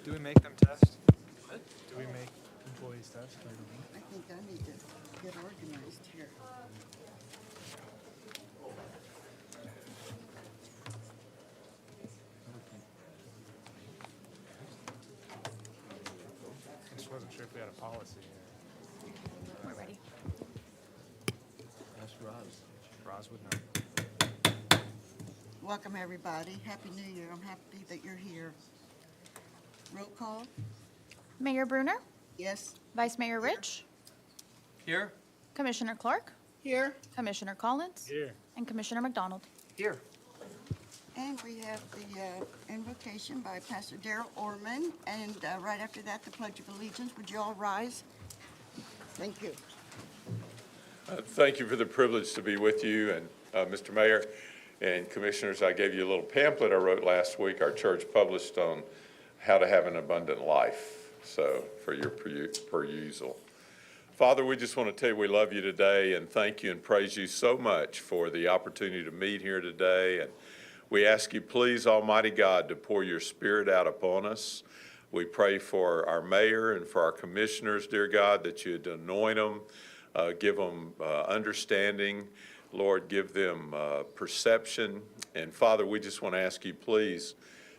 Do we make them test? What? Do we make employees test? I think I need to get organized here. I just wasn't sure if we had a policy. We're ready. Ask Roz. Roz would know. Welcome, everybody. Happy New Year. I'm happy that you're here. Roll call? Mayor Brunner, Yes? Vice Mayor Rich, Here. Commissioner Clark, Here. Commissioner Collins, Here. and Commissioner McDonald. Here. And we have the invocation by Pastor Darrell Orman. And right after that, the Pledge of Allegiance. Would you all rise? Thank you. Thank you for the privilege to be with you, and Mr. Mayor and Commissioners, I gave you a little pamphlet I wrote last week, our church published on how to have an abundant life, so for your perusal. Father, we just want to tell you we love you today and thank you and praise you so much for the opportunity to meet here today. And we ask you, please, Almighty God, to pour your Spirit out upon us. We pray for our mayor and for our commissioners, dear God, that you'd anoint them, give them understanding. Lord, give them perception. And Father, we just want to ask you, please,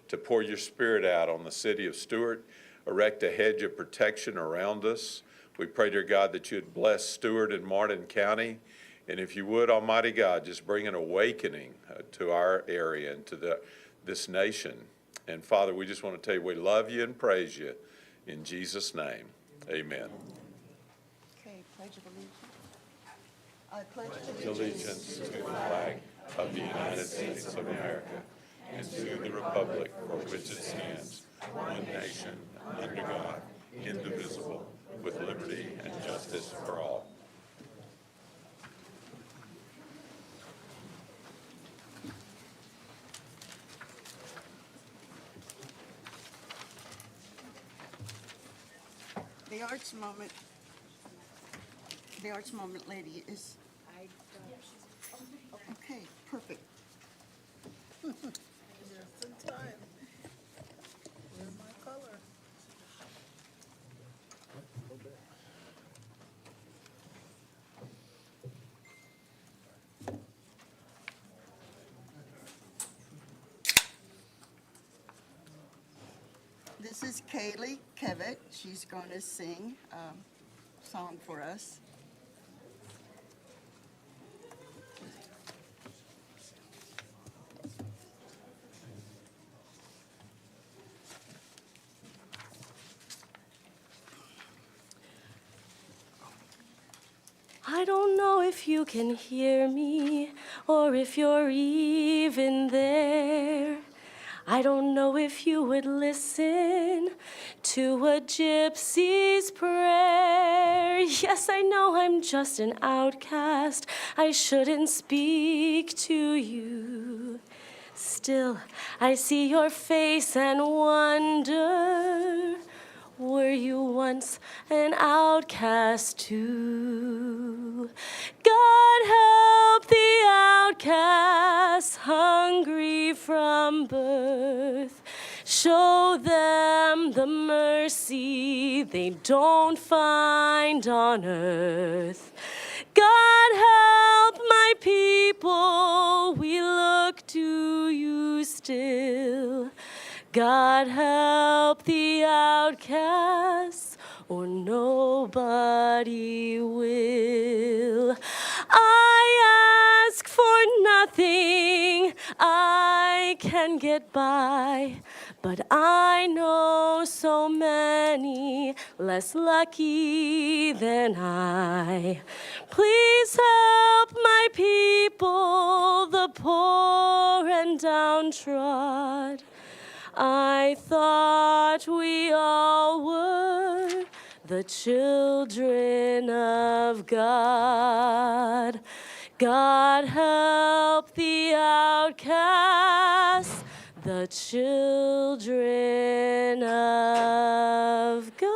to pour your Spirit out on the city of Stuart, erect a hedge of protection around us. We pray, dear God, that you'd bless Stuart and Martin County. And if you would, Almighty God, just bring an awakening to our area and to this nation. And Father, we just want to tell you we love you and praise you. In Jesus' name, amen. Okay, Pledge of Allegiance. I pledge Allegiance to the flag of the United States of America and to the republic for which it stands, one nation, under God, indivisible, with liberty and justice for all. The arts moment lady is. Okay, perfect. Just in time. Where's my color? This is Kaylee Kevitt. She's going to sing a song for us. I don't know if you can hear me or if you're even there. I don't know if you would listen to a gypsy's prayer. Yes, I know I'm just an outcast. I shouldn't speak to you. Still, I see your face and wonder, were you once an outcast too? God help the outcasts, hungry from birth. Show them the mercy they don't find on earth. God help my people, we look to you still. God help the outcasts, or nobody will. I ask for nothing, I can get by, but I know so many less lucky than I. Please help my people, the poor and downtrodden. I thought we all were the children of God. God help the outcasts, the children of God.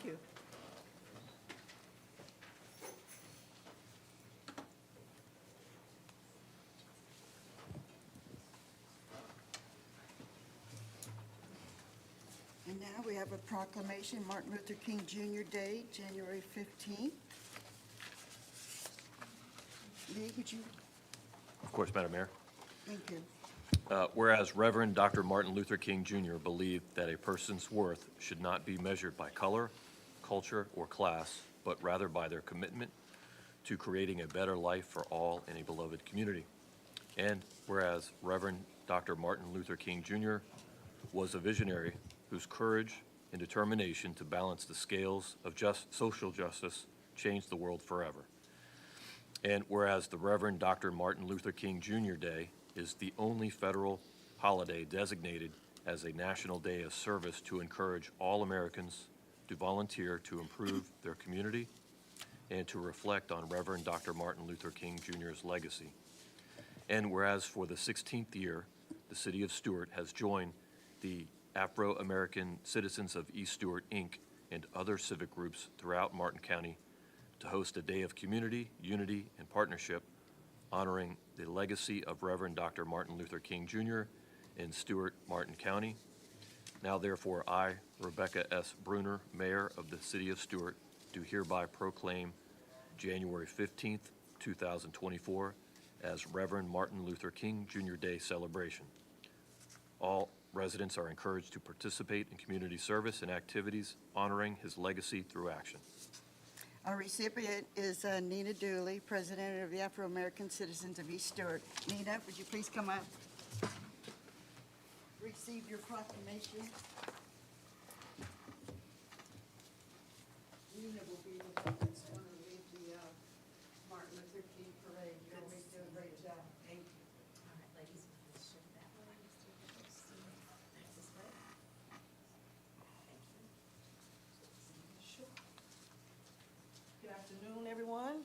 you. And now we have a proclamation, Martin Luther King Jr. Day, January 15th. Lee, would you? Of course, Madam Mayor. Thank you. Whereas Reverend Dr. Martin Luther King Jr. believed that a person's worth should not be measured by color, culture, or class, but rather by their commitment to creating a better life for all in a beloved community. And whereas Reverend Dr. Martin Luther King Jr. was a visionary whose courage and determination to balance the scales of social justice changed the world forever. And whereas the Reverend Dr. Martin Luther King Jr. Day is the only federal holiday designated as a national day of service to encourage all Americans to volunteer to improve their community and to reflect on Reverend Dr. Martin Luther King Jr.'s legacy. And whereas for the 16th year, the City of Stuart has joined the Afro-American Citizens of East Stuart, Inc., and other civic groups throughout Martin County to host a day of community, unity, and partnership honoring the legacy of Reverend Dr. Martin Luther King Jr. in Stuart, Martin County. Now therefore, I, Rebecca S. Bruner, Mayor of the City of Stuart, do hereby proclaim January 15th, 2024 as Reverend Martin Luther King Jr. Day celebration. All residents are encouraged to participate in community service and activities honoring his legacy through action. Our recipient is Nina Dooley, President of the Afro-American Citizens of East Stuart. Nina, would you please come up? Receive your proclamation. Nina will be the one that's going to lead the Martin Luther King parade. You're always doing a great job. Thank you. All right, ladies, we'll just shift that way. This way. Thank you. Good afternoon, everyone.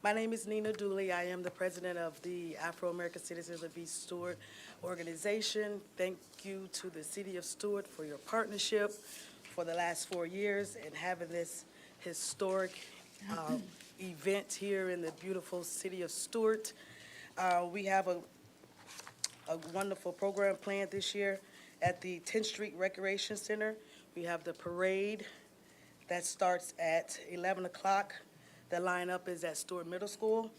My name is Nina Dooley. I am the president of the Afro-American Citizens of East Stuart organization. Thank you to the City of Stuart for your partnership for the last 4 years and having this historic event here in the beautiful City of Stuart. We have a wonderful program planned this year at the 10th Street Recreation Center. We have the parade that starts at 11 o'clock. The lineup is at Stuart Middle School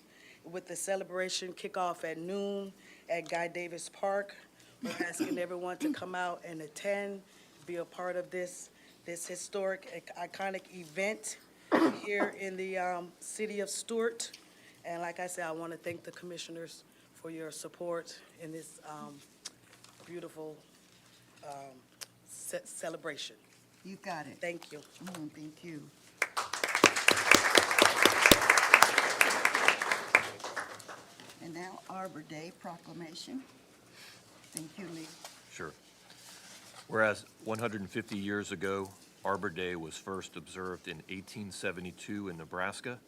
with the celebration kickoff at noon at Guy Davis Park. We're asking everyone to come out and attend, be a part of this historic, iconic event here in the City of Stuart. And like I said, I want to thank the commissioners for your support in this beautiful celebration. You got it. Thank you. Thank you. And now Arbor Day proclamation. Thank you, Lee. Sure. Whereas 150 years ago, Arbor Day was first observed in 1872 in Nebraska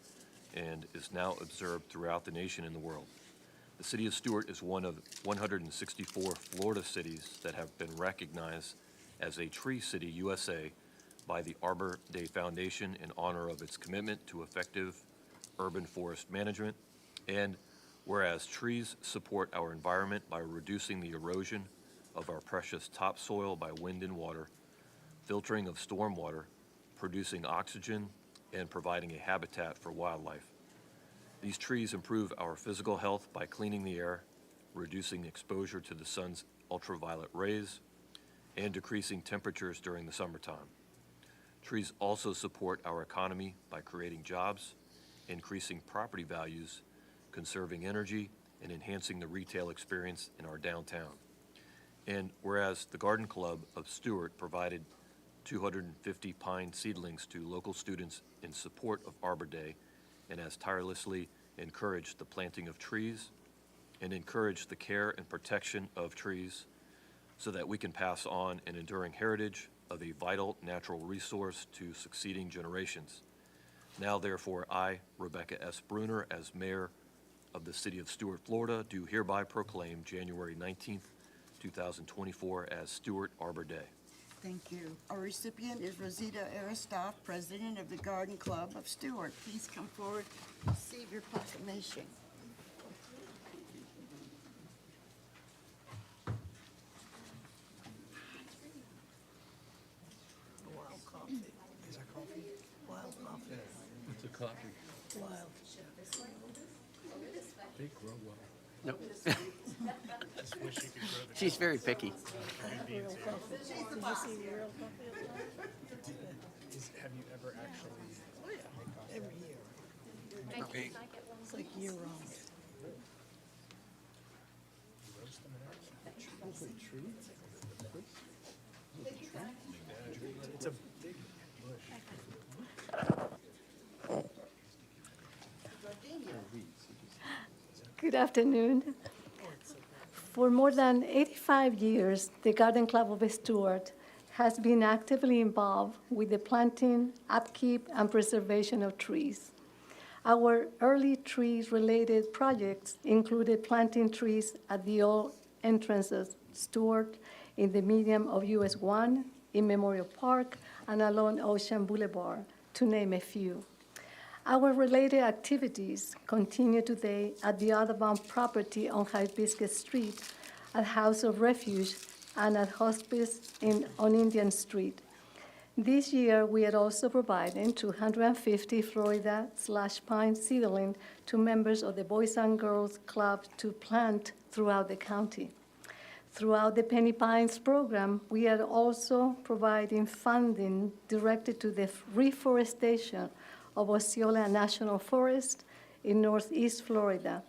and is now observed throughout the nation and the world. The City of Stuart is one of 164 Florida cities that have been recognized as a Tree City USA by the Arbor Day Foundation in honor of its commitment to effective urban forest management. And whereas trees support our environment by reducing the erosion of our precious topsoil by wind and water, filtering of stormwater, producing oxygen, and providing a habitat for wildlife. These trees improve our physical health by cleaning the air, reducing exposure to the sun's ultraviolet rays, and decreasing temperatures during the summertime. Trees also support our economy by creating jobs, increasing property values, conserving energy, and enhancing the retail experience in our downtown. And whereas the Garden Club of Stuart provided 250 pine seedlings to local students in support of Arbor Day and has tirelessly encouraged the planting of trees and encouraged the care and protection of trees so that we can pass on an enduring heritage of a vital natural resource to succeeding generations. Now, therefore, I, Rebecca S. Bruner, as Mayor of the City of Stuart, Florida, do hereby proclaim January 19th, 2024 as Stuart Arbor Day. Thank you. Our recipient is Rosita Aristoff, President of the Garden Club of Stuart. Please come forward, receive your proclamation. Is that coffee? Wild coffee. It's a coffee. Wild. They grow well. Nope. Just wish you could grow the She's very picky. Real coffee. Did you see real coffee? Have you ever actually made coffee? Every year. It's like year round. You roast them and everything? It's a big bush. Good afternoon. For more than 85 years, the Garden Club of Stuart has been actively involved with the planting, upkeep, and preservation of trees. Our early trees-related projects included planting trees at the old entrances, Stuart, in the medium of US 1, in Memorial Park, and along Ocean Boulevard, to name a few. Our related activities continue today at the Audubon property on Hibiscus Street, at House of Refuge, and at Hospice on Indian Street. This year, we are also providing 250 Florida/pine seedling to members of the Boys and Girls Club to plant throughout the county. Throughout the Penny Pines program, we are also providing funding directed to the reforestation of Osceola National Forest in Northeast Florida.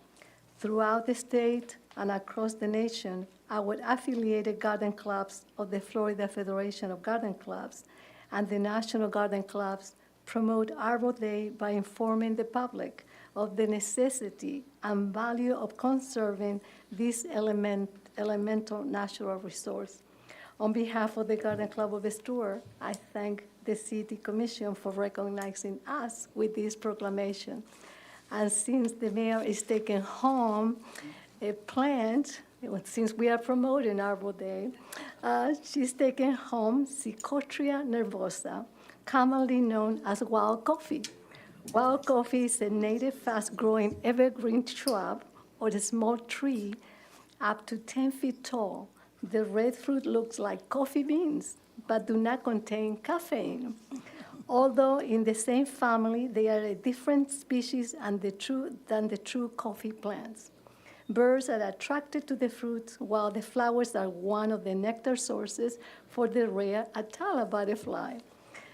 Throughout the state and across the nation, our affiliated garden clubs of the Florida Federation of Garden Clubs and the National Garden Clubs promote Arbor Day by informing the public of the necessity and value of conserving this elemental natural resource. On behalf of the Garden Club of Stuart, I thank the City Commission for recognizing us with this proclamation. And since the mayor is taking home a plant, since we are promoting Arbor Day, she's taking home Psychotria nervosa, commonly known as wild coffee. Wild coffee is a native fast-growing evergreen shrub or a small tree up to 10 feet tall. The red fruit looks like coffee beans, but do not contain caffeine. Although in the same family, they are a different species than the true coffee plants. Birds are attracted to the fruits, while the flowers are one of the nectar sources for the rare Atala butterfly.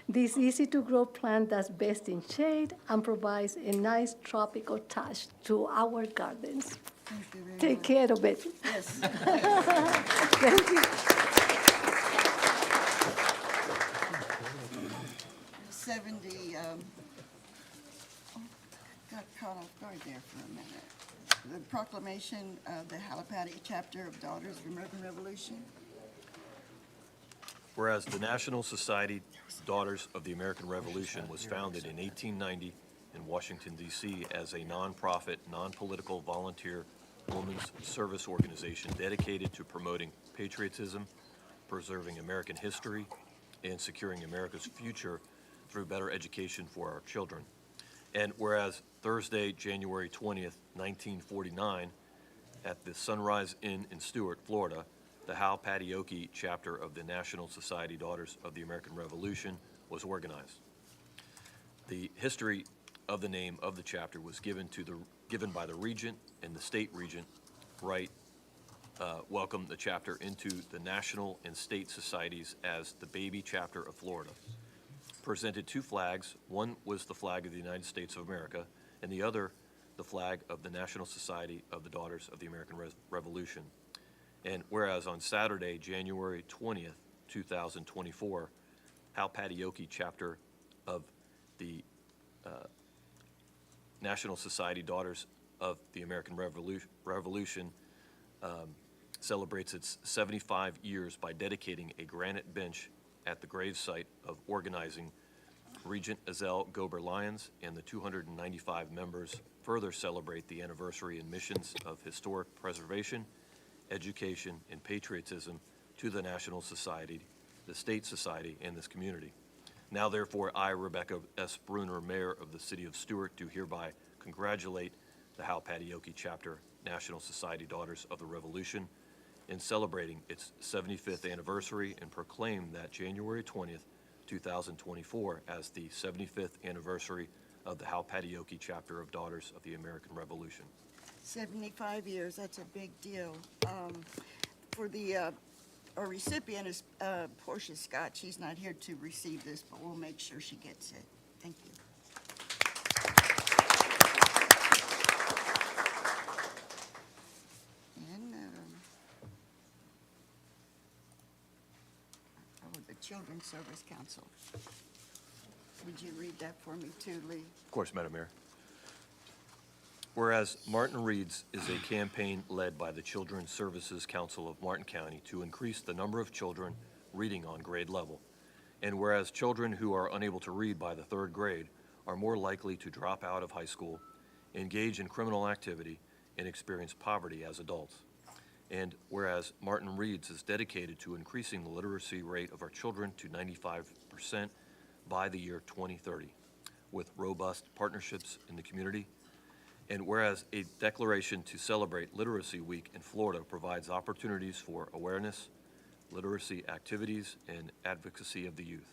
This easy-to-grow plant does best in shade and provides a nice tropical touch to our gardens. Thank you very Take much. care of it. Yes. Thank you. 70, got caught off guard there for a minute. The proclamation of the Halipati chapter of Daughters of the American Revolution. Whereas the National Society Daughters of the American Revolution was founded in 1890 in Washington, D.C. as a nonprofit, non-political volunteer women's service organization dedicated to promoting patriotism, preserving American history, and securing America's future through better education for our children. And whereas Thursday, January 20th, 1949, at the Sunrise Inn in Stuart, Florida, the Hal Patioki chapter of the National Society Daughters of the American Revolution was organized. The history of the name of the chapter was given by the regent, and the state regent welcomed the chapter into the national and state societies as the baby chapter of Florida. Presented two flags. One was the flag of the United States of America, and the other the flag of the National Society of the Daughters of the American Revolution. And whereas on Saturday, January 20th, 2024, Hal Patioki chapter of the National Society Daughters of the American Revolution celebrates its 75 years by dedicating a granite bench at the gravesite of organizing Regent Azelle Gober Lyons, and the 295 members further celebrate the anniversary and missions of historic preservation education, and patriotism to the national society, the state society, and this community. Now therefore, I, Rebecca S. Bruner, Mayor of the City of Stuart, do hereby congratulate the Hal Patioki Chapter National Society Daughters of the Revolution in celebrating its 75th anniversary and proclaim that January 20th, 2024 as the 75th anniversary of the Hal Patioki Chapter of Daughters of the American Revolution. 75 years, that's a big deal. For the, our recipient is Portia Scott. She's not here to receive this, but we'll make sure she gets it. Thank you. And, the Children's Service Council. Would you read that for me too, Lee? Of course, Madam Mayor. Whereas Martin Reads is a campaign led by the Children's Services Council of Martin County to increase the number of children reading on grade level. And whereas children who are unable to read by the 3rd grade are more likely to drop out of high school, engage in criminal activity, and experience poverty as adults. And whereas Martin Reads is dedicated to increasing the literacy rate of our children to 95% by the year 2030, with robust partnerships in the community. And whereas a declaration to celebrate Literacy Week in Florida provides opportunities for awareness, literacy activities, and advocacy of the youth.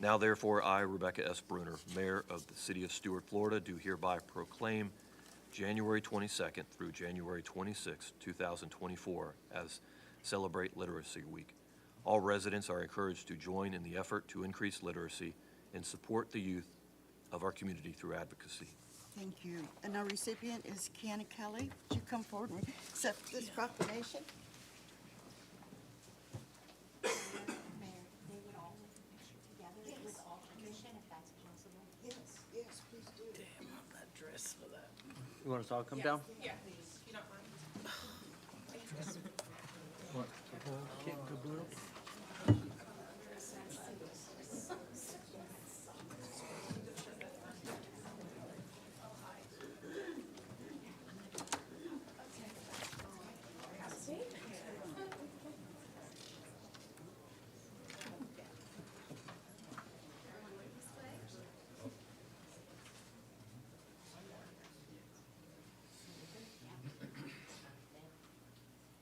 Now therefore, I, Rebecca S. Bruner, Mayor of the City of Stuart, Florida, do hereby proclaim January 22nd through January 26th, 2024 as Celebrate Literacy Week. All residents are encouraged to join in the effort to increase literacy and support the youth of our community through advocacy. Thank you. And our recipient is Kiana Kelly. Would you come forward and accept this proclamation? Mayor, they would all like a picture together with all permission, if that's possible. Yes, please do. Damn, I'm not dressed for that. You want us all to come down? Yeah, please, if you don't mind.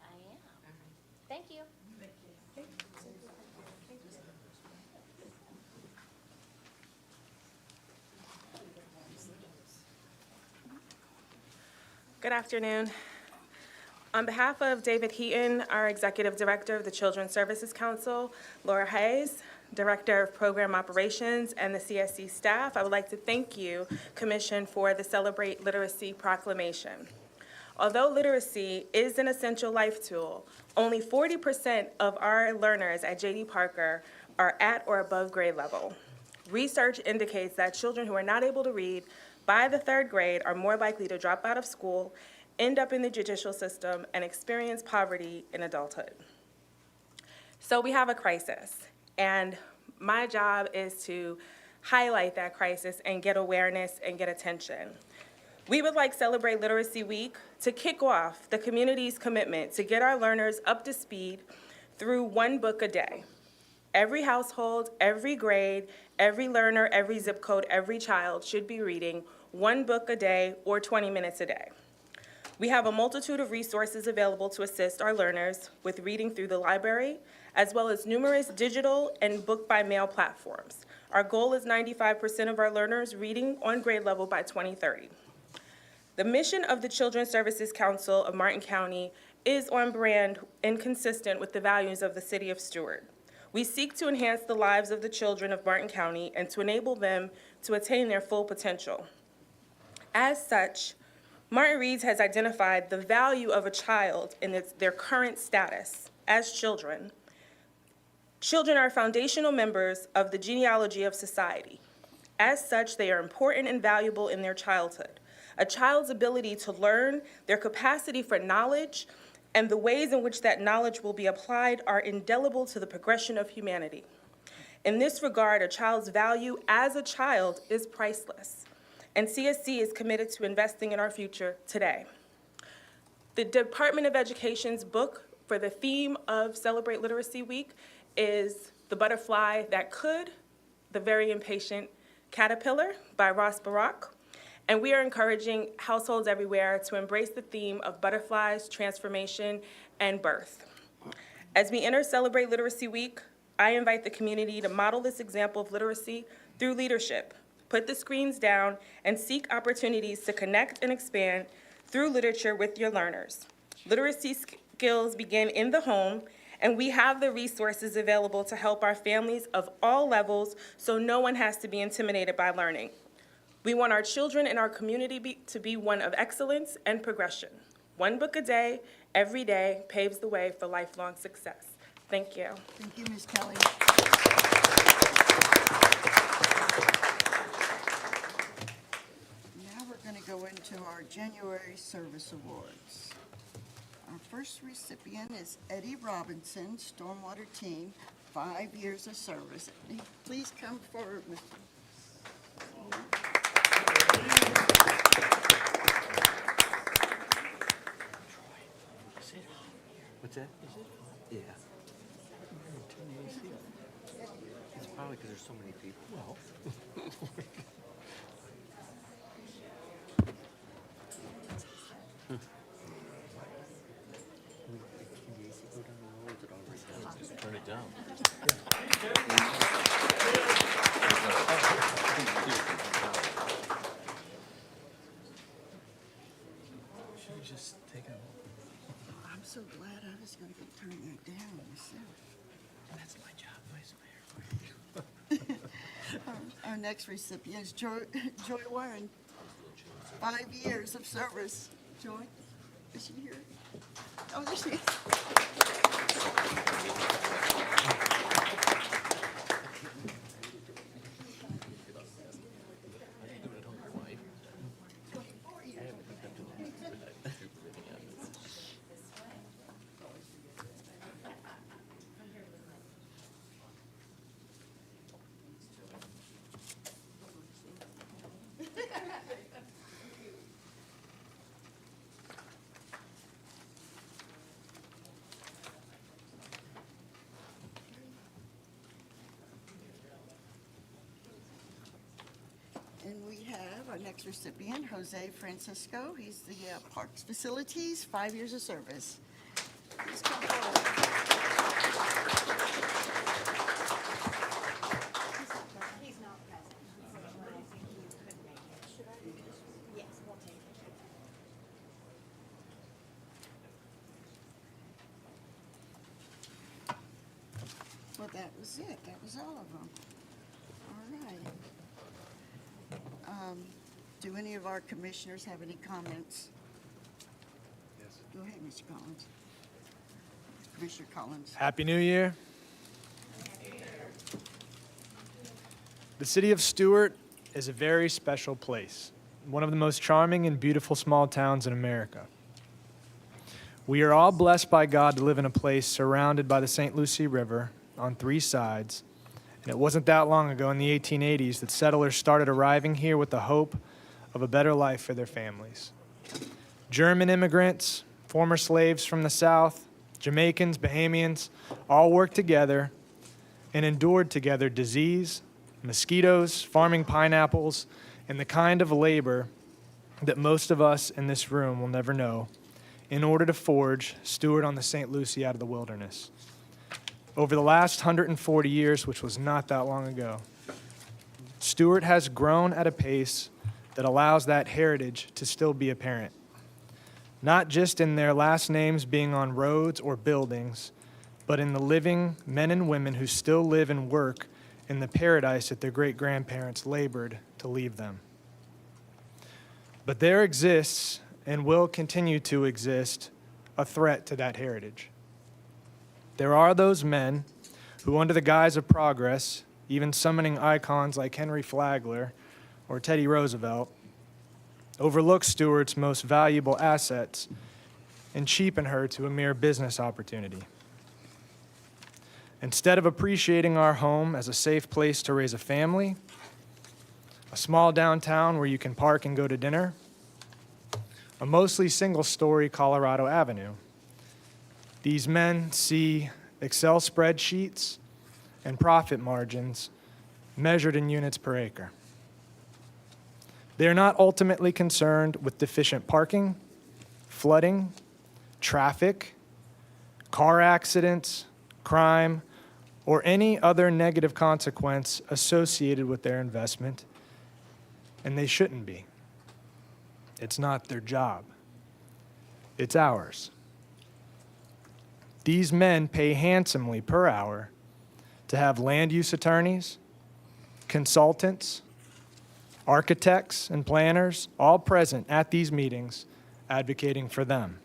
I am. Thank you. Good afternoon. On behalf of David Heaton, our Executive Director of the Children's Services Council, Laura Hayes, Director of Program Operations, and the CSC staff, I would like to thank you, Commission, for the Celebrate Literacy Proclamation. Although literacy is an essential life tool, only 40% of our learners at J.D. Parker are at or above grade level. Research indicates that children who are not able to read by the 3rd grade are more likely to drop out of school, end up in the judicial system, and experience poverty in adulthood. So we have a crisis, and my job is to highlight that crisis and get awareness and get attention. We would like Celebrate Literacy Week to kick off the community's commitment to get our learners up to speed through one book a day. Every household, every grade, every learner, every zip code, every child should be reading one book a day or 20 minutes a day. We have a multitude of resources available to assist our learners with reading through the library, as well as numerous digital and book-by-mail platforms. Our goal is 95% of our learners reading on grade level by 2030. The mission of the Children's Services Council of Martin County is on brand and consistent with the values of the City of Stuart. We seek to enhance the lives of the children of Martin County and to enable them to attain their full potential. As such, Martin Reads has identified the value of a child in their current status as children. Children are foundational members of the genealogy of society. As such, they are important and valuable in their childhood. A child's ability to learn, their capacity for knowledge, and the ways in which that knowledge will be applied are indelible to the progression of humanity. In this regard, a child's value as a child is priceless, and CSC is committed to investing in our future today. The Department of Education's book for the theme of Celebrate Literacy Week is The Butterfly That Could, The Very Impatient Caterpillar by Ross Barak. And we are encouraging households everywhere to embrace the theme of butterflies, transformation, and birth. As we enter Celebrate Literacy Week, I invite the community to model this example of literacy through leadership. Put the screens down and seek opportunities to connect and expand through literature with your learners. Literacy skills begin in the home, and we have the resources available to help our families of all levels so no one has to be intimidated by learning. We want our children and our community to be one of excellence and progression. One book a day, every day, paves the way for lifelong success. Thank you. Thank you, Ms. Kelly. Now we're going to go into our January Service Awards. Our first recipient is Eddie Robinson, Stormwater Team, 5 years of service. Please come forward, Mr. What's that? Is it? Yeah. It's probably because there's so many people. Well. Turn it down. Should have just taken a I'm so glad I was going to turn that down myself. That's my job, Vice Mayor. Our next recipient is Joy Warren, 5 years of service. Joy, is she here? Oh, there she is. And we have our next recipient, Jose Francisco. He's the Parks Facilities, 5 years of service. Please come forward. He's not present. Unfortunately, I think he couldn't make it. Yes, we'll take it. Well, that was it. That was all of them. All right. Do any of our commissioners have any comments? Yes. Go ahead, Mr. Collins. Commissioner Collins. Happy New Year. The city of Stuart is a very special place, one of the most charming and beautiful small towns in America. We are all blessed by God to live in a place surrounded by the St. Lucie River on 3 sides. And it wasn't that long ago in the 1880s that settlers started arriving here with the hope of a better life for their families. German immigrants, former slaves from the South, Jamaicans, Bahamians, all worked together and endured together disease, mosquitoes, farming pineapples, and the kind of labor that most of us in this room will never know in order to forge Stuart on the St. Lucie out of the wilderness. Over the last 140 years, which was not that long ago, Stuart has grown at a pace that allows that heritage to still be apparent. Not just in their last names being on roads or buildings, but in the living men and women who still live and work in the paradise that their great-grandparents labored to leave them. But there exists, and will continue to exist, a threat to that heritage. There are those men who, under the guise of progress, even summoning icons like Henry Flagler or Teddy Roosevelt, overlook Stuart's most valuable assets and cheapen her to a mere business opportunity. Instead of appreciating our home as a safe place to raise a family, a small downtown where you can park and go to dinner, a mostly single-story Colorado Avenue. These men see Excel spreadsheets and profit margins measured in units per acre. They are not ultimately concerned with deficient parking, flooding, traffic, car accidents, crime, or any other negative consequence associated with their investment, and they shouldn't be. It's not their job. It's ours. These men pay handsomely per hour to have land use attorneys, consultants, architects, and planners all present at these meetings advocating for them,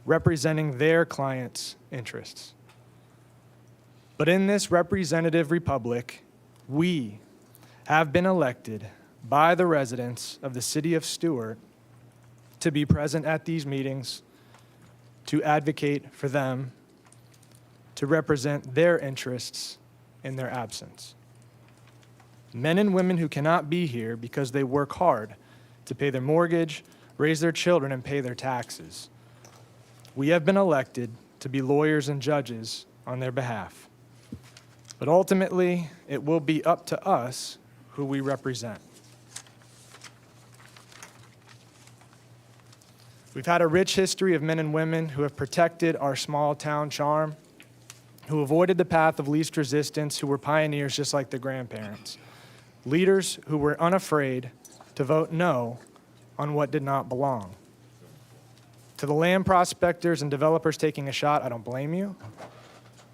representing their clients' interests. But in this representative republic, we have been elected by the residents of the city of Stuart to be present at these meetings, to advocate for them, to represent their interests in their absence. Men and women who cannot be here because they work hard to pay their mortgage, raise their children, and pay their taxes. We have been elected to be lawyers and judges on their behalf. But ultimately, it will be up to us who we represent. We've had a rich history of men and women who have protected our small town charm, who avoided the path of least resistance, who were pioneers just like their grandparents. Leaders who were unafraid to vote no on what did not belong. To the land prospectors and developers taking a shot, I don't blame you.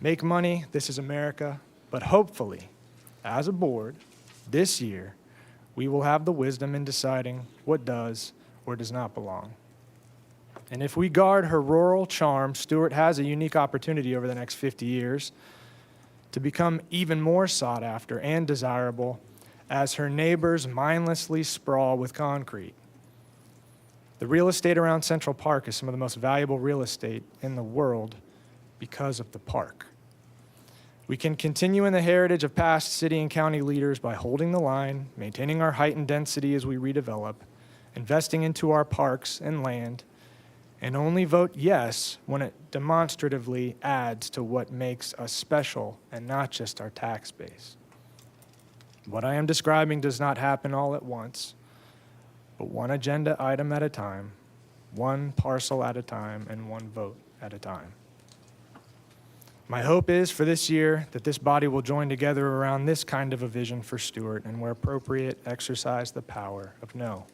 Make money, this is America. But hopefully, as a board, this year, we will have the wisdom in deciding what does or does not belong. And if we guard her rural charm, Stuart has a unique opportunity over the next 50 years to become even more sought after and desirable as her neighbors mindlessly sprawl with concrete. The real estate around Central Park is some of the most valuable real estate in the world because of the park. We can continue in the heritage of past city and county leaders by holding the line, maintaining our height and density as we redevelop, investing into our parks and land, and only vote yes when it demonstratively adds to what makes us special and not just our tax base. What I am describing does not happen all at once, but one agenda item at a time, one parcel at a time, and one vote at a time. My hope is for this year that this body will join together around this kind of a vision for Stuart and, where appropriate, exercise the power of no.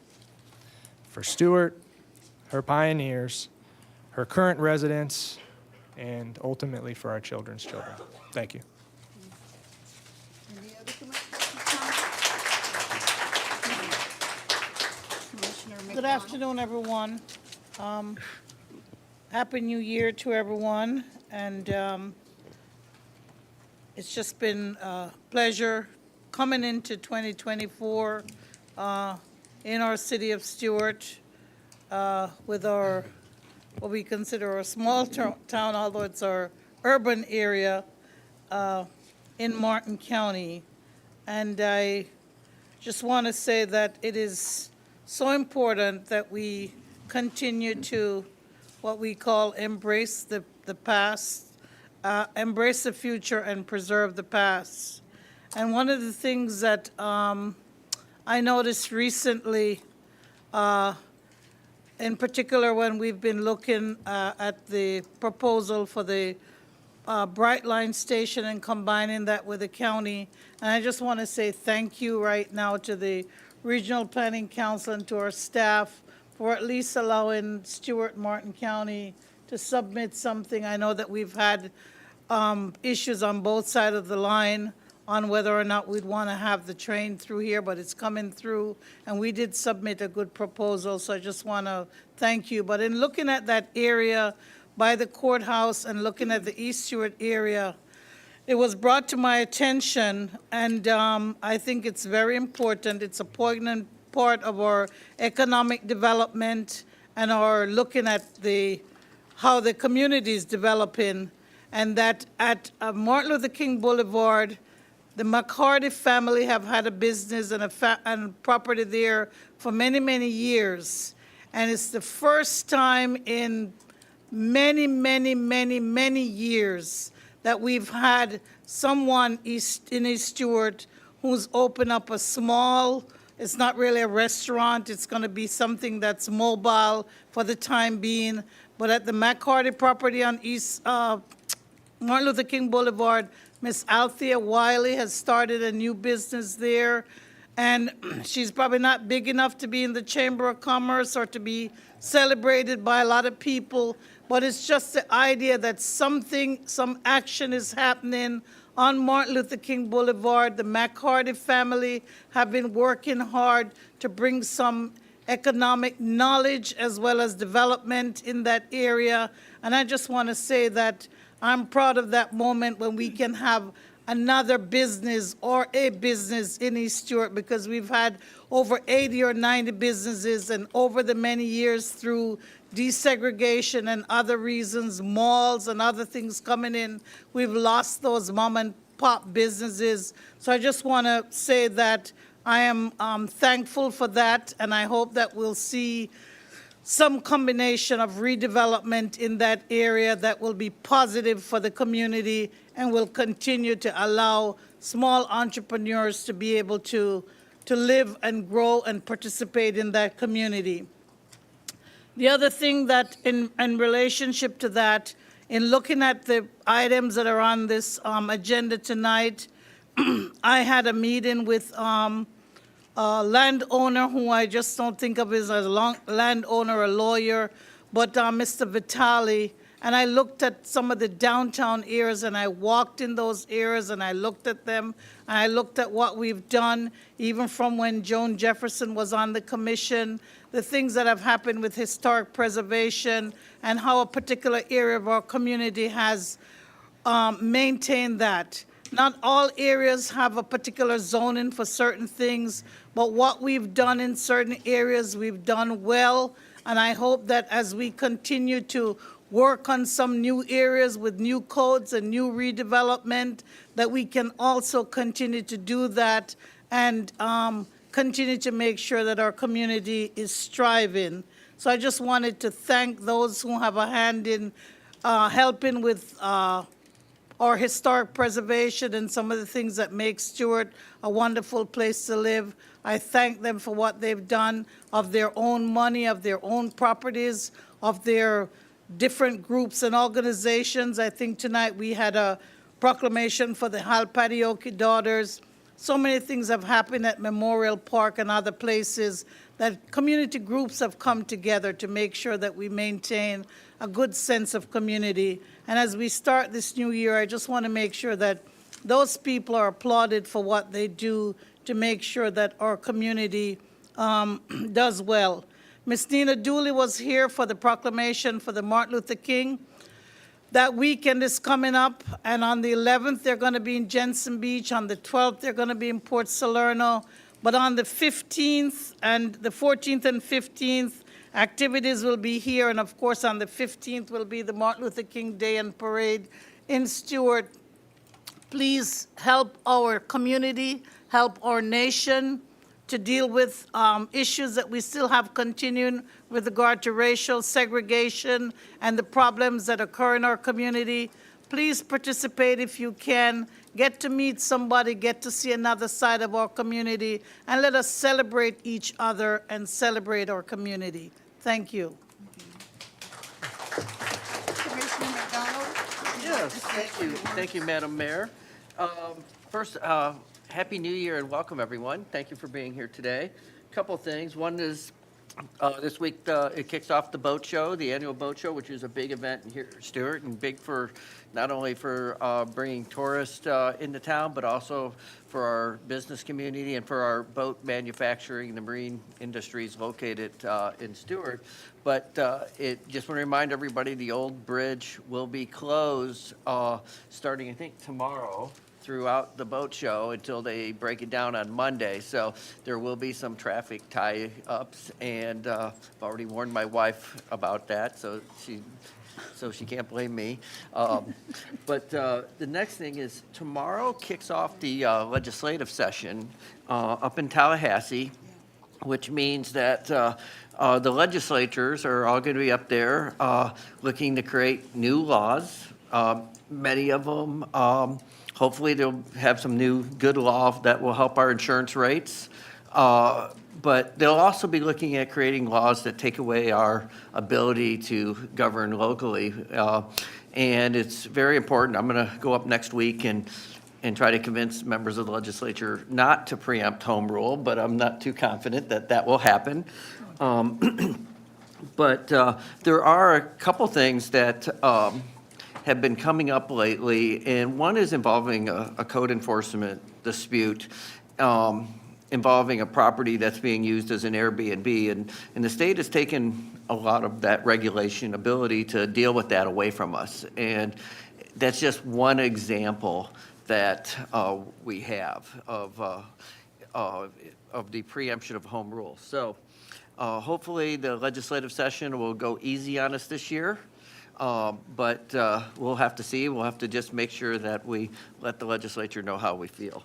For Stuart, her pioneers, her current residents, and ultimately for our children's children. Thank you. Any other commissioners? Commissioner Good McDonald? afternoon, everyone. Happy New Year to everyone, and it's just been a pleasure coming into 2024 in our city of Stuart with our, what we consider our small town, although it's our urban area in Martin County. And I just want to say that it is so important that we continue to what we call embrace the past, embrace the future, and preserve the past. And one of the things that I noticed recently, in particular when we've been looking at the proposal for the Brightline station and combining that with the county, and I just want to say thank you right now to the Regional Planning Council and to our staff for at least allowing Stuart Martin County to submit something. I know that we've had issues on both sides of the line on whether or not we'd want to have the train through here, but it's coming through, and we did submit a good proposal, so I just want to thank you. But in looking at that area by the courthouse and looking at the East Stewart area, it was brought to my attention, and I think it's very important. It's a poignant part of our economic development and our looking at how the community is developing, and that at Martin Luther King Boulevard, the McCarty family have had a business and property there for many, many years. And it's the first time in many, many, many, many years that we've had someone in East Stewart who's opened up a small, it's not really a restaurant, it's going to be something that's mobile for the time being. But at the McCarty property on Martin Luther King Boulevard, Miss Althea Wiley has started a new business there. And she's probably not big enough to be in the Chamber of Commerce or to be celebrated by a lot of people, but it's just the idea that some action is happening on Martin Luther King Boulevard. The McCarty family have been working hard to bring some economic knowledge as well as development in that area. And I just want to say that I'm proud of that moment when we can have another business or a business in East Stewart, because we've had over 80 or 90 businesses, and over the many years through desegregation and other reasons, malls and other things coming in, we've lost those mom and pop businesses. So I just want to say that I am thankful for that, and I hope that we'll see some combination of redevelopment in that area that will be positive for the community and will continue to allow small entrepreneurs to be able to live and grow and participate in that community. The other thing that in relationship to that, in looking at the items that are on this agenda tonight, I had a meeting with a landowner who I just don't think of as a landowner, a lawyer, but Mr. Vitale. And I looked at some of the downtown areas, and I walked in those areas, and I looked at them, and I looked at what we've done, even from when Joan Jefferson was on the commission, the things that have happened with historic preservation, and how a particular area of our community has maintained that. Not all areas have a particular zoning for certain things, but what we've done in certain areas, we've done well. And I hope that as we continue to work on some new areas with new codes and new redevelopment, that we can also continue to do that and continue to make sure that our community is striving. So I just wanted to thank those who have a hand in helping with our historic preservation and some of the things that make Stewart a wonderful place to live. I thank them for what they've done of their own money, of their own properties, of their different groups and organizations. I think tonight we had a proclamation for the Halpatioke daughters. So many things have happened at Memorial Park and other places that community groups have come together to make sure that we maintain a good sense of community. And as we start this new year, I just want to make sure that those people are applauded for what they do to make sure that our community does well. Ms. Nina Dooley was here for the proclamation for the Martin Luther King. That weekend is coming up, and on the 11th, they're going to be in Jensen Beach. On the 12th, they're going to be in Port Salerno. But on the 15th and the 14th and 15th, activities will be here. And of course, on the 15th will be the Martin Luther King Day and Parade in Stewart. Please help our community, help our nation to deal with issues that we still have continuing with regard to racial segregation and the problems that occur in our community. Please participate if you can. Get to meet somebody, get to see another side of our community, and let us celebrate each other and celebrate our community. Thank you. Commissioner McDonald? Yes, thank you. Thank you, Madam Mayor. First, Happy New Year and welcome, everyone. Thank you for being here today. A couple things. One is this week it kicks off the boat show, the annual boat show, which is a big event here in Stewart and big for not only for bringing tourists into town, but also for our business community and for our boat manufacturing, the marine industries located in Stewart. But it just want to remind everybody the old bridge will be closed starting, I think, tomorrow throughout the boat show until they break it down on Monday. So there will be some traffic tie-ups, and I've already warned my wife about that, so she can't blame me. But the next thing is tomorrow kicks off the legislative session up in Tallahassee. which means that the legislators are all going to be up there looking to create new laws. Many of them, hopefully they'll have some new good law that will help our insurance rates. But they'll also be looking at creating laws that take away our ability to govern locally. And it's very important. I'm going to go up next week and try to convince members of the legislature not to preempt home rule, but I'm not too confident that that will happen. But there are a couple things that have been coming up lately, and one is involving a code enforcement dispute involving a property that's being used as an Airbnb, and the state has taken a lot of that regulation ability to deal with that away from us. And that's just one example that we have of the preemption of home rule. So hopefully the legislative session will go easy on us this year, but we'll have to see. We'll have to just make sure that we let the legislature know how we feel.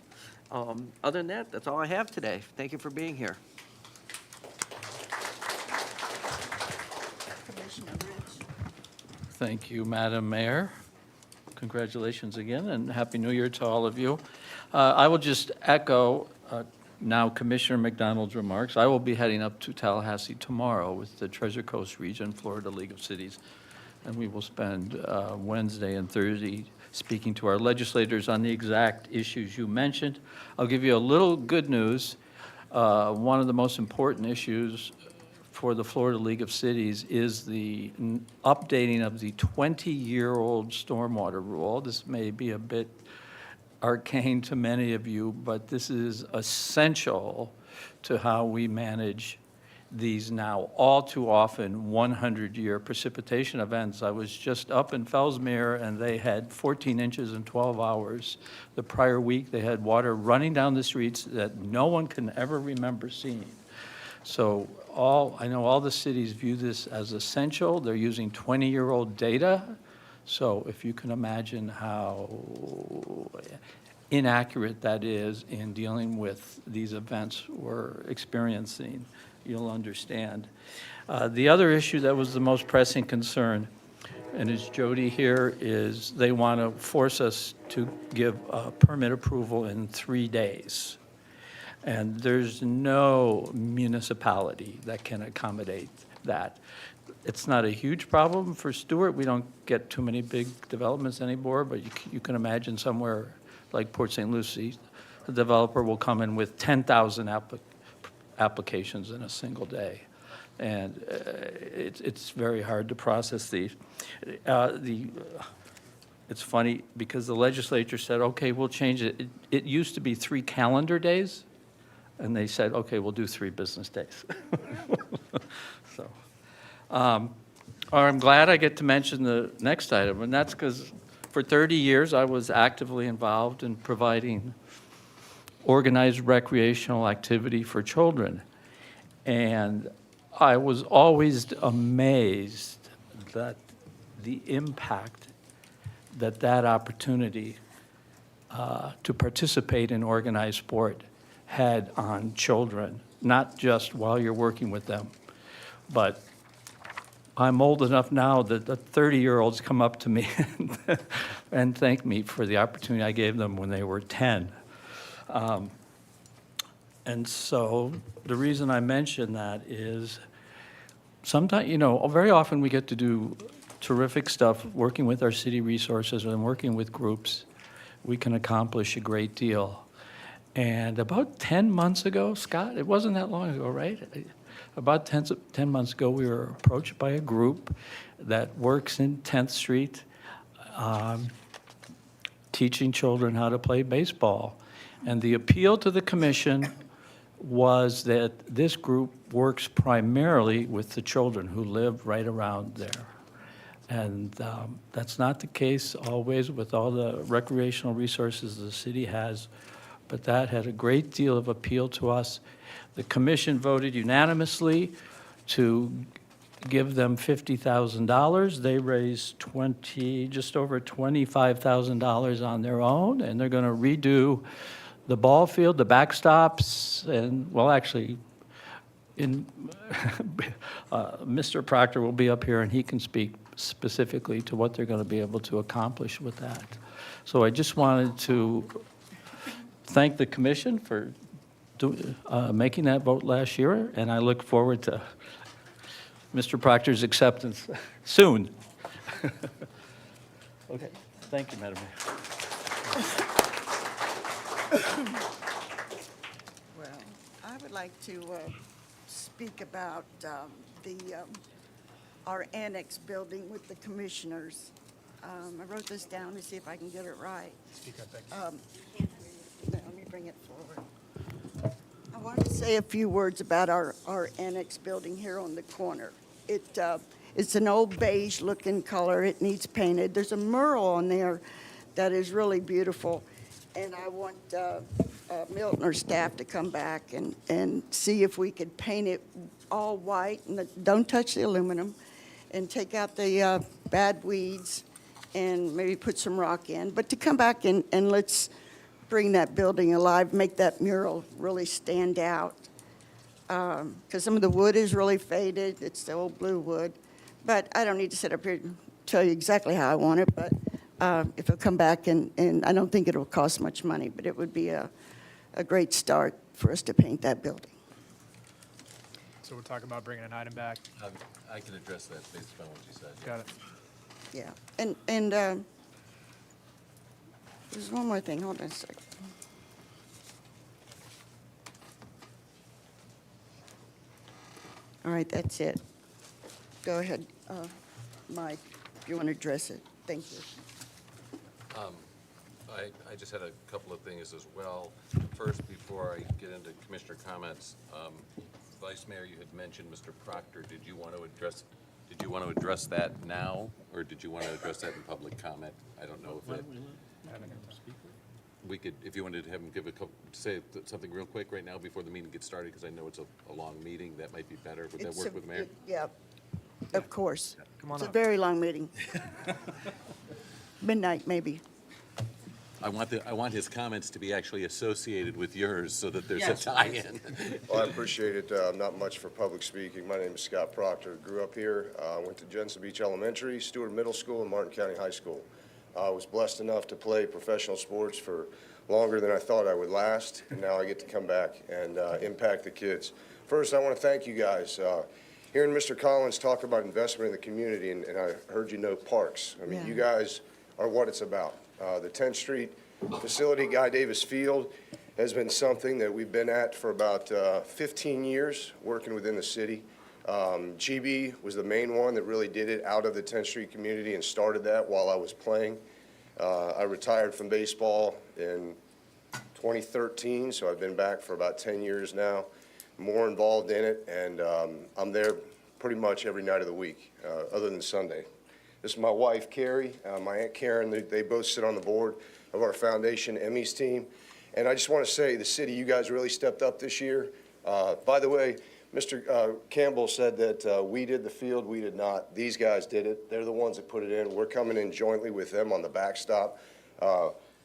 Other than that, that's all I have today. Thank you for being here. Commissioner Rich. Thank you, Madam Mayor. Congratulations again, and Happy New Year to all of you. I will just echo now Commissioner McDonald's remarks. I will be heading up to Tallahassee tomorrow with the Treasure Coast Region, Florida League of Cities, and we will spend Wednesday and Thursday speaking to our legislators on the exact issues you mentioned. I'll give you a little good news. One of the most important issues for the Florida League of Cities is the updating of the 20-year-old stormwater rule. This may be a bit arcane to many of you, but this is essential to how we manage these now all too often 100-year precipitation events. I was just up in Fellsmere, and they had 14 inches in 12 hours. The prior week, they had water running down the streets that no one can ever remember seeing. So I know all the cities view this as essential. They're using 20-year-old data. So if you can imagine how inaccurate that is in dealing with these events we're experiencing, you'll understand. The other issue that was the most pressing concern, and is Jody here, is they want to force us to give permit approval in 3 days. And there's no municipality that can accommodate that. It's not a huge problem for Stuart. We don't get too many big developments anymore, but you can imagine somewhere like Port St. Lucie, the developer will come in with 10,000 applications in a single day. And it's very hard to process these. It's funny because the legislature said, okay, we'll change it. It used to be 3 calendar days, and they said, okay, we'll do 3 business days. So, I'm glad I get to mention the next item, and that's because for 30 years I was actively involved in providing organized recreational activity for children. And I was always amazed that the impact that opportunity to participate in organized sport had on children, not just while you're working with them, but I'm old enough now that the 30-year-olds come up to me and thank me for the opportunity I gave them when they were 10. And so the reason I mention that is sometimes, very often we get to do terrific stuff working with our city resources and working with groups. We can accomplish a great deal. And about 10 months ago, Scott, it wasn't that long ago, right? About 10 months ago, we were approached by a group that works in 10th Street, teaching children how to play baseball. And the appeal to the commission was that this group works primarily with the children who live right around there. And that's not the case always with all the recreational resources the city has, but that had a great deal of appeal to us. The commission voted unanimously to give them $50,000. They raised just over $25,000 on their own, and they're going to redo the ball field, the backstops, and, well, actually, Mr. Proctor will be up here, and he can speak specifically to what they're going to be able to accomplish with that. So I just wanted to thank the commission for making that vote last year, and I look forward to Mr. Proctor's acceptance soon. Okay, thank you, Madam Mayor. Well, I would like to speak about our annex building with the commissioners. I wrote this down to see if I can get it right. Speak up, Becky. Let me bring it forward. I want to say a few words about our annex building here on the corner. It's an old beige-looking color. It needs painted. There's a mural on there that is really beautiful, and I want Milton or staff to come back and see if we could paint it all white, and don't touch the aluminum, and take out the bad weeds, and maybe put some rock in. But to come back and let's bring that building alive, make that mural really stand out. Because some of the wood is really faded. It's the old blue wood. But I don't need to sit up here and tell you exactly how I want it, but if it'll come back, and I don't think it'll cost much money, but it would be a great start for us to paint that building. So we're talking about bringing an item back. I can address that based on what you said. Got it. Yeah, and there's one more thing. Hold on a second. All right, that's it. Go ahead, Mike, if you want to address it. Thank you. I just had a couple of things as well. First, before I get into commissioner comments, Vice Mayor, you had mentioned Mr. Proctor. Did you want to address that now, or did you want to address that in public comment? I don't know if we could, if you wanted to have him say something real quick right now before the meeting gets started, because I know it's a long meeting. That might be better. Would that work with Mayor? Yeah, of course. Come on It's a up. very long meeting. Midnight, maybe. I want his comments to be actually associated with yours so that there's a tie-in. Well, I appreciate it. Not much for public speaking. My name is Scott Proctor. Grew up here. Went to Jensen Beach Elementary, Stuart Middle School, and Martin County High School. I was blessed enough to play professional sports for longer than I thought I would last, and now I get to come back and impact the kids. First, I want to thank you guys. Hearing Mr. Collins talk about investment in the community, and I heard you know parks. I mean, Yeah. you guys are what it's about. The 10th Street facility, Guy Davis Field, has been something that we've been at for about 15 years, working within the city. GB was the main one that really did it out of the 10th Street community and started that while I was playing. I retired from baseball in 2013, so I've been back for about 10 years now, more involved in it, and I'm there pretty much every night of the week, other than Sunday. This is my wife, Carrie, my Aunt Karen. They both sit on the board of our foundation, Emmy's team. And I just want to say, the city, you guys really stepped up this year. By the way, Mr. Campbell said that we did the field. We did not. These guys did it. They're the ones that put it in. We're coming in jointly with them on the backstop.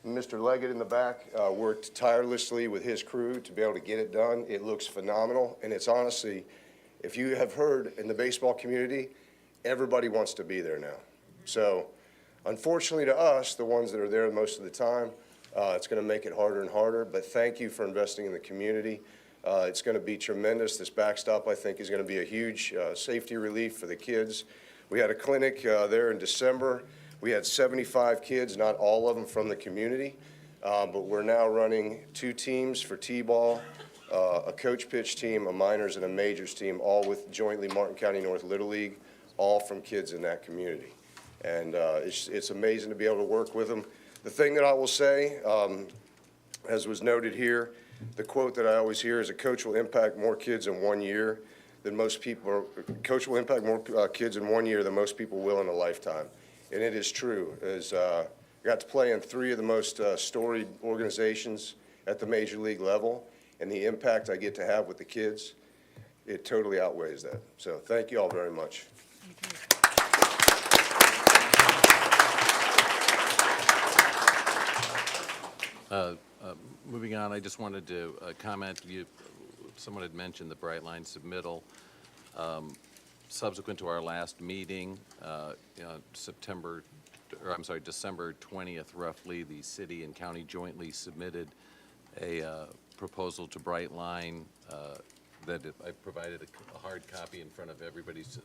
Mr. Leggett in the back worked tirelessly with his crew to be able to get it done. It looks phenomenal. And it's honestly, if you have heard in the baseball community, everybody wants to be there now. So unfortunately to us, the ones that are there most of the time, it's going to make it harder and harder. But thank you for investing in the community. It's going to be tremendous. This backstop, I think, is going to be a huge safety relief for the kids. We had a clinic there in December. We had 75 kids, not all of them from the community, but we're now running 2 teams for T-ball, a coach pitch team, a minors, and a majors team, all with jointly Martin County North Little League, all from kids in that community. And it's amazing to be able to work with them. The thing that I will say, as was noted here, the quote that I always hear is a coach will impact more kids in 1 year than most people, or coach will impact more kids in 1 year than most people will in a lifetime. And it is true. I got to play in 3 of the most storied organizations at the major league level, and the impact I get to have with the kids, it totally outweighs that. So thank you all very much. Moving on, I just wanted to comment. someone had mentioned the Brightline submittal. Subsequent to our last meeting, December 20th roughly, the city and county jointly submitted a proposal to Brightline that I provided a hard copy in front of everybody's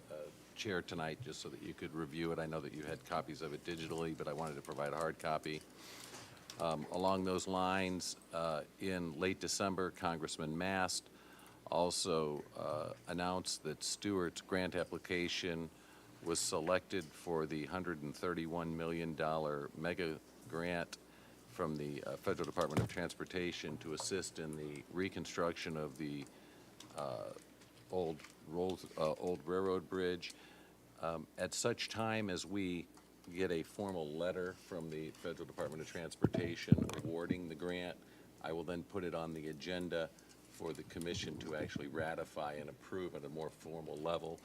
chair tonight, just so that you could review it. I know that you had copies of it digitally, but I wanted to provide a hard copy. Along those lines, in late December, Congressman Mast also announced that Stuart's grant application was selected for the $131 million mega grant from the Federal Department of Transportation to assist in the reconstruction of the old railroad bridge. At such time as we get a formal letter from the Federal Department of Transportation awarding the grant, I will then put it on the agenda for the commission to actually ratify and approve at a more formal level.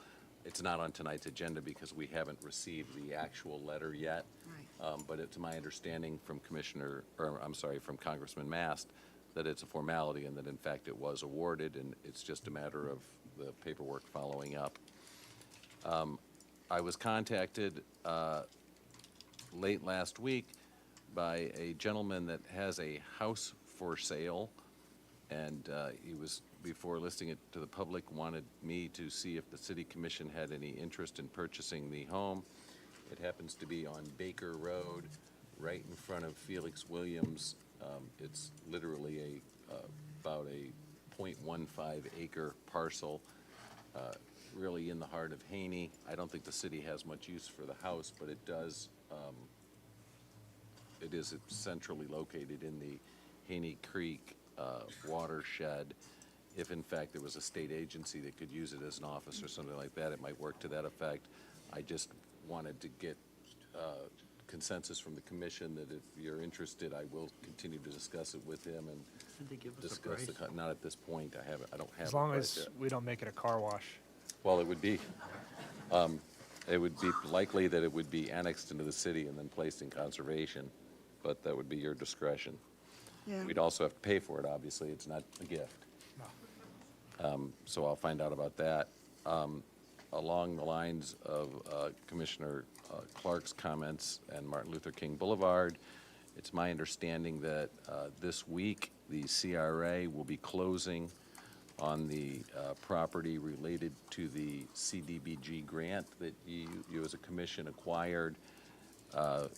It's not on tonight's agenda because we haven't received the actual letter yet. Right. But it's my understanding from from Congressman Mast that it's a formality and that in fact it was awarded, and it's just a matter of the paperwork following up. I was contacted late last week by a gentleman that has a house for sale, and he was, before listing it to the public, wanted me to see if the city commission had any interest in purchasing the home. It happens to be on Baker Road, right in front of Felix Williams. It's literally about a 0.15 acre parcel, really in the heart of Haney. I don't think the city has much use for the house, but it does. It is centrally located in the Haney Creek watershed. If in fact there was a state agency that could use it as an office or something like that, it might work to that effect. I just wanted to get consensus from the commission that if you're interested, I will continue to discuss it with him and Did they give us a discuss the, price? not at this point, I don't have. As a long price as yet. we don't make it a car wash. Well, it would be likely that it would be annexed into the city and then placed in conservation, but that would be your discretion. Yeah. We'd also have to pay for it, obviously, it's not a gift. So I'll find out about that. Along the lines of Commissioner Clark's comments and Martin Luther King Boulevard, it's my understanding that this week the CRA will be closing on the property related to the CDBG grant that you as a commission acquired,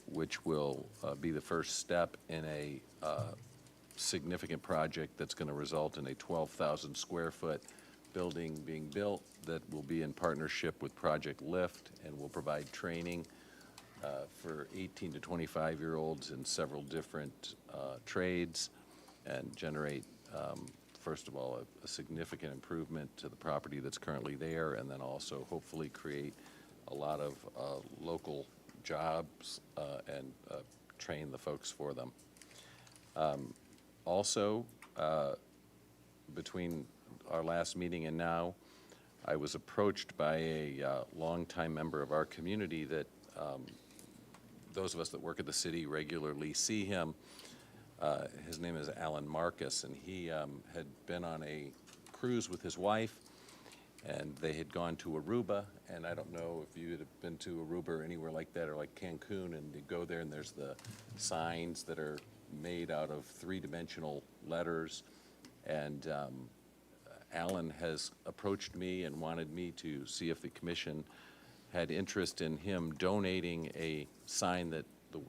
which will be the first step in a significant project that's going to result in a 12,000 square foot building being built that will be in partnership with Project Lift and will provide training for 18 to 25-year-olds in several different trades and generate, first of all, a significant improvement to the property that's currently there, and then also hopefully create a lot of local jobs and train the folks for them. Also, between our last meeting and now, I was approached by a longtime member of our community that those of us that work at the city regularly see him. His name is Alan Marcus, and he had been on a cruise with his wife, and they had gone to Aruba, and I don't know if you had been to Aruba or anywhere like that, or like Cancun, and you go there and there's the signs that are made out of three-dimensional letters, and Alan has approached me and wanted me to see if the commission had interest in him donating a sign that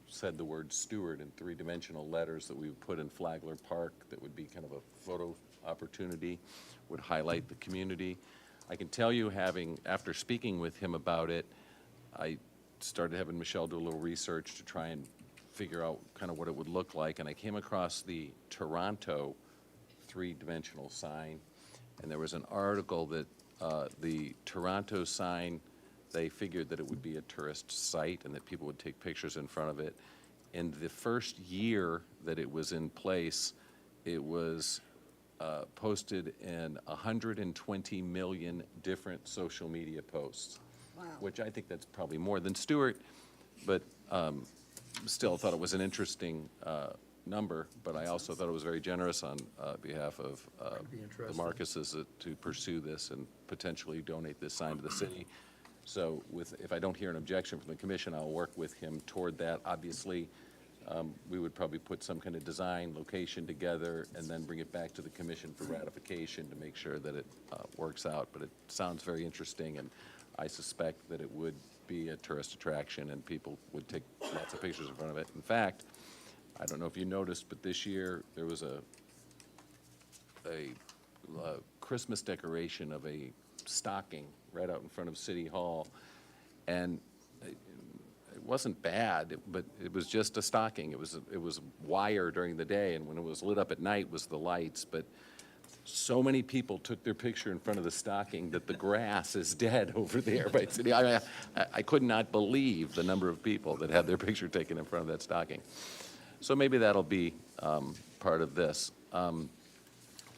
said the word Stuart in three-dimensional letters that we would put in Flagler Park that would be kind of a photo opportunity, would highlight the community. I can tell you, after speaking with him about it, I started having Michelle do a little research to try and figure out kind of what it would look like, and I came across the Toronto three-dimensional sign, and there was an article that the Toronto sign, they figured that it would be a tourist site and that people would take pictures in front of it. In the first year that it was in place, it was posted in 120 million different social media posts. Wow. Which I think that's probably more than Stuart, but still thought it was an interesting number, but I also thought it was very generous on behalf of the Marcuses to pursue this and potentially donate this sign to the city. So if I don't hear an objection from the commission, I'll work with him toward that. Obviously, we would probably put some kind of design, location together, and then bring it back to the commission for ratification to make sure that it works out. But it sounds very interesting, and I suspect that it would be a tourist attraction, and people would take lots of pictures in front of it. In fact, I don't know if you noticed, but this year there was a Christmas decoration of a stocking right out in front of City Hall, and it wasn't bad, but it was just a stocking. It was wire during the day, and when it was lit up at night was the lights. But so many people took their picture in front of the stocking that the grass is dead over there by City. I could not believe the number of people that had their picture taken in front of that stocking. So maybe that'll be part of this.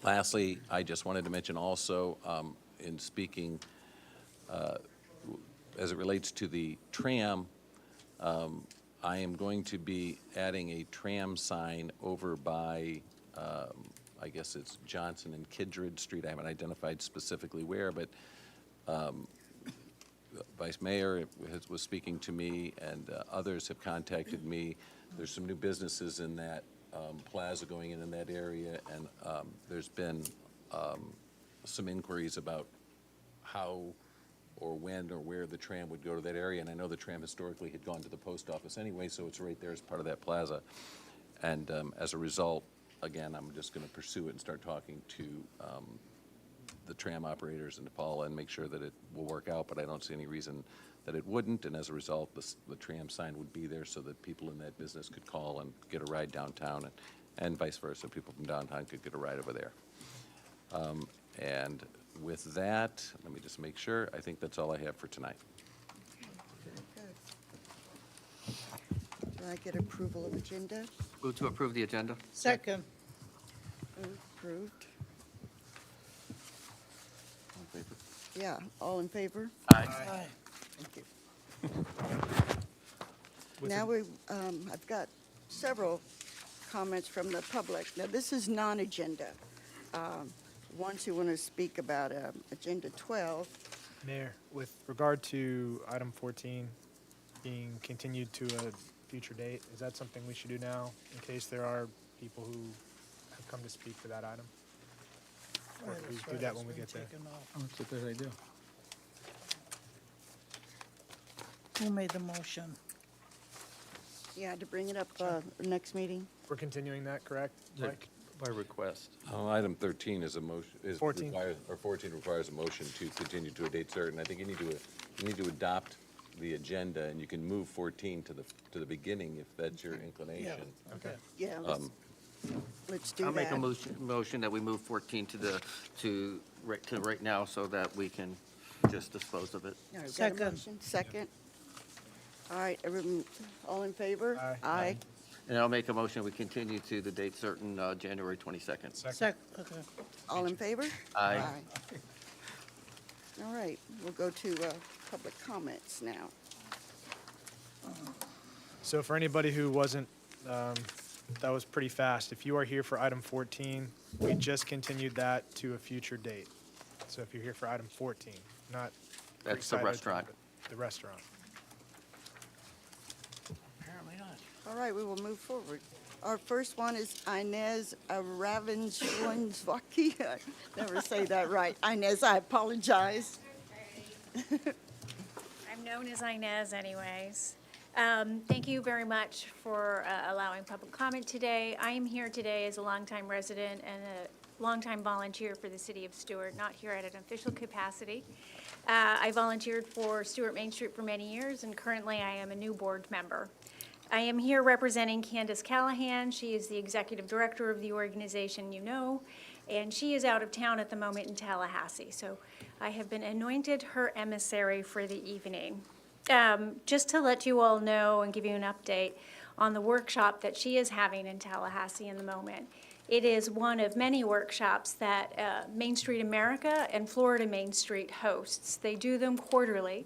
Lastly, I just wanted to mention also, in speaking as it relates to the tram, I am going to be adding a tram sign over by, I guess it's Johnson and Kindred Street. I haven't identified specifically where, but Vice Mayor was speaking to me, and others have contacted me. There's some new businesses in that plaza going in that area, and there's been some inquiries about how or when or where the tram would go to that area. And I know the tram historically had gone to the post office anyway, so it's right there as part of that plaza. And as a result, again, I'm just going to pursue it and start talking to the tram operators in Paula and make sure that it will work out, but I don't see any reason that it wouldn't. And as a result, the tram sign would be there so that people in that business could call and get a ride downtown, and vice versa. People from downtown could get a ride over there. And with that, let me just make sure. I think that's all I have for tonight. Do I get approval of agenda? Move to approve the agenda. Second. Approved. Yeah, all in favor? Aye. Thank you. Now I've got several comments from the public. Now, this is non-agenda. Ones who want to speak about Agenda 12. Mayor, with regard to item 14 being continued to a future date, is that something we should do now in case there are people who have come to speak to that item? Or can we do that when we get there? Oh, that's a good idea. Who made the motion? Yeah, to bring it up next meeting. We're continuing that, correct, Mike? By request. Item 13 is a motion, 14. 14 requires a motion to continue to a date certain. I think you need to adopt the agenda, and you can move 14 to the beginning if that's your inclination. Okay. Yeah, let's do that. I'll make a motion that we move 14 to right now so that we can just dispose of it. All right, we've got a Second. motion. Second. All right, everyone, all in favor? Aye. Aye. And I'll make a motion, we continue to the date certain, January 22nd. Okay. All in favor? Aye. All right, we'll go to public comments now. So for anybody who wasn't, that was pretty fast. If you are here for item 14, we just continued that to a future date. So if you're here for item 14, not. That's the pre-cited, restaurant. but the restaurant. Apparently not. All right, we will move forward. Our first one is Inez Ravenswaki. I never say that right. Inez, I apologize. I'm known as Inez anyways. Thank you very much for allowing public comment today. I am here today as a longtime resident and a longtime volunteer for the city of Stuart, not here at an official capacity. I volunteered for Stuart Main Street for many years, and currently I am a new board member. I am here representing Candace Callahan. She is the executive director of the organization you know, and she is out of town at the moment in Tallahassee. So I have been anointed her emissary for the evening. Just to let you all know and give you an update on the workshop that she is having in Tallahassee in the moment. It is one of many workshops that Main Street America and Florida Main Street hosts. They do them quarterly.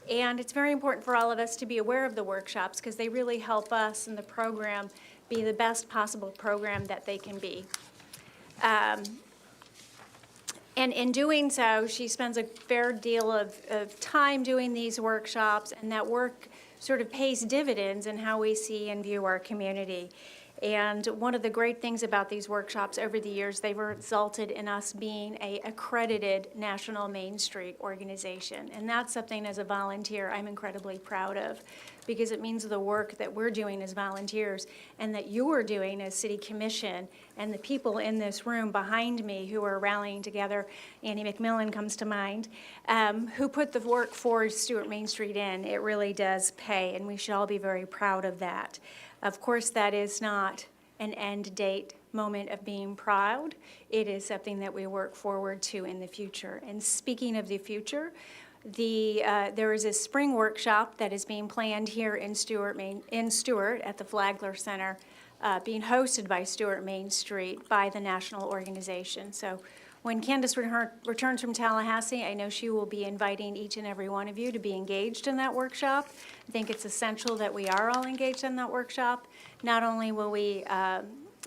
And it's very important for all of us to be aware of the workshops because they really help us in the program be the best possible program that they can be. And in doing so, she spends a fair deal of time doing these workshops, and that work sort of pays dividends in how we see and view our community. And one of the great things about these workshops over the years, they've resulted in us being a accredited National Main Street organization. And that's something as a volunteer I'm incredibly proud of, because it means the work that we're doing as volunteers and that you're doing as City Commission and the people in this room behind me who are rallying together, Annie McMillan comes to mind, who put the work for Stuart Main Street in. It really does pay, and we should all be very proud of that. Of course, that is not an end date moment of being proud. It is something that we work forward to in the future. And speaking of the future, there is a spring workshop that is being planned here in Stuart at the Flagler Center, being hosted by Stuart Main Street by the national organization. So when Candace returns from Tallahassee, I know she will be inviting each and every one of you to be engaged in that workshop. I think it's essential that we are all engaged in that workshop. Not only will we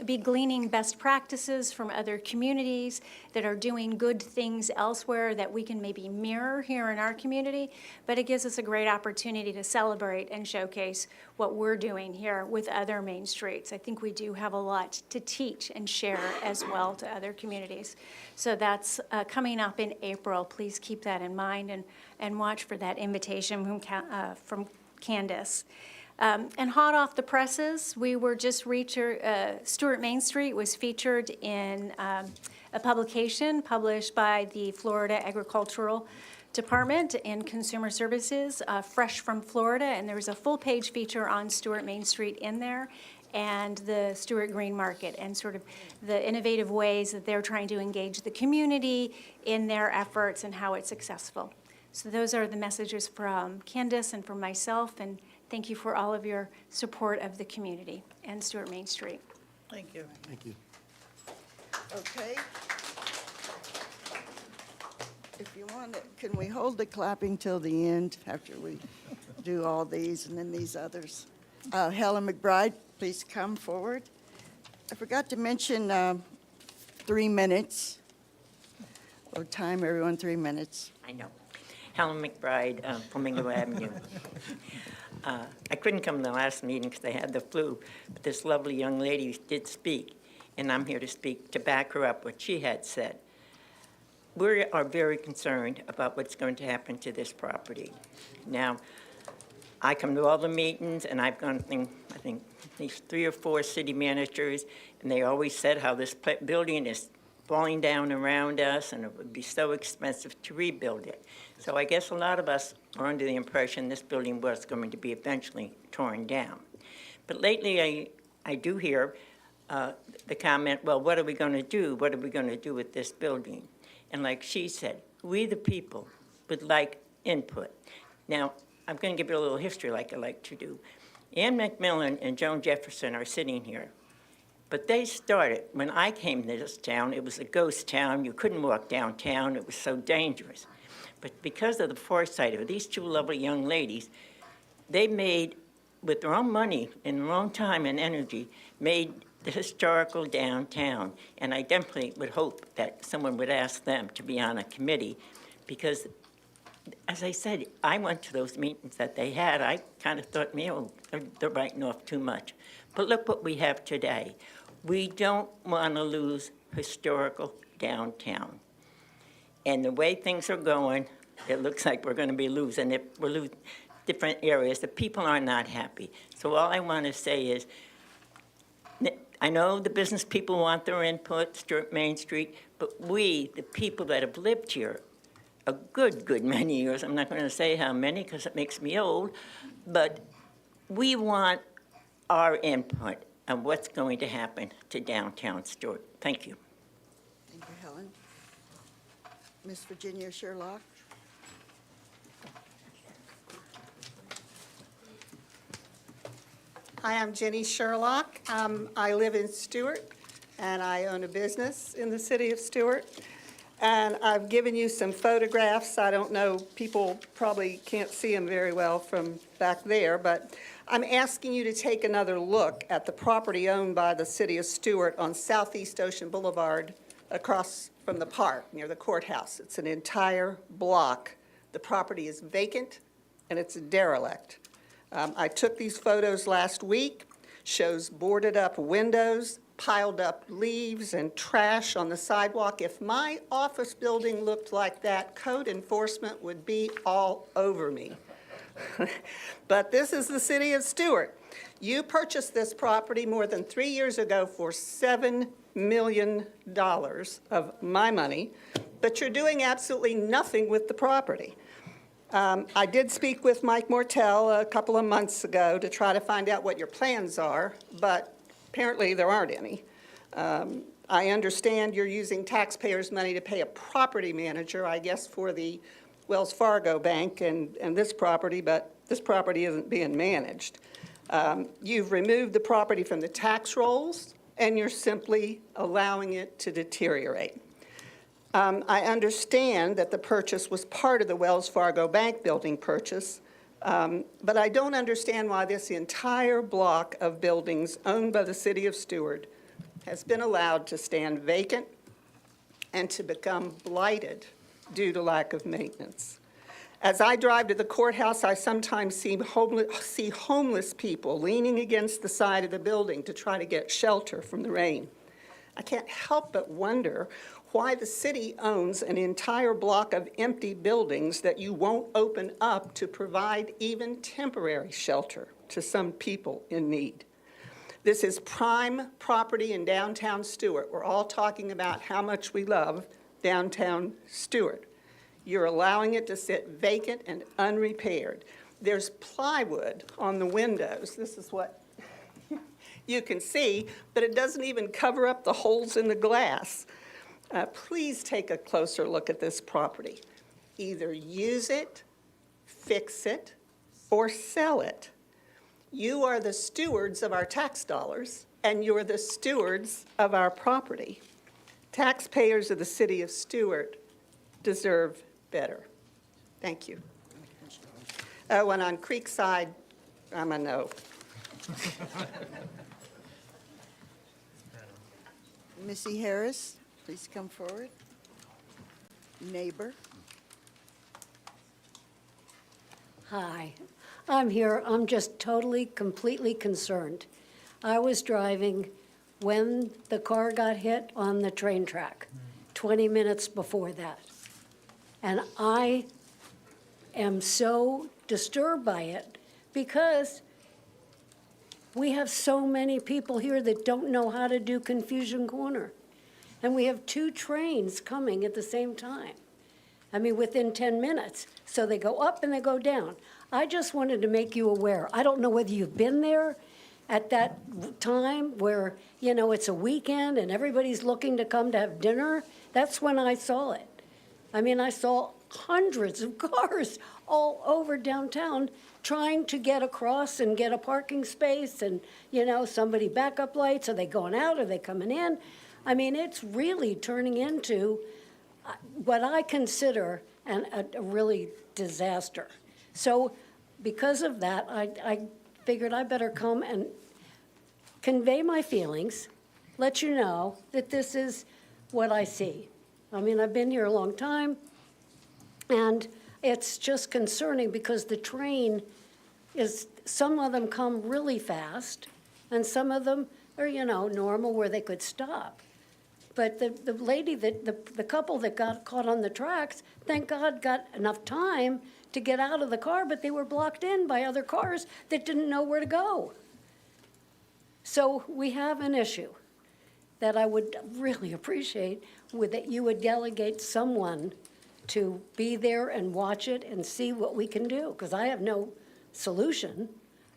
be gleaning best practices from other communities that are doing good things elsewhere that we can maybe mirror here in our community, but it gives us a great opportunity to celebrate and showcase what we're doing here with other main streets. I think we do have a lot to teach and share as well to other communities. So that's coming up in April. Please keep that in mind and watch for that invitation from Candace. And hot off the presses, we were just Stuart Main Street was featured in a publication published by the Florida Agricultural Department and Consumer Services, Fresh from Florida, and there was a full-page feature on Stuart Main Street in there and the Stuart Green Market and sort of the innovative ways that they're trying to engage the community in their efforts and how it's successful. So those are the messages from Candace and from myself, and thank you for all of your support of the community and Stuart Main Street. Thank you. Thank you. Okay. If you want, can we hold the clapping till the end after we do all these and then these others? Helen McBride, please come forward. I forgot to mention 3 minutes. Or time everyone 3 minutes. I know. Helen McBride, Flamingo Avenue. I couldn't come to the last meeting because I had the flu, but this lovely young lady did speak, and I'm here to back her up what she had said. We are very concerned about what's going to happen to this property. Now, I come to all the meetings, and I've gone to, I think, at least 3 or 4 city managers, and they always said how this building is falling down around us, and it would be so expensive to rebuild it. So I guess a lot of us are under the impression this building was going to be eventually torn down. But lately, I do hear the comment, well, what are we going to do? What are we going to do with this building? And like she said, we the people would like input. Now, I'm going to give you a little history like I like to do. Ann McMillan and Joan Jefferson are sitting here. But they started, when I came to this town, it was a ghost town. You couldn't walk downtown. It was so dangerous. But because of the foresight of these 2 lovely young ladies, they made, with their own money and their own time and energy, made the historical downtown. And I definitely would hope that someone would ask them to be on a committee because, as I said, I went to those meetings that they had. I kind of thought, they're biting off too much. But look what we have today. We don't want to lose historical downtown. And the way things are going, it looks like we're going to be losing it. We're losing different areas. The people are not happy. So all I want to say is, I know the business people want their input, Stuart Main Street, but we, the people that have lived here a good many years, I'm not going to say how many because it makes me old, but we want our input on what's going to happen to downtown Stuart. Thank you. Thank you, Helen. Miss Virginia Sherlock. Hi, I'm Jenny Sherlock. I live in Stuart, and I own a business in the city of Stuart. And I've given you some photographs. I don't know, people probably can't see them very well from back there, but I'm asking you to take another look at the property owned by the city of Stuart on Southeast Ocean Boulevard across from the park near the courthouse. It's an entire block. The property is vacant and it's derelict. I took these photos last week, shows boarded up windows, piled up leaves and trash on the sidewalk. If my office building looked like that, code enforcement would be all over me. But this is the city of Stuart. You purchased this property more than 3 years ago for $7 million of my money, but you're doing absolutely nothing with the property. I did speak with Mike Mortel a couple of months ago to try to find out what your plans are, but apparently there aren't any. I understand you're using taxpayers' money to pay a property manager, I guess, for the Wells Fargo Bank and this property, but this property isn't being managed. You've removed the property from the tax rolls, and you're simply allowing it to deteriorate. I understand that the purchase was part of the Wells Fargo Bank building purchase, but I don't understand why this entire block of buildings owned by the city of Stuart has been allowed to stand vacant and to become blighted due to lack of maintenance. As I drive to the courthouse, I sometimes see homeless people leaning against the side of the building to try to get shelter from the rain. I can't help but wonder why the city owns an entire block of empty buildings that you won't open up to provide even temporary shelter to some people in need. This is prime property in downtown Stuart. We're all talking about how much we love downtown Stuart. You're allowing it to sit vacant and unrepaired. There's plywood on the windows. This is what you can see, but it doesn't even cover up the holes in the glass. Please take a closer look at this property. Either use it, fix it, or sell it. You are the stewards of our tax dollars, and you're the stewards of our property. Taxpayers of the city of Stuart deserve better. Thank you. And on Creekside, I'm a no. Missy Harris, please come forward. Neighbor. Hi, I'm here. I'm just totally, completely concerned. I was driving when the car got hit on the train track, 20 minutes before that. And I am so disturbed by it because we have so many people here that don't know how to do Confusion Corner. And we have 2 trains coming at the same time. I mean, within 10 minutes. So they go up and they go down. I just wanted to make you aware. I don't know whether you've been there at that time where, you know, it's a weekend and everybody's looking to come to have dinner. That's when I saw it. I mean, I saw hundreds of cars all over downtown trying to get across and get a parking space and, you know, somebody backup lights. Are they going out? Are they coming in? I mean, it's really turning into what I consider a really disaster. So because of that, I figured I better come and convey my feelings, let you know that this is what I see. I mean, I've been here a long time, and it's just concerning because the train is, some of them come really fast, and some of them are, you know, normal where they could stop. But the lady, the couple that got caught on the tracks, thank God got enough time to get out of the car, but they were blocked in by other cars that didn't know where to go. So we have an issue that I would really appreciate that you would delegate someone to be there and watch it and see what we can do, because I have no solution.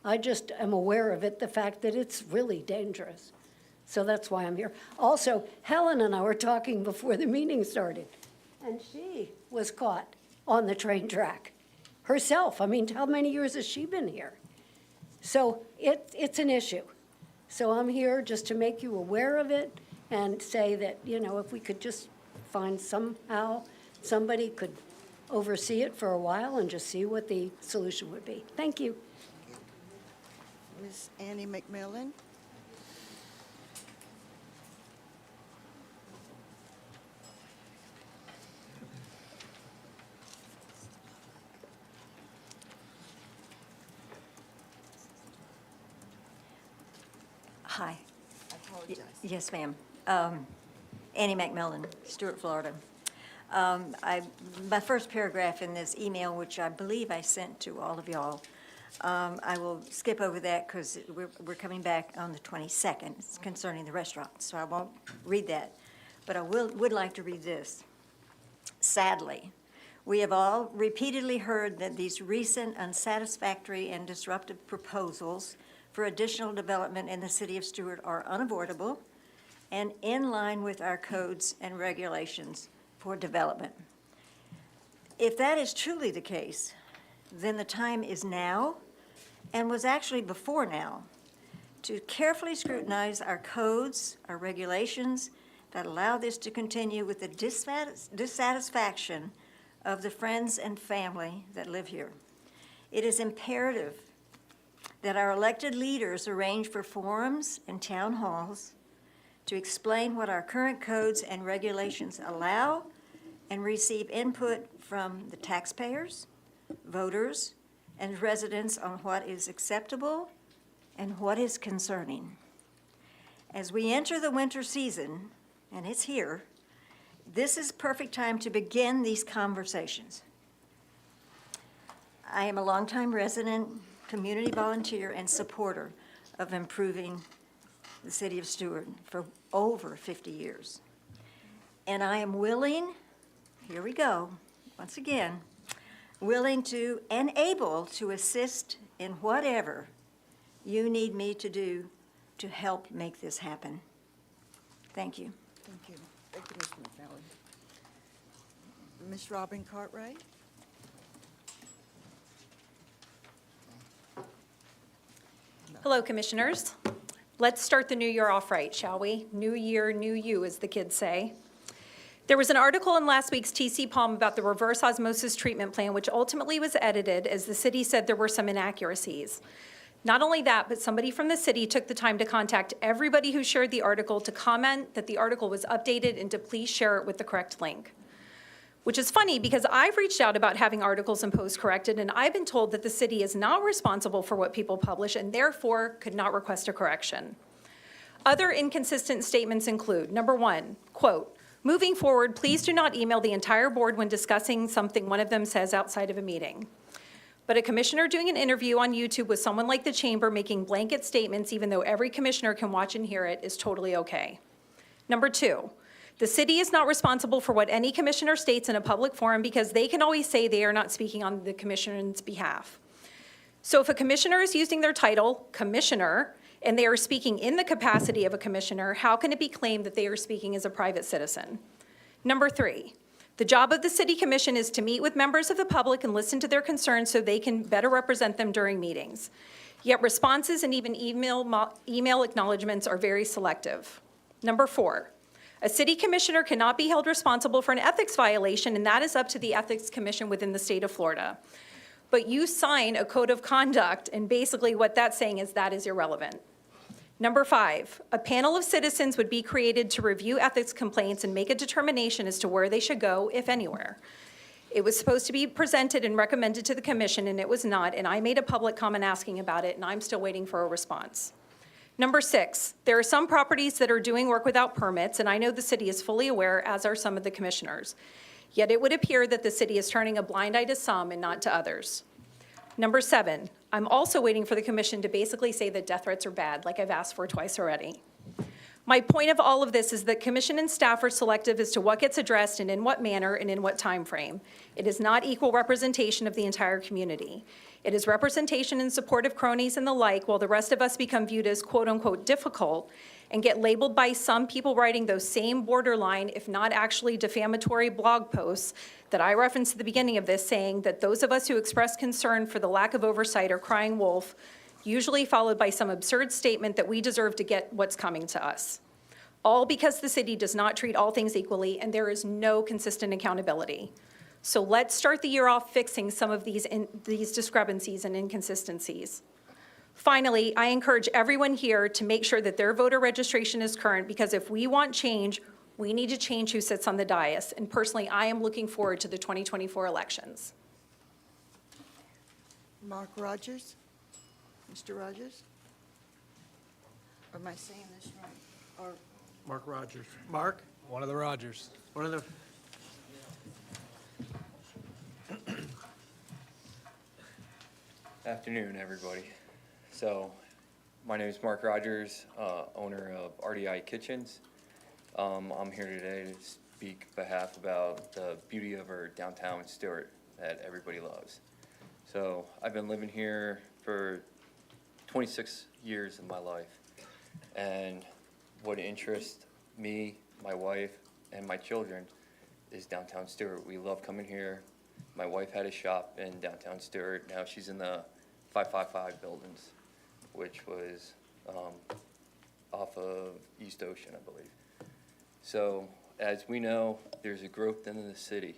I just am aware of it, the fact that it's really dangerous. So that's why I'm here. Also, Helen and I were talking before the meeting started, and she was caught on the train track herself. I mean, how many years has she been here? So it's an issue. So I'm here just to make you aware of it and say that, you know, if we could just find somehow, somebody could oversee it for a while and just see what the solution would be. Thank you. Ms. Annie McMillan? Hi. I apologize. Yes, ma'am. Annie McMillan, Stuart, Florida. My first paragraph in this email, which I believe I sent to all of y'all, I will skip over that because we're coming back on the 22nd. It's concerning the restaurant, so I won't read that. But I would like to read this. Sadly, we have all repeatedly heard that these recent unsatisfactory and disruptive proposals for additional development in the city of Stuart are unavoidable and in line with our codes and regulations for development. If that is truly the case, then the time is now, and was actually before now, to carefully scrutinize our codes, our regulations that allow this to continue with the dissatisfaction of the friends and family that live here. It is imperative that our elected leaders arrange for forums and town halls to explain what our current codes and regulations allow and receive input from the taxpayers, voters, and residents on what is acceptable and what is concerning. As we enter the winter season, and it's here, this is perfect time to begin these conversations. I am a longtime resident, community volunteer, and supporter of improving the city of Stuart for over 50 years. And I am willing, here we go, once again, willing to and able to assist in whatever you need me to do to help make this happen. Thank you. Thank you. Thank you, Ms. McMillan. Ms. Robin Cartwright? Hello, Commissioners. Let's start the new year off right, shall we? New year, new you, as the kids say. There was an article in last week's TC Palm about the reverse osmosis treatment plan, which ultimately was edited as the city said there were some inaccuracies. Not only that, but somebody from the city took the time to contact everybody who shared the article to comment that the article was updated and to please share it with the correct link. Which is funny because I've reached out about having articles and posts corrected, and I've been told that the city is not responsible for what people publish and therefore could not request a correction. Other inconsistent statements include, number one, quote, moving forward, please do not email the entire board when discussing something one of them says outside of a meeting. But a commissioner doing an interview on YouTube with someone like the chamber making blanket statements, even though every commissioner can watch and hear it, is totally okay. Number two, the city is not responsible for what any commissioner states in a public forum because they can always say they are not speaking on the commissioner's behalf. So if a commissioner is using their title, commissioner, and they are speaking in the capacity of a commissioner, how can it be claimed that they are speaking as a private citizen? Number three, the job of the city commission is to meet with members of the public and listen to their concerns so they can better represent them during meetings. Yet responses and even email acknowledgements are very selective. Number four, a city commissioner cannot be held responsible for an ethics violation, and that is up to the Ethics Commission within the state of Florida. But you sign a code of conduct, and basically what that's saying is that is irrelevant. Number five, a panel of citizens would be created to review ethics complaints and make a determination as to where they should go, if anywhere. It was supposed to be presented and recommended to the commission, and it was not, and I made a public comment asking about it, and I'm still waiting for a response. Number six, there are some properties that are doing work without permits, and I know the city is fully aware, as are some of the commissioners. Yet it would appear that the city is turning a blind eye to some and not to others. Number seven, I'm also waiting for the commission to basically say that death threats are bad, like I've asked for twice already. My point of all of this is that commission and staff are selective as to what gets addressed and in what manner and in what time frame. It is not equal representation of the entire community. It is representation in support of cronies and the like, while the rest of us become viewed as quote-unquote difficult and get labeled by some people writing those same borderline, if not actually defamatory blog posts that I referenced at the beginning of this, saying that those of us who express concern for the lack of oversight are crying wolf, usually followed by some absurd statement that we deserve to get what's coming to us. all because the city does not treat all things equally and there is no consistent accountability. So let's start the year off fixing some of these discrepancies and inconsistencies. Finally, I encourage everyone here to make sure that their voter registration is current, because if we want change, we need to change who sits on the dais. And personally, I am looking forward to the 2024 elections. Mark Rogers? Mr. Rogers? Or am I saying this right? Or Mark Rogers. Mark? One of the Rogers. One of the, Afternoon, everybody. So, my name is Mark Rogers, owner of RDI Kitchens. I'm here today to speak behalf about the beauty of our downtown Stuart that everybody loves. So, I've been living here for 26 years of my life, and what interests me, my wife, and my children is downtown Stuart. We love coming here. My wife had a shop in downtown Stuart. Now she's in the 555 buildings, which was off of East Ocean, I believe. So as we know, there's a growth in the city,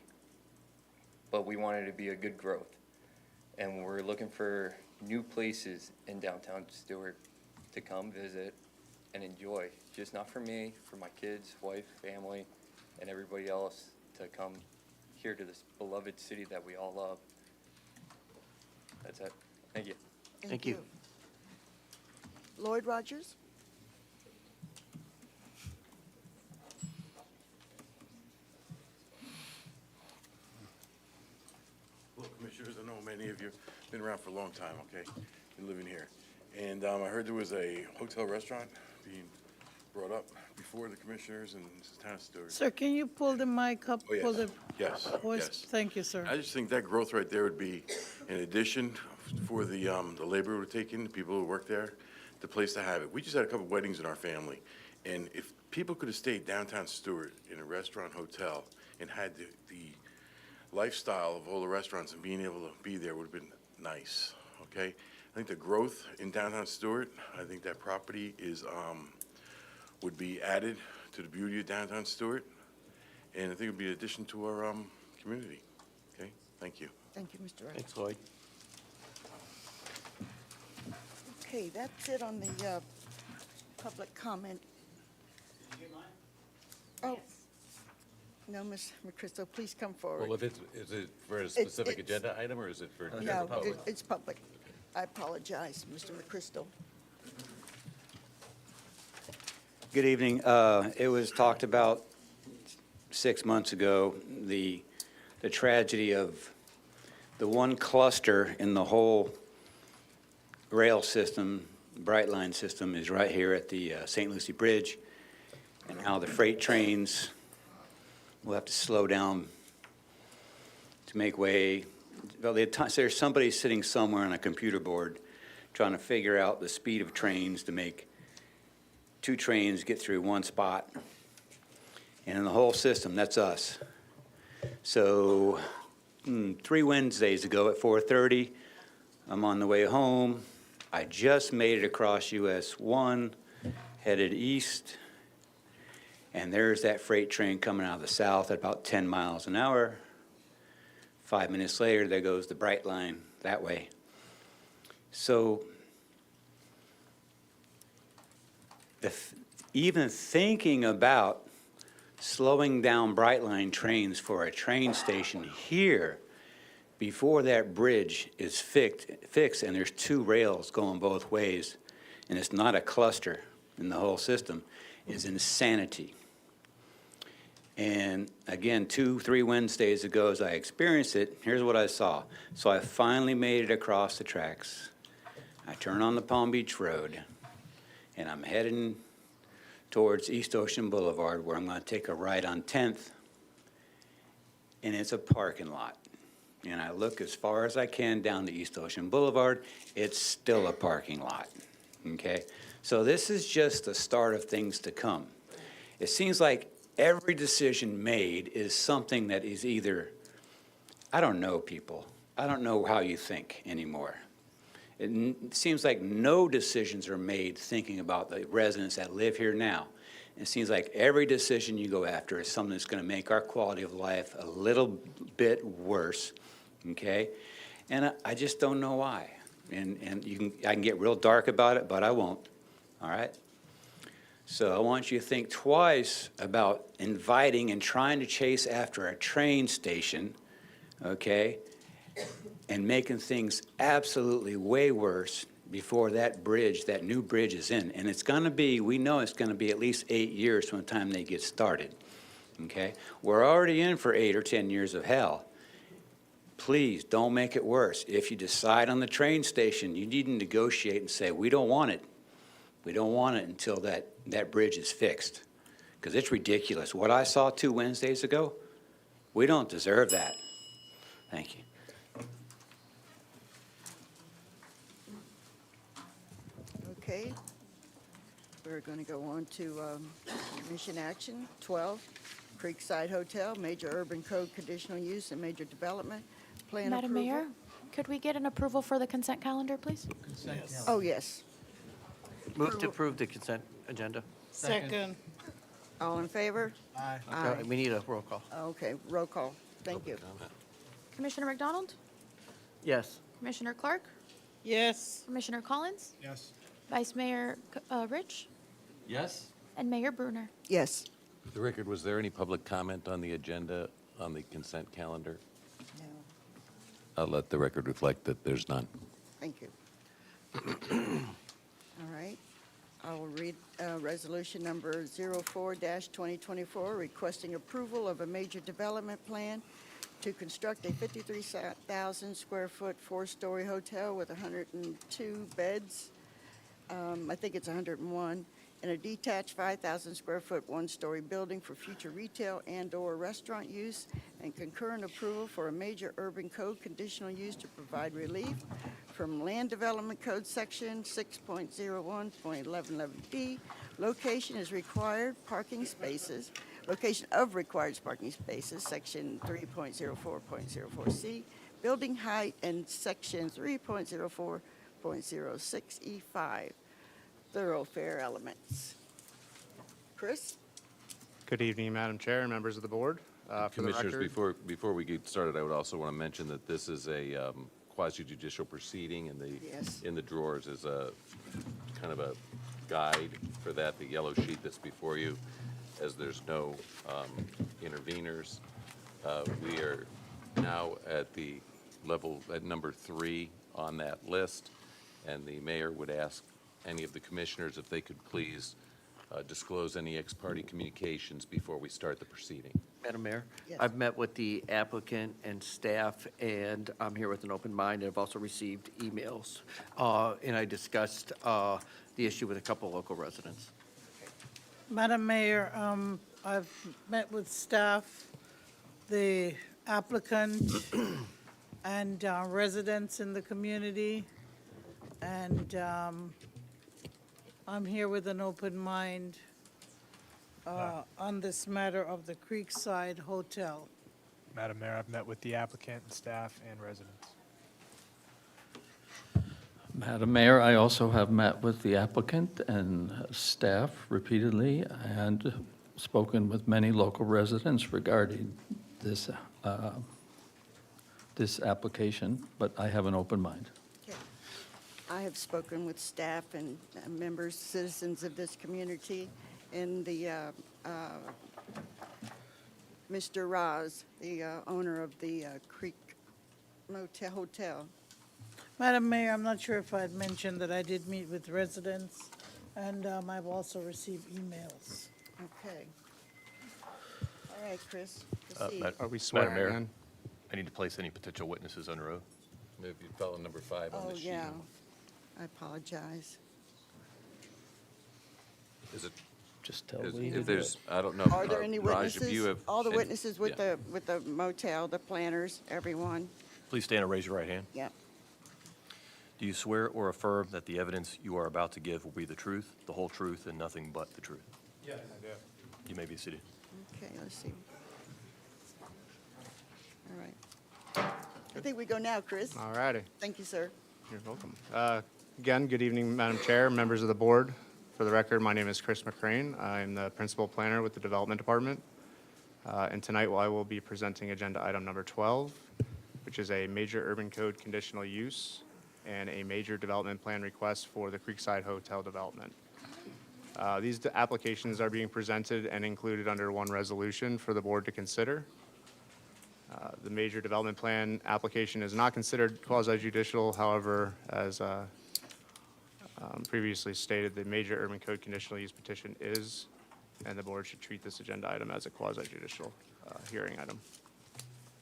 but we want it to be a good growth. And we're looking for new places in downtown Stuart to come visit and enjoy. Just not for me, for my kids, wife, family, and everybody else to come here to this beloved city that we all love. That's it. Thank you. Thank you. Lloyd Rogers? Hello, Commissioners. I know many of you have been around for a long time, okay? Been living here. And I heard there was a hotel restaurant being brought up before the Commissioners and this is town of Stuart. Sir, can you pull the mic up? Oh, yes. Pull the Yes, voice? yes. Thank you, sir. I just think that growth right there would be an addition for the labor we're taking, the people who work there, the place to have it. We just had a couple weddings in our family, and if people could have stayed downtown Stuart in a restaurant, hotel, and had the lifestyle of all the restaurants and being able to be there would have been nice, okay? I think the growth in downtown Stuart, I think that property is, would be added to the beauty of downtown Stuart, and I think it would be an addition to our community, okay? Thank you. Thank you, Mr. Rogers. thanks, Lloyd. Okay, that's it on the public comment. Oh, no, Ms. McChrystal, please come forward. Well, if it's, is it for a specific it's- agenda item, or is it for the No, public? it's public. I apologize, Mr. McChrystal. Good evening. It was talked about 6 months ago, the tragedy of the one cluster in the whole rail system, Brightline system, is right here at the St. Lucie Bridge, and how the freight trains will have to slow down to make way. Well, there's somebody sitting somewhere on a computer board trying to figure out the speed of trains to make two trains get through one spot. And in the whole system, that's us. So 3 Wednesdays ago at 4:30, I'm on the way home. I just made it across US 1, headed east, and there's that freight train coming out of the south at about 10 miles an hour. 5 minutes later, there goes the Brightline that way. So even thinking about slowing down Brightline trains for a train station here before that bridge is fixed and there's 2 rails going both ways, and it's not a cluster in the whole system, is insanity. And again, 2-3 Wednesdays ago, as I experienced it, here's what I saw. So I finally made it across the tracks. I turn on the Palm Beach Road, and I'm heading towards East Ocean Boulevard, where I'm going to take a right on 10th, and it's a parking lot. And I look as far as I can down to East Ocean Boulevard, it's still a parking lot, okay? So this is just the start of things to come. It seems like every decision made is something that is either, I don't know, people. I don't know how you think anymore. It seems like no decisions are made thinking about the residents that live here now. It seems like every decision you go after is something that's going to make our quality of life a little bit worse, okay? And I just don't know why. And I can get real dark about it, but I won't, all right? So I want you to think twice about inviting and trying to chase after a train station, okay, and making things absolutely way worse before that bridge, that new bridge is in. And it's going to be, we know it's going to be at least 8 years from the time they get started, okay? We're already in for 8 or 10 years of hell. Please don't make it worse. If you decide on the train station, you need to negotiate and say, we don't want it. We don't want it until that bridge is fixed, because it's ridiculous. What I saw 2 Wednesdays ago, we don't deserve that. Thank you. Okay. We're going to go on to commission action 12, Creekside Hotel, major urban code conditional use and major development plan Madam approval. Mayor, could we get an approval for the consent calendar, please? Oh, yes. Move to approve the consent agenda. Second. All in favor? Aye. We need a roll call. Okay, roll call. Thank you. Commissioner McDonald? Yes. Commissioner Clark? Yes. Commissioner Collins? Yes. Vice Mayor Rich? Yes? And Mayor Brunner? Yes. For the record, was there any public comment on the agenda on the consent calendar? No. I'll let the record reflect that there's none. Thank you. All right. I will read resolution number 04-2024, requesting approval of a major development plan to construct a 53,000 square foot 4-story hotel with 102 beds. I think it's 101, and a detached 5,000 square foot 1-story building for future retail and/or restaurant use, and concurrent approval for a major urban code conditional use to provide relief from Land Development Code Section 6.01.1111D. Location is required parking spaces. Location of required parking spaces, Section 3.04.04C. Building height and Section 3.04.06E5. Thoroughfare elements. Chris? Good evening, Madam Chair and members of the board. For the Commissioners, record, before we get started, I would also want to mention that this is a quasi-judicial proceeding, and Yes. in the drawers is a kind of a guide for that, the yellow sheet that's before you, as there's no interveners. We are now at the level, at number 3 on that list, and the mayor would ask any of the commissioners if they could please disclose any ex-parte communications before we start the proceeding. Madam Mayor? Yes. I've met with the applicant and staff, and I'm here with an open mind, and I've also received emails. And I discussed the issue with a couple local residents. Madam Mayor, I've met with staff, the applicant, and residents in the community, and I'm here with an open mind on this matter of the Creekside Hotel. Madam Mayor, I've met with the applicant, staff, and residents. Madam Mayor, I also have met with the applicant and staff repeatedly and spoken with many local residents regarding this, this application, but I have an open mind. Okay. I have spoken with staff and members, citizens of this community, and the Mr. Roz, the owner of the Creek Hotel. Madam Mayor, I'm not sure if I'd mentioned that I did meet with residents, and I've also received emails. Okay. All right, Chris, proceed. are we Madam swearing Mayor, in? I need to place any potential witnesses under oath. If you follow number 5 on Oh, the sheet. yeah. I apologize. Is it, Just tell is- me. if there's, I don't know. Are there any Raj, if you witnesses? have All the any- witnesses with yeah. the motel, the planners, everyone? Please stand and raise your right hand. Yep. Do you swear or affirm that the evidence you are about to give will be the truth, the whole truth, and nothing but the truth? Yes, I do. You may be seated. Okay, let's see. All right. I think we go now, Chris. All righty. Thank you, sir. You're welcome. Again, good evening, Madam Chair, members of the board. For the record, my name is Chris McCrane. I'm the Principal Planner with the Development Department. And tonight I will be presenting agenda item number 12, which is a major urban code conditional use and a major development plan request for the Creekside Hotel development. These applications are being presented and included under one resolution for the board to consider. The major development plan application is not considered quasi-judicial. However, as previously stated, the major urban code conditional use petition is, and the board should treat this agenda item as a quasi-judicial hearing item.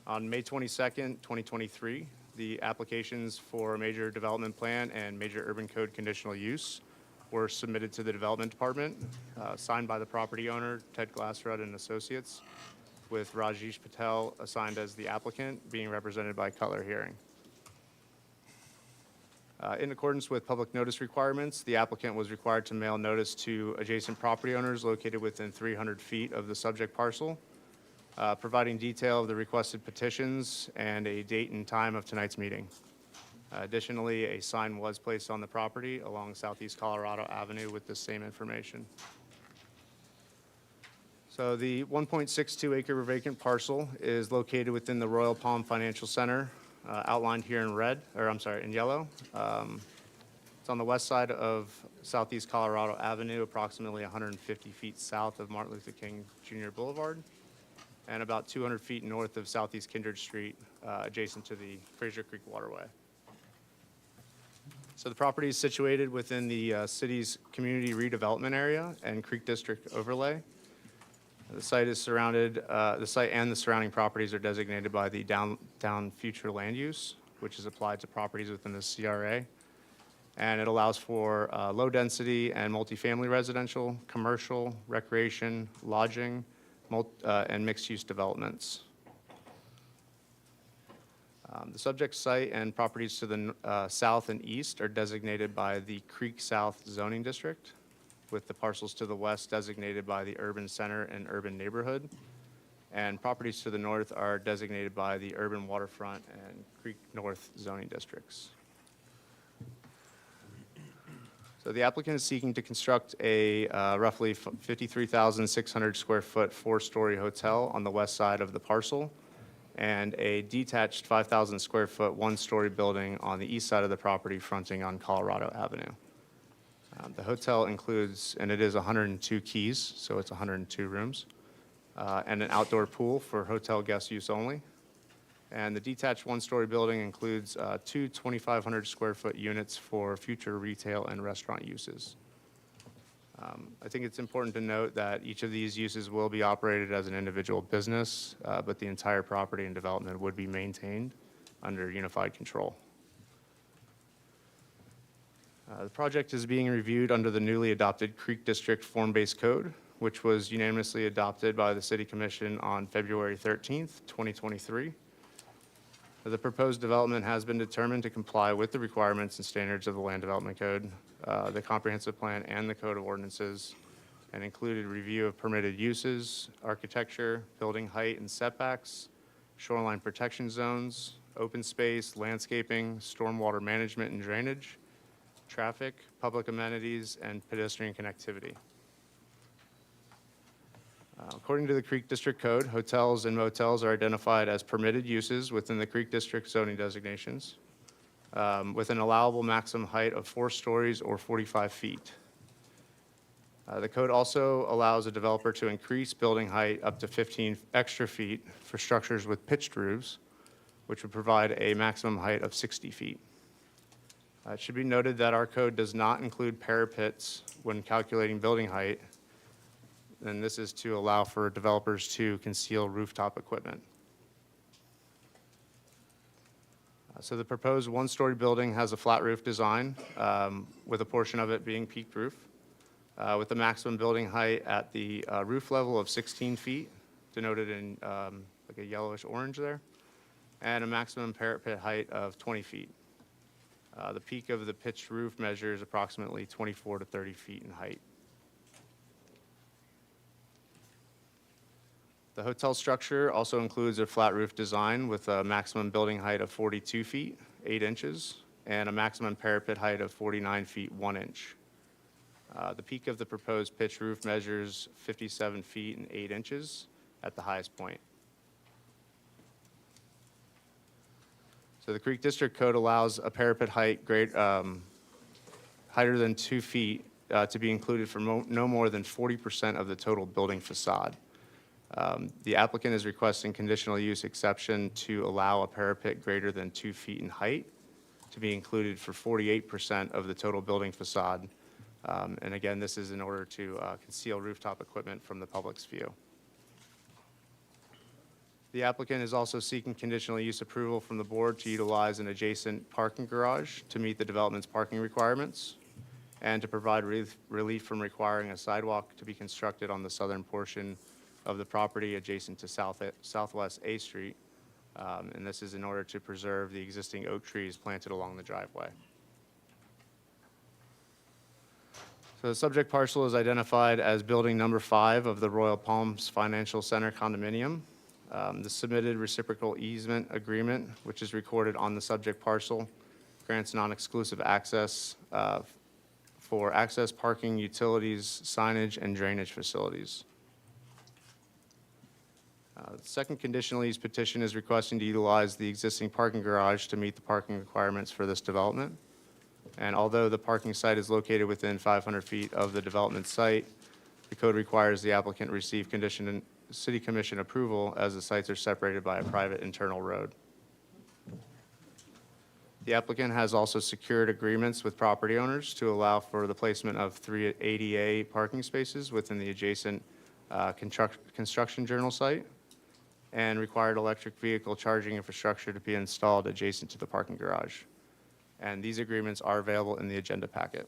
On May 22nd, 2023, the applications for major development plan and major urban code conditional use were submitted to the Development Department, signed by the property owner, Ted Glassrud and Associates, with Rajesh Patel assigned as the applicant, being represented by Cutler Hearing. In accordance with public notice requirements, the applicant was required to mail notice to adjacent property owners located within 300 feet of the subject parcel, providing detail of the requested petitions and a date and time of tonight's meeting. Additionally, a sign was placed on the property along Southeast Colorado Avenue with the same information. So the 1.62 acre vacant parcel is located within the Royal Palm Financial Center, outlined here in red, or I'm sorry, in yellow. It's on the west side of Southeast Colorado Avenue, approximately 150 feet south of Martin Luther King Jr. Boulevard, and about 200 feet north of Southeast Kindred Street, adjacent to the Fraser Creek Waterway. So the property is situated within the city's community redevelopment area and Creek District overlay. The site is surrounded, the site and the surrounding properties are designated by the downtown future land use, which is applied to properties within the CRA. And it allows for low density and multifamily residential, commercial, recreation, lodging, and mixed use developments. The subject site and properties to the south and east are designated by the Creek South zoning district, with the parcels to the west designated by the urban center and urban neighborhood. And properties to the north are designated by the urban waterfront and Creek North zoning districts. So the applicant is seeking to construct a roughly 53,600 square foot 4-story hotel on the west side of the parcel, and a detached 5,000 square foot 1-story building on the east side of the property fronting on Colorado Avenue. The hotel includes, and it is 102 keys, so it's 102 rooms, and an outdoor pool for hotel guest use only. And the detached 1-story building includes 2 2,500 square foot units for future retail and restaurant uses. I think it's important to note that each of these uses will be operated as an individual business, but the entire property and development would be maintained under unified control. The project is being reviewed under the newly adopted Creek District Form-Based Code, which was unanimously adopted by the City Commission on February 13th, 2023. The proposed development has been determined to comply with the requirements and standards of the Land Development Code, the Comprehensive Plan, and the Code of Ordinances, and included review of permitted uses, architecture, building height and setbacks, shoreline protection zones, open space, landscaping, stormwater management and drainage, traffic, public amenities, and pedestrian connectivity. According to the Creek District Code, hotels and motels are identified as permitted uses within the Creek District zoning designations, with an allowable maximum height of 4 stories or 45 feet. The code also allows a developer to increase building height up to 15 extra feet for structures with pitched roofs, which would provide a maximum height of 60 feet. It should be noted that our code does not include parapets when calculating building height, and this is to allow for developers to conceal rooftop equipment. So the proposed 1-story building has a flat roof design, with a portion of it being peaked roof, with a maximum building height at the roof level of 16 feet, denoted in like a yellowish orange there, and a maximum parapet height of 20 feet. The peak of the pitched roof measures approximately 24 to 30 feet in height. The hotel structure also includes a flat roof design with a maximum building height of 42 feet, 8 inches, and a maximum parapet height of 49 feet, 1 inch. The peak of the proposed pitched roof measures 57 feet and 8 inches at the highest point. So the Creek District Code allows a parapet height higher than 2 feet to be included for no more than 40% of the total building facade. The applicant is requesting conditional use exception to allow a parapet greater than 2 feet in height to be included for 48% of the total building facade. And again, this is in order to conceal rooftop equipment from the public's view. The applicant is also seeking conditional use approval from the board to utilize an adjacent parking garage to meet the development's parking requirements and to provide relief from requiring a sidewalk to be constructed on the southern portion of the property adjacent to Southwest A Street. And this is in order to preserve the existing oak trees planted along the driveway. So the subject parcel is identified as building number 5 of the Royal Palms Financial Center condominium. The submitted reciprocal easement agreement, which is recorded on the subject parcel, grants non-exclusive access for access, parking, utilities, signage, and drainage facilities. The second conditional use petition is requesting to utilize the existing parking garage to meet the parking requirements for this development. And although the parking site is located within 500 feet of the development site, the code requires the applicant receive City Commission approval as the sites are separated by a private internal road. The applicant has also secured agreements with property owners to allow for the placement of 3 ADA parking spaces within the adjacent construction journal site and required electric vehicle charging infrastructure to be installed adjacent to the parking garage. And these agreements are available in the agenda packet.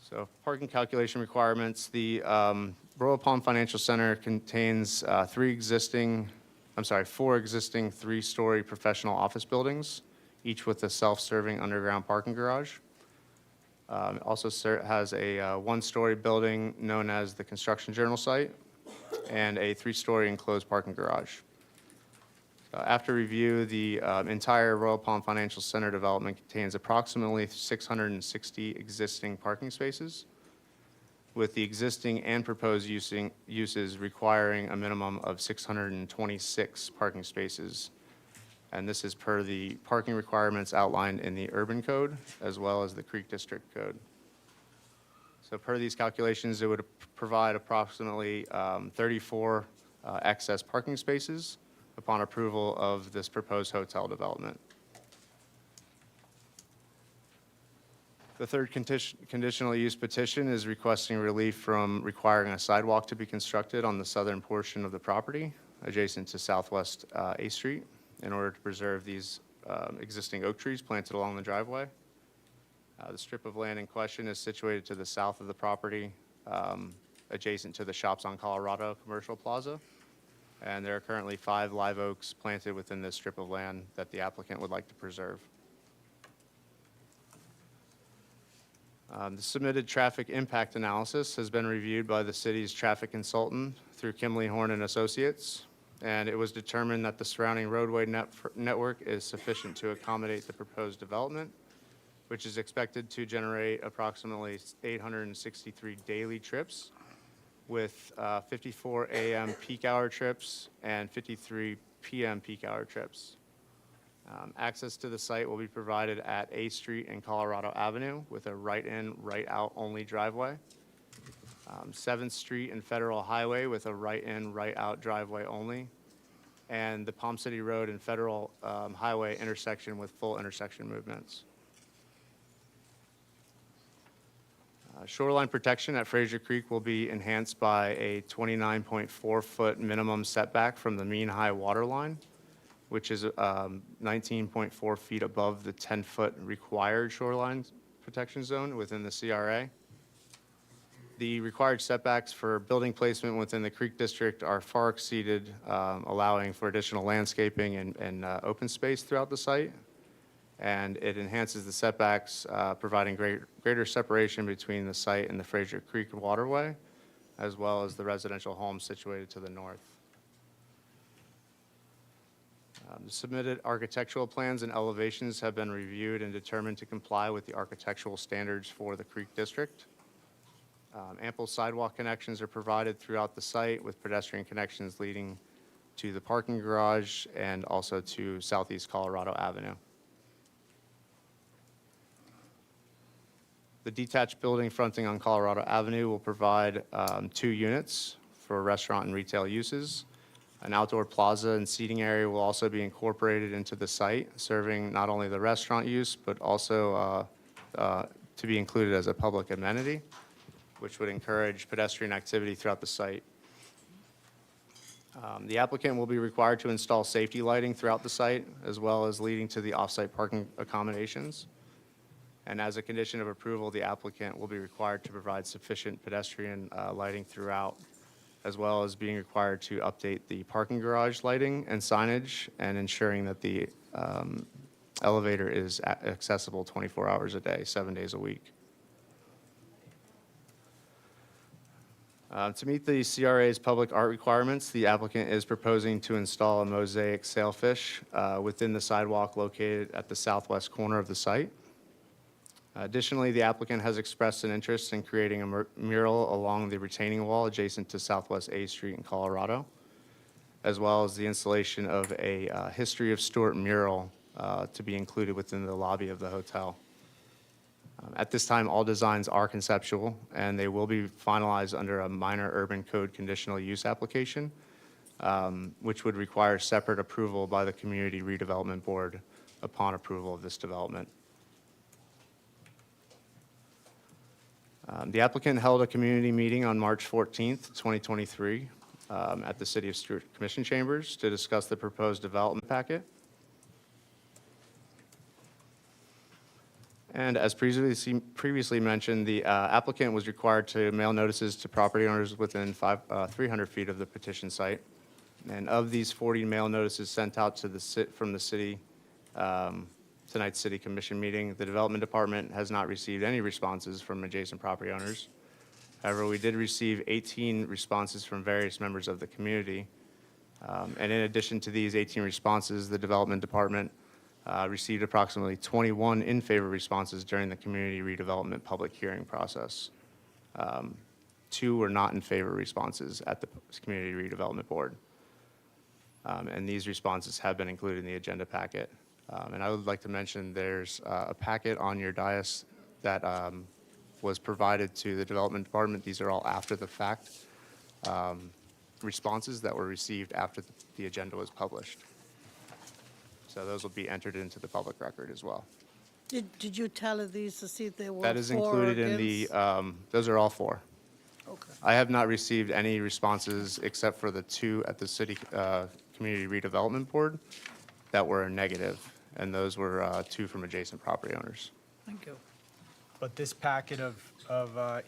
So parking calculation requirements, the Royal Palm Financial Center contains 4 existing 3-story professional office buildings, each with a self-serving underground parking garage. It also has a 1-story building known as the Construction Journal Site and a 3-story enclosed parking garage. After review, the entire Royal Palm Financial Center development contains approximately 660 existing parking spaces, with the existing and proposed uses requiring a minimum of 626 parking spaces. And this is per the parking requirements outlined in the Urban Code as well as the Creek District Code. So per these calculations, it would provide approximately 34 excess parking spaces upon approval of this proposed hotel development. The third conditional use petition is requesting relief from requiring a sidewalk to be constructed on the southern portion of the property adjacent to Southwest A Street in order to preserve these existing oak trees planted along the driveway. The strip of land in question is situated to the south of the property, adjacent to the Shops on Colorado Commercial Plaza. And there are currently 5 live oaks planted within this strip of land that the applicant would like to preserve. The submitted traffic impact analysis has been reviewed by the city's traffic consultant through Kimley Horn and Associates, and it was determined that the surrounding roadway network is sufficient to accommodate the proposed development, which is expected to generate approximately 863 daily trips, with 54 a.m. peak hour trips and 53 p.m. peak hour trips. Access to the site will be provided at A Street and Colorado Avenue with a right-in, right-out only driveway. 7th Street and Federal Highway with a right-in, right-out driveway only. And the Palm City Road and Federal Highway intersection with full intersection movements. Shoreline protection at Fraser Creek will be enhanced by a 29.4-foot minimum setback from the mean high water line, which is 19.4 feet above the 10-foot required shoreline protection zone within the CRA. The required setbacks for building placement within the Creek District are far exceeded, allowing for additional landscaping and open space throughout the site. And it enhances the setbacks, providing greater separation between the site and the Fraser Creek waterway, as well as the residential homes situated to the north. The submitted architectural plans and elevations have been reviewed and determined to comply with the architectural standards for the Creek District. Ample sidewalk connections are provided throughout the site with pedestrian connections leading to the parking garage and also to Southeast Colorado Avenue. The detached building fronting on Colorado Avenue will provide 2 units for restaurant and retail uses. An outdoor plaza and seating area will also be incorporated into the site, serving not only the restaurant use, but also to be included as a public amenity, which would encourage pedestrian activity throughout the site. The applicant will be required to install safety lighting throughout the site, as well as leading to the off-site parking accommodations. And as a condition of approval, the applicant will be required to provide sufficient pedestrian lighting throughout, as well as being required to update the parking garage lighting and signage and ensuring that the elevator is accessible 24 hours a day, 7 days a week. To meet the CRA's public art requirements, the applicant is proposing to install a mosaic sailfish within the sidewalk located at the southwest corner of the site. Additionally, the applicant has expressed an interest in creating a mural along the retaining wall adjacent to Southwest A Street in Colorado, as well as the installation of a History of Stuart mural to be included within the lobby of the hotel. At this time, all designs are conceptual, and they will be finalized under a minor urban code conditional use application, which would require separate approval by the Community Redevelopment Board upon approval of this development. The applicant held a community meeting on March 14th, 2023, at the City of Stuart Commission Chambers to discuss the proposed development packet. And as previously mentioned, the applicant was required to mail notices to property owners within 300 feet of the petition site. And of these 40 mail notices sent out to from the city, tonight's City Commission meeting, the Development Department has not received any responses from adjacent property owners. However, we did receive 18 responses from various members of the community. And in addition to these 18 responses, the Development Department received approximately 21 in favor responses during the community redevelopment public hearing process. 2 were not in favor responses at the Community Redevelopment Board. And these responses have been included in the agenda packet. And I would like to mention there's a packet on your dais that was provided to the Development Department. These are all after the fact responses that were received after the agenda was published. So those will be entered into the public record as well. Did you tally these to see if they were That is for or included in the, against? those are all 4. Okay. I have not received any responses except for the 2 at the City Community Redevelopment Board that were negative, and those were 2 from adjacent property owners. Thank you. But this packet of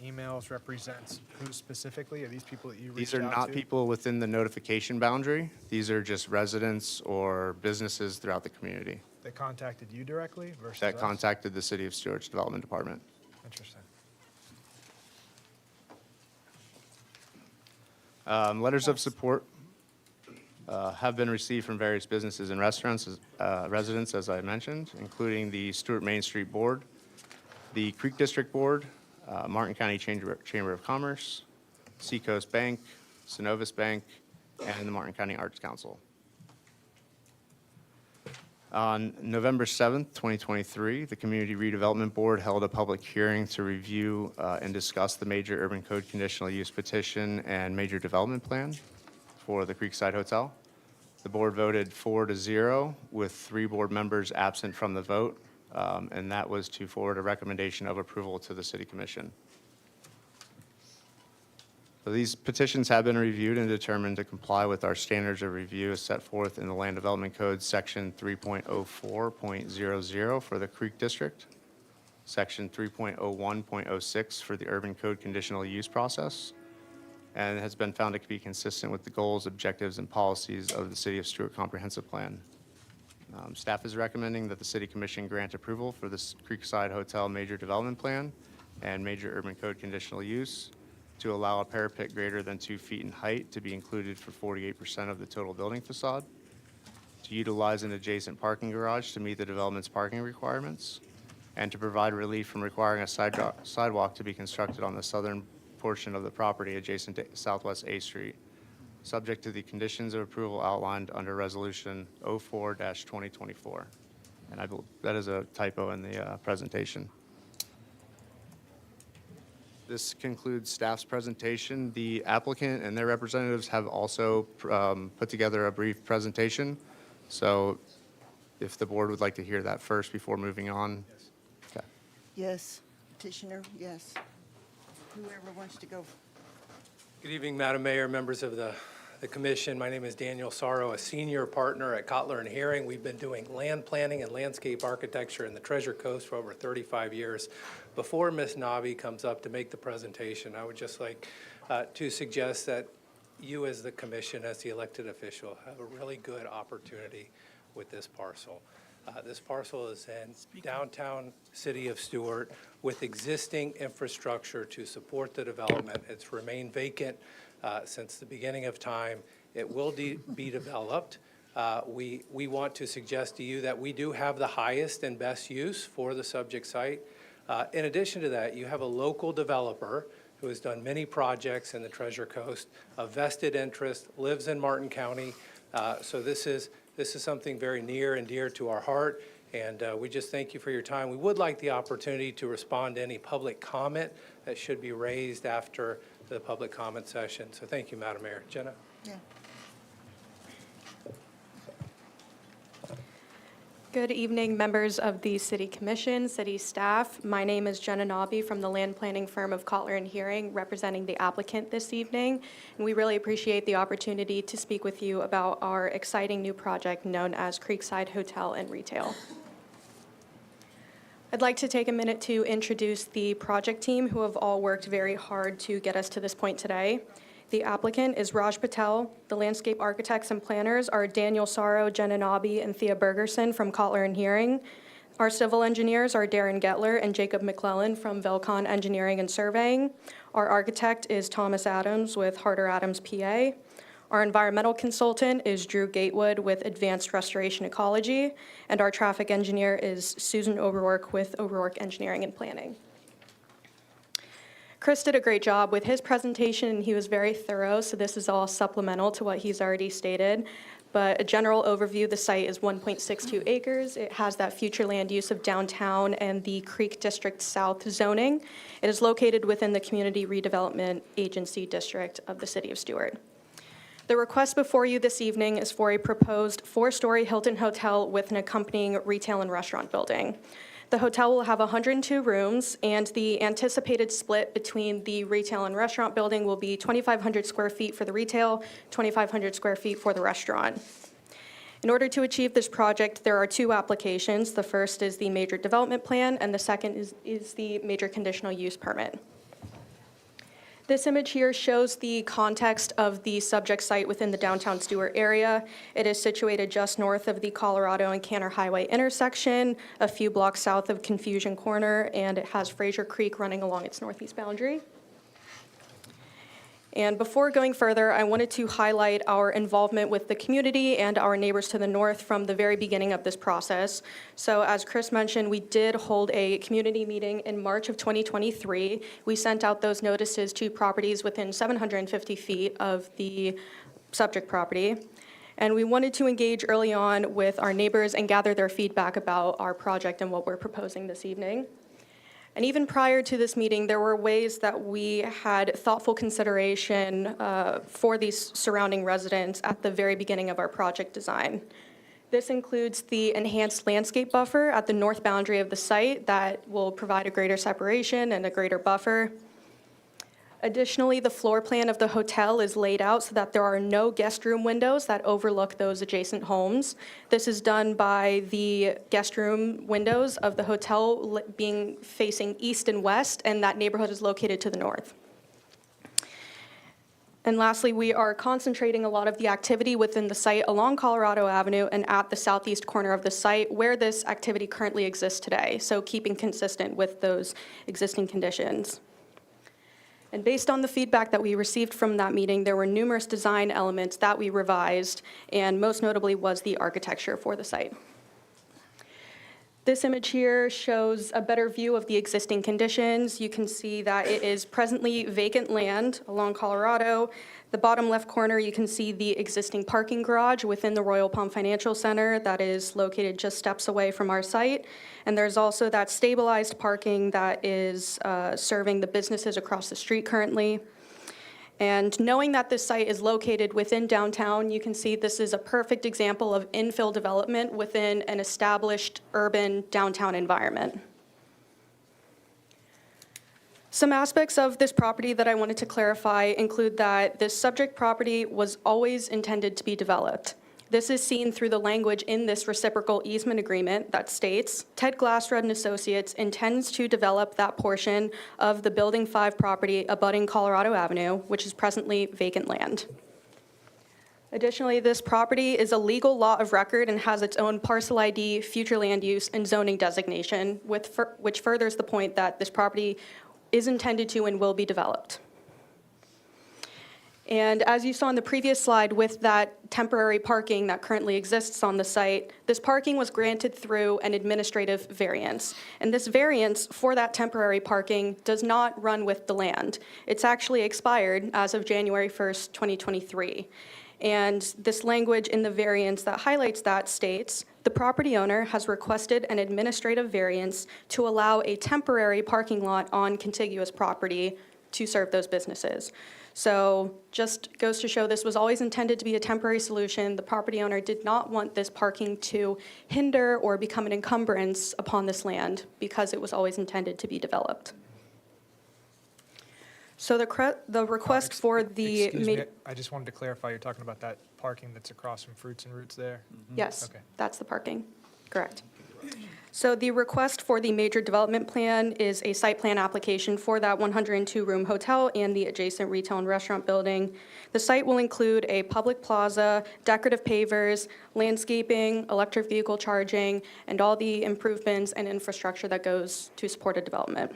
emails represents who specifically? Are these people that you These reached are out not to? people within the notification boundary. These are just residents or businesses throughout the community That contacted you directly versus that us? contacted the City of Stuart's Development Department. Interesting. Letters of support have been received from various businesses and restaurants, residents, as I mentioned, including the Stuart Main Street Board, the Creek District Board, Martin County Chamber of Commerce, Seacoast Bank, Synovus Bank, and the Martin County Arts Council. On November 7th, 2023, the Community Redevelopment Board held a public hearing to review and discuss the major urban code conditional use petition and major development plan for the Creekside Hotel. The board voted 4-0 with 3 board members absent from the vote, and that was to forward a recommendation of approval to the City Commission. So these petitions have been reviewed and determined to comply with our standards of review as set forth in the Land Development Code, Section 3.04.00 for the Creek District, Section 3.01.06 for the Urban Code Conditional Use Process, and has been found to be consistent with the goals, objectives, and policies of the City of Stuart Comprehensive Plan. Staff is recommending that the City Commission grant approval for this Creekside Hotel Major Development Plan and Major Urban Code Conditional Use to allow a parapet greater than 2 feet in height to be included for 48% of the total building facade. to utilize an adjacent parking garage to meet the development's parking requirements, and to provide relief from requiring a sidewalk to be constructed on the southern portion of the property adjacent to Southwest A Street, subject to the conditions of approval outlined under Resolution 04-2024. And I believe that is a typo in the presentation. This concludes staff's presentation. The applicant and their representatives have also put together a brief presentation. So if the board would like to hear that first before moving on. Okay. Yes, petitioner, yes. Whoever wants to go. Good evening, Madam Mayor, members of the commission. My name is Daniel Sorrow, a senior partner at Kotler and Herring. We've been doing land planning and landscape architecture in the Treasure Coast for over 35 years. Before Ms. Navi comes up to make the presentation, I would just like to suggest that you as the commission, as the elected official, have a really good opportunity with this parcel. This parcel is in downtown city of Stuart with existing infrastructure to support the development. It's remained vacant since the beginning of time. It will be developed. We want to suggest to you that we do have the highest and best use for the subject site. In addition to that, you have a local developer who has done many projects in the Treasure Coast, a vested interest, lives in Martin County. So this is something very near and dear to our heart, and we just thank you for your time. We would like the opportunity to respond to any public comment that should be raised after the public comment session. So thank you, Madam Mayor. Jenna? Yeah. Good evening, members of the City Commission, City staff. My name is Jenna Nobby from the land planning firm of Kotler and Herring, representing the applicant this evening. And we really appreciate the opportunity to speak with you about our exciting new project known as Creekside Hotel and Retail. I'd like to take a minute to introduce the project team who have all worked very hard to get us to this point today. The applicant is Raj Patel. The landscape architects and planners are Daniel Sorrow, Jenna Nobby, and Thea Bergerson from Kotler and Herring. Our civil engineers are Darren Getler and Jacob McClellan from Velcon Engineering and Surveying. Our architect is Thomas Adams with Harder Adams, PA. Our environmental consultant is Drew Gatewood with Advanced Restoration Ecology. And our traffic engineer is Susan O'Rourke with O'Rourke Engineering and Planning. Chris did a great job with his presentation, and he was very thorough, so this is all supplemental to what he's already stated. But a general overview, the site is 1.62 acres. It has that future land use of downtown and the Creek District South zoning. It is located within the Community Redevelopment Agency District of the City of Stuart. The request before you this evening is for a proposed 4-story Hilton Hotel with an accompanying retail and restaurant building. The hotel will have 102 rooms, and the anticipated split between the retail and restaurant building will be 2,500 square feet for the retail, 2,500 square feet for the restaurant. In order to achieve this project, there are 2 applications. The first is the major development plan, and the second is the major conditional use permit. This image here shows the context of the subject site within the downtown Stuart area. It is situated just north of the Colorado and Canner Highway intersection, a few blocks south of Confusion Corner, and it has Fraser Creek running along its northeast boundary. And before going further, I wanted to highlight our involvement with the community and our neighbors to the north from the very beginning of this process. So as Chris mentioned, we did hold a community meeting in March of 2023. We sent out those notices to properties within 750 feet of the subject property. And we wanted to engage early on with our neighbors and gather their feedback about our project and what we're proposing this evening. And even prior to this meeting, there were ways that we had thoughtful consideration for these surrounding residents at the very beginning of our project design. This includes the enhanced landscape buffer at the north boundary of the site that will provide a greater separation and a greater buffer. Additionally, the floor plan of the hotel is laid out so that there are no guest room windows that overlook those adjacent homes. This is done by the guest room windows of the hotel being facing east and west, and that neighborhood is located to the north. And lastly, we are concentrating a lot of the activity within the site along Colorado Avenue and at the southeast corner of the site where this activity currently exists today, so keeping consistent with those existing conditions. And based on the feedback that we received from that meeting, there were numerous design elements that we revised, and most notably was the architecture for the site. This image here shows a better view of the existing conditions. You can see that it is presently vacant land along Colorado. The bottom left corner, you can see the existing parking garage within the Royal Palm Financial Center that is located just steps away from our site. And there's also that stabilized parking that is serving the businesses across the street currently. And knowing that this site is located within downtown, you can see this is a perfect example of infill development within an established urban downtown environment. Some aspects of this property that I wanted to clarify include that this subject property was always intended to be developed. This is seen through the language in this reciprocal easement agreement that states, Ted Glassred and Associates intends to develop that portion of the Building 5 property abutting Colorado Avenue, which is presently vacant land. Additionally, this property is a legal lot of record and has its own parcel ID, future land use, and zoning designation, which furthers the point that this property is intended to and will be developed. And as you saw in the previous slide with that temporary parking that currently exists on the site, this parking was granted through an administrative variance. And this variance for that temporary parking does not run with the land. It's actually expired as of January 1st, 2023. And this language in the variance that highlights that states, the property owner has requested an administrative variance to allow a temporary parking lot on contiguous property to serve those businesses. So just goes to show this was always intended to be a temporary solution. The property owner did not want this parking to hinder or become an encumbrance upon this land because it was always intended to be developed. So the request for the... Excuse me, I just wanted to clarify, you're talking about that parking that's across from Fruits and Roots there? Yes, Okay. that's the parking, correct. So the request for the major development plan is a site plan application for that 102-room hotel and the adjacent retail and restaurant building. The site will include a public plaza, decorative pavers, landscaping, electric vehicle charging, and all the improvements and infrastructure that goes to support a development.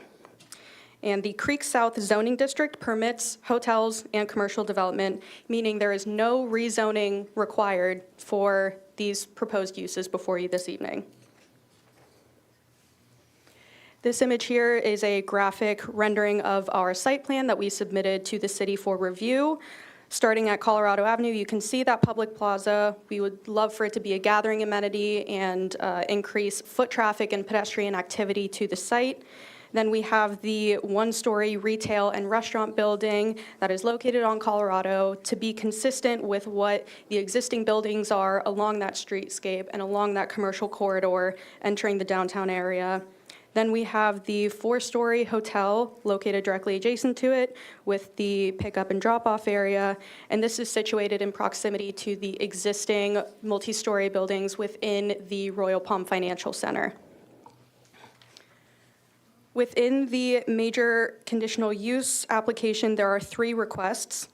And the Creek South zoning district permits hotels and commercial development, meaning there is no rezoning required for these proposed uses before you this evening. This image here is a graphic rendering of our site plan that we submitted to the city for review. Starting at Colorado Avenue, you can see that public plaza. We would love for it to be a gathering amenity and increase foot traffic and pedestrian activity to the site. Then we have the one-story retail and restaurant building that is located on Colorado to be consistent with what the existing buildings are along that streetscape and along that commercial corridor entering the downtown area. Then we have the 4-story hotel located directly adjacent to it with the pickup and drop-off area. And this is situated in proximity to the existing multi-story buildings within the Royal Palm Financial Center. Within the major conditional use application, there are 3 requests.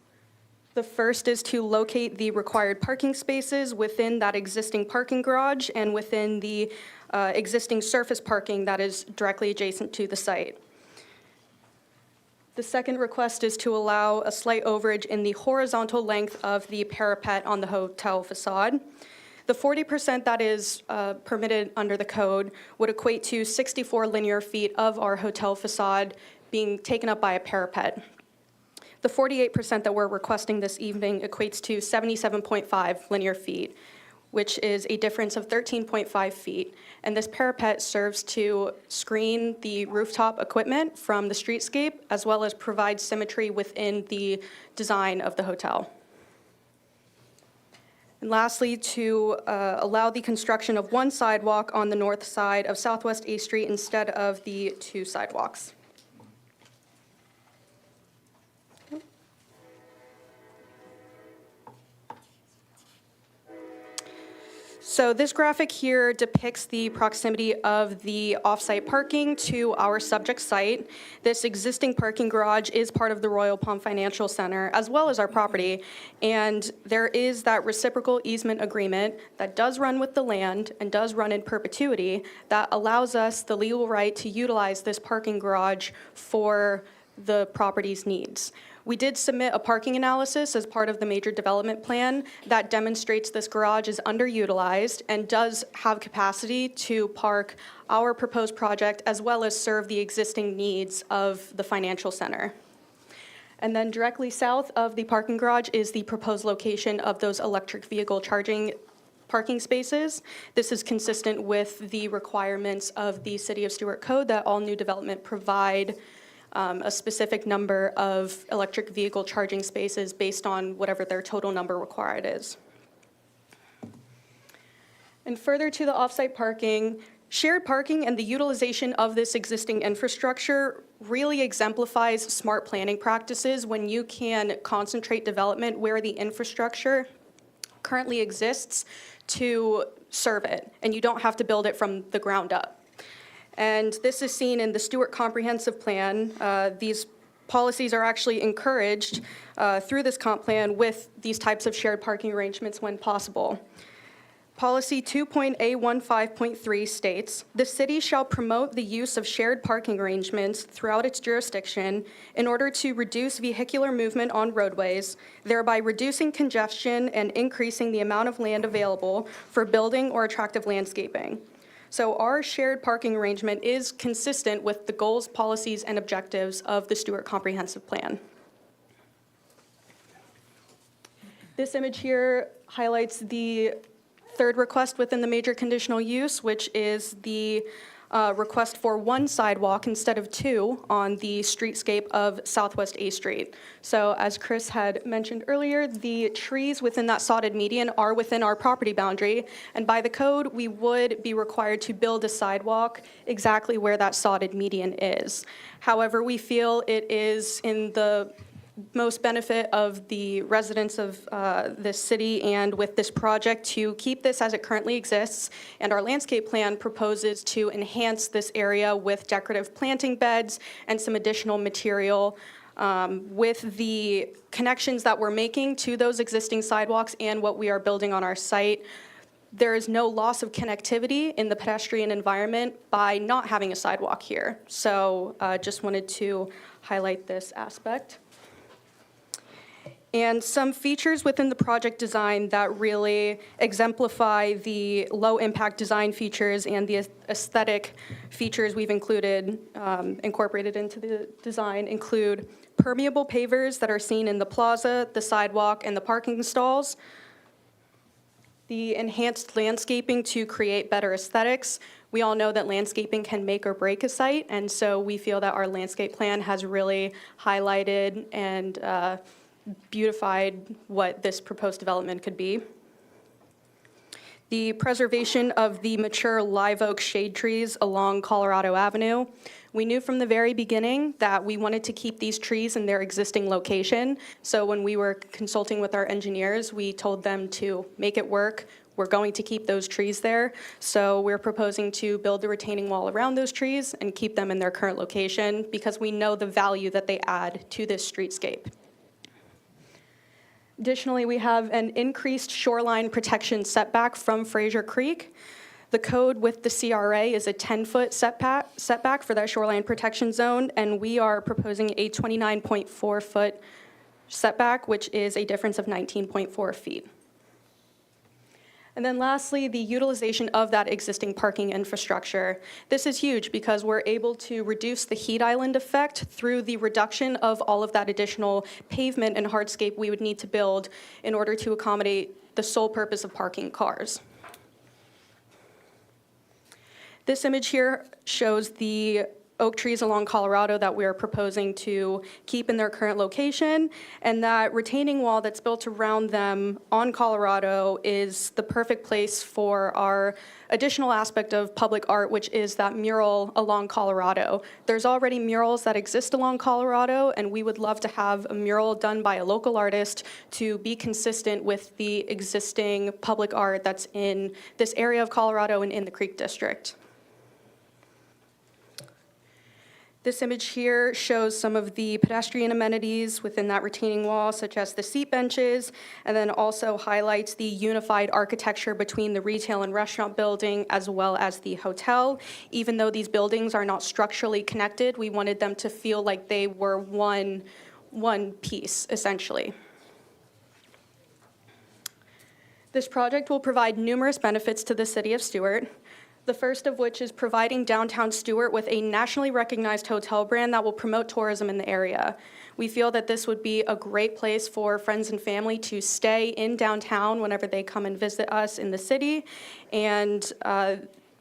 The first is to locate the required parking spaces within that existing parking garage and within the existing surface parking that is directly adjacent to the site. The second request is to allow a slight overage in the horizontal length of the parapet on the hotel facade. The 40% that is permitted under the code would equate to 64 linear feet of our hotel facade being taken up by a parapet. The 48% that we're requesting this evening equates to 77.5 linear feet, which is a difference of 13.5 feet. And this parapet serves to screen the rooftop equipment from the streetscape, as well as provide symmetry within the design of the hotel. And lastly, to allow the construction of 1 sidewalk on the north side of Southwest A Street instead of the 2 sidewalks. So this graphic here depicts the proximity of the off-site parking to our subject site. This existing parking garage is part of the Royal Palm Financial Center, as well as our property. And there is that reciprocal easement agreement that does run with the land and does run in perpetuity that allows us the legal right to utilize this parking garage for the property's needs. We did submit a parking analysis as part of the major development plan that demonstrates this garage is underutilized and does have capacity to park our proposed project as well as serve the existing needs of the financial center. And then directly south of the parking garage is the proposed location of those electric vehicle charging parking spaces. This is consistent with the requirements of the City of Stuart Code that all new development provide a specific number of electric vehicle charging spaces based on whatever their total number required is. And further to the off-site parking, shared parking and the utilization of this existing infrastructure really exemplifies smart planning practices when you can concentrate development where the infrastructure currently exists to serve it, and you don't have to build it from the ground up. And this is seen in the Stuart Comprehensive Plan. These policies are actually encouraged through this comp plan with these types of shared parking arrangements when possible. Policy 2.A15.3 states, "The city shall promote the use of shared parking arrangements throughout its jurisdiction in order to reduce vehicular movement on roadways, thereby reducing congestion and increasing the amount of land available for building or attractive landscaping." So our shared parking arrangement is consistent with the goals, policies, and objectives of the Stuart Comprehensive Plan. This image here highlights the third request within the major conditional use, which is the request for one sidewalk instead of two on the streetscape of Southwest A Street. So as Chris had mentioned earlier, the trees within that sodded median are within our property boundary, and by the code, we would be required to build a sidewalk exactly where that sodded median is. However, we feel it is in the most benefit of the residents of this city and with this project to keep this as it currently exists. And our landscape plan proposes to enhance this area with decorative planting beds and some additional material. With the connections that we're making to those existing sidewalks and what we are building on our site, there is no loss of connectivity in the pedestrian environment by not having a sidewalk here. So just wanted to highlight this aspect. And some features within the project design that really exemplify the low-impact design features and the aesthetic features we've incorporated into the design include permeable pavers that are seen in the plaza, the sidewalk, and the parking stalls, the enhanced landscaping to create better aesthetics. We all know that landscaping can make or break a site, and so we feel that our landscape plan has really highlighted and beautified what this proposed development could be. The preservation of the mature live oak shade trees along Colorado Avenue. We knew from the very beginning that we wanted to keep these trees in their existing location. So when we were consulting with our engineers, we told them to make it work. We're going to keep those trees there. So we're proposing to build the retaining wall around those trees and keep them in their current location because we know the value that they add to this streetscape. Additionally, we have an increased shoreline protection setback from Fraser Creek. The code with the CRA is a 10-foot setback for that shoreline protection zone, and we are proposing a 29.4-foot setback, which is a difference of 19.4 feet. And then lastly, the utilization of that existing parking infrastructure. This is huge because we're able to reduce the heat island effect through the reduction of all of that additional pavement and hardscape we would need to build in order to accommodate the sole purpose of parking cars. This image here shows the oak trees along Colorado that we're proposing to keep in their current location, and that retaining wall that's built around them on Colorado is the perfect place for our additional aspect of public art, which is that mural along Colorado. There's already murals that exist along Colorado, and we would love to have a mural done by a local artist to be consistent with the existing public art that's in this area of Colorado and in the Creek District. This image here shows some of the pedestrian amenities within that retaining wall, such as the seat benches, and then also highlights the unified architecture between the retail and restaurant building as well as the hotel. Even though these buildings are not structurally connected, we wanted them to feel like they were one piece, essentially. This project will provide numerous benefits to the city of Stuart. The first of which is providing downtown Stuart with a nationally recognized hotel brand that will promote tourism in the area. We feel that this would be a great place for friends and family to stay in downtown whenever they come and visit us in the city. And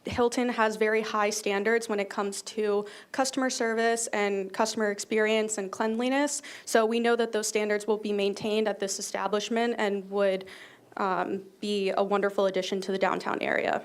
Hilton has very high standards when it comes to customer service and customer experience and cleanliness. So we know that those standards will be maintained at this establishment and would be a wonderful addition to the downtown area.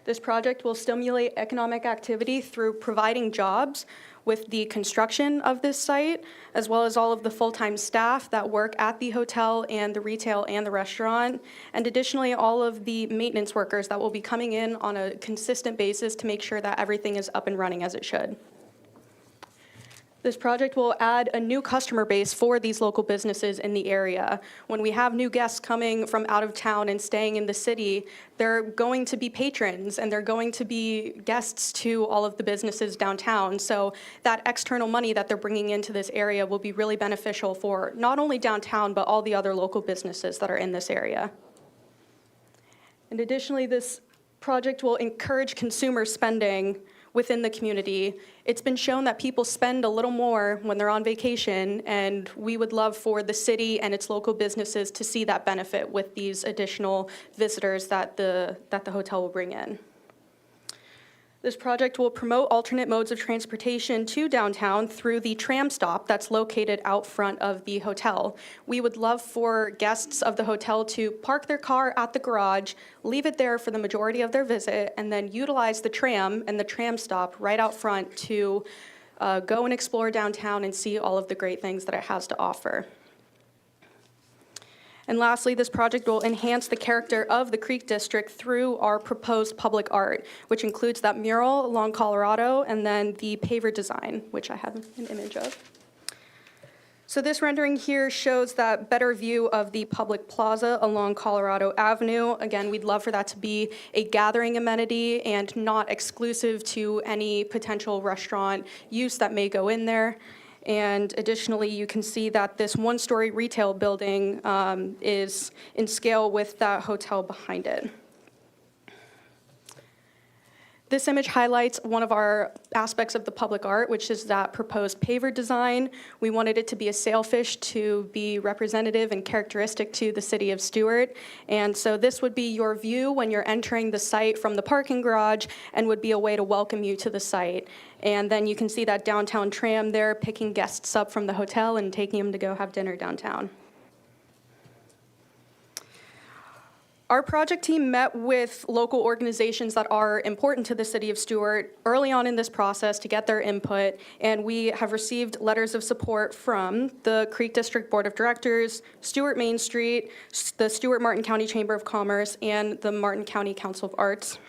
This project will stimulate economic activity through providing jobs with the construction of this site, as well as all of the full-time staff that work at the hotel and the retail and the restaurant, and additionally, all of the maintenance workers that will be coming in on a consistent basis to make sure that everything is up and running as it should. This project will add a new customer base for these local businesses in the area. When we have new guests coming from out of town and staying in the city, they're going to be patrons and they're going to be guests to all of the businesses downtown. So that external money that they're bringing into this area will be really beneficial for not only downtown, but all the other local businesses that are in this area. And additionally, this project will encourage consumer spending within the community. It's been shown that people spend a little more when they're on vacation, and we would love for the city and its local businesses to see that benefit with these additional visitors that the hotel will bring in. This project will promote alternate modes of transportation to downtown through the tram stop that's located out front of the hotel. We would love for guests of the hotel to park their car at the garage, leave it there for the majority of their visit, and then utilize the tram and the tram stop right out front to go and explore downtown and see all of the great things that it has to offer. And lastly, this project will enhance the character of the Creek District through our proposed public art, which includes that mural along Colorado and then the paver design, which I have an image of. So this rendering here shows that better view of the public plaza along Colorado Avenue. Again, we'd love for that to be a gathering amenity and not exclusive to any potential restaurant use that may go in there. And additionally, you can see that this one-story retail building is in scale with that hotel behind it. This image highlights one of our aspects of the public art, which is that proposed paver design. We wanted it to be a sailfish to be representative and characteristic to the city of Stuart. And so this would be your view when you're entering the site from the parking garage and would be a way to welcome you to the site. And then you can see that downtown tram there picking guests up from the hotel and taking them to go have dinner downtown. Our project team met with local organizations that are important to the city of Stuart early on in this process to get their input, and we have received letters of support from the Creek District Board of Directors, Stuart Main Street, the Stuart Martin County Chamber of Commerce, and the Martin County Council of Arts.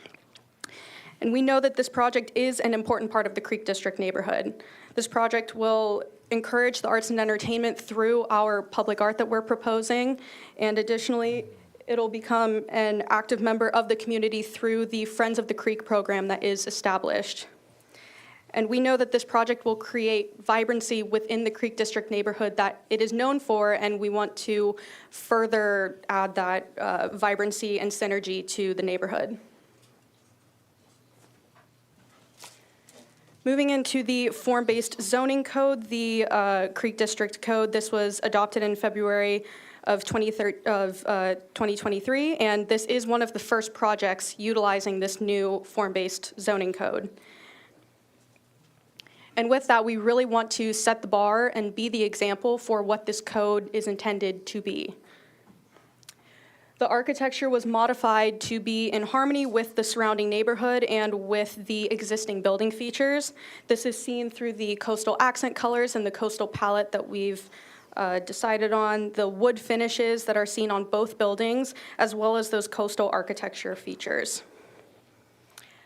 And we know that this project is an important part of the Creek District neighborhood. This project will encourage the arts and entertainment through our public art that we're proposing, and additionally, it'll become an active member of the community through the Friends of the Creek program that is established. And we know that this project will create vibrancy within the Creek District neighborhood that it is known for, and we want to further add that vibrancy and synergy to the neighborhood. Moving into the form-based zoning code, the Creek District Code, this was adopted in February of 2023, and this is one of the first projects utilizing this new form-based zoning code. And with that, we really want to set the bar and be the example for what this code is intended to be. The architecture was modified to be in harmony with the surrounding neighborhood and with the existing building features. This is seen through the coastal accent colors and the coastal palette that we've decided on, the wood finishes that are seen on both buildings, as well as those coastal architecture features.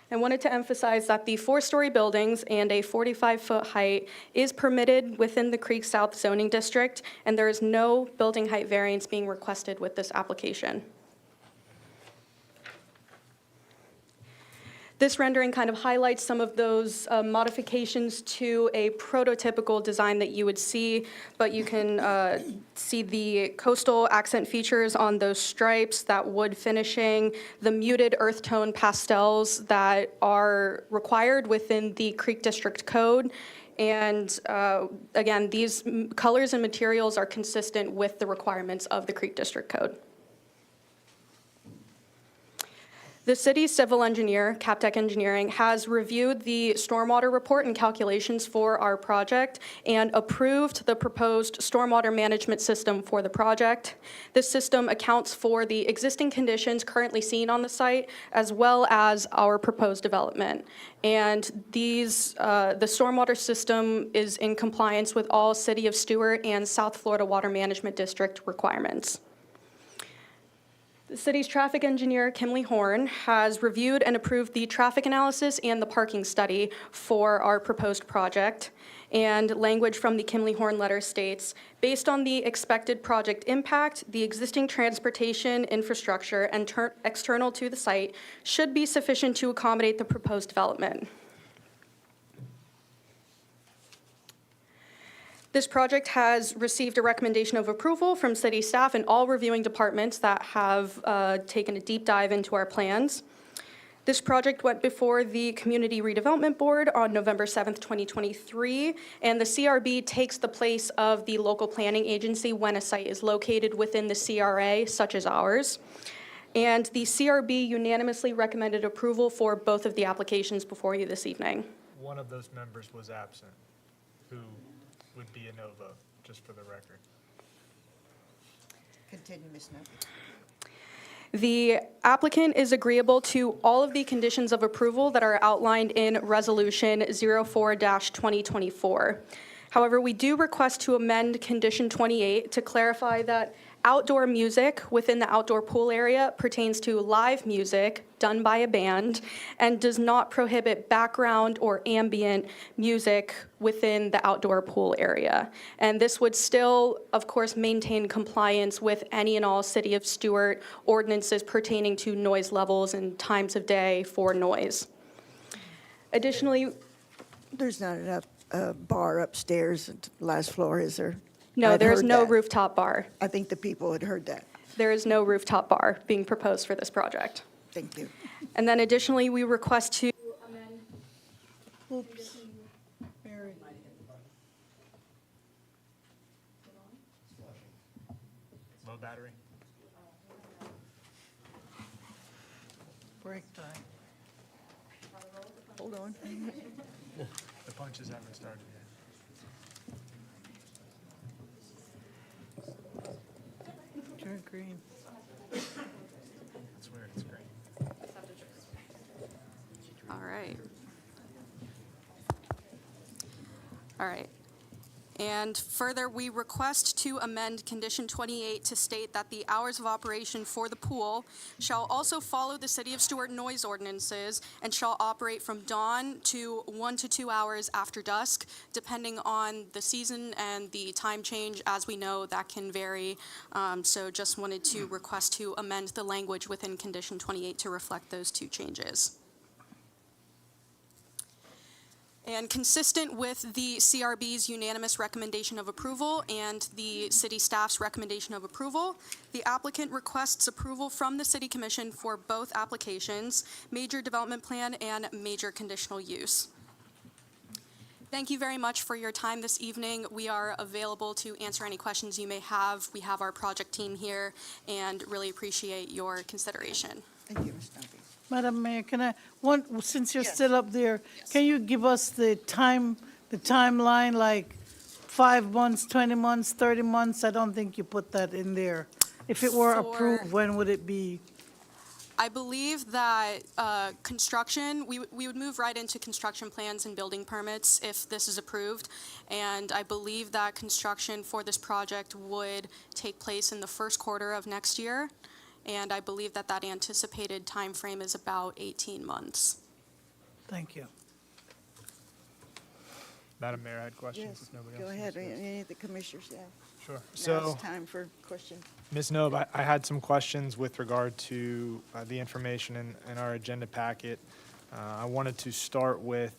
I wanted to emphasize that the 4-story buildings and a 45-foot height is permitted within the Creek South zoning district, and there is no building height variance being requested with this application. This rendering kind of highlights some of those modifications to a prototypical design that you would see, but you can see the coastal accent features on those stripes, that wood finishing, the muted earth tone pastels that are required within the Creek District Code. And again, these colors and materials are consistent with the requirements of the Creek District Code. The city's civil engineer, Captech Engineering, has reviewed the stormwater report and calculations for our project and approved the proposed stormwater management system for the project. This system accounts for the existing conditions currently seen on the site, as well as our proposed development. And the stormwater system is in compliance with all City of Stuart and South Florida Water Management District requirements. The city's traffic engineer, Kimley Horn, has reviewed and approved the traffic analysis and the parking study for our proposed project. And language from the Kimley Horn letter states, based on the expected project impact, the existing transportation infrastructure and external to the site should be sufficient to accommodate the proposed development. This project has received a recommendation of approval from city staff and all reviewing departments that have taken a deep dive into our plans. This project went before the Community Redevelopment Board on November 7th, 2023, and the CRB takes the place of the local planning agency when a site is located within the CRA, such as ours. And the CRB unanimously recommended approval for both of the applications before you this evening. One of those members was absent, who would be a no vote, just for the record. Continue, Ms. Nutter. The applicant is agreeable to all of the conditions of approval that are outlined in Resolution 04-2024. However, we do request to amend Condition 28 to clarify that outdoor music within the outdoor pool area pertains to live music done by a band and does not prohibit background or ambient music within the outdoor pool area. And this would still, of course, maintain compliance with any and all City of Stuart ordinances pertaining to noise levels and times of day for noise. Additionally, There's not enough bar upstairs at the last floor, is there? no, I'd there's heard no that. rooftop bar. I think the people had heard that. There is no rooftop bar being proposed for this project. Thank you. And then additionally, we request to amend. Oops. Mary. Low battery. Break time. Hold on. The punches haven't started yet. Turn green. That's weird, it's green. All right. All right. And further, we request to amend Condition 28 to state that the hours of operation for the pool shall also follow the City of Stuart noise ordinances and shall operate from dawn to 1 to 2 hours after dusk, depending on the season and the time change. As we know, that can vary. So just wanted to request to amend the language within Condition 28 to reflect those two changes. And consistent with the CRB's unanimous recommendation of approval and the city staff's recommendation of approval, the applicant requests approval from the City Commission for both applications, major development plan and major conditional use. Thank you very much for your time this evening. We are available to answer any questions you may have. We have our project team here and really appreciate your consideration. Thank you, Ms. Nutter. Madam Mayor, since you're still up there, can you give us the timeline, like 5 months, 20 months, 30 months? I don't think you put that in there. If it were approved, when would it be? I believe that construction, we would move right into construction plans and building permits if this is approved. And I believe that construction for this project would take place in the first quarter of next year. And I believe that that anticipated time frame is about 18 months. Thank you. Madam Mayor, I had questions Yes, if nobody go else ahead, wants to. any of the commissioners have. Sure. Now So, it's time for questions. Ms. Nobe, I had some questions with regard to the information in our agenda packet. I wanted to start with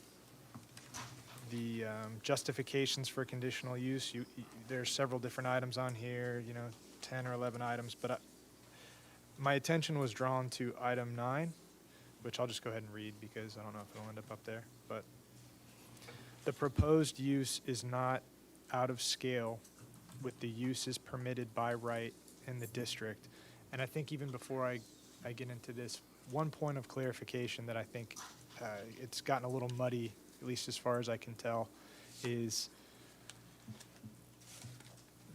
the justifications for conditional use. There's several different items on here, 10 or 11 items, but my attention was drawn to item 9, which I'll just go ahead and read because I don't know if it'll end up there. But the proposed use is not out of scale with the uses permitted by right in the district. And I think even before I get into this, one point of clarification that I think it's gotten a little muddy, at least as far as I can tell, is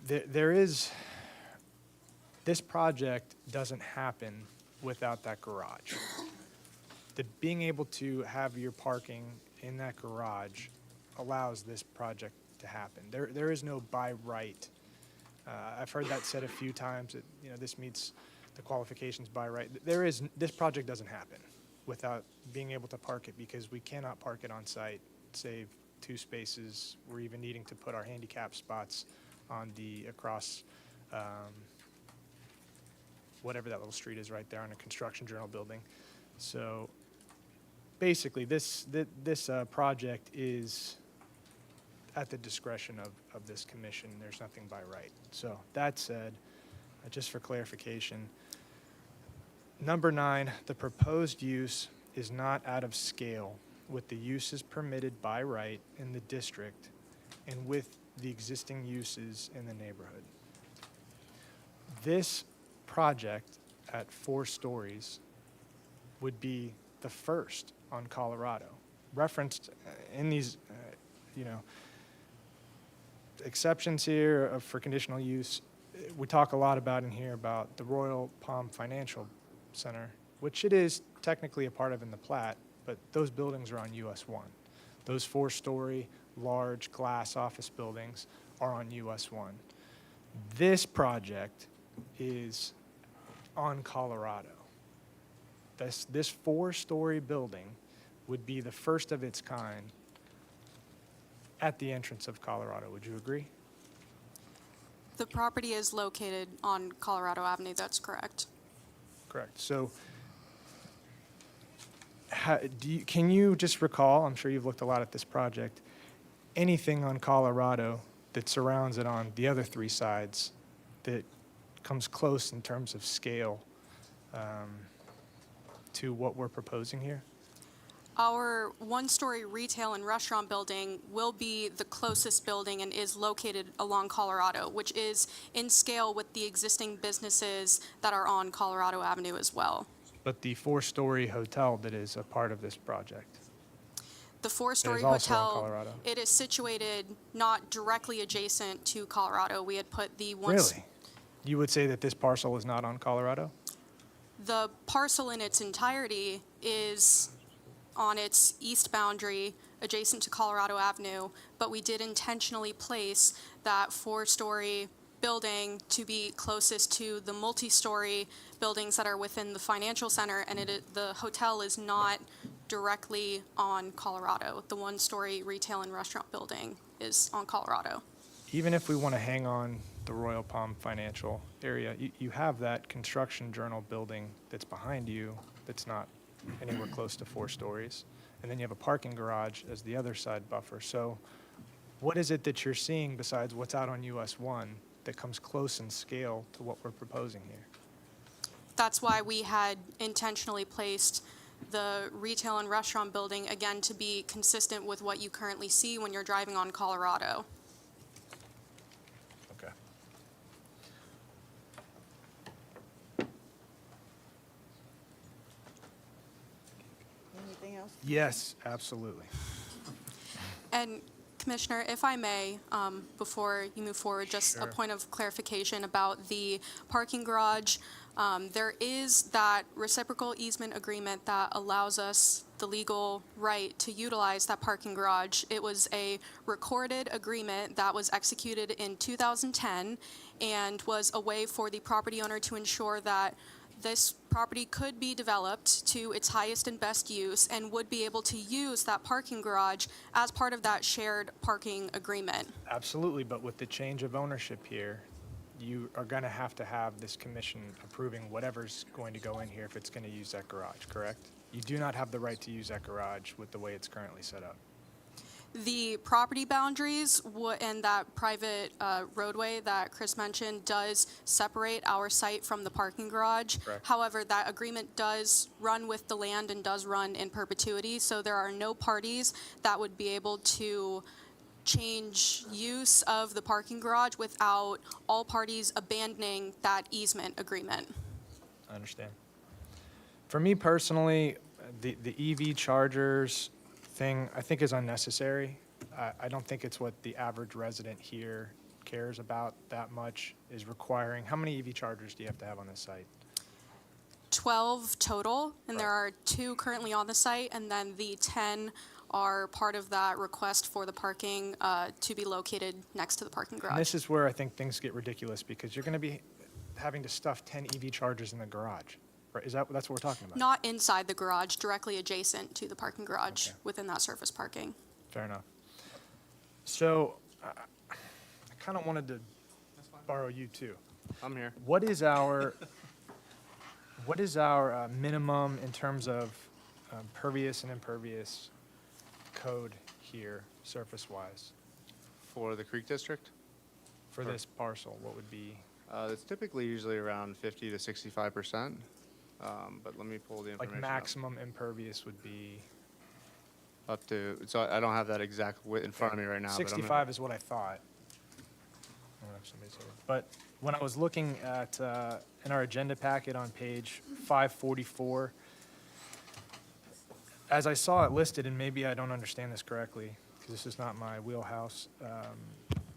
this project doesn't happen without that garage. Being able to have your parking in that garage allows this project to happen. There is no by right. I've heard that said a few times that, this meets the qualifications by right. This project doesn't happen without being able to park it because we cannot park it on site, save 2 spaces. We're even needing to put our handicap spots on across whatever that little street is right there on the Construction Journal building. So basically, this project is at the discretion of this commission. There's nothing by right. So that said, just for clarification, number 9, the proposed use is not out of scale with the uses permitted by right in the district and with the existing uses in the neighborhood. This project at 4 stories would be the first on Colorado. Referenced in these, exceptions here for conditional use, we talk a lot about in here about the Royal Palm Financial Center, which it is technically a part of in the plat, but those buildings are on US 1. Those 4-story, large glass office buildings are on US 1. This project is on Colorado. This 4-story building would be the first of its kind at the entrance of Colorado. Would you agree? The property is located on Colorado Avenue, that's correct. Correct. So can you just recall, I'm sure you've looked a lot at this project, anything on Colorado that surrounds it on the other 3 sides that comes close in terms of scale to what we're proposing here? Our 1-story retail and restaurant building will be the closest building and is located along Colorado, which is in scale with the existing businesses that are on Colorado Avenue as well. But the 4-story hotel that is a part of this project. The 4-story It is also on hotel, Colorado. it is situated not directly adjacent to Colorado. We had put the Really? You would say that this parcel is not on Colorado? The parcel in its entirety is on its east boundary adjacent to Colorado Avenue, but we did intentionally place that 4-story building to be closest to the multi-story buildings that are within the financial center, and the hotel is not directly on Colorado. The 1-story retail and restaurant building is on Colorado. Even if we want to hang on the Royal Palm Financial area, you have that Construction Journal building that's behind you that's not anywhere close to 4 stories. And then you have a parking garage as the other side buffer. So what is it that you're seeing besides what's out on US 1 that comes close in scale to what we're proposing here? That's why we had intentionally placed the retail and restaurant building, again, to be consistent with what you currently see when you're driving on Colorado. Okay. Anything else? Yes, absolutely. And Commissioner, if I may, before you move forward, just a point of clarification about the parking garage. There is that reciprocal easement agreement that allows us the legal right to utilize that parking garage. It was a recorded agreement that was executed in 2010 and was a way for the property owner to ensure that this property could be developed to its highest and best use and would be able to use that parking garage as part of that shared parking agreement. Absolutely, but with the change of ownership here, you are going to have this commission approving whatever's going to go in here if it's going to use that garage, correct? You do not have the right to use that garage with the way it's currently set up. The property boundaries and that private roadway that Chris mentioned does separate our site from the parking garage. Correct. However, that agreement does run with the land and does run in perpetuity, so there are no parties that would be able to change use of the parking garage without all parties abandoning that easement agreement. I understand. For me personally, the EV chargers thing I think is unnecessary. I don't think it's what the average resident here cares about that much, is requiring, how many EV chargers do you have to have on this site? 12 total, and there are 2 currently on the site, and then the 10 are part of that request for the parking to be located next to the parking garage. And this is where I think things get ridiculous, because you're going to be having to stuff 10 EV chargers in the garage. Right? That's what we're talking about? Not inside the garage, directly adjacent to the parking garage within that surface parking. Fair enough. So I kind of wanted to borrow you too. I'm here. What is our minimum in terms of pervious and impervious code here, surface-wise, For the Creek District? for this parcel? What would be? It's typically usually around 50 to 65%, but let me pull the information Like up. maximum impervious would be? Up to, so I don't have that exact width in front of me right now. but I'm gonna- 65 is what I thought. I don't know if somebody's here. But when I was looking at, in our agenda packet on page 544, as I saw it listed, and maybe I don't understand this correctly, because this is not my wheelhouse,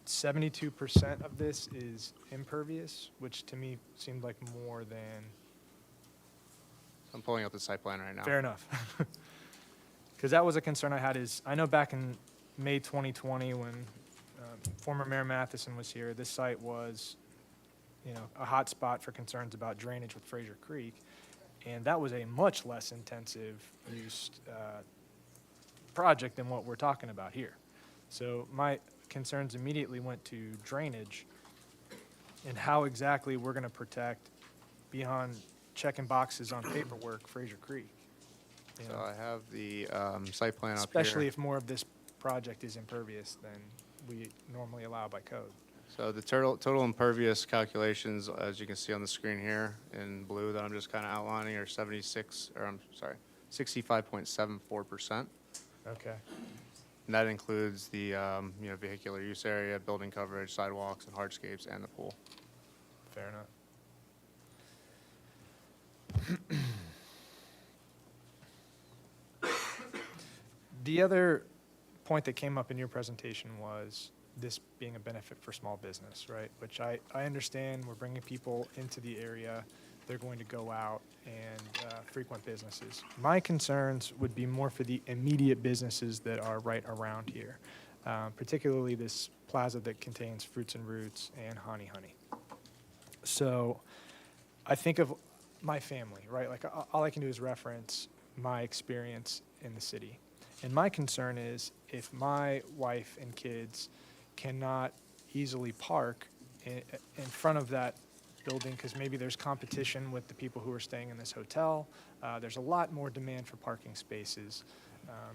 72% of this is impervious, which to me seemed like more than. I'm pulling up the site plan right now. Fair enough. Because that was a concern I had, is I know back in May 2020, when former Mayor Matheson was here, this site was, a hot spot for concerns about drainage with Fraser Creek. And that was a much less intensive used project than what we're talking about here. So my concerns immediately went to drainage and how exactly we're going to protect, beyond checking boxes on paperwork, Fraser Creek. You So know, I have the site plan up here. especially if more of this project is impervious than we normally allow by code. So the total impervious calculations, as you can see on the screen here in blue that I'm just kind of outlining, are 65.74%. Okay. And that includes the, vehicular use area, building coverage, sidewalks, and hardscapes, and the pool. Fair enough. The other point that came up in your presentation was this being a benefit for small business, right? Which I understand. We're bringing people into the area. They're going to go out and frequent businesses. My concerns would be more for the immediate businesses that are right around here, particularly this plaza that contains Fruits and Roots and Honey. So I think of my family, right? Like all I can do is reference my experience in the city. And my concern is if my wife and kids cannot easily park in front of that building, because maybe there's competition with the people who are staying in this hotel. There's a lot more demand for parking spaces.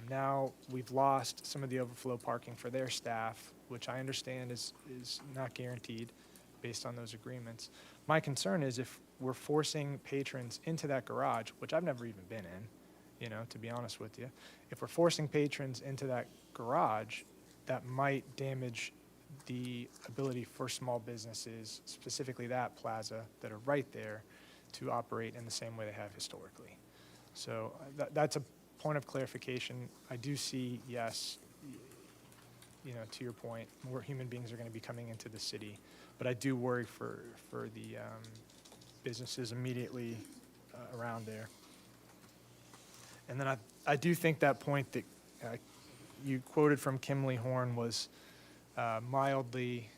Now we've lost some of the overflow parking for their staff, which I understand is not guaranteed based on those agreements. My concern is if we're forcing patrons into that garage, which I've never even been in, to be honest with you, if we're forcing patrons into that garage, that might damage the ability for small businesses, specifically that plaza, that are right there, to operate in the same way they have historically. So that's a point of clarification. I do see, yes, to your point, more human beings are going to be coming into the city, but I do worry for the businesses immediately around there. And then I do think that point that you quoted from Kimley Horn was mildly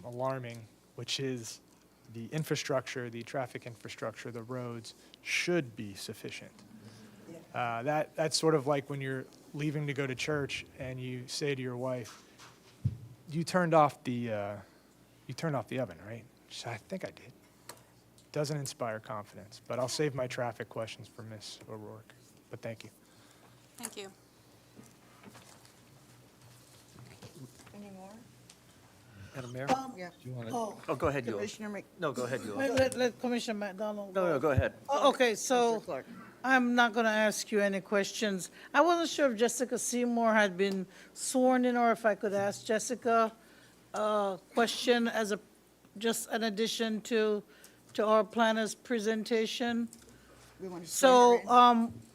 alarming, which is the infrastructure, the traffic infrastructure, the roads should be sufficient. That's sort of like when you're leaving to go to church and you say to your wife, you turned off the oven, right? She said, I think I did. Doesn't inspire confidence, but I'll save my traffic questions for Ms. O'Rourke. But thank you. Thank you. Any more? Madam Mayor? Yeah. Do you want to? Oh, Oh, go ahead, Eula. Commissioner Mc. No, go ahead, Eula. Let Commissioner McDonald No, go ahead. Okay, so Mr. Clark. I'm not going to ask you any questions. I wasn't sure if Jessica Seymour had been sworn in or if I could ask Jessica a question as just an addition to our planner's presentation. We want to So,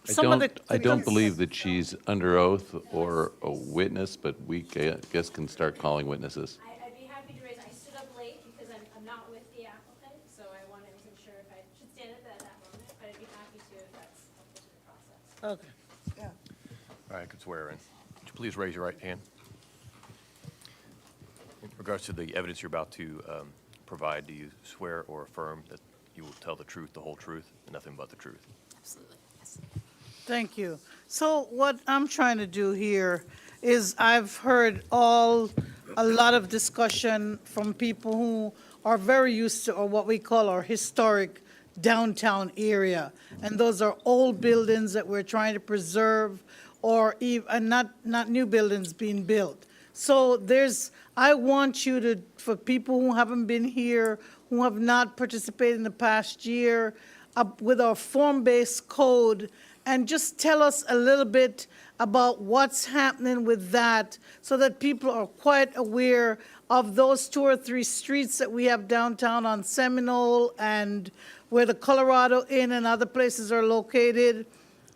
some of the. I don't believe that she's under oath or a witness, but we guess can start calling witnesses. I'd be happy to raise, I stood up late because I'm not with the applicant, so I wanted to ensure if I should stand at that moment, but I'd be happy to if that's helpful to the process. Okay. Yeah. All right, I could swear in. Would you please raise your right hand? In regards to the evidence you're about to provide, do you swear or affirm that you will tell the truth, the whole truth, and nothing but the truth? Absolutely, yes. Thank you. So what I'm trying to do here is I've heard a lot of discussion from people who are very used to or what we call our historic downtown area. And those are old buildings that we're trying to preserve or even not new buildings being built. So I want you to, for people who haven't been here, who have not participated in the past year, with our form-based code, and just tell us a little bit about what's happening with that so that people are quite aware of those 2 or 3 streets that we have downtown on Seminole and where the Colorado Inn and other places are located.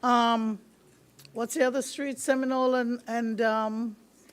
What's the other street? Seminole and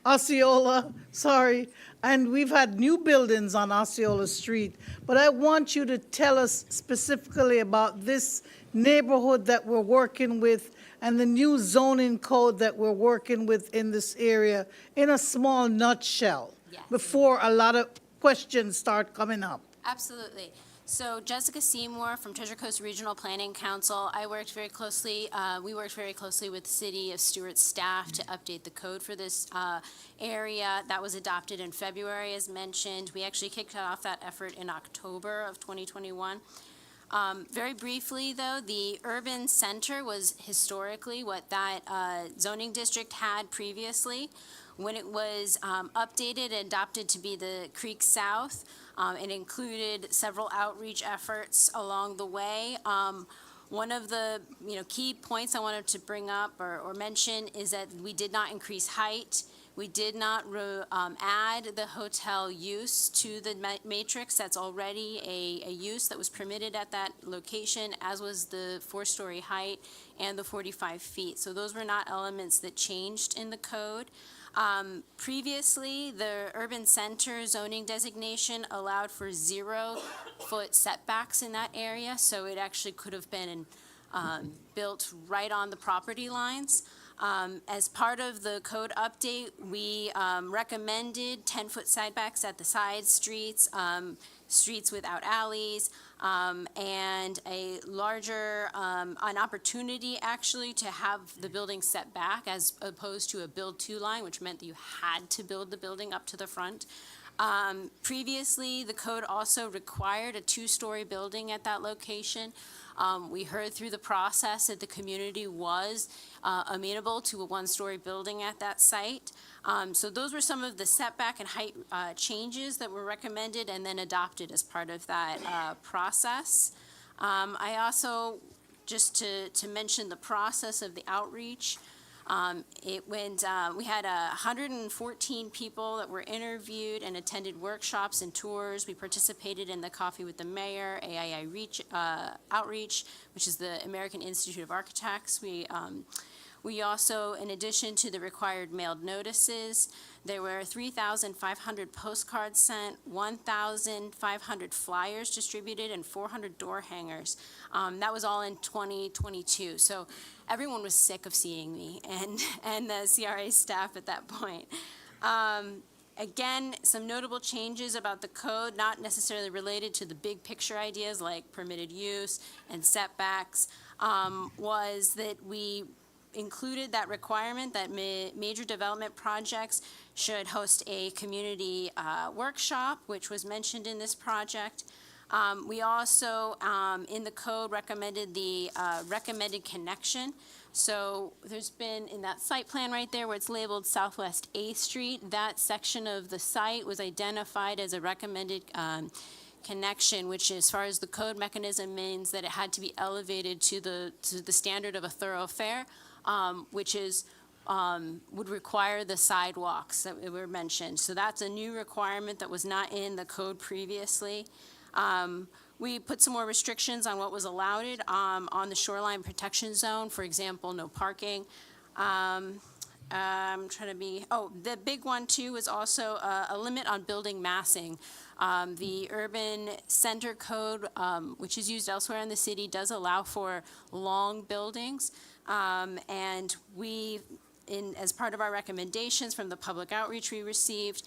Osceola, sorry. And we've had new buildings on Osceola Street. But I want you to tell us specifically about this neighborhood that we're working with and the new zoning code that we're working with in this area in a small nutshell before a lot of questions start coming up. Absolutely. So Jessica Seymour from Treasure Coast Regional Planning Council. We worked very closely with the City of Stuart staff to update the code for this area. That was adopted in February, as mentioned. We actually kicked off that effort in October of 2021. Very briefly, though, the urban center was historically what that zoning district had previously. When it was updated and adopted to be the Creek South, it included several outreach efforts along the way. One of the key points I wanted to bring up or mention is that we did not increase height. We did not add the hotel use to the matrix. That's already a use that was permitted at that location, as was the 4-story height and the 45 feet. So those were not elements that changed in the code. Previously, the urban center zoning designation allowed for 0-foot setbacks in that area, so it actually could have been built right on the property lines. As part of the code update, we recommended 10-foot setbacks at the side streets, streets without alleys, and a larger, an opportunity actually to have the building set back as opposed to a build-to line, which meant that you had to build the building up to the front. Previously, the code also required a 2-story building at that location. We heard through the process that the community was amenable to a 1-story building at that site. So those were some of the setback and height changes that were recommended and then adopted as part of that process. I also, just to mention the process of the outreach, we had 114 people that were interviewed and attended workshops and tours. We participated in the Coffee with the Mayor, AII Outreach, which is the American Institute of Architects. We also, in addition to the required mailed notices, there were 3,500 postcards sent, 1,500 flyers distributed, and 400 door hangers. That was all in 2022. So everyone was sick of seeing me and the CRA staff at that point. Again, some notable changes about the code, not necessarily related to the big picture ideas like permitted use and setbacks, was that we included that requirement that major development projects should host a community workshop, which was mentioned in this project. We also, in the code, recommended the recommended connection. So there's been, in that site plan right there where it's labeled Southwest A Street, that section of the site was identified as a recommended connection, which as far as the code mechanism means that it had to be elevated to the standard of a thoroughfare, which is would require the sidewalks that were mentioned. So that's a new requirement that was not in the code previously. We put some more restrictions on what was allowed on the shoreline protection zone. For example, no parking. I'm trying to be, the big one too is also a limit on building massing. The urban center code, which is used elsewhere in the city, does allow for long buildings. And we, as part of our recommendations from the public outreach we received,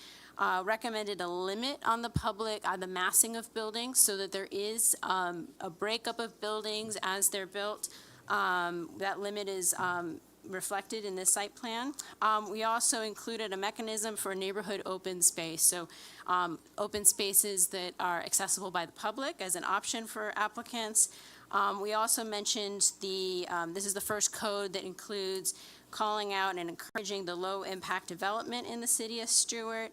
recommended a limit on the massing of buildings so that there is a breakup of buildings as they're built. That limit is reflected in this site plan. We also included a mechanism for neighborhood open space. So open spaces that are accessible by the public as an option for applicants. We also mentioned this is the first code that includes calling out and encouraging the low-impact development in the city of Stuart,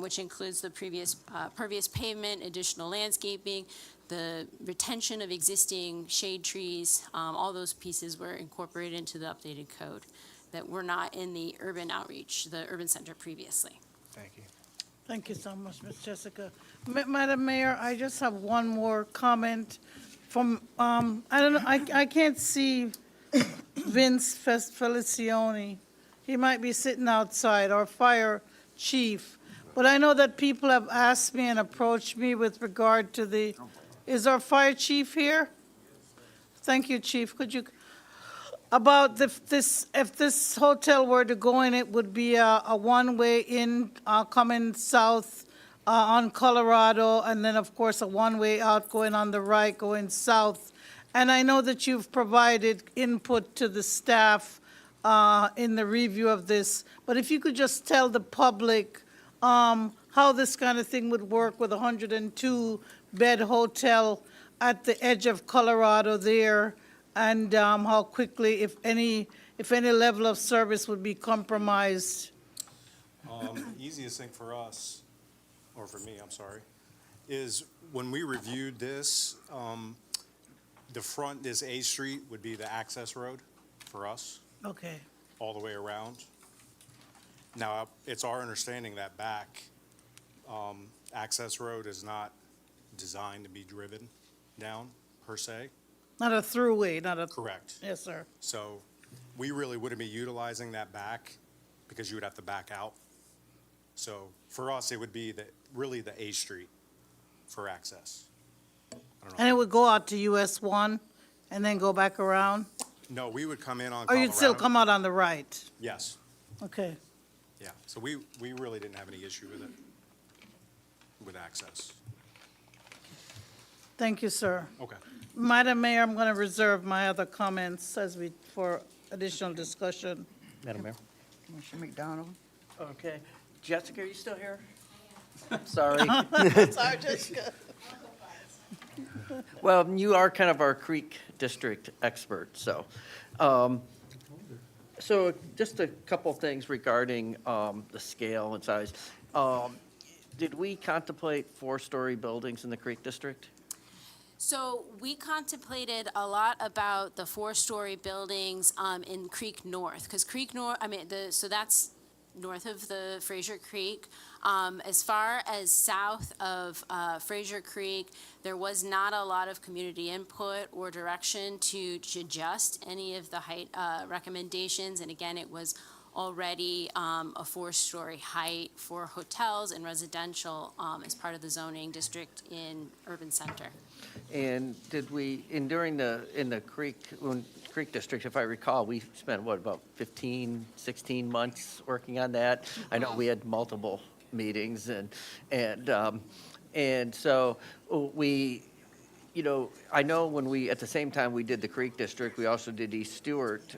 which includes the pervious pavement, additional landscaping, the retention of existing shade trees. All those pieces were incorporated into the updated code that were not in the urban outreach, the urban center previously. Thank you. Thank you so much, Ms. Jessica. Madam Mayor, I just have one more comment from, I don't know, I can't see Vince Felicioni. He might be sitting outside, our fire chief. But I know that people have asked me and approached me with regard to is our fire chief here? Thank you, chief. Could you, about if this hotel were to go in, it would be a one-way in, coming south on Colorado, and then, of course, a one-way out going on the right, going south. And I know that you've provided input to the staff in the review of this, but if you could just tell the public how this kind of thing would work with a 102-bed hotel at the edge of Colorado there, and how quickly, if any level of service would be compromised. Easiest thing for us, or for me, I'm sorry, is when we reviewed this, the front, this A Street would be the access road for us, Okay. all the way around. Now, it's our understanding that back access road is not designed to be driven down, per se. Not a throughway, not a. Correct. Yes, sir. So we really wouldn't be utilizing that back because you would have to back out. So for us, it would be really the A Street for access. I don't know. And it would go out to US 1 and then go back around? No, we would come in on Or Colorado. you'd still come out on the right? Yes, Okay. yeah. So we really didn't have any issue with it, with access. Thank you, sir. Okay. Madam Mayor, I'm going to reserve my other comments for additional discussion. Madam Mayor? Commissioner McDonald? Okay. Jessica, are you still here? Sorry. Sorry, Jessica. Well, you are kind of our Creek District expert, so. So just a couple things regarding the scale and size. Did we contemplate four-story buildings in the Creek District? So we contemplated a lot about the four-story buildings in Creek North, because Creek North, so that's north of the Fraser Creek. As far as south of Fraser Creek, there was not a lot of community input or direction to adjust any of the height recommendations. And again, it was already a four-story height for hotels and residential as part of the zoning district in urban center. And did we, in the Creek District, if I recall, we spent, about 15, 16 months working on that? I know we had multiple meetings, and so we, you know, I know when we, at the same time we did the Creek District, we also did East Stewart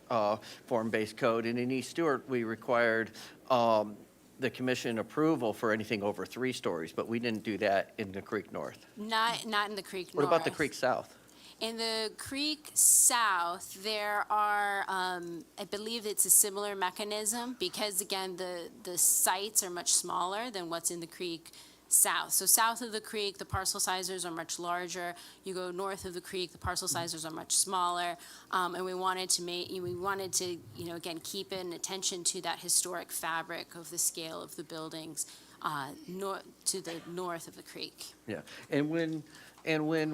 form-based code, and in East Stewart, we required the commission approval for anything over 3 stories, but we didn't do that in the Creek North. Not in the Creek What North. about the Creek South? In the Creek South, there are, I believe it's a similar mechanism because, again, the sites are much smaller than what's in the Creek South. So south of the creek, the parcel sizes are much larger. You go north of the creek, the parcel sizes are much smaller. And we wanted to, you know, again, keep in attention to that historic fabric of the scale of the buildings to the north of the creek. Yeah, and when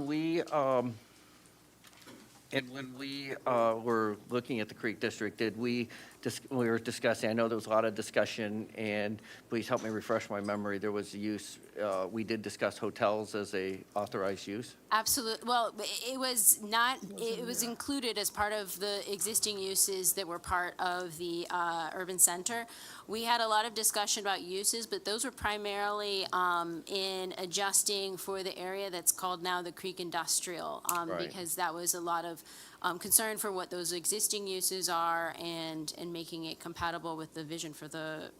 we were looking at the Creek District, we were discussing, I know there was a lot of discussion, and please help me refresh my memory, there was use, we did discuss hotels as a authorized use? Absolutely. Well, it was not, it was included as part of the existing uses that were part of the urban center. We had a lot of discussion about uses, but those were primarily in adjusting for the area that's called now the Creek Industrial, Right. because that was a lot of concern for what those existing uses are and making it compatible with the vision for the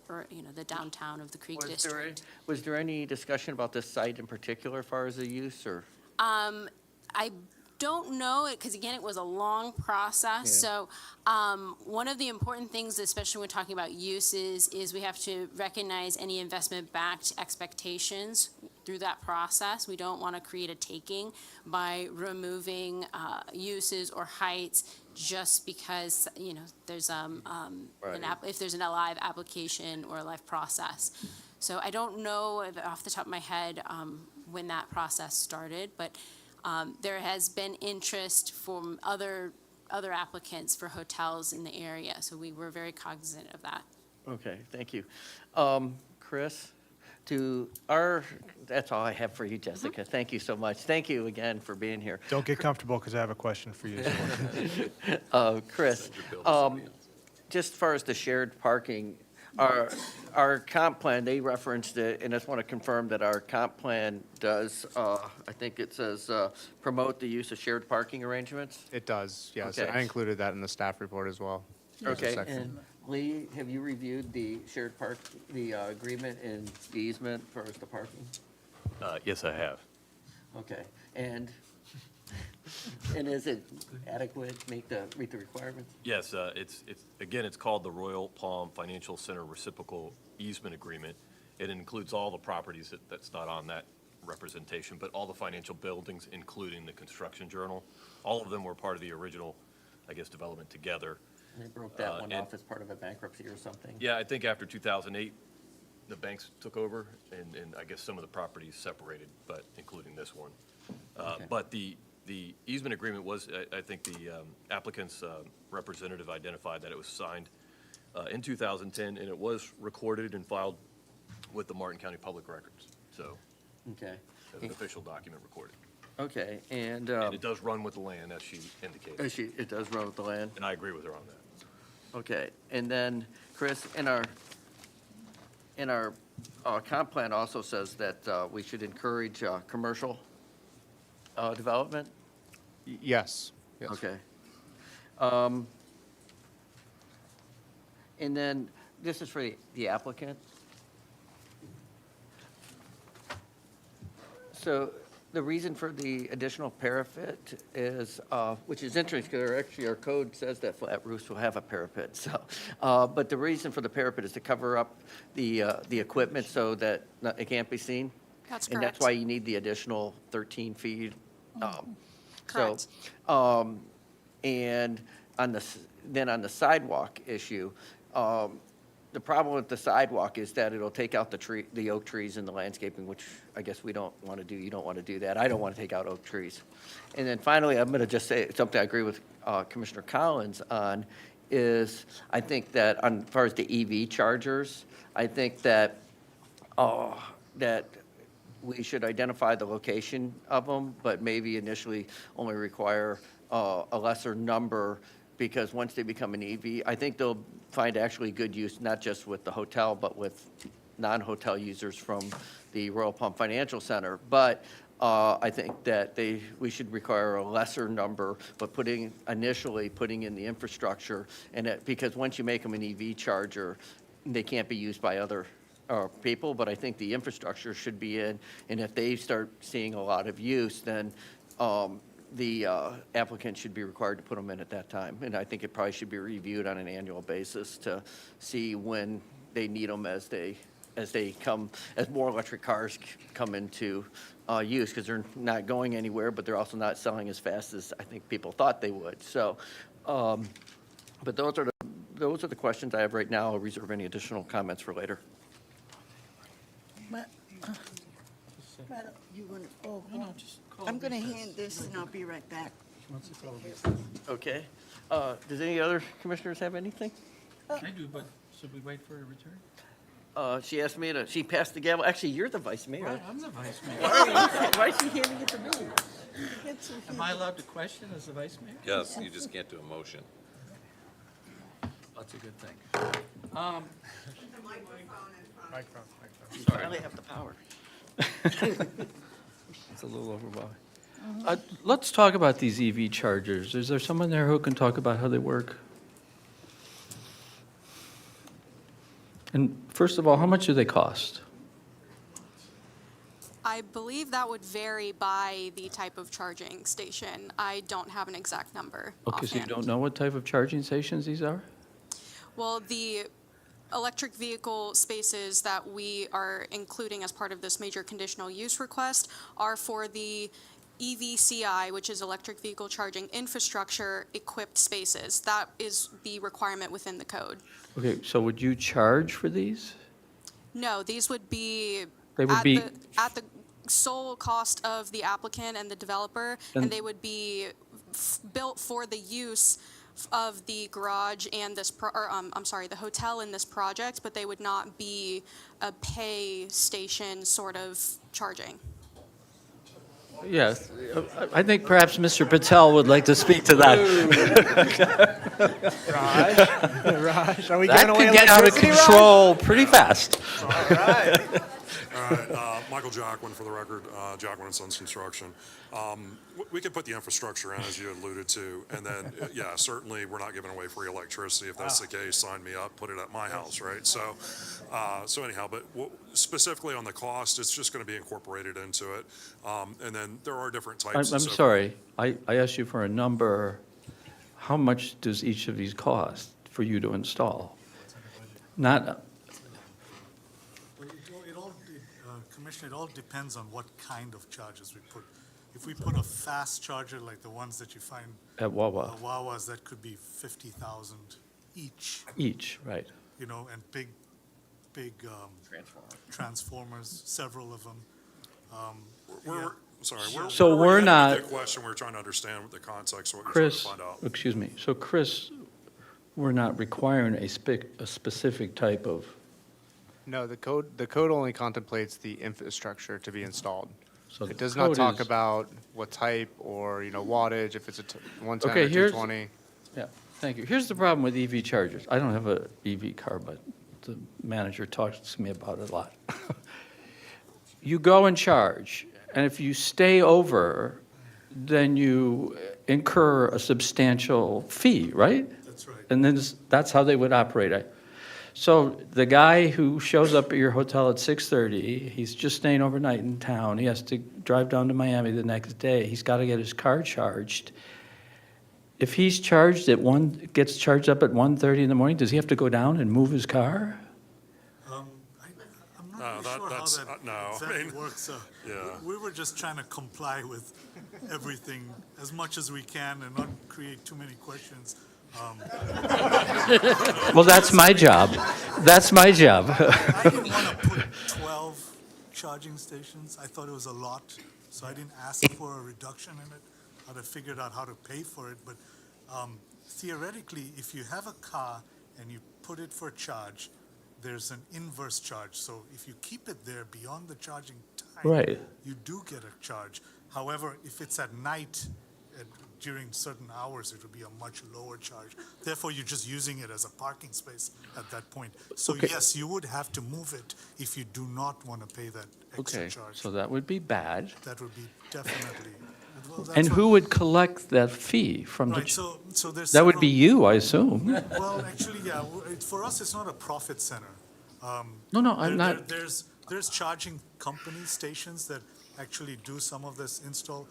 downtown of the Creek District. Was there any discussion about this site in particular as far as the use, or? I don't know it, because again, it was a long process. Yeah. So one of the important things, especially when talking about uses, is we have to recognize any investment-backed expectations through that process. We don't want to create a taking by removing uses or heights just because, you know, there's if there's a live application or a live process. So I don't know off the top of my head when that process started, but there has been interest from other applicants for hotels in the area, so we were very cognizant of that. Okay, thank you. Chris, that's all I have for you, Jessica. Thank you so much. Thank you again for being here. Don't get comfortable, because I have a question for you as well. Chris, just as far as the shared parking, our comp plan, they referenced it, and I just want to confirm that our comp plan does, I think it says, promote the use of shared parking arrangements? It does, yes. Okay. I included that in the staff report as well. There's a Okay, section. and Lee, have you reviewed the shared the agreement and the easement for the parking? Yes, I have. Okay, and is it adequate, meet the requirements? Yes, it's called the Royal Palm Financial Center Reciprocal Easement Agreement. It includes all the properties that's not on that representation, but all the financial buildings, including the construction journal. All of them were part of the original, I guess, development together. They broke that one off as part of a bankruptcy or something? Yeah, I think after 2008, the banks took over, and I guess some of the properties separated, but including this one. Okay. But the easement agreement was, I think the applicant's representative identified that it was signed in 2010, and it was recorded and filed with the Martin County Public Records. So Okay. as an official document recorded. Okay, and And it does run with the land, as she indicated. it does run with the land? And I agree with her on that. Okay, and then, Chris, in our comp plan also says that we should encourage commercial development? Yes. Yes. Okay. And then, this is for the applicant. So the reason for the additional parapet is, which is interesting, because actually our code says that flat roofs will have a parapet, so. But the reason for the parapet is to cover up the equipment so that it can't be seen? That's And that's correct. why you need the additional 13 feet. Correct. So, and on the sidewalk issue, the problem with the sidewalk is that it'll take out the oak trees and the landscaping, which I guess we don't want to do. You don't want to do that. I don't want to take out oak trees. And then finally, I'm going to just say something I agree with Commissioner Collins on is I think that as far as the EV chargers, I think that that we should identify the location of them, but maybe initially only require a lesser number, because once they become an EV, I think they'll find actually good use, not just with the hotel, but with non-hotel users from the Royal Palm Financial Center. But I think that we should require a lesser number, but initially putting in the infrastructure, because once you make them an EV charger, they can't be used by other people, but I think the infrastructure should be in, and if they start seeing a lot of use, then the applicant should be required to put them in at that time. And I think it probably should be reviewed on an annual basis to see when they need them as more electric cars come into use, because they're not going anywhere, but they're also not selling as fast as I think people thought they would. So, but those are the questions I have right now. I'll reserve any additional comments for later. I'm going to hand this and I'll be right back. Okay. Does any other commissioners have anything? I do, but should we wait for a return? She asked me she passed the gavel. Actually, you're the vice mayor. Right, I'm the vice mayor. Why is she handing it to me? Am I allowed to question as the vice mayor? Yes, you just can't do a motion. That's a good thing. You finally have the power. It's a little overwhelming. Let's talk about these EV chargers. Is there someone there who can talk about how they work? And first of all, how much do they cost? I believe that would vary by the type of charging station. I don't have an exact number Okay, so you offhand. don't know what type of charging stations these are? Well, the electric vehicle spaces that we are including as part of this major conditional use request are for the EVCI, which is electric vehicle charging infrastructure equipped spaces. That is the requirement within the code. Okay, so would you charge for these? No, these would be They would be- at the sole cost of the applicant and the developer, and And- they would be built for the use of the garage and the hotel in this project, but they would not be a pay station sort of charging. Yes, I think perhaps Mr. Patel would like to speak to that. Raj, are we That giving away could get out of electricity, Raj? control pretty fast. All right. All right, Michael Jacquin for the record, Jacquin and Sons Construction. We can put the infrastructure in, as you alluded to, and then, yeah, certainly, we're not giving away free electricity. If that's the case, sign me up, put it at my house, right? So anyhow, but specifically on the cost, it's just going to be incorporated into it. And then there are different types. I'm sorry, I asked you for a number. How much does each of these cost for you to install? Not, Commissioner, it all depends on what kind of chargers we put. If we put a fast charger like the ones that you find at Wawa, Wawas, that could be 50,000 each. each, right. You know, and big transformers, several of them. We're not. The question, we're trying to understand what the context of what you're Chris, trying to find out. excuse me. So Chris, we're not requiring a specific type of, No, the code only contemplates the infrastructure to be installed. so the It does not code talk is- about what type or, wattage, if it's a 110 Okay, or here's- 220. Yeah, thank you. Here's the problem with EV chargers. I don't have a EV car, but the manager talks to me about it a lot. You go and charge, and if you stay over, then you incur a substantial fee, right? That's right. And then that's how they would operate. So the guy who shows up at your hotel at 6:30, he's just staying overnight in town, he has to drive down to Miami the next day, he's got to get his car charged. If he's gets charged up at 1:30 in the morning, does he have to go down and move his car? I'm not really sure how that exactly works. Yeah. We were just trying to comply with everything as much as we can and not create too many questions. Well, that's my job. That's my job. I didn't want to put 12 charging stations. I thought it was a lot, so I didn't ask for a reduction in it. I'd have figured out how to pay for it, but theoretically, if you have a car and you put it for charge, there's an inverse charge. So if you keep it there beyond the charging time, Right. you do get a charge. However, if it's at night, during certain hours, it would be a much lower charge. Therefore, you're just using it as a parking space at that point. So Okay. yes, you would have to move it if you do not want to pay that extra Okay, charge. so that would be bad. That would be definitely. well, that's And what- who would collect that fee from the? Right, so there's That would be several- you, I assume. Well, actually, yeah, for us, it's not a profit center. No, no, I'm not. There's charging company stations that actually do some of this install.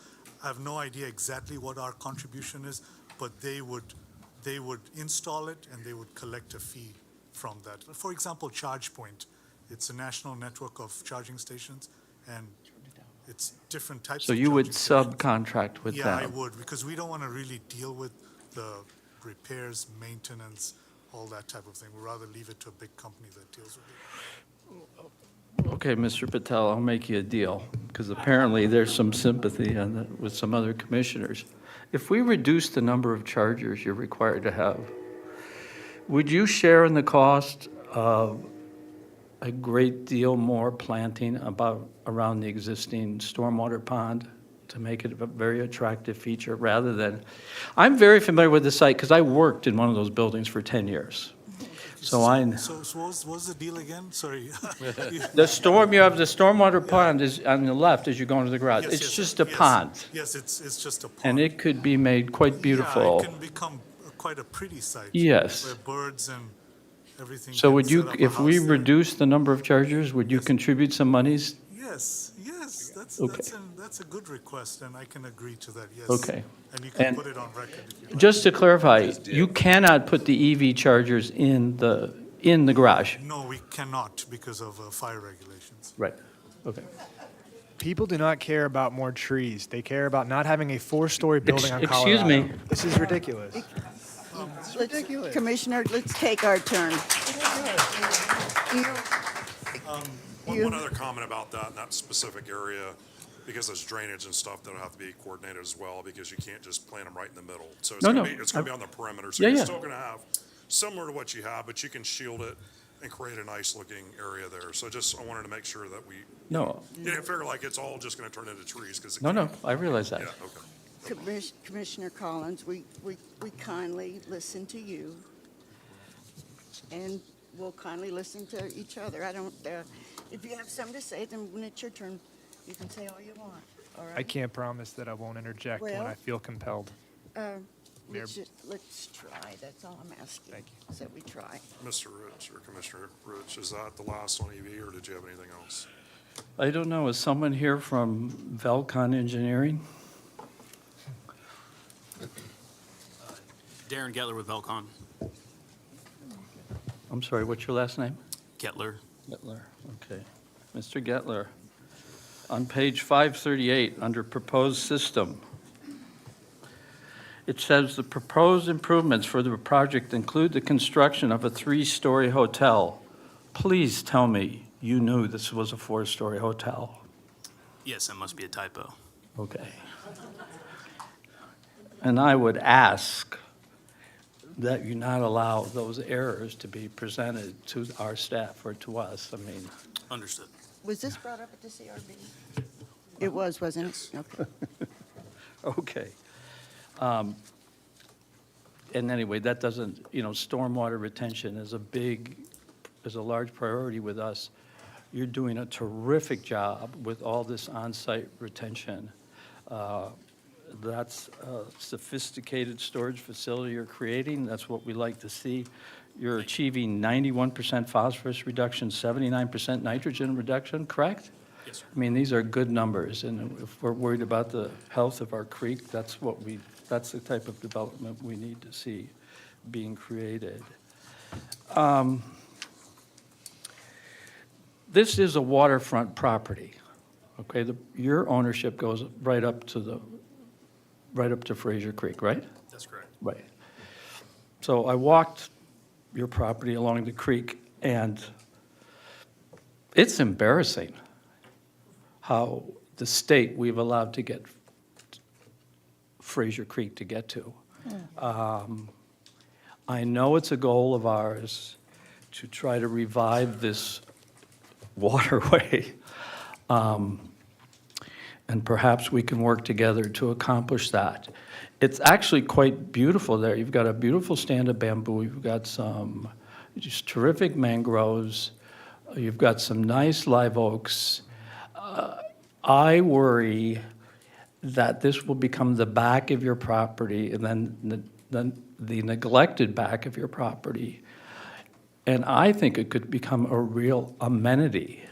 I have no idea exactly what our contribution is, but they would install it and they would collect a fee from that. For example, ChargePoint, it's a national network of charging stations, and it's different types So of you would charging stations. subcontract with them? Yeah, I would, because we don't want to really deal with the repairs, maintenance, all that type of thing. We'd rather leave it to a big company that deals with it. Okay, Mr. Patel, I'll make you a deal, because apparently there's some sympathy on that with some other commissioners. If we reduce the number of chargers you're required to have, would you share in the cost of a great deal more planting around the existing stormwater pond to make it a very attractive feature rather than, I'm very familiar with the site because I worked in one of those buildings for 10 years. So what's the deal again? Sorry. you have the stormwater pond is on the left as you go into the garage. Yes, It's yes, just a yes. pond. Yes, it's just a pond. And it could be made quite beautiful. Yeah, it can become quite a pretty site. Yes. Where birds and everything. So can would you, set up a if we house there. reduce the number of chargers, would you contribute some monies? Yes, Okay. that's a good request, and I can agree to that, yes. Okay. And you can And put it on record if you like. Just to clarify, you cannot put the EV chargers in the garage? No, we cannot because of fire regulations. Right, okay. People do not care about more trees. They care about not having a four-story building on Colorado. Excuse me. This is ridiculous. Commissioner, let's take our turn. One other comment about that, in that specific area, because there's drainage and stuff that'll have to be coordinated as well, because you can't just plant them right in the middle. So it's No, gonna no. be, it's gonna be on the perimeter, so Yeah, you're yeah. still gonna have similar to what you have, but you can shield it and create a nice looking area there. So just, I wanted to make sure that we, No, you didn't figure like it's all just gonna turn into trees, because. no, I realize that. Yeah, okay. Commissioner Collins, we kindly listen to you, and we'll kindly listen to each other. I don't, if you have something to say, then when it's your turn, you can say all you want, all right? I can't promise that I won't interject when Well- I feel compelled. Mayor- Let's try, that's all I'm asking. Thank you. So we try. Mr. Rich, or Commissioner Rich, is that the last on EV, or did you have anything else? I don't know, is someone here from Velcon Engineering? Darren Gettler with Velcon. I'm sorry, what's your last name? Gettler. Gettler, okay. Mr. Gettler, on page 538, under proposed system, it says the proposed improvements for the project include the construction of a 3-story hotel. Please tell me you knew this was a 4-story hotel. Yes, that must be a typo. Okay. And I would ask that you not allow those errors to be presented to our staff or to us. I mean, Understood. Was this brought up at the CRB? It was, wasn't it? Okay. okay. And anyway, that doesn't, stormwater retention is a large priority with us. You're doing a terrific job with all this on-site retention. That's a sophisticated storage facility you're creating. That's what we like to see. You're achieving 91% phosphorus reduction, 79% nitrogen reduction, correct? Yes, sir. I mean, these are good numbers, and if we're worried about the health of our creek, that's the type of development we need to see being created. This is a waterfront property, okay? Your ownership goes right up to Fraser Creek, right? That's correct. Right. So I walked your property along the creek, and it's embarrassing how the state we've allowed to get Fraser Creek to get to. I know it's a goal of ours to try to revive this waterway. And perhaps we can work together to accomplish that. It's actually quite beautiful there. You've got a beautiful stand of bamboo. You've got some just terrific mangroves. You've got some nice live oaks. I worry that this will become the back of your property and then the neglected back of your property. And I think it could become a real amenity.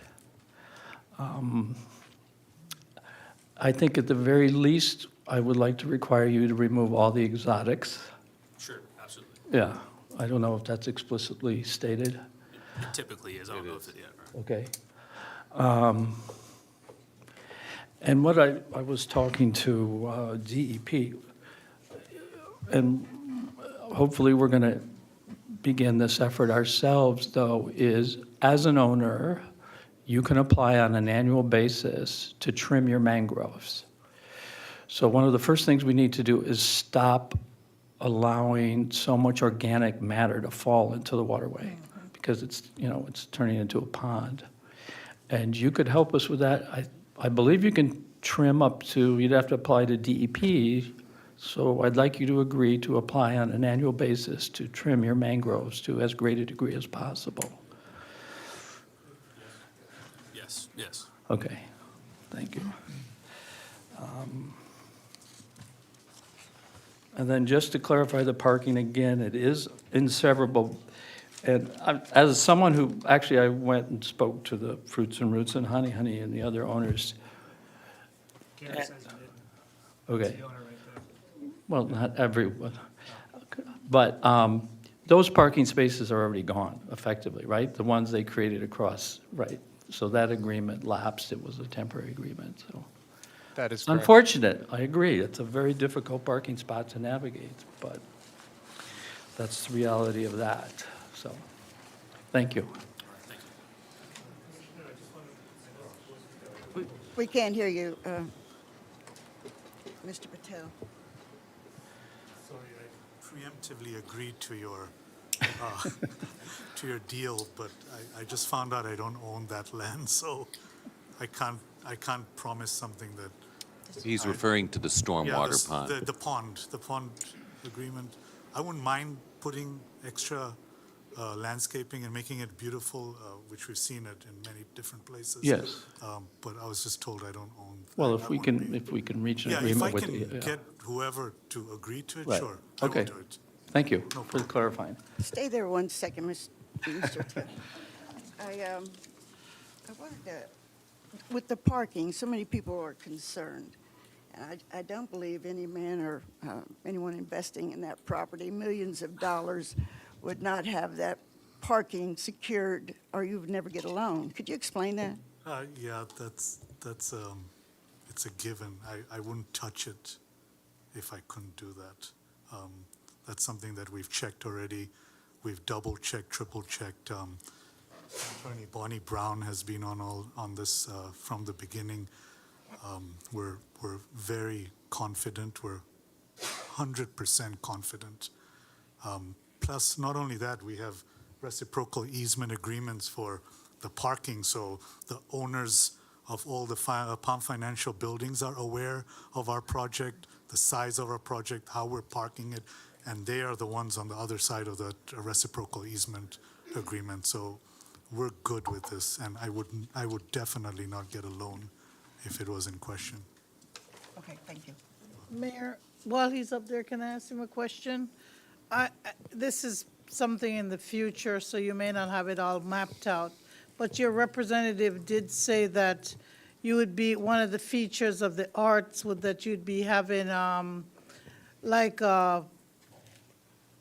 I think at the very least, I would like to require you to remove all the exotics. Sure, absolutely. Yeah, I don't know if that's explicitly stated. It typically is. I don't know if it yet. Okay. And what I was talking to DEP, and hopefully we're going to begin this effort ourselves, though, is as an owner, you can apply on an annual basis to trim your mangroves. So one of the first things we need to do is stop allowing so much organic matter to fall into the waterway, because it's, you know, it's turning into a pond. And you could help us with that. I believe you can trim up to, you'd have to apply to DEP, so I'd like you to agree to apply on an annual basis to trim your mangroves to as great a degree as possible. Yes, yes. Okay, thank you. And then just to clarify the parking again, it is inseverable. And as someone who, actually I went and spoke to the Fruits and Roots and Honey and the other owners. Karen says you didn't. Okay. It's the owner right there. Well, not everyone. But those parking spaces are already gone effectively, right? The ones they created across, right? So that agreement lapsed. It was a temporary agreement, so. That is It's correct. unfortunate, I agree. It's a very difficult parking spot to navigate, but that's the reality of that, so, thank you. We can't hear you, Mr. Patel. Sorry, I preemptively agreed to your, to your deal, but I just found out I don't own that land, so I can't promise something that. He's referring to the Yeah, stormwater pond. The pond agreement. I wouldn't mind putting extra landscaping and making it beautiful, which we've seen it in many different places. Yes. But I was just told I don't own. Well, that. if we can reach an Yeah, if agreement I with can the. get whoever to agree to it, Right. sure, I will Okay. do it. Thank you No for clarifying. Stay there 1 second, Mr. Taylor. I wanted to, with the parking, so many people are concerned. And I don't believe any man or anyone investing in that property, millions of dollars, would not have that parking secured, or you would never get a loan. Could you explain that? Yeah, that's it's a given. I wouldn't touch it if I couldn't do that. That's something that we've checked already. We've double-checked, triple-checked. Attorney Bonnie Brown has been on this from the beginning. We're very confident. We're 100% confident. Plus, not only that, we have reciprocal easement agreements for the parking, so the owners of all the Palm Financial buildings are aware of our project, the size of our project, how we're parking it, and they are the ones on the other side of the reciprocal easement agreement. So we're good with this, and I would definitely not get a loan if it was in question. Okay, thank you. Mayor, while he's up there, can I ask him a question? This is something in the future, so you may not have it all mapped out, but your representative did say that you would be, one of the features of the arts would that you'd be having like a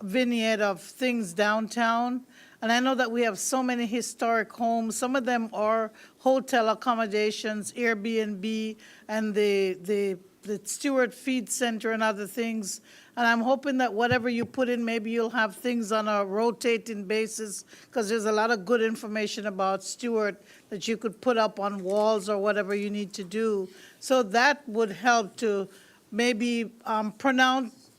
vignette of things downtown. And I know that we have so many historic homes. Some of them are hotel accommodations, Airbnb, and the Stuart Feed Center and other things. And I'm hoping that whatever you put in, maybe you'll have things on a rotating basis, because there's a lot of good information about Stuart that you could put up on walls or whatever you need to do. So that would help to maybe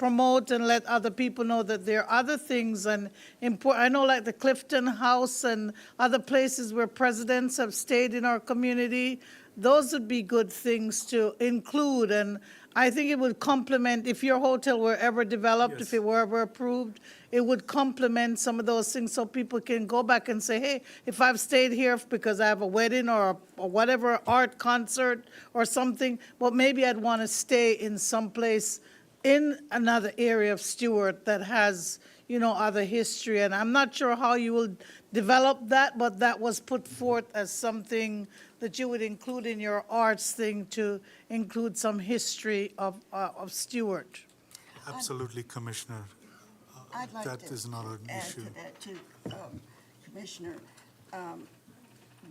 promote and let other people know that there are other things and I know like the Clifton House and other places where presidents have stayed in our community. Those would be good things to include, and I think it would complement, if your hotel were ever developed, if it were ever approved, it would complement some of those things so people can go back and say, hey, if I've stayed here because I have a wedding or whatever, art concert or something, well, maybe I'd want to stay in some place in another area of Stuart that has, you know, other history. And I'm not sure how you will develop that, but that was put forth as something that you would include in your arts thing, to include some history of Stuart. Absolutely, Commissioner. I'd like That to is not an add issue. to that too, Commissioner.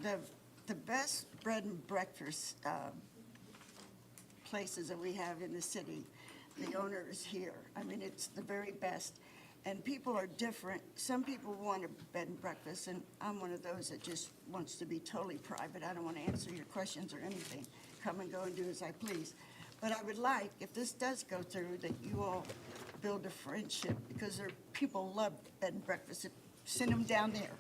The best bread and breakfast places that we have in the city, the owner is here. I mean, it's the very best. And people are different. Some people want a bed and breakfast, and I'm one of those that just wants to be totally private. I don't want to answer your questions or anything. Come and go and do as I please. But I would like, if this does go through, that you all build a friendship, because people love bed and breakfast. Send them down there.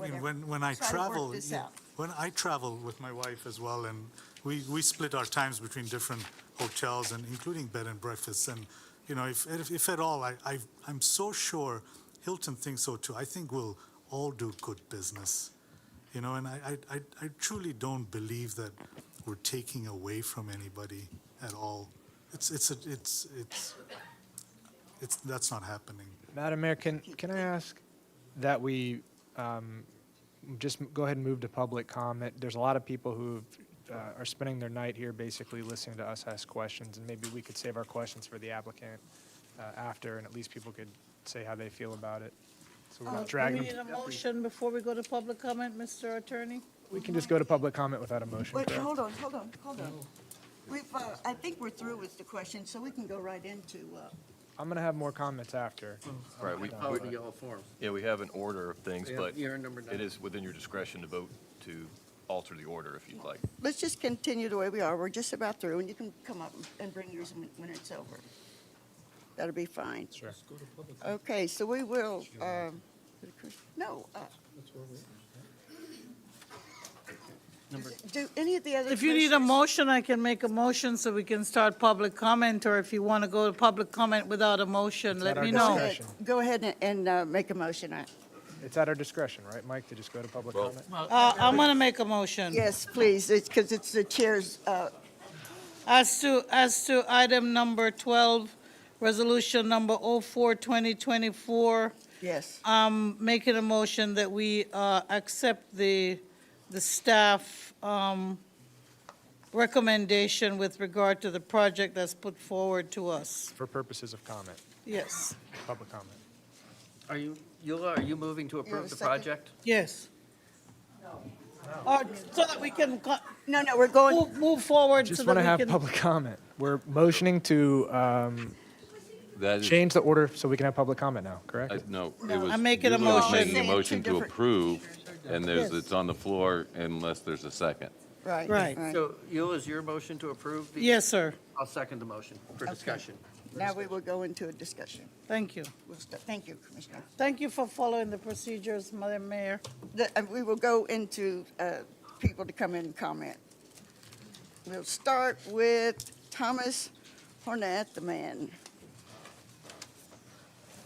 I mean, when I Try to work travel, this yeah, out. when I travel with my wife as well, and we split our times between different hotels and including bed and breakfasts. And, you know, if at all, I'm so sure Hilton thinks so too. I think we'll all do good business, you know, and I truly don't believe that we're taking away from anybody at all. That's not happening. Madam Mayor, can I ask that we just go ahead and move to public comment? There's a lot of people who are spending their night here basically listening to us ask questions, and maybe we could save our questions for the applicant after, and at least people could say how they feel about it. So we're not Do dragging we need them. a motion before we go to public comment, Mr. Attorney? We can just go to public comment without a motion. Wait, correct? hold on. I think we're through with the questions, so we can go right into, I'm going to have more comments after. Right, we, Oh, the yellow form. yeah, we have an order of things, Yeah, but you're number 9. it is within your discretion to vote to alter the order if you'd like. let's just continue the way we are. We're just about through, and you can come up and bring yours when it's over. That'll be fine. Sure. Okay, so we will, no. Do any of the other If you need a commissioners- motion, I can make a motion so we can start public comment, or if you want to go to public comment without a motion, It's let at our me Go know. discretion. ahead. Go ahead and make a motion. It's at our discretion, right, Mike, to just go to public comment? I'm going to make a motion. Yes, please, because it's the chair's, As to item number 12, resolution number 04-2024, yes. I'm making a motion that we accept the staff recommendation with regard to the project that's put forward to us. For purposes of comment, Yes, public comment. Are you, Eula, are you moving to approve the second? project? yes. So that we can No, we're going, move forward so Just that want to we have can. public comment. We're motioning to That is, change the order so we can have public comment now, correct? no, No, it was. I'm making a Eula was motion. making a Saying two motion to different- approve, and Yes. it's on the floor unless there's a second. right. Right. So, Eula, is your motion to approve the? Yes, sir. I'll second the motion for discussion. Now we will go into a discussion. Thank you. Thank you, Commissioner. Thank you for following the procedures, Madam Mayor. We will go into people to come in and comment. We'll start with Thomas Hornathaman.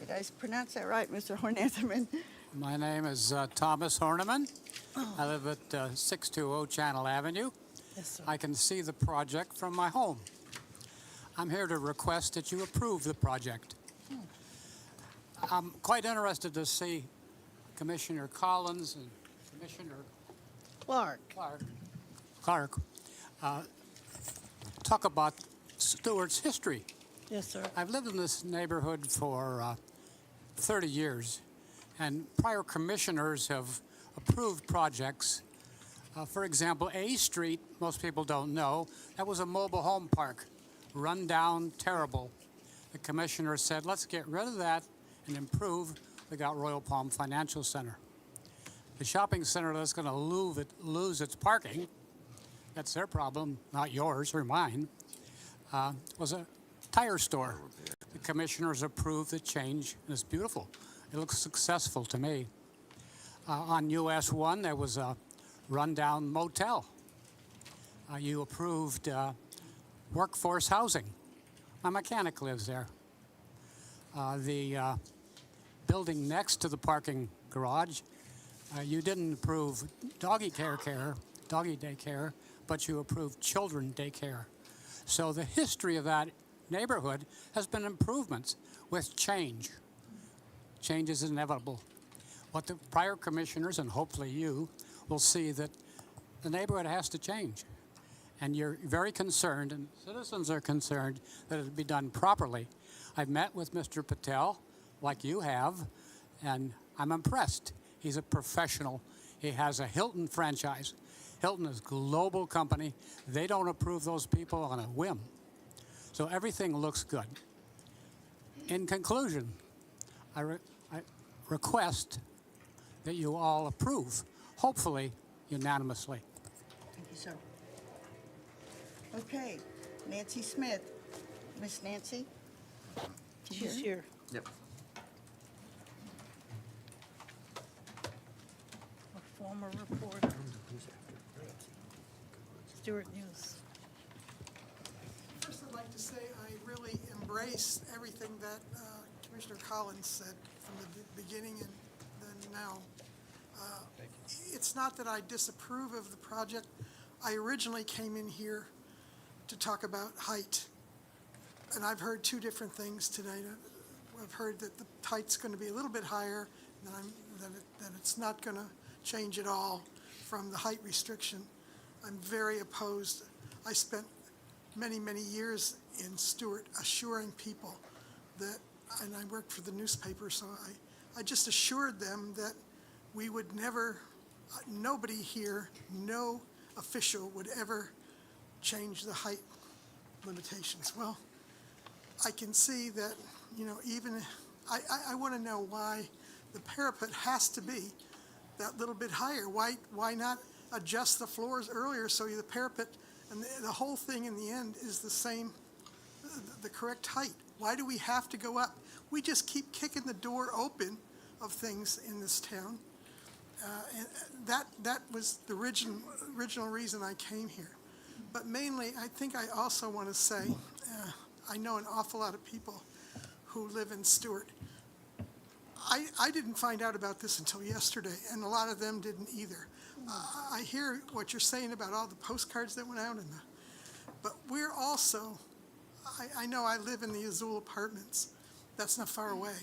Did I pronounce that right, Mr. Hornathaman? My name is Thomas Horniman. I live at 620 Channel Avenue. Yes, sir. I can see the project from my home. I'm here to request that you approve the project. I'm quite interested to see Commissioner Collins and Commissioner Clark. Clark talk about Stuart's history. Yes, sir. I've lived in this neighborhood for 30 years, and prior commissioners have approved projects. For example, A Street, most people don't know, that was a mobile home park, run down, terrible. The commissioner said, let's get rid of that and improve. We got Royal Palm Financial Center. The shopping center that's going to lose its parking, that's their problem, not yours or mine, was a tire store. The commissioners approved the change, and it's beautiful. It looks successful to me. On US 1, there was a rundown motel. You approved workforce housing. My mechanic lives there. The building next to the parking garage, you didn't approve doggy daycare, but you approved children daycare. So the history of that neighborhood has been improvements with change. Change is inevitable. What the prior commissioners, and hopefully you, will see that the neighborhood has to change. And you're very concerned, and citizens are concerned, that it be done properly. I've met with Mr. Patel, like you have, and I'm impressed. He's a professional. He has a Hilton franchise. Hilton is a global company. They don't approve those people on a whim. So everything looks good. In conclusion, I request that you all approve, hopefully unanimously. Thank you, sir. Okay, Nancy Smith. Miss Nancy? She's here. Yep. A former reporter. Stuart News. First, I'd like to say I really embrace everything that Commissioner Collins said from the beginning and then now. It's not that I disapprove of the project. I originally came in here to talk about height, and I've heard two different things tonight. I've heard that the height's going to be a little bit higher, that it's not going to change at all from the height restriction. I'm very opposed. I spent many, many years in Stuart assuring people that, and I worked for the newspaper, so I just assured them that we would never, nobody here, no official would ever change the height limitations. Well, I can see that, even, I want to know why the parapet has to be that little bit higher. Why not adjust the floors earlier so the parapet and the whole thing in the end is the same, the correct height? Why do we have to go up? We just keep kicking the door open of things in this town. And that was the original reason I came here. But mainly, I think I also want to say, I know an awful lot of people who live in Stuart. I didn't find out about this until yesterday, and a lot of them didn't either. I hear what you're saying about all the postcards that went out, but we're also, I know I live in the Azul Apartments. That's not far away,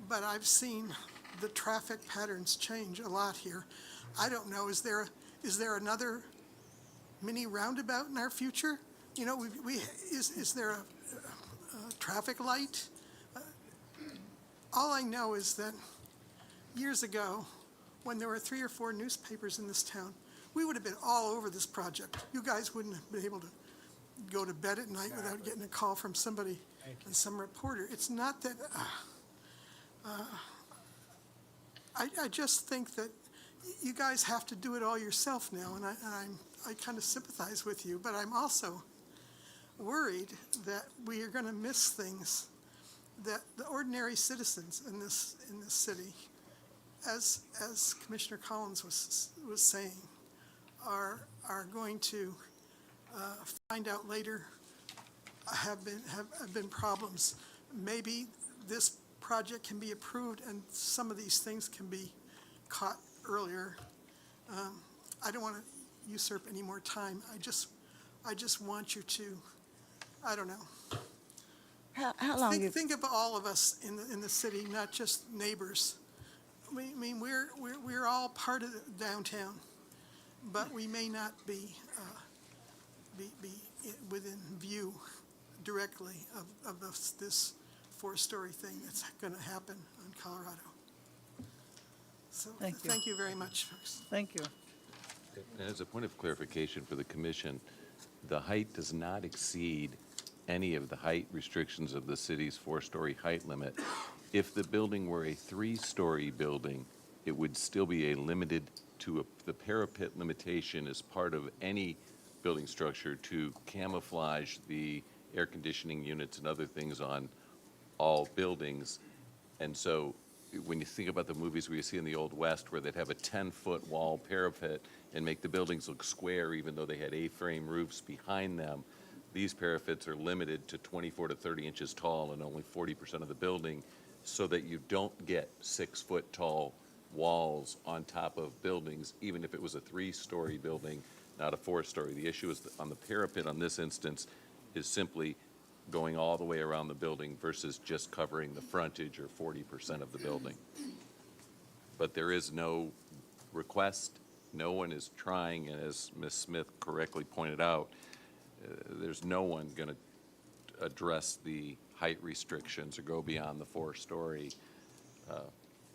but I've seen the traffic patterns change a lot here. I don't know, is there another mini roundabout in our future? Is there a traffic light? All I know is that years ago, when there were 3 or 4 newspapers in this town, we would have been all over this project. You guys wouldn't have been able to go to bed at night without getting a call from somebody and some reporter. It's not that, I just think that you guys have to do it all yourself now, and I kind of sympathize with you, but I'm also worried that we are going to miss things that the ordinary citizens in this city, as Commissioner Collins was saying, are going to find out later have been problems. Maybe this project can be approved and some of these things can be caught earlier. I don't want to usurp any more time. I just want you to, I don't know. How long Think of all of us in the city, not just neighbors. I mean, we're all part of the downtown, but we may not be within view directly of this 4-story thing that's going to happen in Colorado. So thank you very much, folks. Thank you. And as a point of clarification for the commission, the height does not exceed any of the height restrictions of the city's 4-story height limit. If the building were a 3-story building, it would still be limited to the parapet limitation as part of any building structure to camouflage the air conditioning units and other things on all buildings. And so when you think about the movies where you see in the Old West where they'd have a 10-foot wall parapet and make the buildings look square even though they had A-frame roofs behind them, these parapets are limited to 24 to 30 inches tall and only 40% of the building, so that you don't get 6-foot tall walls on top of buildings, even if it was a 3-story building, not a 4-story. The issue is that on the parapet on this instance is simply going all the way around the building versus just covering the frontage or 40% of the building. But there is no request, no one is trying, and as Ms. Smith correctly pointed out, there's no one going to address the height restrictions or go beyond the 4-story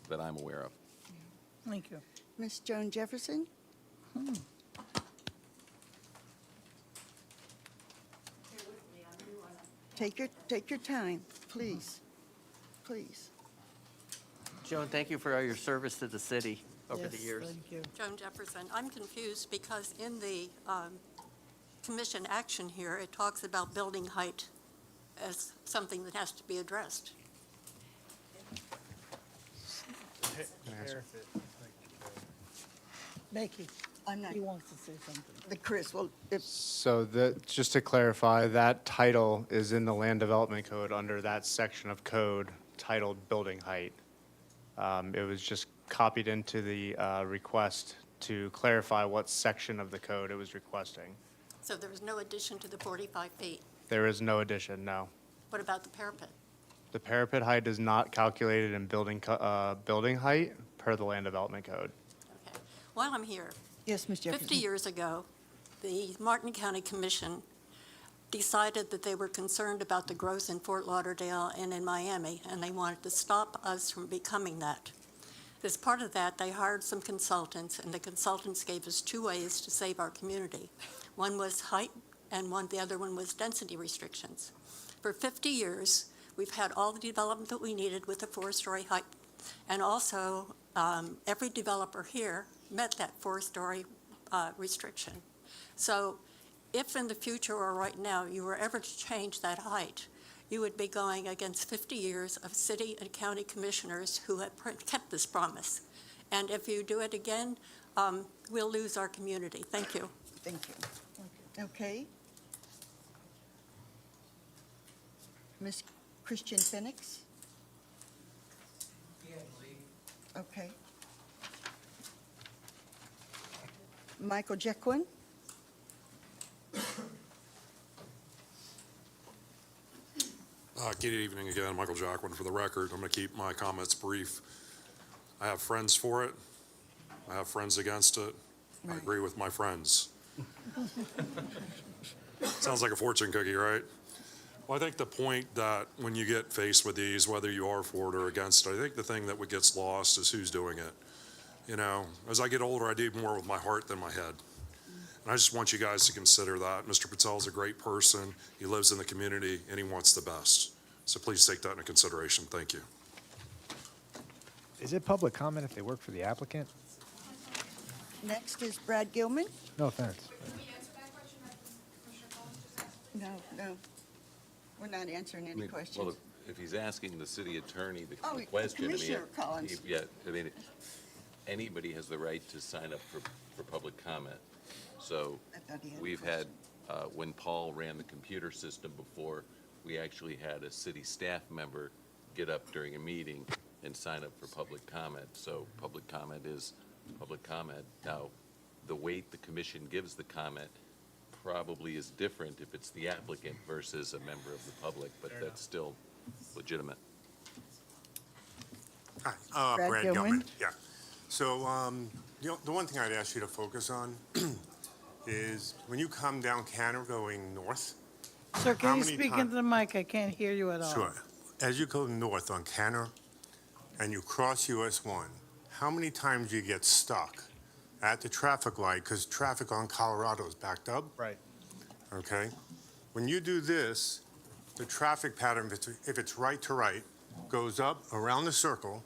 that I'm aware of. Thank you. Ms. Joan Jefferson? Take your time, please, please. Joan, thank you for all your service to the city over the Yes, years. thank you. Joan Jefferson. I'm confused because in the commission action here, it talks about building height as something that has to be addressed. Becky, I'm not, he wants to say something. Chris, well, if, So just to clarify, that title is in the Land Development Code under that section of code titled Building Height. It was just copied into the request to clarify what section of the code it was requesting. So there was no addition to the 45 feet. There is no addition, no. What about the parapet? The parapet height is not calculated in building height per the Land Development Code. Okay. While I'm here, yes, Ms. Jefferson. 50 years ago, the Martin County Commission decided that they were concerned about the growth in Fort Lauderdale and in Miami, and they wanted to stop us from becoming that. As part of that, they hired some consultants, and the consultants gave us 2 ways to save our community. One was height, and the other one was density restrictions. For 50 years, we've had all the development that we needed with a 4-story height, and also every developer here met that 4-story restriction. So if in the future or right now you were ever to change that height, you would be going against 50 years of city and county commissioners who have kept this promise. And if you do it again, we'll lose our community. Thank you. Thank you. Okay. Ms. Christian Phoenix? Okay. Michael Jequin? Good evening again, Michael Jacquin for the record. I'm going to keep my comments brief. I have friends for it. I have friends against it. I agree with my friends. Sounds like a fortune cookie, right? Well, I think the point that when you get faced with these, whether you are for it or against it, I think the thing that gets lost is who's doing it. You know, as I get older, I do more with my heart than my head. And I just want you guys to consider that. Mr. Patel's a great person. He lives in the community, and he wants the best. So please take that into consideration. Thank you. Is it public comment if they work for the applicant? Next is Brad Gilman? No offense. No, no. We're not answering any Well, questions. if he's asking the city attorney the Oh, question, I mean, Commissioner Collins. yeah, I mean, anybody has the right to sign up for public comment. So I thought he had a we've question. had, when Paul ran the computer system before, we actually had a city staff member get up during a meeting and sign up for public comment. So public comment is public comment. Now, the weight the commission gives the comment probably is different if it's the applicant versus a member of the public, but that's still legitimate. Brad Hi, Brad Gilman. Gilman. Yeah. So the one thing I'd ask you to focus on is when you come down Canner going north. Sir, how can you many speak ti- into the mic? I can't hear you at all. Sure. As you go north on Canner and you cross US 1, how many times do you get stuck at the traffic light because traffic on Colorado is backed up? Right. Okay? When you do this, the traffic pattern, if it's right to right, goes up around the circle,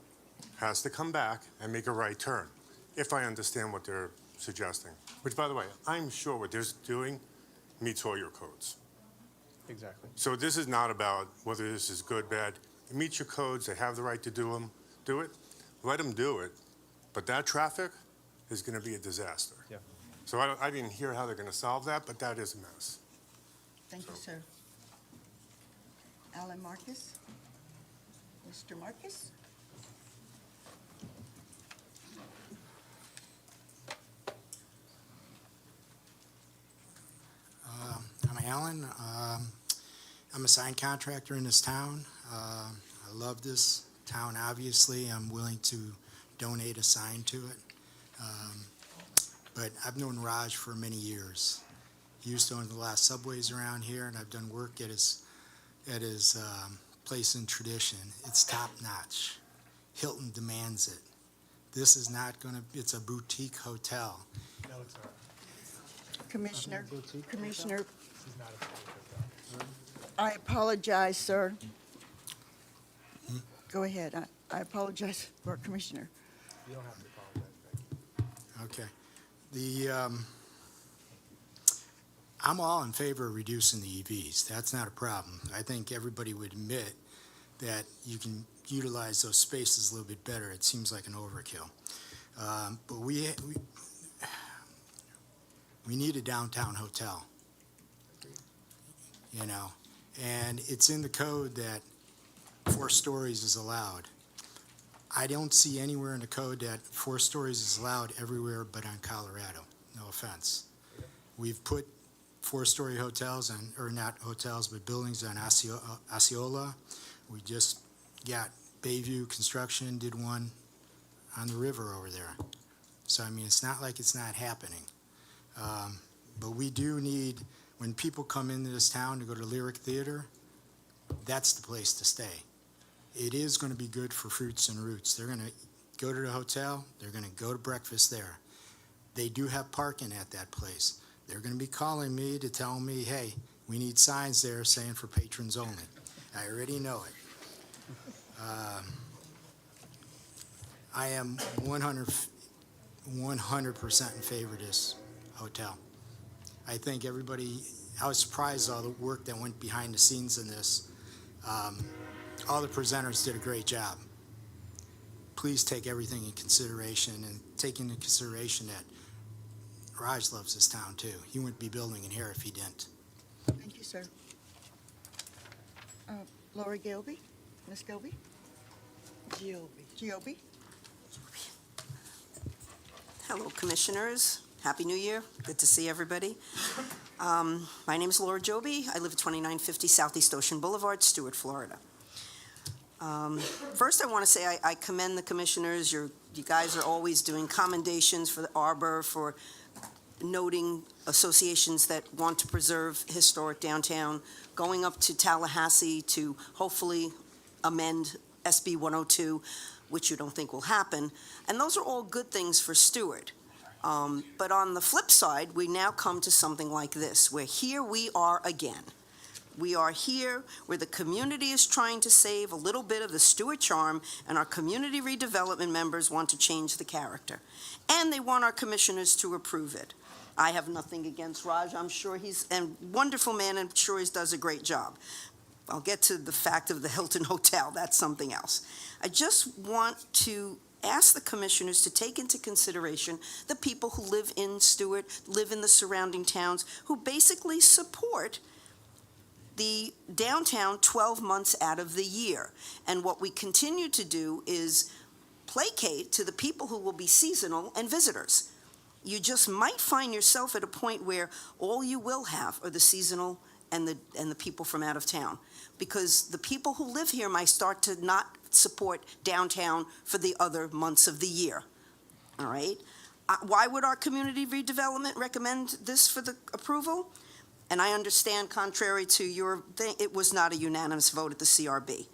has to come back and make a right turn, if I understand what they're suggesting. Which, by the way, I'm sure what they're doing meets all your codes. Exactly. So this is not about whether this is good, bad. it meets your codes, they have the right to do it, let them do it. But that traffic is going to be a disaster. Yeah. So I didn't hear how they're going to solve that, but that is a mess. Thank you, sir. Alan Marcus? Mr. Marcus? I'm Alan. I'm a sign contractor in this town. I love this town, obviously. I'm willing to donate a sign to it. But I've known Raj for many years. He used to own the last Subways around here, and I've done work at his place in Tradition. It's top-notch. Hilton demands it. This is not going to, it's a boutique hotel. No, it's not. Commissioner, Commissioner, This is not a boutique hotel. I apologize, sir. Go ahead. I apologize for our Commissioner. You don't have to apologize, Becky. Okay. I'm all in favor of reducing the EVs. That's not a problem. I think everybody would admit that you can utilize those spaces a little bit better. It seems like an overkill. But we need a downtown hotel, you know, and it's in the code that 4 stories is allowed. I don't see anywhere in the code that 4 stories is allowed everywhere but on Colorado. No offense. We've put 4-story hotels on, or not hotels, but buildings on Osceola. We just got Bayview Construction did one on the river over there. So, I mean, it's not like it's not happening. But we do need, when people come into this town to go to Lyric Theater, that's the place to stay. It is going to be good for Fruits and Roots. They're going to go to the hotel. They're going to go to breakfast there. They do have parking at that place. They're going to be calling me to tell me, hey, we need signs there saying for patrons only. I already know it. I am 100% in favor of this hotel. I think everybody, I was surprised all the work that went behind the scenes in this. All the presenters did a great job. Please take everything in consideration and take into consideration that Raj loves this town too. He wouldn't be building in here if he didn't. Thank you, sir. Laura Gilby? Ms. Gilby? Gilby? Hello, Commissioners. Happy New Year. Good to see everybody. My name is Laura Joby. I live at 2950 Southeast Ocean Boulevard, Stuart, Florida. First, I want to say I commend the Commissioners. You guys are always doing commendations for the Arbor, for noting associations that want to preserve historic downtown, going up to Tallahassee to hopefully amend SB 102, which you don't think will happen. And those are all good things for Stuart. But on the flip side, we now come to something like this, where here we are again. We are here where the community is trying to save a little bit of the Stuart charm, and our community redevelopment members want to change the character. And they want our commissioners to approve it. I have nothing against Raj. I'm sure he's a wonderful man, and I'm sure he does a great job. I'll get to the fact of the Hilton Hotel. That's something else. I just want to ask the commissioners to take into consideration the people who live in Stuart, live in the surrounding towns, who basically support the downtown 12 months out of the year. And what we continue to do is placate to the people who will be seasonal and visitors. You just might find yourself at a point where all you will have are the seasonal and the people from out of town, because the people who live here might start to not support downtown for the other months of the year. All right? Why would our community redevelopment recommend this for the approval? And I understand, contrary to your thing, it was not a unanimous vote at the CRB.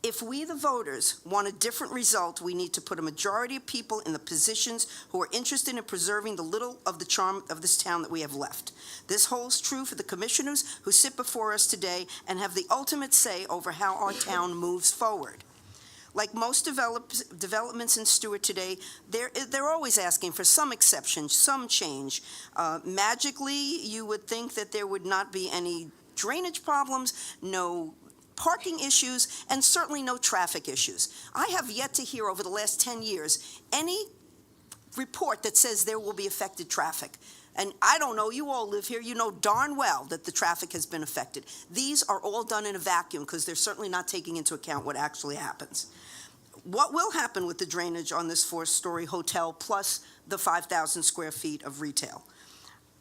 If we, the voters, want a different result, we need to put a majority of people in the positions who are interested in preserving the little of the charm of this town that we have left. This holds true for the commissioners who sit before us today and have the ultimate say over how our town moves forward. Like most developments in Stuart today, they're always asking for some exception, some change. Magically, you would think that there would not be any drainage problems, no parking issues, and certainly no traffic issues. I have yet to hear over the last 10 years any report that says there will be affected traffic. And I don't know, you all live here, you know darn well that the traffic has been affected. These are all done in a vacuum because they're certainly not taking into account what actually happens. What will happen with the drainage on this 4-story hotel plus the 5,000 square feet of retail?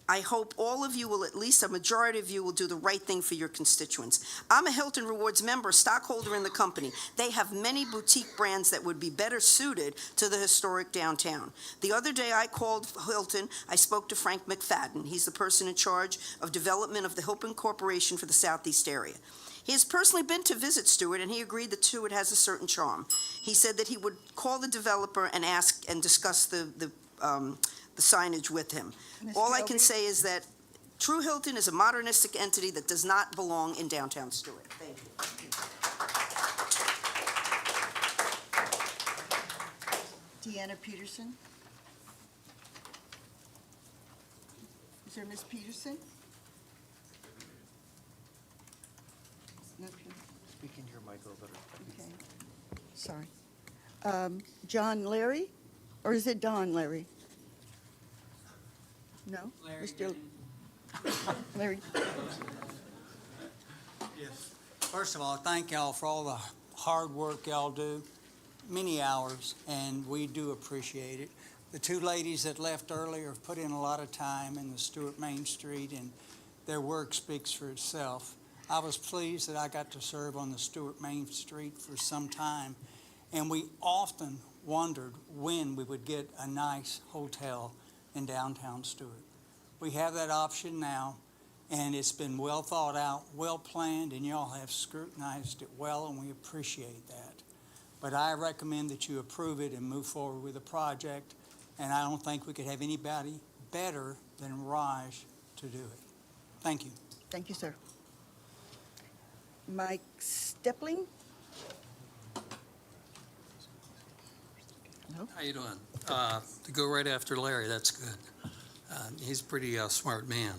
I hope all of you will, at least a majority of you will do the right thing for your constituents. I'm a Hilton Rewards member, stockholder in the company. They have many boutique brands that would be better suited to the historic downtown. The other day I called Hilton, I spoke to Frank McFadden. He's the person in charge of development of the Hilton Corporation for the Southeast area. He has personally been to visit Stuart, and he agreed that Stuart has a certain charm. He said that he would call the developer and ask and discuss the signage with him. Ms. All I Gilby? can say is that True Hilton is a modernistic entity that does not belong in downtown Stuart. Thank you. Deanna Peterson? Is there Ms. Peterson? Not here. We can hear Michael better. Okay, sorry. John Larry, or is it Don Larry? No? Mr. Larry? Yes. First of all, thank y'all for all the hard work y'all do, many hours, and we do appreciate it. The two ladies that left earlier have put in a lot of time in the Stuart Main Street, and their work speaks for itself. I was pleased that I got to serve on the Stuart Main Street for some time, and we often wondered when we would get a nice hotel in downtown Stuart. We have that option now, and it's been well thought out, well planned, and y'all have scrutinized it well, and we appreciate that. But I recommend that you approve it and move forward with the project, and I don't think we could have anybody better than Raj to do it. Thank you. Thank you, sir. Mike Stepling? No? How you doing? To go right after Larry, that's good. He's a pretty smart man.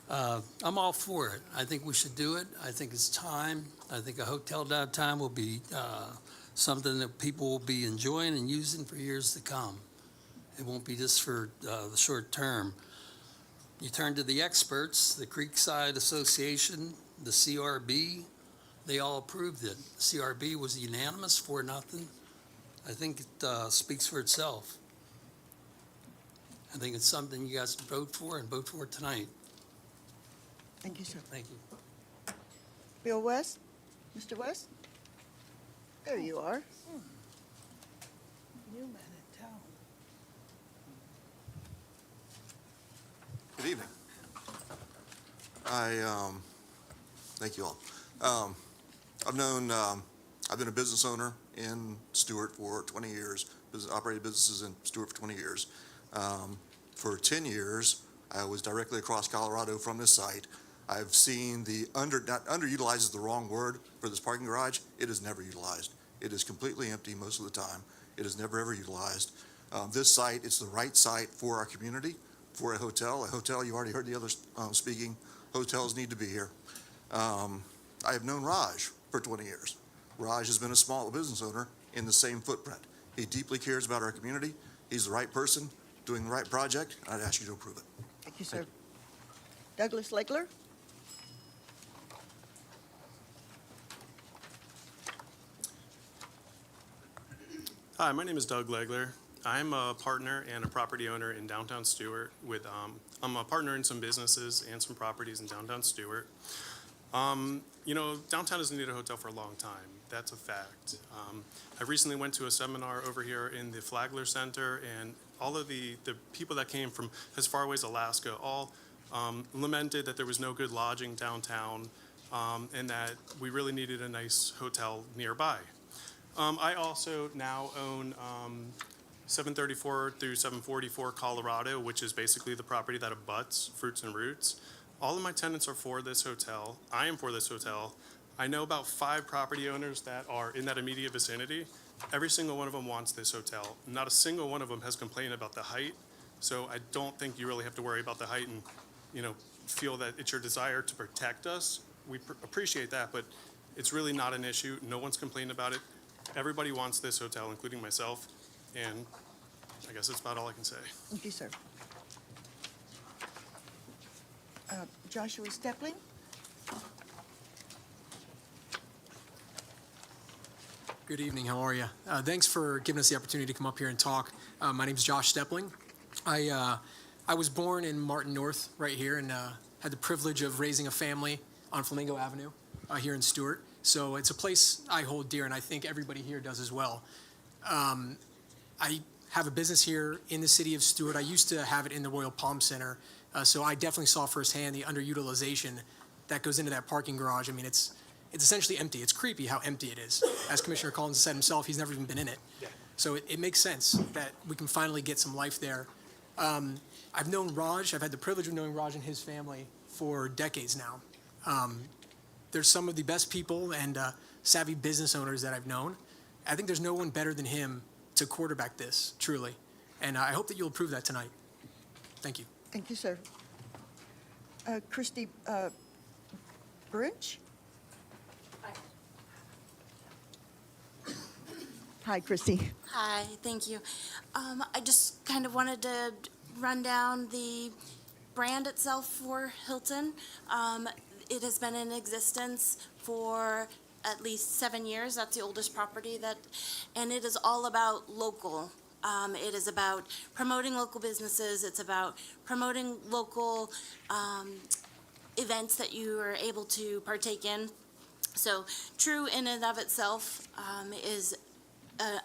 I'm all for it. I think we should do it. I think it's time. I think a hotel downtown will be something that people will be enjoying and using for years to come. It won't be just for the short term. You turn to the experts, the Creekside Association, the CRB, they all approved it. CRB was unanimous, 4-0. I think it speaks for itself. I think it's something you guys can vote for and vote for tonight. Thank you, sir. Thank you. Bill West? Mr. West? There you are. New man in town. Good evening. Thank you all. I've been a business owner in Stuart for 20 years, operated businesses in Stuart for 20 years. For 10 years, I was directly across Colorado from this site. I've seen underutilized is the wrong word for this parking garage. It is never utilized. It is completely empty most of the time. It is never ever utilized. This site is the right site for our community, for a hotel. A hotel, you already heard the others speaking, hotels need to be here. I have known Raj for 20 years. Raj has been a small business owner in the same footprint. He deeply cares about our community. He's the right person doing the right project. I'd ask you to approve it. Thank you, sir. Douglas Legler? Hi, my name is Doug Legler. I'm a partner and a property owner in downtown Stuart with, I'm a partner in some businesses and some properties in downtown Stuart. You know, downtown has needed a hotel for a long time. That's a fact. I recently went to a seminar over here in the Flagler Center, and all of the people that came from as far away as Alaska all lamented that there was no good lodging downtown and that we really needed a nice hotel nearby. I also now own 734 through 744 Colorado, which is basically the property that abuts Fruits and Roots. All of my tenants are for this hotel. I am for this hotel. I know about 5 property owners that are in that immediate vicinity. Every single one of them wants this hotel. Not a single one of them has complained about the height. So I don't think you really have to worry about the height and, you know, feel that it's your desire to protect us. We appreciate that, but It's really not an issue. No one's complained about it. Everybody wants this hotel, including myself, and I guess that's about all I can say. Thank you, sir. Joshua Stepling? Good evening, how are you? Thanks for giving us the opportunity to come up here and talk. My name's Josh Stepling. I was born in Martin North, right here, and had the privilege of raising a family on Flamingo Avenue here in Stuart. So it's a place I hold dear, and I think everybody here does as well. I have a business here in the city of Stuart. I used to have it in the Royal Palm Center, so I definitely saw firsthand the underutilization that goes into that parking garage. I mean, it's essentially empty. It's creepy how empty it is. As Commissioner Collins said himself, he's never even been in it. So it makes sense that we can finally get some life there. I've known Raj. I've had the privilege of knowing Raj and his family for decades now. They're some of the best people and savvy business owners that I've known. I think there's no one better than him to quarterback this, truly. And I hope that you'll approve that tonight. Thank you. Thank you, sir. Christy Bridge? Hi, Christy. Hi, thank you. I just kind of wanted to run down the brand itself for Hilton. It has been in existence for at least 7 years. That's the oldest property and it is all about local. It is about promoting local businesses. It's about promoting local events that you are able to partake in. So True in and of itself is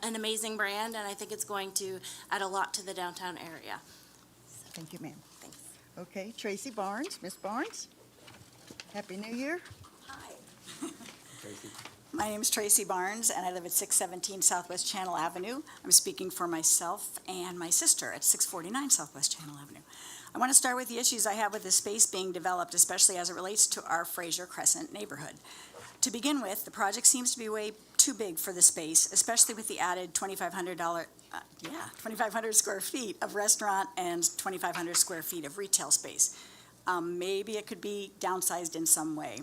an amazing brand, and I think it's going to add a lot to the downtown area. Thank you, ma'am. Thanks. Okay, Tracy Barnes. Miss Barnes? Happy New Year. Hi. My name is Tracy Barnes, and I live at 617 Southwest Channel Avenue. I'm speaking for myself and my sister at 649 Southwest Channel Avenue. I want to start with the issues I have with the space being developed, especially as it relates to our Fraser Crescent neighborhood. To begin with, the project seems to be way too big for the space, especially with the added 2,500 square feet of restaurant and 2,500 square feet of retail space. Maybe it could be downsized in some way.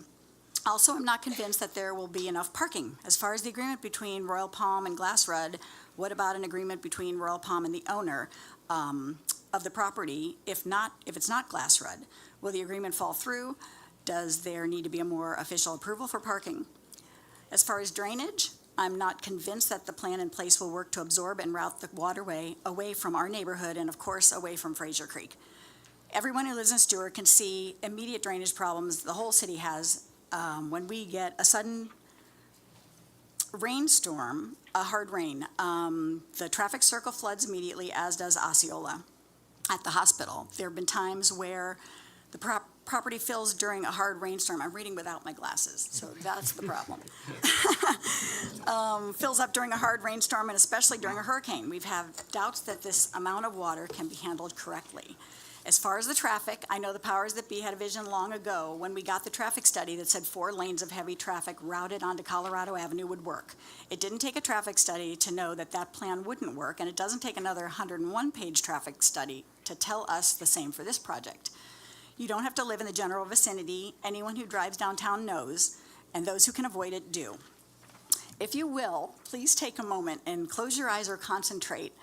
Also, I'm not convinced that there will be enough parking. As far as the agreement between Royal Palm and Glassrud, what about an agreement between Royal Palm and the owner of the property? If it's not Glassrud, will the agreement fall through? Does there need to be a more official approval for parking? As far as drainage, I'm not convinced that the plan in place will work to absorb and route the waterway away from our neighborhood and, of course, away from Fraser Creek. Everyone who lives in Stuart can see immediate drainage problems the whole city has when we get a sudden rainstorm, a hard rain. The traffic circle floods immediately, as does Osceola at the hospital. There have been times where the property fills during a hard rainstorm. I'm reading without my glasses, so that's the problem. Fills up during a hard rainstorm and especially during a hurricane. We've had doubts that this amount of water can be handled correctly. As far as the traffic, I know the powers that be had a vision long ago when we got the traffic study that said 4 lanes of heavy traffic routed onto Colorado Avenue would work. It didn't take a traffic study to know that that plan wouldn't work, and it doesn't take another 101-page traffic study to tell us the same for this project. You don't have to live in the general vicinity. Anyone who drives downtown knows, and those who can avoid it do. If you will, please take a moment and close your eyes or concentrate.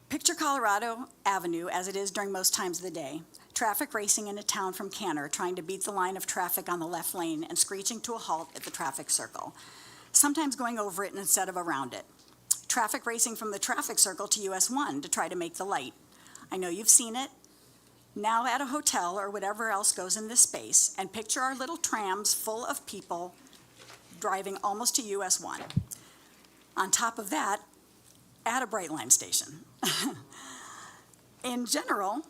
Picture Colorado Avenue as it is during most times of the day. Traffic racing into town from Canner, trying to beat the line of traffic on the left lane and screeching to a halt at the traffic circle, sometimes going over it instead of around it. Traffic racing from the traffic circle to US 1 to try to make the light. I know you've seen it. Now at a hotel or whatever else goes in this space, and picture our little trams full of people driving almost to US 1. On top of that, at a Brightline station. In general,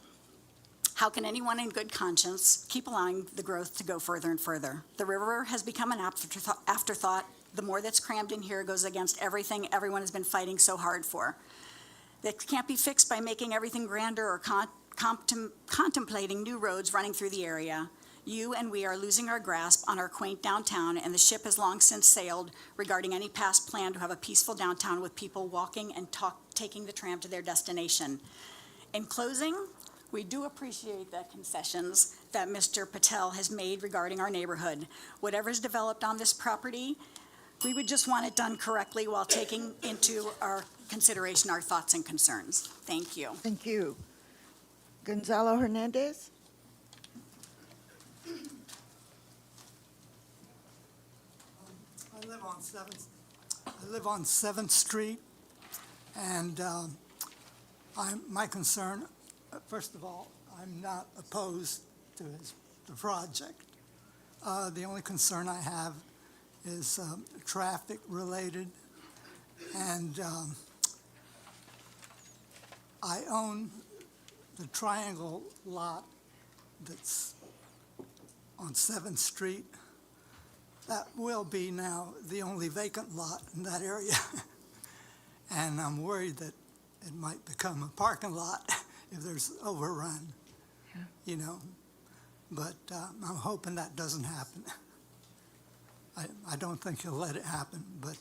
how can anyone in good conscience keep allowing the growth to go further and further? The river has become an afterthought. The more that's crammed in here goes against everything everyone has been fighting so hard for. That can't be fixed by making everything grander or contemplating new roads running through the area. You and we are losing our grasp on our quaint downtown, and the ship has long since sailed regarding any past plan to have a peaceful downtown with people walking and taking the tram to their destination. In closing, We do appreciate the concessions that Mr. Patel has made regarding our neighborhood. Whatever's developed on this property, we would just want it done correctly while taking into our consideration our thoughts and concerns. Thank you. Thank you. Gonzalo Hernandez? I live on 7th Street, and my concern, first of all, I'm not opposed to the project. The only concern I have is traffic related, and I own the triangle lot that's on 7th Street. That will be now the only vacant lot in that area. And I'm worried that it might become a parking lot if there's overrun, you know. But I'm hoping that doesn't happen. I don't think he'll let it happen, but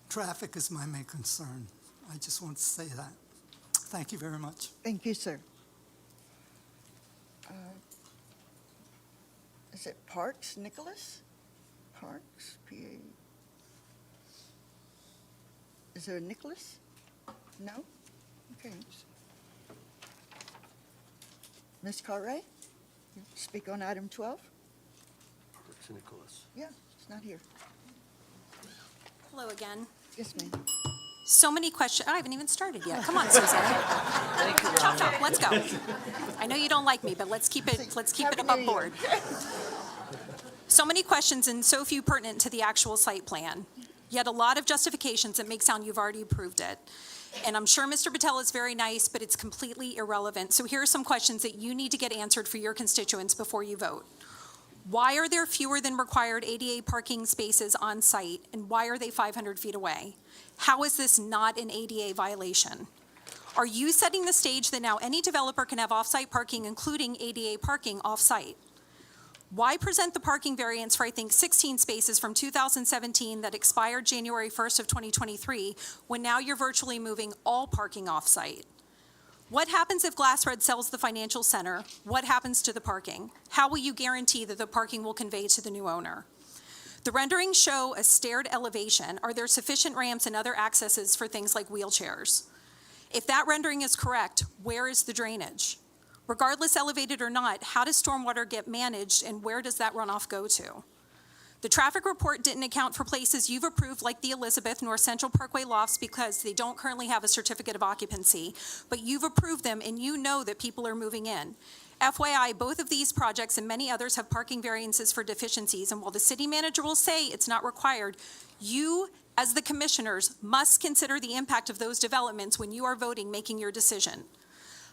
traffic is my main concern. I just want to say that. Thank you very much. Thank you, sir. Is it Parks, Nicholas? Parks, P-A... Is there a Nicholas? No? Okay. Ms. Cartwright? Speak on item 12? Parks Nicholas. Yeah, it's not here. Hello again. Yes, ma'am. So many questions. I haven't even started yet. Come on, Susan. Chop, chop. Let's go. I know you don't like me, but let's keep it above board. So many questions and so few pertinent to the actual site plan. Yet a lot of justifications that make sound you've already approved it. And I'm sure Mr. Patel is very nice, but it's completely irrelevant. So here are some questions that you need to get answered for your constituents before you vote. Why are there fewer than required ADA parking spaces on site, and why are they 500 feet away? How is this not an ADA violation? Are you setting the stage that now any developer can have off-site parking, including ADA parking off-site? Why present the parking variance for, I think, 16 spaces from 2017 that expired January 1st of 2023, when now you're virtually moving all parking off-site? What happens if Glass Red sells the financial center? What happens to the parking? How will you guarantee that the parking will convey to the new owner? The renderings show a staired elevation. Are there sufficient ramps and other accesses for things like wheelchairs? If that rendering is correct, where is the drainage? Regardless, elevated or not, how does stormwater get managed and where does that runoff go to? The traffic report didn't account for places you've approved like the Elizabeth North Central Parkway lofts because they don't currently have a certificate of occupancy, but you've approved them and you know that people are moving in. FYI, both of these projects and many others have parking variances for deficiencies, and while the city manager will say it's not required, you, as the commissioners, must consider the impact of those developments when you are voting, making your decision.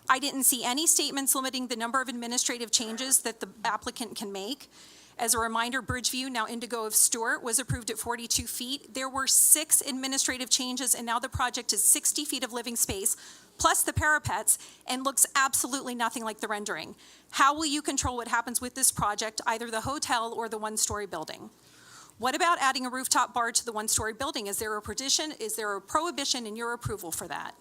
I didn't see any statements limiting the number of administrative changes that the applicant can make. As a reminder, Bridgeview, now Indigo of Stuart, was approved at 42 feet. There were 6 administrative changes, and now the project is 60 feet of living space, plus the parapets, and looks absolutely nothing like the rendering. How will you control what happens with this project, either the hotel or the one-story building? What about adding a rooftop bar to the one-story building? Is there a prohibition in your approval for that?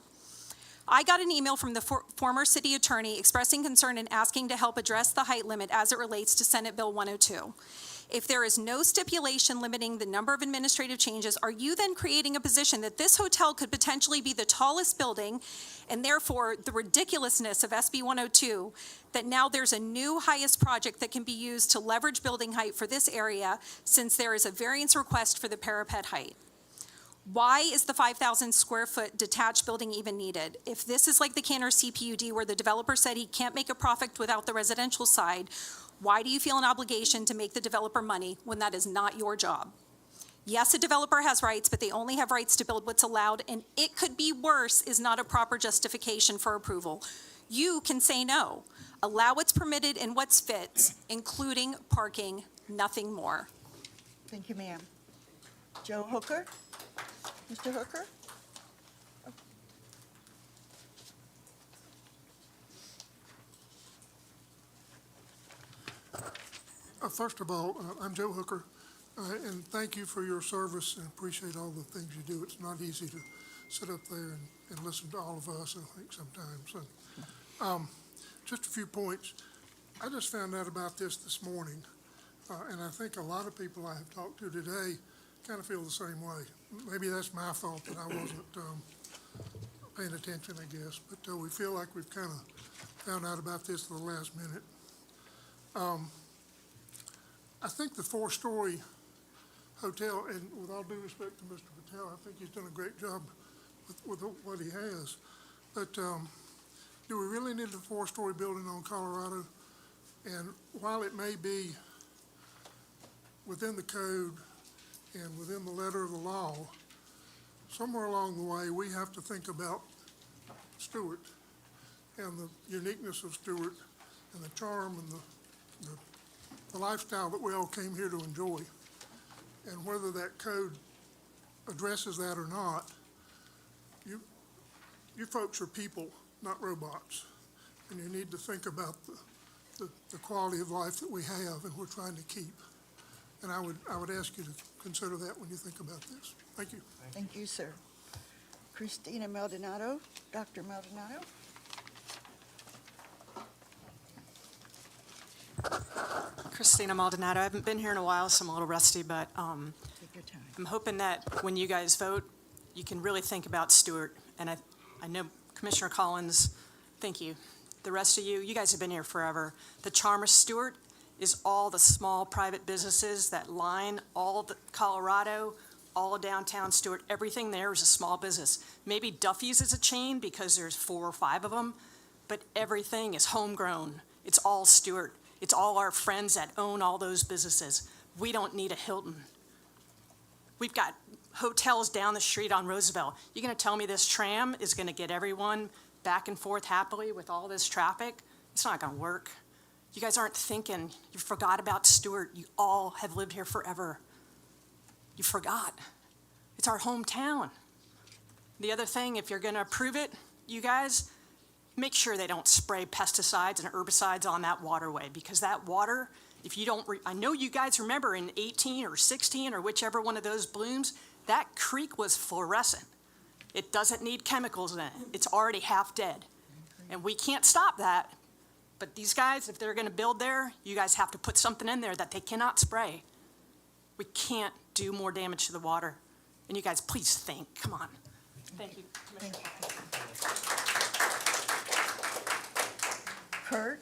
I got an email from the former city attorney expressing concern and asking to help address the height limit as it relates to Senate Bill 102. If there is no stipulation limiting the number of administrative changes, are you then creating a position that this hotel could potentially be the tallest building, and therefore the ridiculousness of SB 102, that now there's a new highest project that can be used to leverage building height for this area since there is a variance request for the parapet height? Why is the 5,000 square foot detached building even needed? If this is like the Cantor CPUD where the developer said he can't make a profit without the residential side, why do you feel an obligation to make the developer money when that is not your job? Yes, a developer has rights, but they only have rights to build what's allowed, and it could be worse is not a proper justification for approval. You can say no. Allow what's permitted and what's fit, including parking, nothing more. Thank you, ma'am. Joe Hooker? Mr. Hooker? First of all, I'm Joe Hooker, and thank you for your service and appreciate all the things you do. It's not easy to sit up there and listen to all of us, I think, sometimes. Just a few points. I just found out about this morning, and I think a lot of people I have talked to today kind of feel the same way. Maybe that's my fault that I wasn't paying attention, I guess, but we feel like we've kind of found out about this at the last minute. I think the four-story hotel, and with all due respect to Mr. Patel, I think he's done a great job with what he has. But do we really need a four-story building on Colorado? And while it may be within the code and within the letter of the law, somewhere along the way, we have to think about Stuart and the uniqueness of Stuart and the charm and the lifestyle that we all came here to enjoy. And whether that code addresses that or not, you folks are people, not robots. And you need to think about the quality of life that we have and we're trying to keep. And I would ask you to consider that when you think about this. Thank you. Thank you, sir. Christina Maldonado, Dr. Maldonado. Christina Maldonado. I haven't been here in a while, so I'm a little rusty, but Take your time. I'm hoping that when you guys vote, you can really think about Stuart. And I know Commissioner Collins, thank you. The rest of you, you guys have been here forever. The charm of Stuart is all the small private businesses that line all the Colorado, all of downtown Stuart. Everything there is a small business. Maybe Duffy's is a chain because there's 4 or 5 of them, but everything is homegrown. It's all Stuart. It's all our friends that own all those businesses. We don't need a Hilton. We've got hotels down the street on Roosevelt. You're going to tell me this tram is going to get everyone back and forth happily with all this traffic? It's not going to work. You guys aren't thinking. You forgot about Stuart. You all have lived here forever. You forgot. It's our hometown. The other thing, if you're going to approve it, you guys, make sure they don't spray pesticides and herbicides on that waterway, because that water, if you don't, I know you guys remember in 18 or 16 or whichever one of those blooms, that creek was fluorescent. It doesn't need chemicals in it. It's already half dead. And we can't stop that. But these guys, if they're going to build there, you guys have to put something in there that they cannot spray. We can't do more damage to the water. And you guys, please think. Come on. Thank you. Thank you. Kurt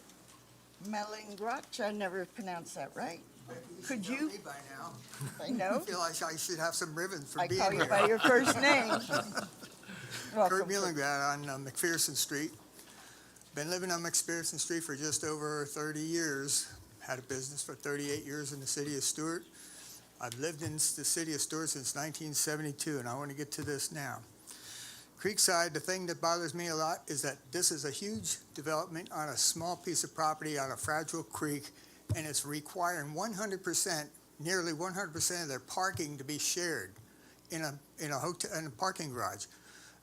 Melingrach, I never pronounced that right. Could you? By now. I know. I feel like I should have some ribbons for I being call here. you by your first name. Kurt Muhlengrad on McPherson Street. Been living on McPherson Street for just over 30 years. Had a business for 38 years in the city of Stuart. I've lived in the city of Stuart since 1972, and I want to get to this now. Creekside, the thing that bothers me a lot is that this is a huge development on a small piece of property on a fragile creek, and it's requiring 100%, nearly 100% of their parking to be shared in a hotel, in a parking garage.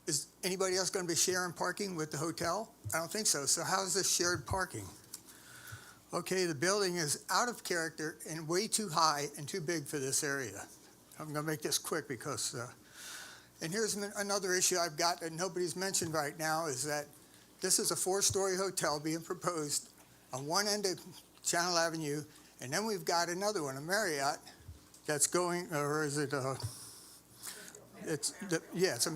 Is anybody else going to be sharing parking with the hotel? I don't think so. So how is this shared parking? Okay, the building is out of character and way too high and too big for this area. I'm going to make this quick because, and here's another issue I've got that nobody's mentioned right now is that this is a 4-story hotel being proposed on one end of Channel Avenue, and then we've got another one, a Marriott, that's going, or is it it's a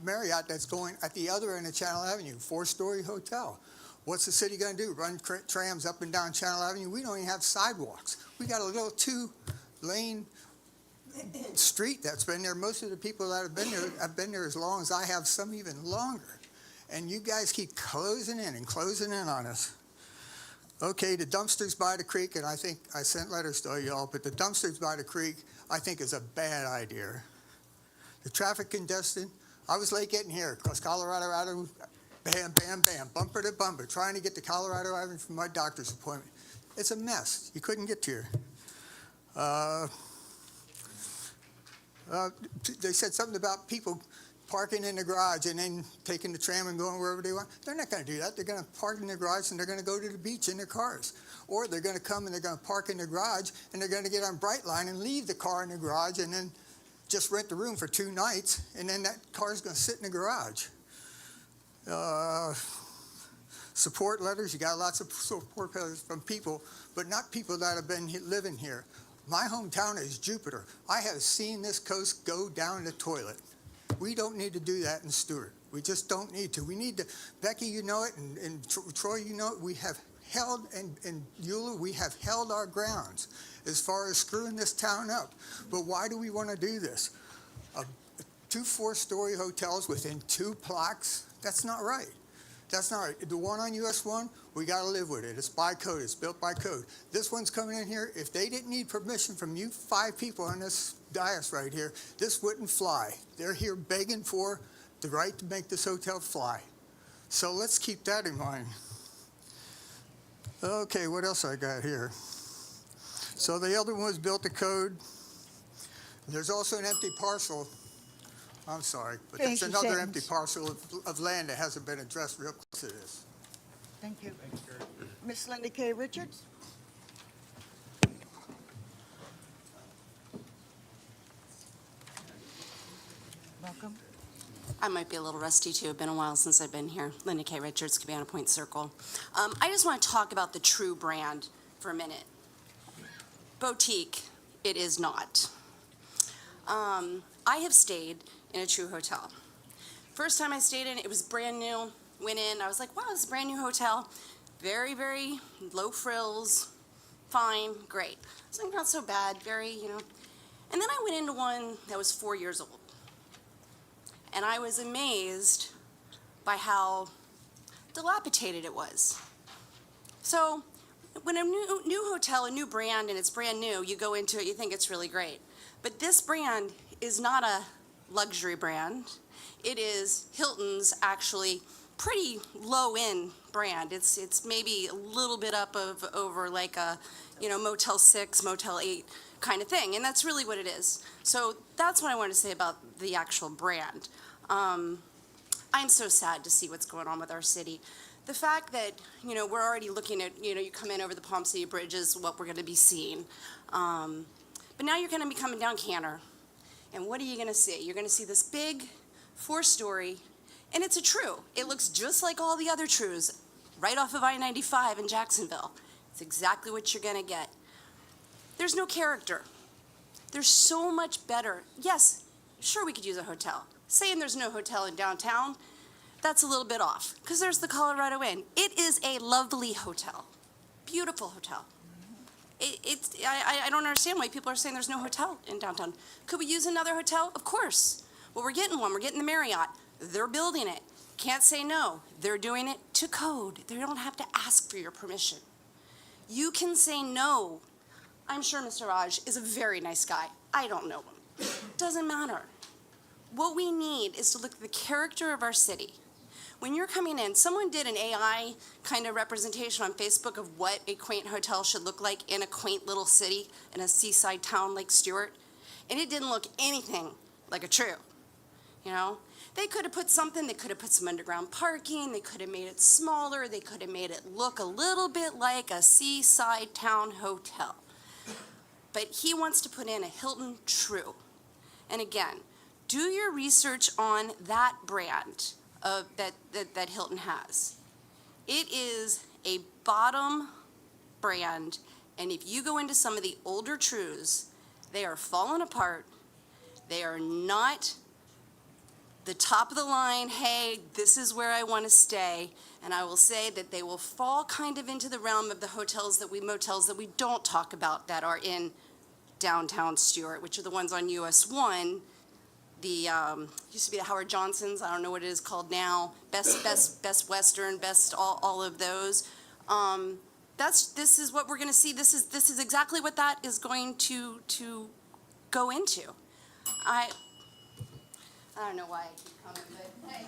Marriott that's going at the other end of Channel Avenue, 4-story hotel. What's the city going to do? Run trams up and down Channel Avenue? We don't even have sidewalks. We got a little 2-lane street that's been there. Most of the people that have been there as long as I have, some even longer. And you guys keep closing in on us. Okay, the dumpsters by the creek, and I think I sent letters to y'all, but the dumpsters by the creek, I think is a bad idea. The traffic congestion, I was late getting here because Colorado Avenue, bam, bam, bam, bumper to bumper, trying to get to Colorado Avenue for my doctor's appointment. It's a mess. You couldn't get here. They said something about people parking in the garage and then taking the tram and going wherever they want. They're not going to do that. They're going to park in the garage and they're going to go to the beach in their cars. Or they're going to come and they're going to park in the garage and they're going to get on Brightline and leave the car in the garage and then just rent the room for 2 nights, and then that car's going to sit in the garage. support letters, you got lots of support letters from people, but not people that have been living here. My hometown is Jupiter. I have seen this coast go down the toilet. We don't need to do that in Stuart. We just don't need to. We need to, Becky, you know it, and Troy, you know it, we have held, and Eula, we have held our grounds as far as screwing this town up. But why do we want to do this? 2 4-story hotels within 2 blocks? That's not right. That's not right. The one on US 1, we got to live with it. It's by code. It's built by code. This one's coming in here. If they didn't need permission from you 5 people on this dais right here, this wouldn't fly. They're here begging for the right to make this hotel fly. So let's keep that in mind. Okay, what else I got here? So the other one was built to code. There's also an empty parcel. I'm sorry, but there's another empty parcel of land that hasn't been addressed real close to this. Thank you. Ms. Linda K. Richards? Welcome. I might be a little rusty too. It's been a while since I've been here. Linda K. Richards, Cabana Point Circle. I just want to talk about the True brand for a minute. Boutique, it is not. I have stayed in a True hotel. First time I stayed in, it was brand new. Went in, I was like, wow, this is a brand new hotel. Very, very low frills, fine, great. It's like not so bad, very, you know. And then I went into one that was 4 years old. And I was amazed by how dilapidated it was. So when a new hotel, a new brand, and it's brand new, you go into it, you think it's really great. But this brand is not a luxury brand. It is Hilton's actually pretty low-end brand. It's maybe a little bit up over like a, you know, Motel 6, Motel 8 kind of thing, and that's really what it is. So that's what I want to say about the actual brand. I'm so sad to see what's going on with our city. The fact that, you know, we're already looking at, you know, you come in over the Palm City Bridge is what we're going to be seeing. But now you're going to be coming down Canner, and what are you going to see? You're going to see this big 4-story, and it's a True. It looks just like all the other Trues right off of I-95 in Jacksonville. It's exactly what you're going to get. There's no character. There's so much better. Yes, sure, we could use a hotel. Saying there's no hotel in downtown, that's a little bit off, because there's the Colorado Inn. It is a lovely hotel, beautiful hotel. I don't understand why people are saying there's no hotel in downtown. Could we use another hotel? Of course. Well, we're getting one. We're getting the Marriott. They're building it. Can't say no. They're doing it to code. They don't have to ask for your permission. You can say no. I'm sure Mr. Raj is a very nice guy. I don't know him. Doesn't matter. What we need is to look at the character of our city. When you're coming in, someone did an AI kind of representation on Facebook of what a quaint hotel should look like in a quaint little city, in a seaside town like Stuart, and it didn't look anything like a True. You know, they could have put something, they could have put some underground parking, they could have made it smaller, they could have made it look a little bit like a seaside town hotel. But he wants to put in a Hilton True. And again, do your research on that brand that Hilton has. It is a bottom brand, and if you go into some of the older Trues, they are falling apart. They are not the top of the line, hey, this is where I want to stay. And I will say that they will fall kind of into the realm of the motels that we don't talk about that are in downtown Stuart, which are the ones on US 1. The used to be the Howard Johnson's. I don't know what it is called now. Best Western, best all of those. This is what we're going to see. This is exactly what that is going to go into. I don't know why I keep coming, but hey.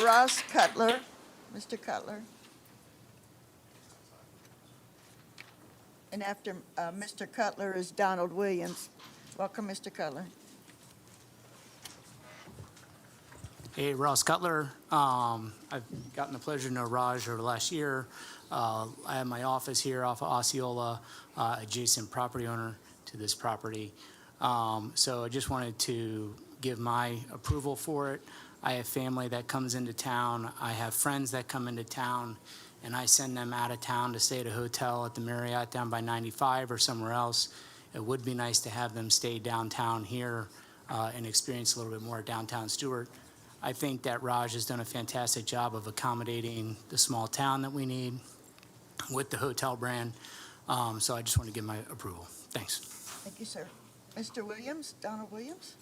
Ross Cutler, Mr. Cutler. And after Mr. Cutler is Donald Williams. Welcome, Mr. Cutler. Hey, Ross Cutler. I've gotten the pleasure to know Raj over the last year. I have my office here off of Osceola, adjacent property owner to this property. So I just wanted to give my approval for it. I have family that comes into town. I have friends that come into town, and I send them out of town to stay at a hotel at the Marriott down by 95 or somewhere else. It would be nice to have them stay downtown here and experience a little bit more downtown Stuart. I think that Raj has done a fantastic job of accommodating the small town that we need with the hotel brand. So I just want to give my approval. Thanks. Thank you, sir. Mr. Williams, Donald Williams?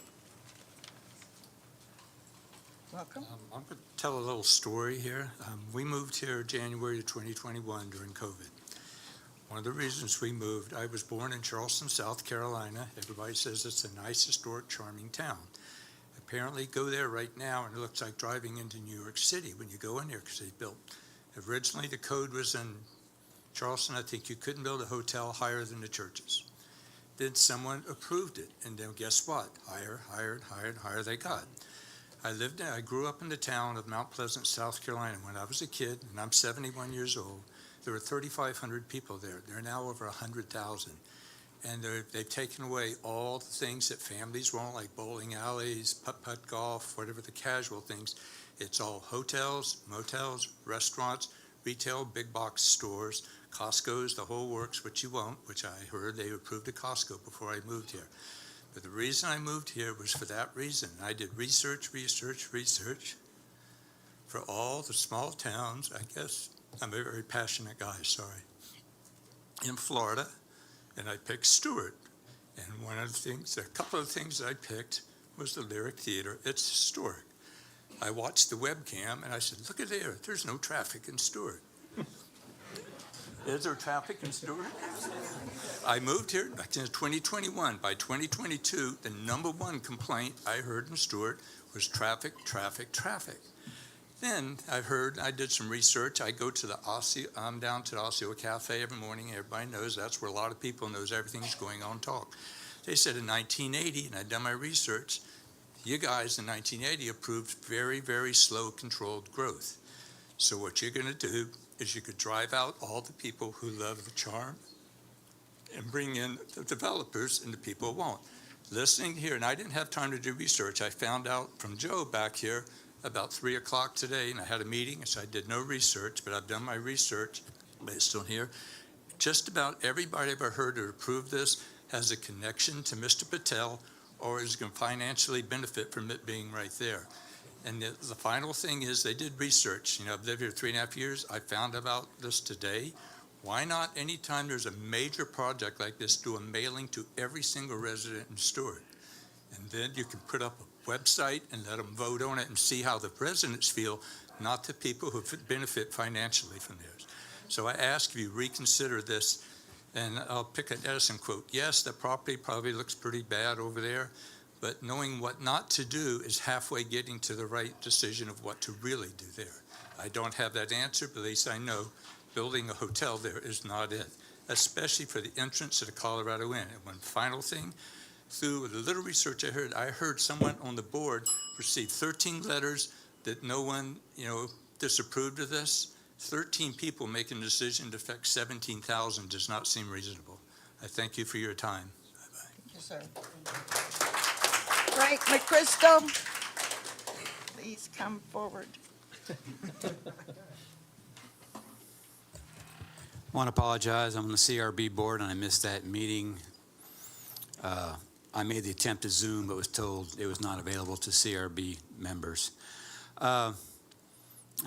Welcome. I'm going to tell a little story here. We moved here January of 2021 during COVID. One of the reasons we moved, I was born in Charleston, South Carolina. Everybody says it's a nice, historic, charming town. Apparently, go there right now, and it looks like driving into New York City when you go in there, because they built. Originally, the code was in Charleston. I think you couldn't build a hotel higher than the churches. Then someone approved it, and then guess what? Higher they got. I grew up in the town of Mount Pleasant, South Carolina. When I was a kid, and I'm 71 years old, there were 3,500 people there. There are now over 100,000. And they've taken away all the things that families want, like bowling alleys, putt-putt golf, whatever the casual things. It's all hotels, motels, restaurants, retail, big box stores, Costco's, the whole works, which you won't, which I heard they approved a Costco before I moved here. But the reason I moved here was for that reason. I did research for all the small towns. I guess I'm a very passionate guy, sorry, in Florida, and I picked Stuart. And one of the things, a couple of things that I picked was the Lyric Theater. It's historic. I watched the webcam and I said, look at there, there's no traffic in Stuart. Is there traffic in Stuart? I moved here back in 2021. By 2022, the #1 complaint I heard in Stuart was traffic. Then I did some research. I go to I'm down to the Osceola Cafe every morning. Everybody knows that's where a lot of people knows everything's going on talk. They said in 1980, and I'd done my research, you guys in 1980 approved very, very slow controlled growth. So what you're going to do is you could drive out all the people who love the charm and bring in the developers, and the people won't. Listening here, and I didn't have time to do research. I found out from Joe back here about 3 o'clock today, and I had a meeting, so I did no research, but I've done my research based on here. Just about everybody I've ever heard to approve this has a connection to Mr. Patel or is going to financially benefit from it being right there. And the final thing is they did research. You know, I've lived here 3.5 years. I found about this today. Why not, anytime there's a major project like this, do a mailing to every single resident in Stuart? And then you can put up a website and let them vote on it and see how the residents feel, not the people who benefit financially from theirs. So I ask you reconsider this, and I'll pick an Edison quote. Yes, the property probably looks pretty bad over there, but knowing what not to do is halfway getting to the right decision of what to really do there. I don't have that answer, but at least I know building a hotel there is not it, especially for the entrance to the Colorado Inn. And one final thing, through the little research I heard someone on the board received 13 letters that no one, disapproved of this. 13 people making a decision to affect 17,000 does not seem reasonable. I thank you for your time. Bye-bye. Thank you, sir. Frank McChrystal, please come forward. I want to apologize. I'm on the CRB board and I missed that meeting. I made the attempt to Zoom, but was told it was not available to CRB members. I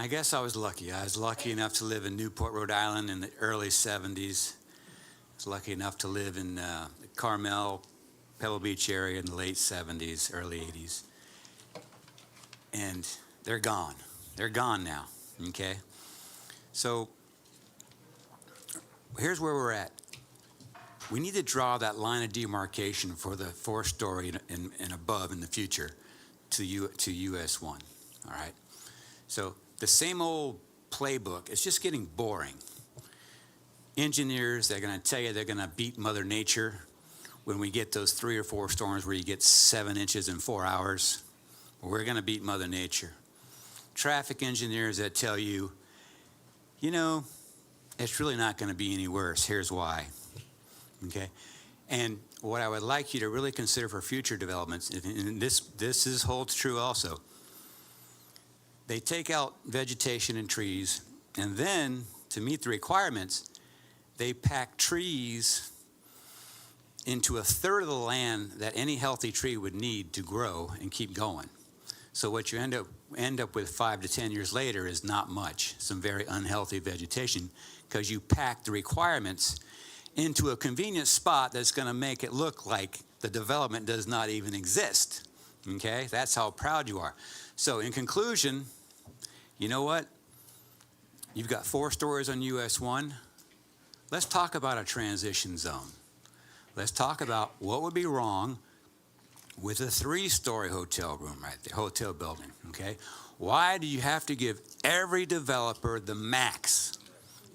guess I was lucky. I was lucky enough to live in Newport, Rhode Island in the early 70s. I was lucky enough to live in the Carmel, Pebble Beach area in the late 70s, early 80s. And they're gone. They're gone now, okay? So here's where we're at. We need to draw that line of demarcation for the 4-story and above in the future to US 1, all right? So the same old playbook, it's just getting boring. Engineers, they're going to tell you they're going to beat Mother Nature when we get those 3 or 4 storms where you get 7 inches in 4 hours. We're going to beat Mother Nature. Traffic engineers that tell you, it's really not going to be any worse. Here's why. Okay? And what I would like you to really consider for future developments, and this holds true also, They take out vegetation and trees, and then, to meet the requirements, they pack trees into a third of the land that any healthy tree would need to grow and keep going. So what you end up with 5 to 10 years later is not much, some very unhealthy vegetation, because you pack the requirements into a convenient spot that's going to make it look like the development does not even exist. Okay? That's how proud you are. So in conclusion, you know what? You've got 4 stories on US 1. Let's talk about a transition zone. Let's talk about what would be wrong with a 3-story hotel room right there, hotel building, okay? Why do you have to give every developer the max,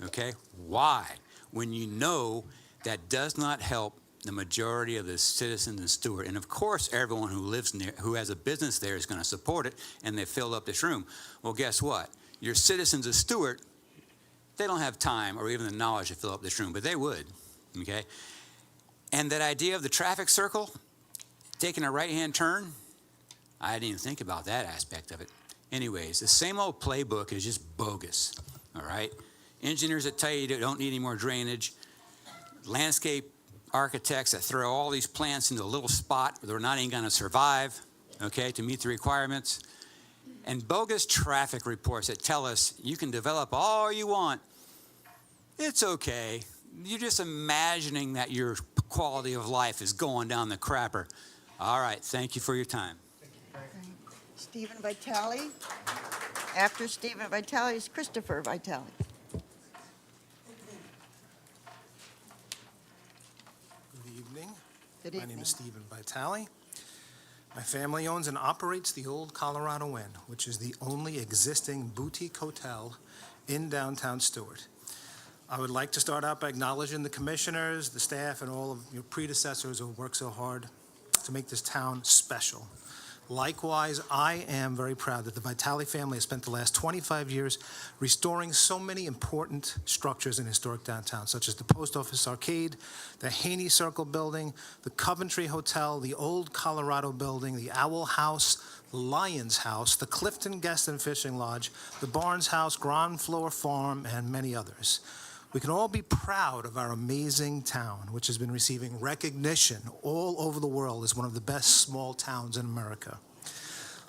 okay? Why? When you know that does not help the majority of the citizens in Stuart. And of course, everyone who lives near, who has a business there is going to support it, and they fill up this room. Well, guess what? Your citizens of Stuart, they don't have time or even the knowledge to fill up this room, but they would, okay? And that idea of the traffic circle, taking a right-hand turn, I didn't even think about that aspect of it. Anyways, the same old playbook is just bogus, all right? Engineers that tell you you don't need any more drainage, landscape architects that throw all these plants into a little spot where they're not even gonna survive, okay, to meet the requirements, and bogus traffic reports that tell us you can develop all you want. It's okay. You're just imagining that your quality of life is going down the crapper. All right, thank you for your time. Stephen Vitale. After Stephen Vitale is Christopher Vitale. Good evening. Good My name evening. is Stephen Vitale. My family owns and operates the Old Colorado Inn, which is the only existing boutique hotel in downtown Stuart. I would like to start out by acknowledging the commissioners, the staff, and all of your predecessors who worked so hard to make this town special. Likewise, I am very proud that the Vitale family has spent the last 25 years restoring so many important structures in historic downtown, such as the Post Office Arcade, the Haney Circle Building, the Coventry Hotel, the Old Colorado Building, the Owl House, the Lions House, the Clifton Guest and Fishing Lodge, the Barnes House, Ground Floor Farm, and many others. We can all be proud of our amazing town, which has been receiving recognition all over the world as one of the best small towns in America.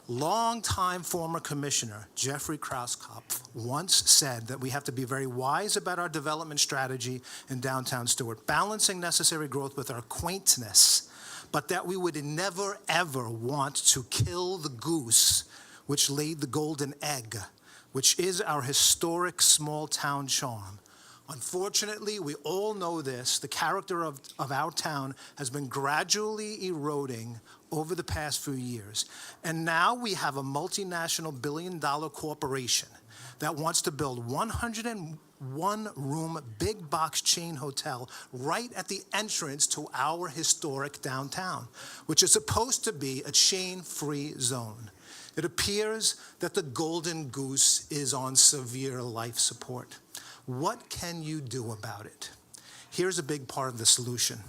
Longtime former commissioner Jeffrey Krauskopf once said that we have to be very wise about our development strategy in downtown Stuart, balancing necessary growth with our quaintness, but that we would never, ever want to kill the goose which laid the golden egg, which is our historic small town charm. Unfortunately, we all know this, the character of our town has been gradually eroding over the past few years. And now we have a multinational billion-dollar corporation that wants to build 101-room big box chain hotel right at the entrance to our historic downtown, which is supposed to be a chain-free zone. It appears that the golden goose is on severe life support. What can you do about it? Here's a big part of the solution.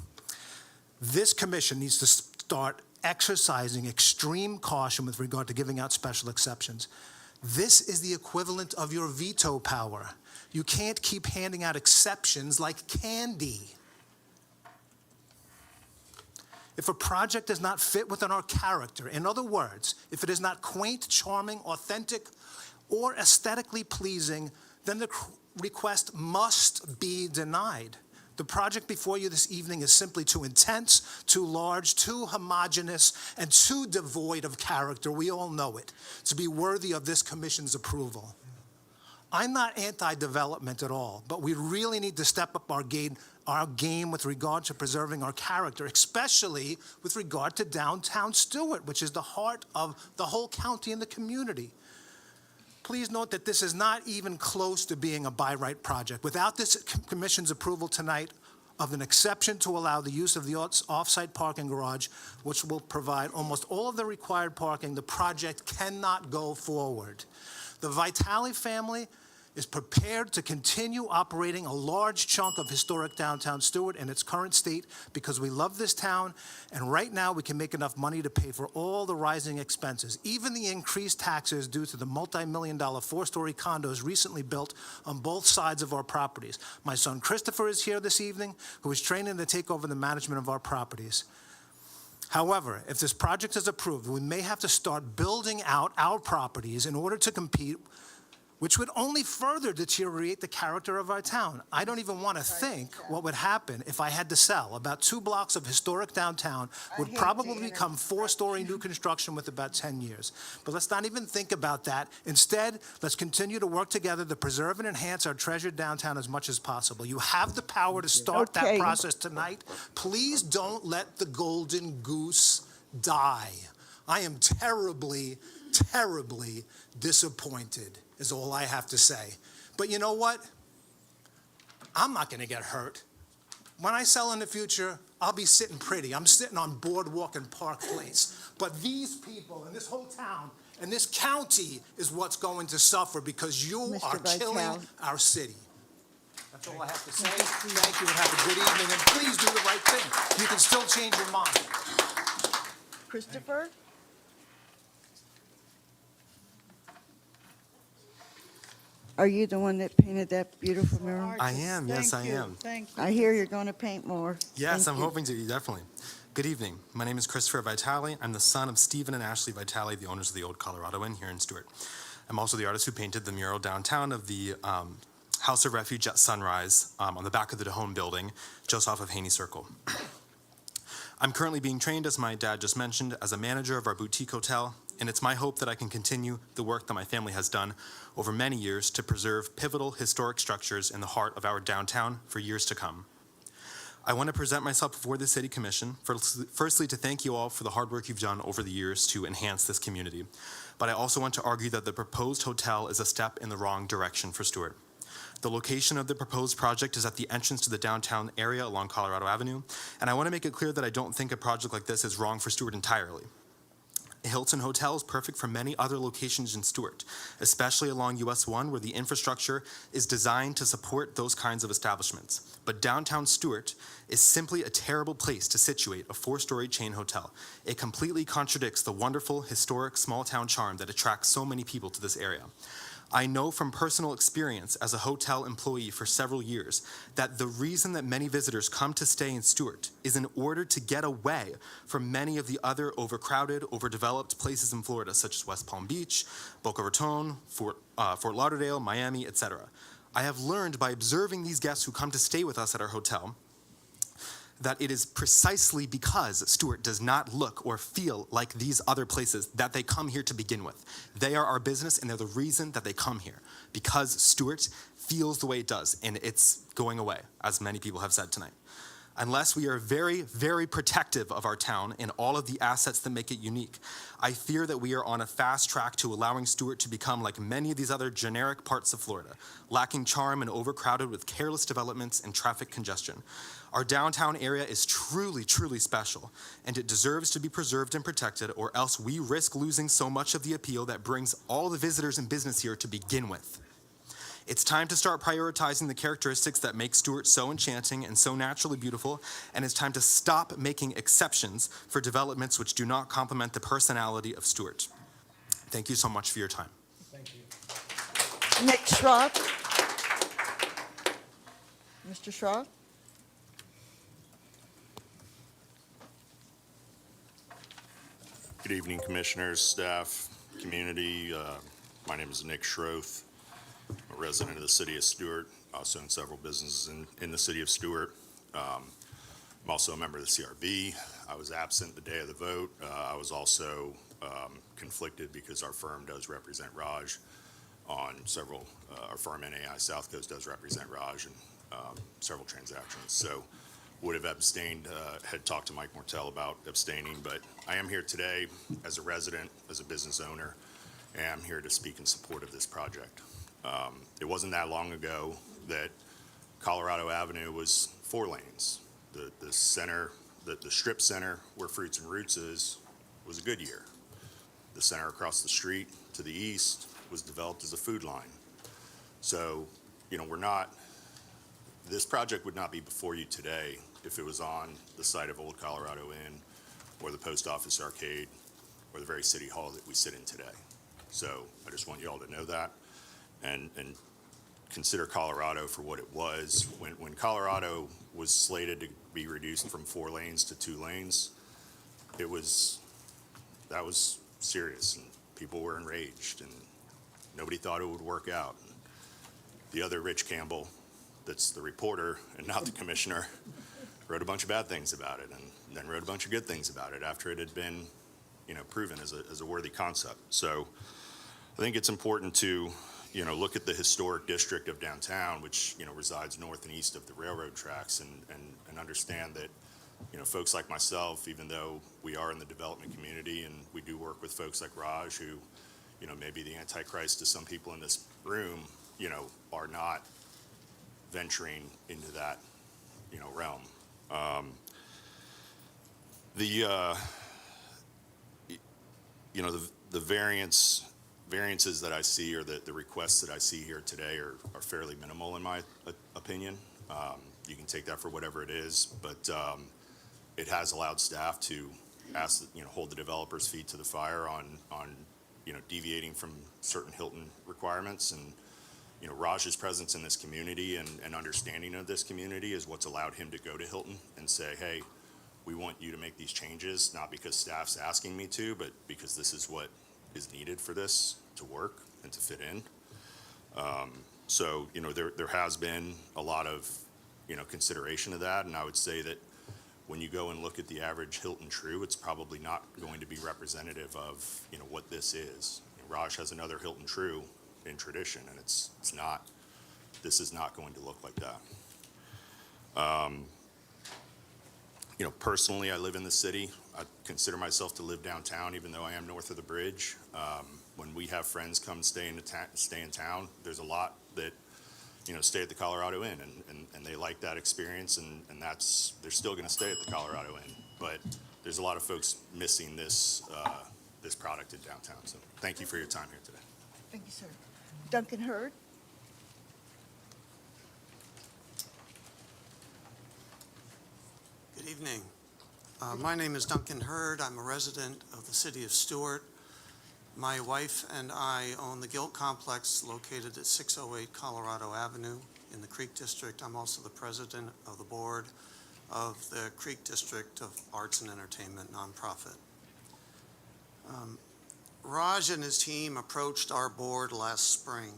This commission needs to start exercising extreme caution with regard to giving out special exceptions. This is the equivalent of your veto power. You can't keep handing out exceptions like candy. If a project does not fit within our character, in other words, if it is not quaint, charming, authentic, or aesthetically pleasing, then the request must be denied. The project before you this evening is simply too intense, too large, too homogeneous, and too devoid of character, we all know it, to be worthy of this commission's approval. I'm not anti-development at all, but we really need to step up our game with regard to preserving our character, especially with regard to downtown Stuart, which is the heart of the whole county and the community. Please note that this is not even close to being a by right project. Without this commission's approval tonight of an exception to allow the use of the off-site parking garage, which will provide almost all of the required parking, the project cannot go forward. The Vitale family is prepared to continue operating a large chunk of historic downtown Stuart in its current state because we love this town, and right now we can make enough money to pay for all the rising expenses, even the increased taxes due to the multi-million-dollar four-story condos recently built on both sides of our properties. My son Christopher is here this evening, who is training to take over the management of our properties. However, if this project is approved, we may have to start building out our properties in order to compete, which would only further deteriorate the character of our town. I don't even want to think what would happen if I had to sell. About 2 blocks of historic downtown would probably become 4-story new construction with about 10 years. But let's not even think about that. Instead, let's continue to work together to preserve and enhance our treasured downtown as much as possible. You have the power to start that process tonight. Please don't let the golden goose die. I am terribly, terribly disappointed, is all I have to say. But you know what? I'm not going to get hurt. When I sell in the future, I'll be sitting pretty. I'm sitting on Boardwalk and Park Place. But these people and this whole town and this county is what's going to suffer because you are killing our city. That's all I have to say. Thank you and have a good evening. And please do the right thing. You can still change your mind. Christopher? Are you the one that painted that beautiful mural? I am, yes, I am. Thank you. I hear you're going to paint more. Yes, Thank I'm you. hoping to, definitely. Good evening. My name is Christopher Vitale. I'm the son of Stephen and Ashley Vitale, the owners of the Old Colorado Inn here in Stuart. I'm also the artist who painted the mural downtown of the House of Refuge at Sunrise on the back of the DeHome building, just off of Haney Circle. I'm currently being trained, as my dad just mentioned, as a manager of our boutique hotel, and it's my hope that I can continue the work that my family has done over many years to preserve pivotal historic structures in the heart of our downtown for years to come. I want to present myself before the City Commission, firstly to thank you all for the hard work you've done over the years to enhance this community, but I also want to argue that the proposed hotel is a step in the wrong direction for Stuart. The location of the proposed project is at the entrance to the downtown area along Colorado Avenue, and I want to make it clear that I don't think a project like this is wrong for Stuart entirely. Hilton Hotel is perfect for many other locations in Stuart, especially along US 1 where the infrastructure is designed to support those kinds of establishments. But downtown Stuart is simply a terrible place to situate a 4-story chain hotel. It completely contradicts the wonderful, historic, small-town charm that attracts so many people to this area. I know from personal experience as a hotel employee for several years that the reason that many visitors come to stay in Stuart is in order to get away from many of the other overcrowded, overdeveloped places in Florida, such as West Palm Beach, Boca Raton, Fort Lauderdale, Miami, etc. I have learned by observing these guests who come to stay with us at our hotel that it is precisely because Stuart does not look or feel like these other places that they come here to begin with. They are our business, and they're the reason that they come here, because Stuart feels the way it does, and it's going away, as many people have said tonight. Unless we are very, very protective of our town and all of the assets that make it unique, I fear that we are on a fast track to allowing Stuart to become like many of these other generic parts of Florida, lacking charm and overcrowded with careless developments and traffic congestion. Our downtown area is truly, truly special, and it deserves to be preserved and protected, or else we risk losing so much of the appeal that brings all the visitors and business here to begin with. It's time to start prioritizing the characteristics that make Stuart so enchanting and so naturally beautiful, and it's time to stop making exceptions for developments which do not complement the personality of Stuart. Thank you so much for your time. Thank you. Nick Schrock? Mr. Schrock? Good evening, commissioners, staff, community. My name is Nick Schroth. I'm a resident of the city of Stuart. I also own several businesses in the city of Stuart. I'm also a member of the CRB. I was absent the day of the vote. I was also conflicted because our firm does represent Raj on several, our firm NAI South Coast does represent Raj in several transactions. So would have abstained, had talked to Mike Mortel about abstaining, but I am here today as a resident, as a business owner, and I'm here to speak in support of this project. It wasn't that long ago that Colorado Avenue was 4 lanes. The center, the strip center where Fruits and Roots is, was a Goodyear. The center across the street to the east was developed as a Food Line. So, this project would not be before you today if it was on the site of Old Colorado Inn or the Post Office Arcade or the very City Hall that we sit in today. So I just want you all to know that and consider Colorado for what it was. When Colorado was slated to be reduced from 4 lanes to 2 lanes, that was serious, and people were enraged, and nobody thought it would work out. The other Rich Campbell, that's the reporter and not the commissioner, wrote a bunch of bad things about it, and then wrote a bunch of good things about it after it had been, proven as a worthy concept. So I think it's important to, look at the historic district of downtown, which, resides north and east of the railroad tracks, and understand that, folks like myself, even though we are in the development community and we do work with folks like Raj, who, may be the Antichrist to some people in this room, are not venturing into that, realm. The variances that I see, or the requests that I see here today are fairly minimal in my opinion. You can take that for whatever it is, but it has allowed staff to hold the developer's feet to the fire on deviating from certain Hilton requirements. And Raj's presence in this community and understanding of this community is what's allowed him to go to Hilton and say, hey, we want you to make these changes, not because staff's asking me to, but because this is what is needed for this to work and to fit in. So there has been a lot of consideration of that, and I would say that when you go and look at the average Hilton True, it's probably not going to be representative of what this is. Raj has another Hilton True in tradition, and it's not. This is not going to look like that. Personally, I live in the city. I consider myself to live downtown, even though I am north of the bridge. When we have friends come stay in town, there's a lot that stay at the Colorado Inn, and they like that experience, and they're still going to stay at the Colorado Inn. But there's a lot of folks missing this product in downtown. So thank you for your time here today. Thank you, sir. Duncan Hurd? Good evening. My name is Duncan Hurd. I'm a resident of the city of Stuart. My wife and I own the Gilt Complex located at 608 Colorado Avenue in the Creek District. I'm also the president of the board of the Creek District of Arts and Entertainment nonprofit. Raj and his team approached our board last spring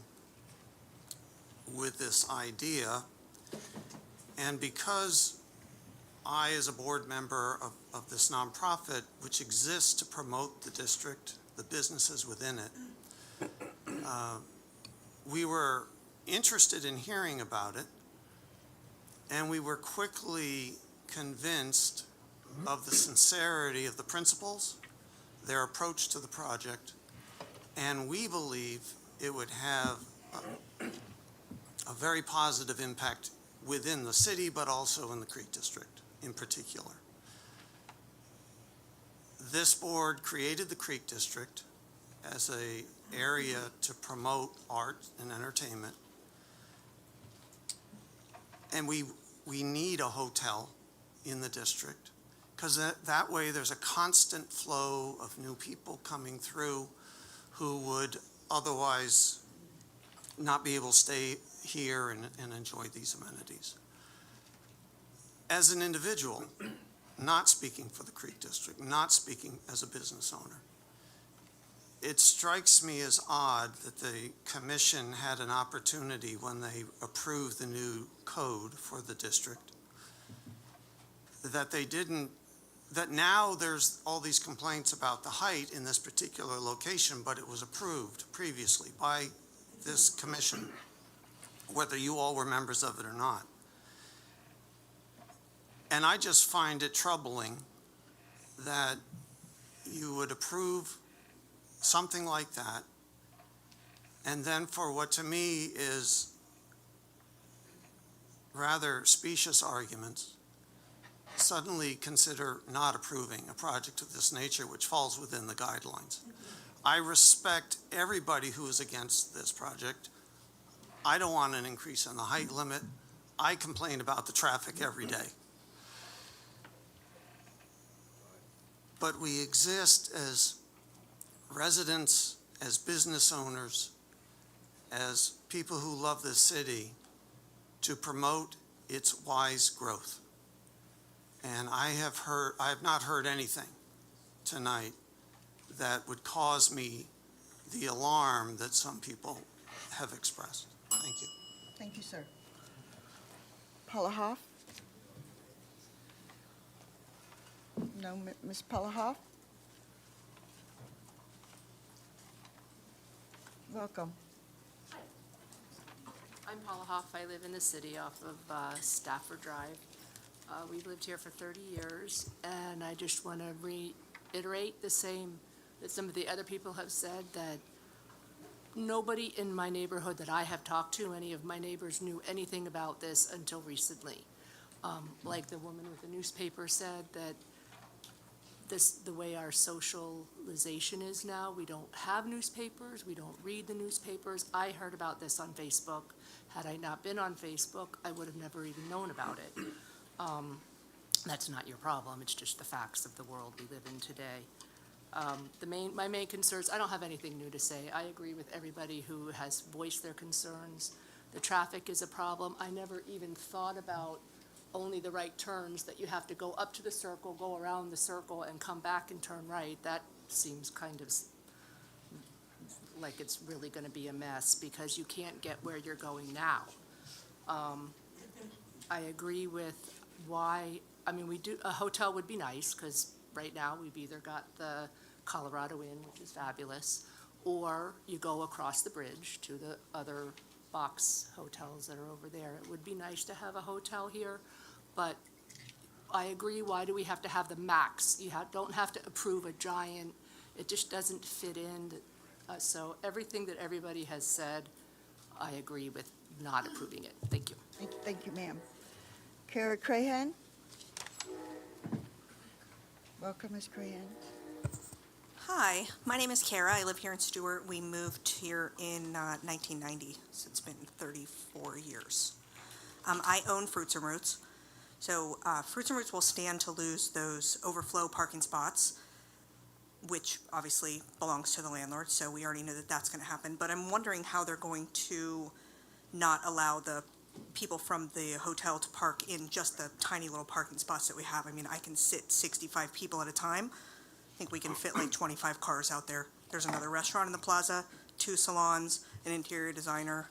with this idea, and because I, as a board member of this nonprofit, which exists to promote the district, the businesses within it, we were interested in hearing about it, and we were quickly convinced of the sincerity of the principals, their approach to the project, and we believe it would have a very positive impact within the city, but also in the Creek District in particular. This board created the Creek District as an area to promote art and entertainment, and we need a hotel in the district, because that way there's a constant flow of new people coming through who would otherwise not be able to stay here and enjoy these amenities. As an individual, not speaking for the Creek District, not speaking as a business owner, it strikes me as odd that the commission had an opportunity when they approved the new code for the district, that they didn't, that now there's all these complaints about the height in this particular location, but it was approved previously by this commission, whether you all were members of it or not. And I just find it troubling that you would approve something like that, and then for what to me is rather specious arguments, suddenly consider not approving a project of this nature, which falls within the guidelines. I respect everybody who is against this project. I don't want an increase in the height limit. I complain about the traffic every day. But we exist as residents, as business owners, as people who love this city to promote its wise growth. And I have not heard anything tonight that would cause me the alarm that some people have expressed. Thank you. Thank you, sir. Paula Hoff? No, Ms. Paula Hoff? Welcome. I'm Paula Hoff. I live in the city off of Stafford Drive. We've lived here for 30 years, and I just want to reiterate the same that some of the other people have said, that nobody in my neighborhood that I have talked to, any of my neighbors, knew anything about this until recently. Like the woman with the newspaper said, that the way our socialization is now, we don't have newspapers, we don't read the newspapers. I heard about this on Facebook. Had I not been on Facebook, I would have never even known about it. That's not your problem, it's just the facts of the world we live in today. My main concerns, I don't have anything new to say. I agree with everybody who has voiced their concerns. The traffic is a problem. I never even thought about only the right turns, that you have to go up to the circle, go around the circle, and come back and turn right. That seems kind of like it's really going to be a mess, because you can't get where you're going now. I agree with a hotel would be nice, because right now we've either got the Colorado Inn, which is fabulous, or you go across the bridge to the other box hotels that are over there. It would be nice to have a hotel here, but I agree, why do we have to have the max? You don't have to approve a giant, it just doesn't fit in. So everything that everybody has said, I agree with not approving it. Thank you. Thank you, ma'am. Kara Crahan? Welcome, Ms. Crahan. Hi, my name is Kara. I live here in Stuart. We moved here in 1990, so it's been 34 years. I own Fruits and Roots. So Fruits and Roots will stand to lose those overflow parking spots, which obviously belongs to the landlord, so we already know that that's going to happen. But I'm wondering how they're going to not allow the people from the hotel to park in just the tiny little parking spots that we have. I mean, I can sit 65 people at a time. I think we can fit like 25 cars out there. There's another restaurant in the plaza, 2 salons, an interior designer.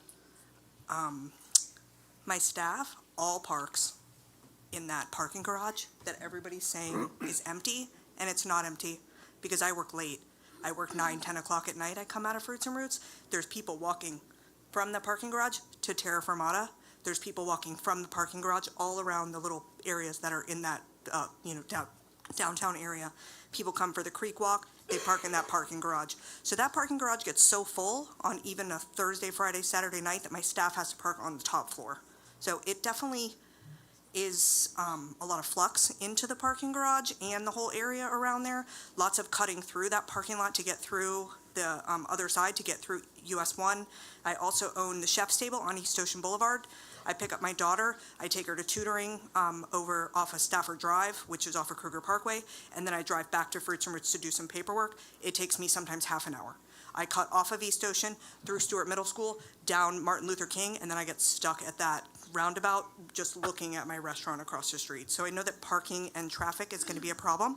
My staff all parks in that parking garage that everybody's saying is empty, and it's not empty because I work late. I work 9, 10 o'clock at night. I come out of Fruits and Roots. There's people walking from the parking garage to Terra Firmata. There's people walking from the parking garage all around the little areas that are in that, downtown area. People come for the creek walk, they park in that parking garage. So that parking garage gets so full on even a Thursday, Friday, Saturday night that my staff has to park on the top floor. So it definitely is a lot of flux into the parking garage and the whole area around there. Lots of cutting through that parking lot to get through the other side, to get through US 1. I also own the Chef's Table on East Ocean Boulevard. I pick up my daughter, I take her to tutoring over off of Stafford Drive, which is off of Kruger Parkway, and then I drive back to Fruits and Roots to do some paperwork. It takes me sometimes half an hour. I cut off of East Ocean, through Stuart Middle School, down Martin Luther King, and then I get stuck at that roundabout just looking at my restaurant across the street. So I know that parking and traffic is going to be a problem.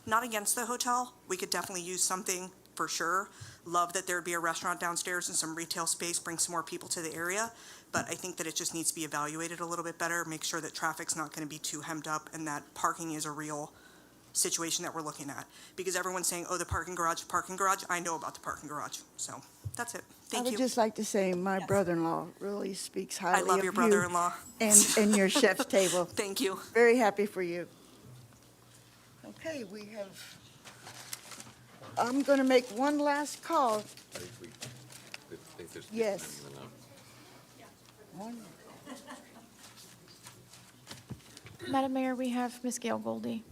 Not against the hotel. We could definitely use something for sure. Love that there'd be a restaurant downstairs and some retail space, bring some more people to the area. But I think that it just needs to be evaluated a little bit better, make sure that traffic's not going to be too hemmed up and that parking is a real situation that we're looking at. Because everyone's saying, oh, the parking garage. I know about the parking garage. So that's it. Thank I you. would just like to say my brother-in-law really speaks highly of you. I love your brother-in-law. And your Chef's Table. Thank you. Very happy for you. Okay, I'm going to make one last call. Yes. One. Madam Mayor, we have Ms. Gail Goldie.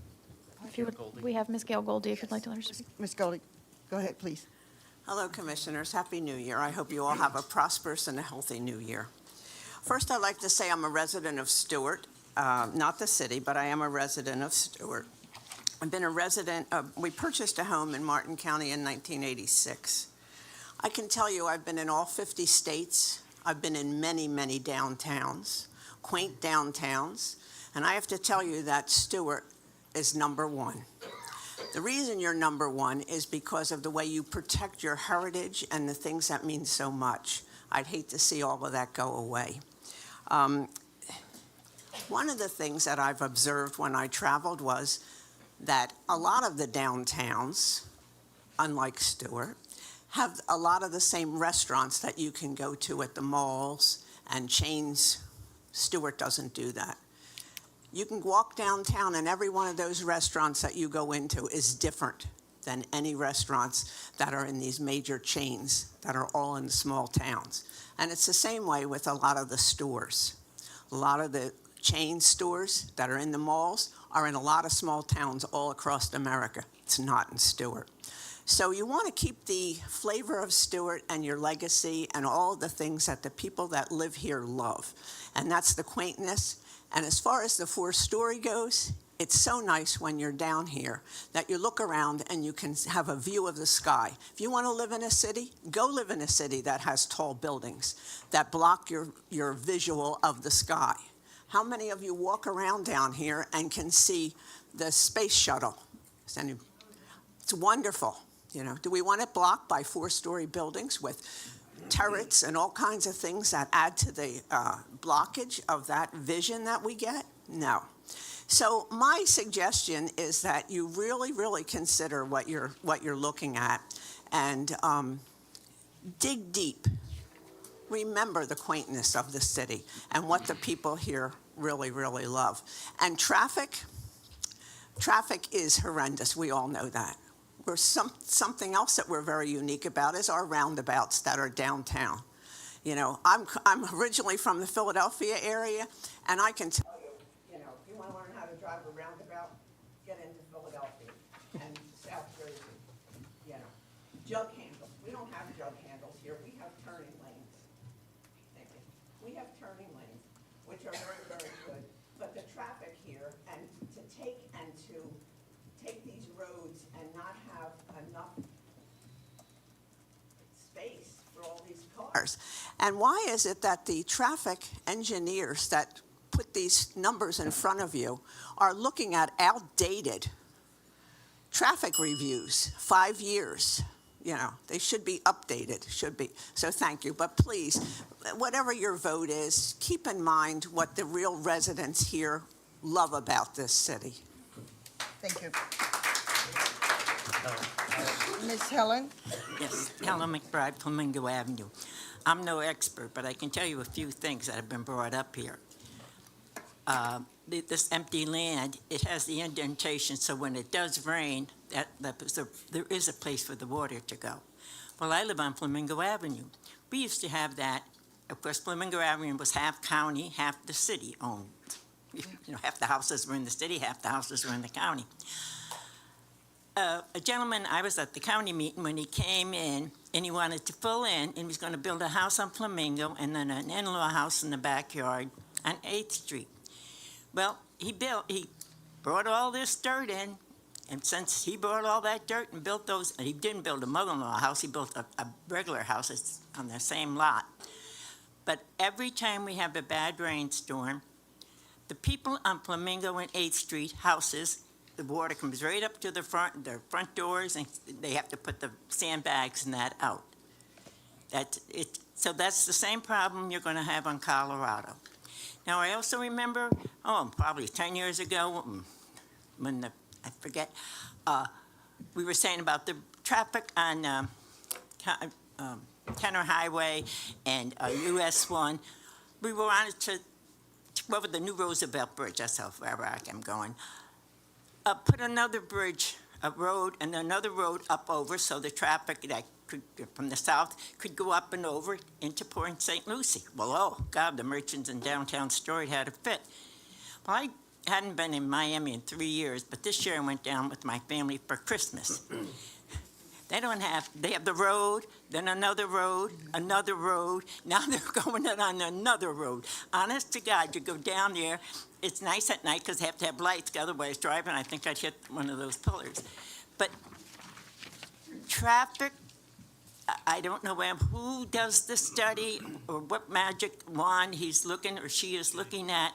We have Ms. Gail Goldie, if you'd like to let her speak. Ms. Goldie, go ahead, please. Hello, Commissioners. Happy New Year. I hope you all have a prosperous and a healthy New Year. First, I'd like to say I'm a resident of Stuart, not the city, but I am a resident of Stuart. I've been a resident we purchased a home in Martin County in 1986. I can tell you I've been in all 50 states. I've been in many, many downtowns, quaint downtowns, and I have to tell you that Stuart is number one. The reason you're number one is because of the way you protect your heritage and the things that mean so much. I'd hate to see all of that go away. One of the things that I've observed when I traveled was that a lot of the downtowns, unlike Stuart, have a lot of the same restaurants that you can go to at the malls and chains. Stuart doesn't do that. You can walk downtown and every one of those restaurants that you go into is different than any restaurants that are in these major chains that are all in the small towns. And it's the same way with a lot of the stores. A lot of the chain stores that are in the malls are in a lot of small towns all across America. It's not in Stuart. So you want to keep the flavor of Stuart and your legacy and all the things that the people that live here love. And that's the quaintness. And as far as the 4-story goes, it's so nice when you're down here that you look around and you can have a view of the sky. If you want to live in a city, go live in a city that has tall buildings that block your visual of the sky. How many of you walk around down here and can see the space shuttle? It's wonderful. You know, do we want it blocked by 4-story buildings with turrets and all kinds of things that add to the blockage of that vision that we get? No. So my suggestion is that you really, really consider what you're looking at and dig deep. Remember the quaintness of the city and what the people here really, really love. And traffic is horrendous. We all know that. Something else that we're very unique about is our roundabouts that are downtown. You know, I'm originally from the Philadelphia area, and I can tell you, if you want to learn how to drive a roundabout, get into Philadelphia and South Jersey. Jug handles. We don't have jug handles here. We have turning lanes. Thank you. We have turning lanes, which are very, very good. But the traffic here, and to take these roads and not have enough space for all these cars. And why is it that the traffic engineers that put these numbers in front of you are looking at outdated traffic reviews, 5 years? They should be updated, should be. So thank you. But please, whatever your vote is, keep in mind what the real residents here love about this city. Thank you. Ms. Helen? Yes, Helen McBride, Flamingo Avenue. I'm no expert, but I can tell you a few things that have been brought up here. This empty land, it has the indentation, so when it does rain, there is a place for the water to go. Well, I live on Flamingo Avenue. We used to have that. Of course, Flamingo Avenue was half county, half the city owned. Half the houses were in the city, half the houses were in the county. A gentleman, I was at the county meeting when he came in, and he wanted to fill in, and he was going to build a house on Flamingo and then an in-law house in the backyard on 8th Street. Well, he brought all this dirt in, and since he brought all that dirt and built those, and he didn't build a mother-in-law house, he built a regular house. It's on the same lot. But every time we have a bad rainstorm, the people on Flamingo and 8th Street houses, the water comes right up to their front doors, and they have to put the sandbags and that out. So that's the same problem you're going to have on Colorado. Now, I also remember, probably 10 years ago, when we were saying about the traffic on Kenner Highway and US 1. We wanted to go over the new Roosevelt Bridge. That's how far back I'm going. Put another bridge, a road, and another road up over so the traffic that could, from the south could go up and over into Port St. Lucie. Well, oh, God, the merchants in downtown Stuart had a fit. Well, I hadn't been in Miami in 3 years, but this year I went down with my family for Christmas. They have the road, then another road, another road. Now they're going on another road. Honest to God, you go down there, it's nice at night because they have to have lights, otherwise driving, I think I'd hit one of those pillars. But traffic, I don't know who does the study or what magic wand he's looking or she is looking at.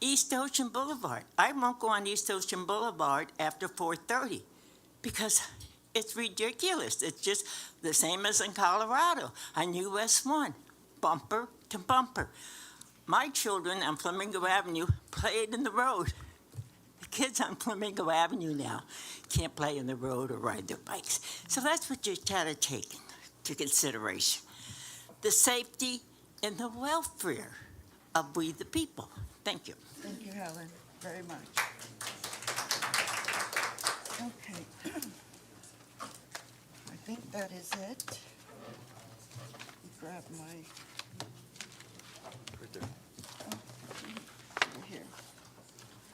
East Ocean Boulevard. I won't go on East Ocean Boulevard after 4:30 because it's ridiculous. It's just the same as in Colorado on US 1, bumper to bumper. My children on Flamingo Avenue played in the road. The kids on Flamingo Avenue now can't play in the road or ride their bikes. So that's what you try to take into consideration. The safety and the welfare of we the people. Thank you. Thank you, Helen, very much. Okay. I think that is it. Grab my, Right there. over here.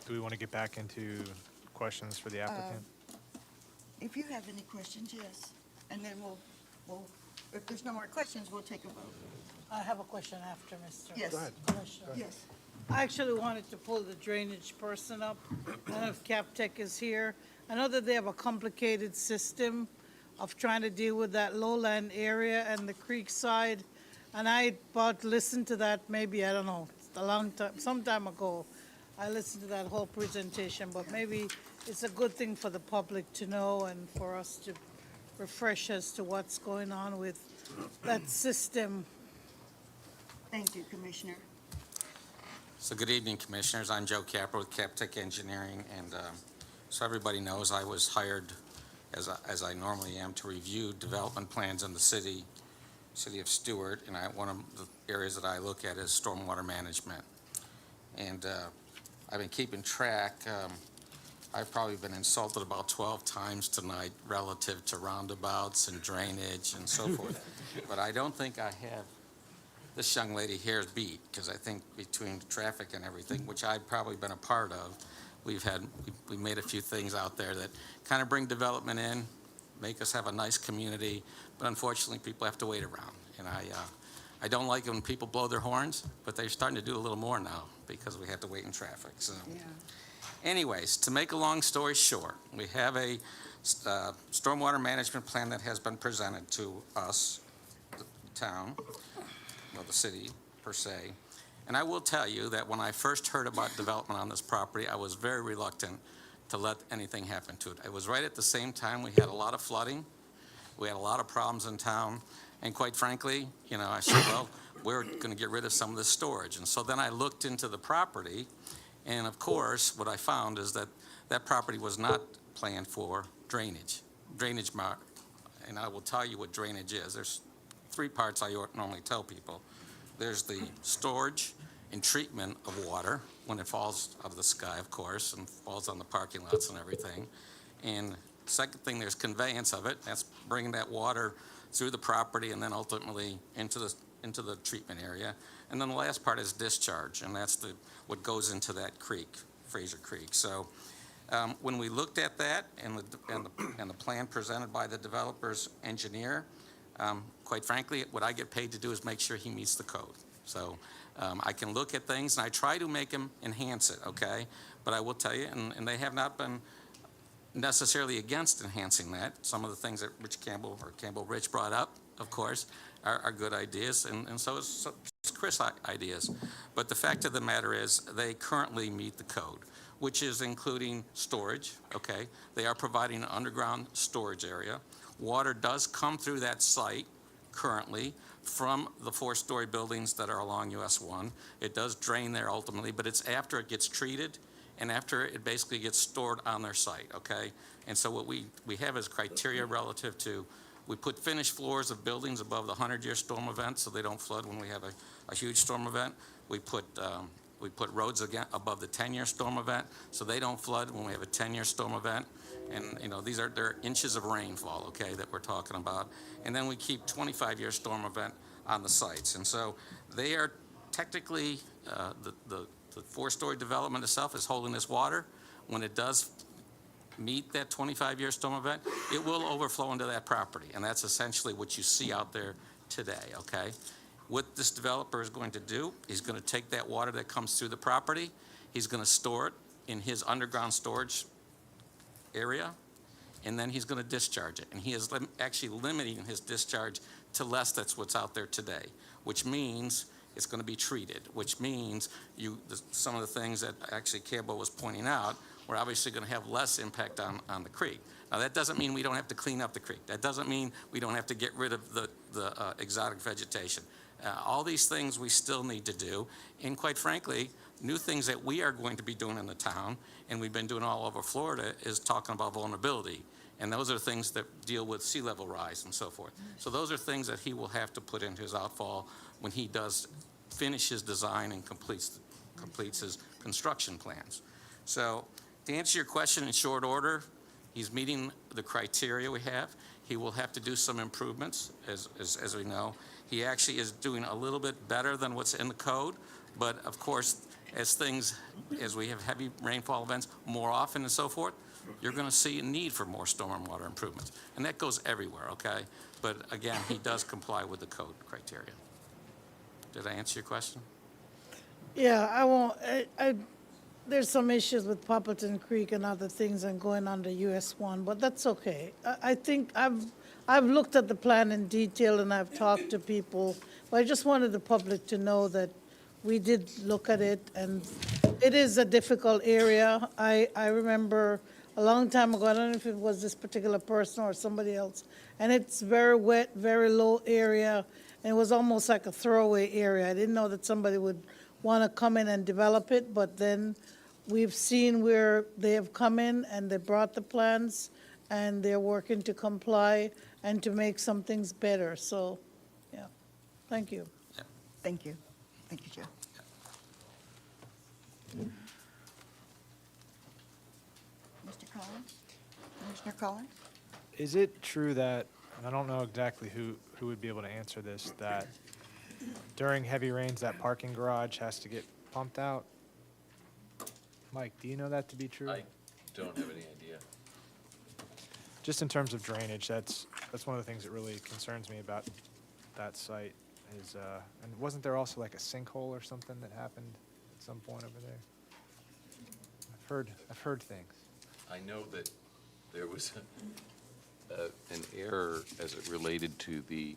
Do we want to get back into questions for the applicant? If you have any questions, yes. And then we'll, if there's no more questions, we'll take a vote. I have a question after Mr. Yes. Go ahead. Commissioner. Yes. I actually wanted to pull the drainage person up. I don't know if CapTech is here. I know that they have a complicated system of trying to deal with that lowland area and the creek side. And I listened to that maybe, I don't know, a long time, some time ago. I listened to that whole presentation, but maybe it's a good thing for the public to know and for us to refresh as to what's going on with that system. Thank you, Commissioner. So good evening, Commissioners. I'm Joe Capper with CapTech Engineering, and so everybody knows I was hired, as I normally am, to review development plans in the city of Stuart, and one of the areas that I look at is stormwater management. And I've been keeping track. I've probably been insulted about 12 times tonight relative to roundabouts and drainage and so forth. But I don't think I have this young lady here is beat, because I think between traffic and everything, which I've probably been a part of, we made a few things out there that kind of bring development in, make us have a nice community, but unfortunately people have to wait around. And I don't like it when people blow their horns, but they're starting to do a little more now because we have to wait in traffic. So, anyways, to make a long story short, we have a stormwater management plan that has been presented to us, the town, well, the city per se. And I will tell you that when I first heard about development on this property, I was very reluctant to let anything happen to it. It was right at the same time we had a lot of flooding. We had a lot of problems in town. And quite frankly, I said, well, we're going to get rid of some of this storage. And so then I looked into the property. And of course, what I found is that that property was not planned for drainage. And I will tell you what drainage is. There's three parts I normally tell people. There's the storage and treatment of water when it falls out of the sky, of course, and falls on the parking lots and everything. And second thing, there's conveyance of it. That's bringing that water through the property and then ultimately into the treatment area. And then the last part is discharge, and that's what goes into that creek, Fraser Creek. So when we looked at that and the plan presented by the developer's engineer, quite frankly, what I get paid to do is make sure he meets the code. So I can look at things, and I try to make him enhance it, okay? But I will tell you, and they have not been necessarily against enhancing that. Some of the things that Campbell Rich brought up, of course, are good ideas, and so is Chris' ideas. But the fact of the matter is they currently meet the code, which is including storage, okay? They are providing an underground storage area. Water does come through that site currently from the 4-story buildings that are along US 1. It does drain there ultimately, but it's after it gets treated and after it basically gets stored on their site, okay? And so what we have as criteria relative to, we put finished floors of buildings above the 100-year storm event so they don't flood when we have a huge storm event. We put roads again above the 10-year storm event so they don't flood when we have a 10-year storm event. And they're inches of rainfall, okay, that we're talking about. And then we keep 25-year storm event on the sites. And so they are technically, the 4-story development itself is holding this water. When it does meet that 25-year storm event, it will overflow into that property. And that's essentially what you see out there today, okay? What this developer is going to do, he's going to take that water that comes through the property, he's going to store it in his underground storage area, and then he's going to discharge it. And he is actually limiting his discharge to less than what's out there today, which means it's going to be treated, which means some of the things that actually Campbell was pointing out, we're obviously going to have less impact on the creek. Now, that doesn't mean we don't have to clean up the creek. That doesn't mean we don't have to get rid of the exotic vegetation. All these things we still need to do, and quite frankly, new things that we are going to be doing in the town, and we've been doing all over Florida, is talking about vulnerability. And those are things that deal with sea level rise and so forth. So those are things that he will have to put into his outfall when he does finish his design and completes his construction plans. So to answer your question in short order, he's meeting the criteria we have. He will have to do some improvements, as we know. He actually is doing a little bit better than what's in the code, but of course, as we have heavy rainfall events more often and so forth, you're going to see a need for more stormwater improvements. And that goes everywhere, okay? But again, he does comply with the code criteria. Did I answer your question? Yeah, I won't, there's some issues with Poppleton Creek and other things and going on the US 1, but that's okay. I think I've looked at the plan in detail and I've talked to people, but I just wanted the public to know that we did look at it, and it is a difficult area. I remember a long time ago, I don't know if it was this particular person or somebody else, and it's very wet, very low area, and it was almost like a throwaway area. I didn't know that somebody would want to come in and develop it, but then we've seen where they have come in and they brought the plans, and they're working to comply and to make some things better. So, yeah, thank you. Thank you. Thank you, Joe. Mr. Collins? Commissioner Collins? Is it true that, and I don't know exactly who would be able to answer this, that during heavy rains, that parking garage has to get pumped out? Mike, do you know that to be true? I don't have any idea. Just in terms of drainage, that's one of the things that really concerns me about that site is, and wasn't there also like a sinkhole or something that happened at some point over there? I've heard things. I know that there was an error as it related to the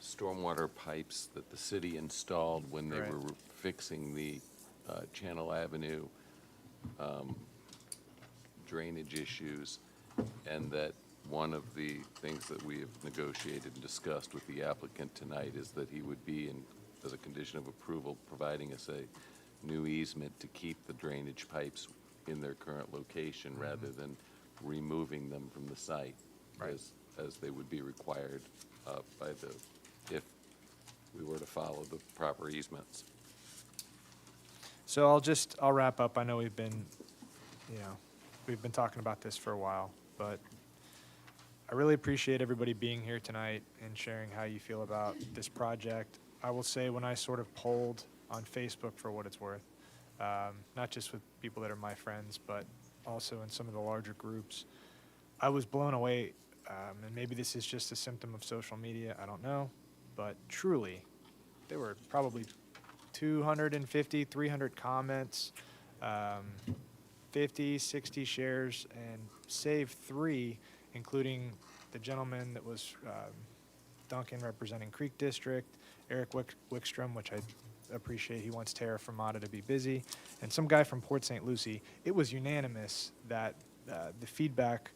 stormwater pipes that the city installed when they Right. were fixing the Channel Avenue drainage issues, and that one of the things that we have negotiated and discussed with the applicant tonight is that he would be, as a condition of approval, providing us a new easement to keep the drainage pipes in their current location rather than removing them from the site, Right. as they would be required if we were to follow the proper easements. So I'll wrap up. I know we've been talking about this for a while, but I really appreciate everybody being here tonight and sharing how you feel about this project. I will say, when I sort of polled on Facebook, for what it's worth, not just with people that are my friends, but also in some of the larger groups, I was blown away, and maybe this is just a symptom of social media, I don't know, but truly, there were probably 250, 300 comments, 50, 60 shares, and save 3, including the gentleman that was Duncan representing Creek District, Eric Wickstrom, which I appreciate. He wants Tara Fermata to be busy, and some guy from Port St. Lucie. It was unanimous that the feedback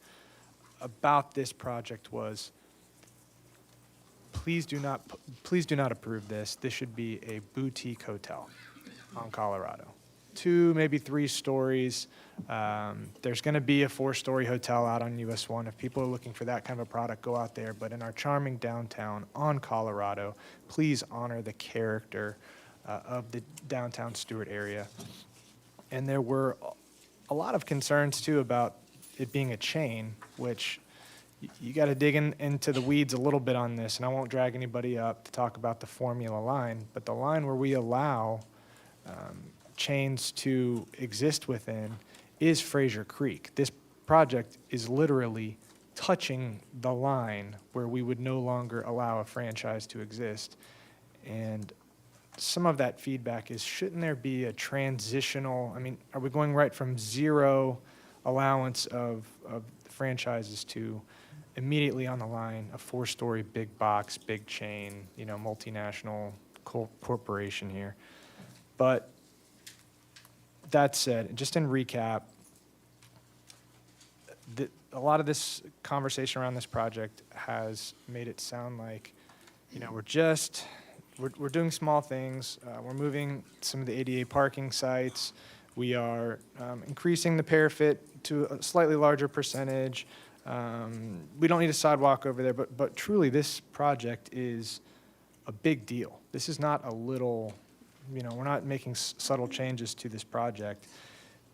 about this project was, please do not approve this. This should be a boutique hotel on Colorado. 2, maybe 3 stories. There's going to be a 4-story hotel out on US 1. If people are looking for that kind of a product, go out there. But in our charming downtown on Colorado, please honor the character of the downtown Stuart area. And there were a lot of concerns, too, about it being a chain, which you got to dig into the weeds a little bit on this, and I won't drag anybody up to talk about the formula line, but the line where we allow chains to exist within is Fraser Creek. This project is literally touching the line where we would no longer allow a franchise to exist. And some of that feedback is, shouldn't there be a transitional, I mean, are we going right from zero allowance of franchises to immediately on the line, a 4-story big box, big chain, multinational corporation here? But that said, just in recap, a lot of this conversation around this project has made it sound like, we're doing small things. We're moving some of the ADA parking sites. We are increasing the parapet to a slightly larger percentage. We don't need a sidewalk over there, but truly this project is a big deal. This is not a little, we're not making subtle changes to this project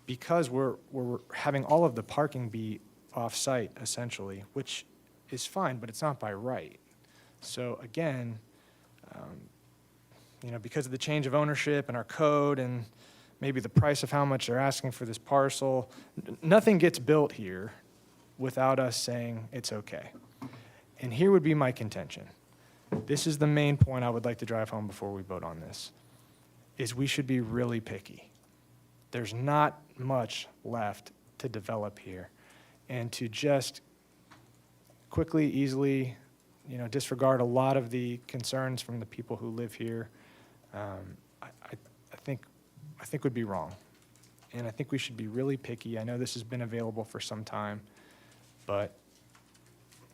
because we're having all of the parking be off-site essentially, which is fine, but it's not by right. So again, because of the change of ownership and our code and maybe the price of how much they're asking for this parcel, nothing gets built here without us saying it's okay. And here would be my contention. This is the main point I would like to drive home before we vote on this, is we should be really picky. There's not much left to develop here. And to just quickly, easily, disregard a lot of the concerns from the people who live here, I think would be wrong. And I think we should be really picky. I know this has been available for some time, but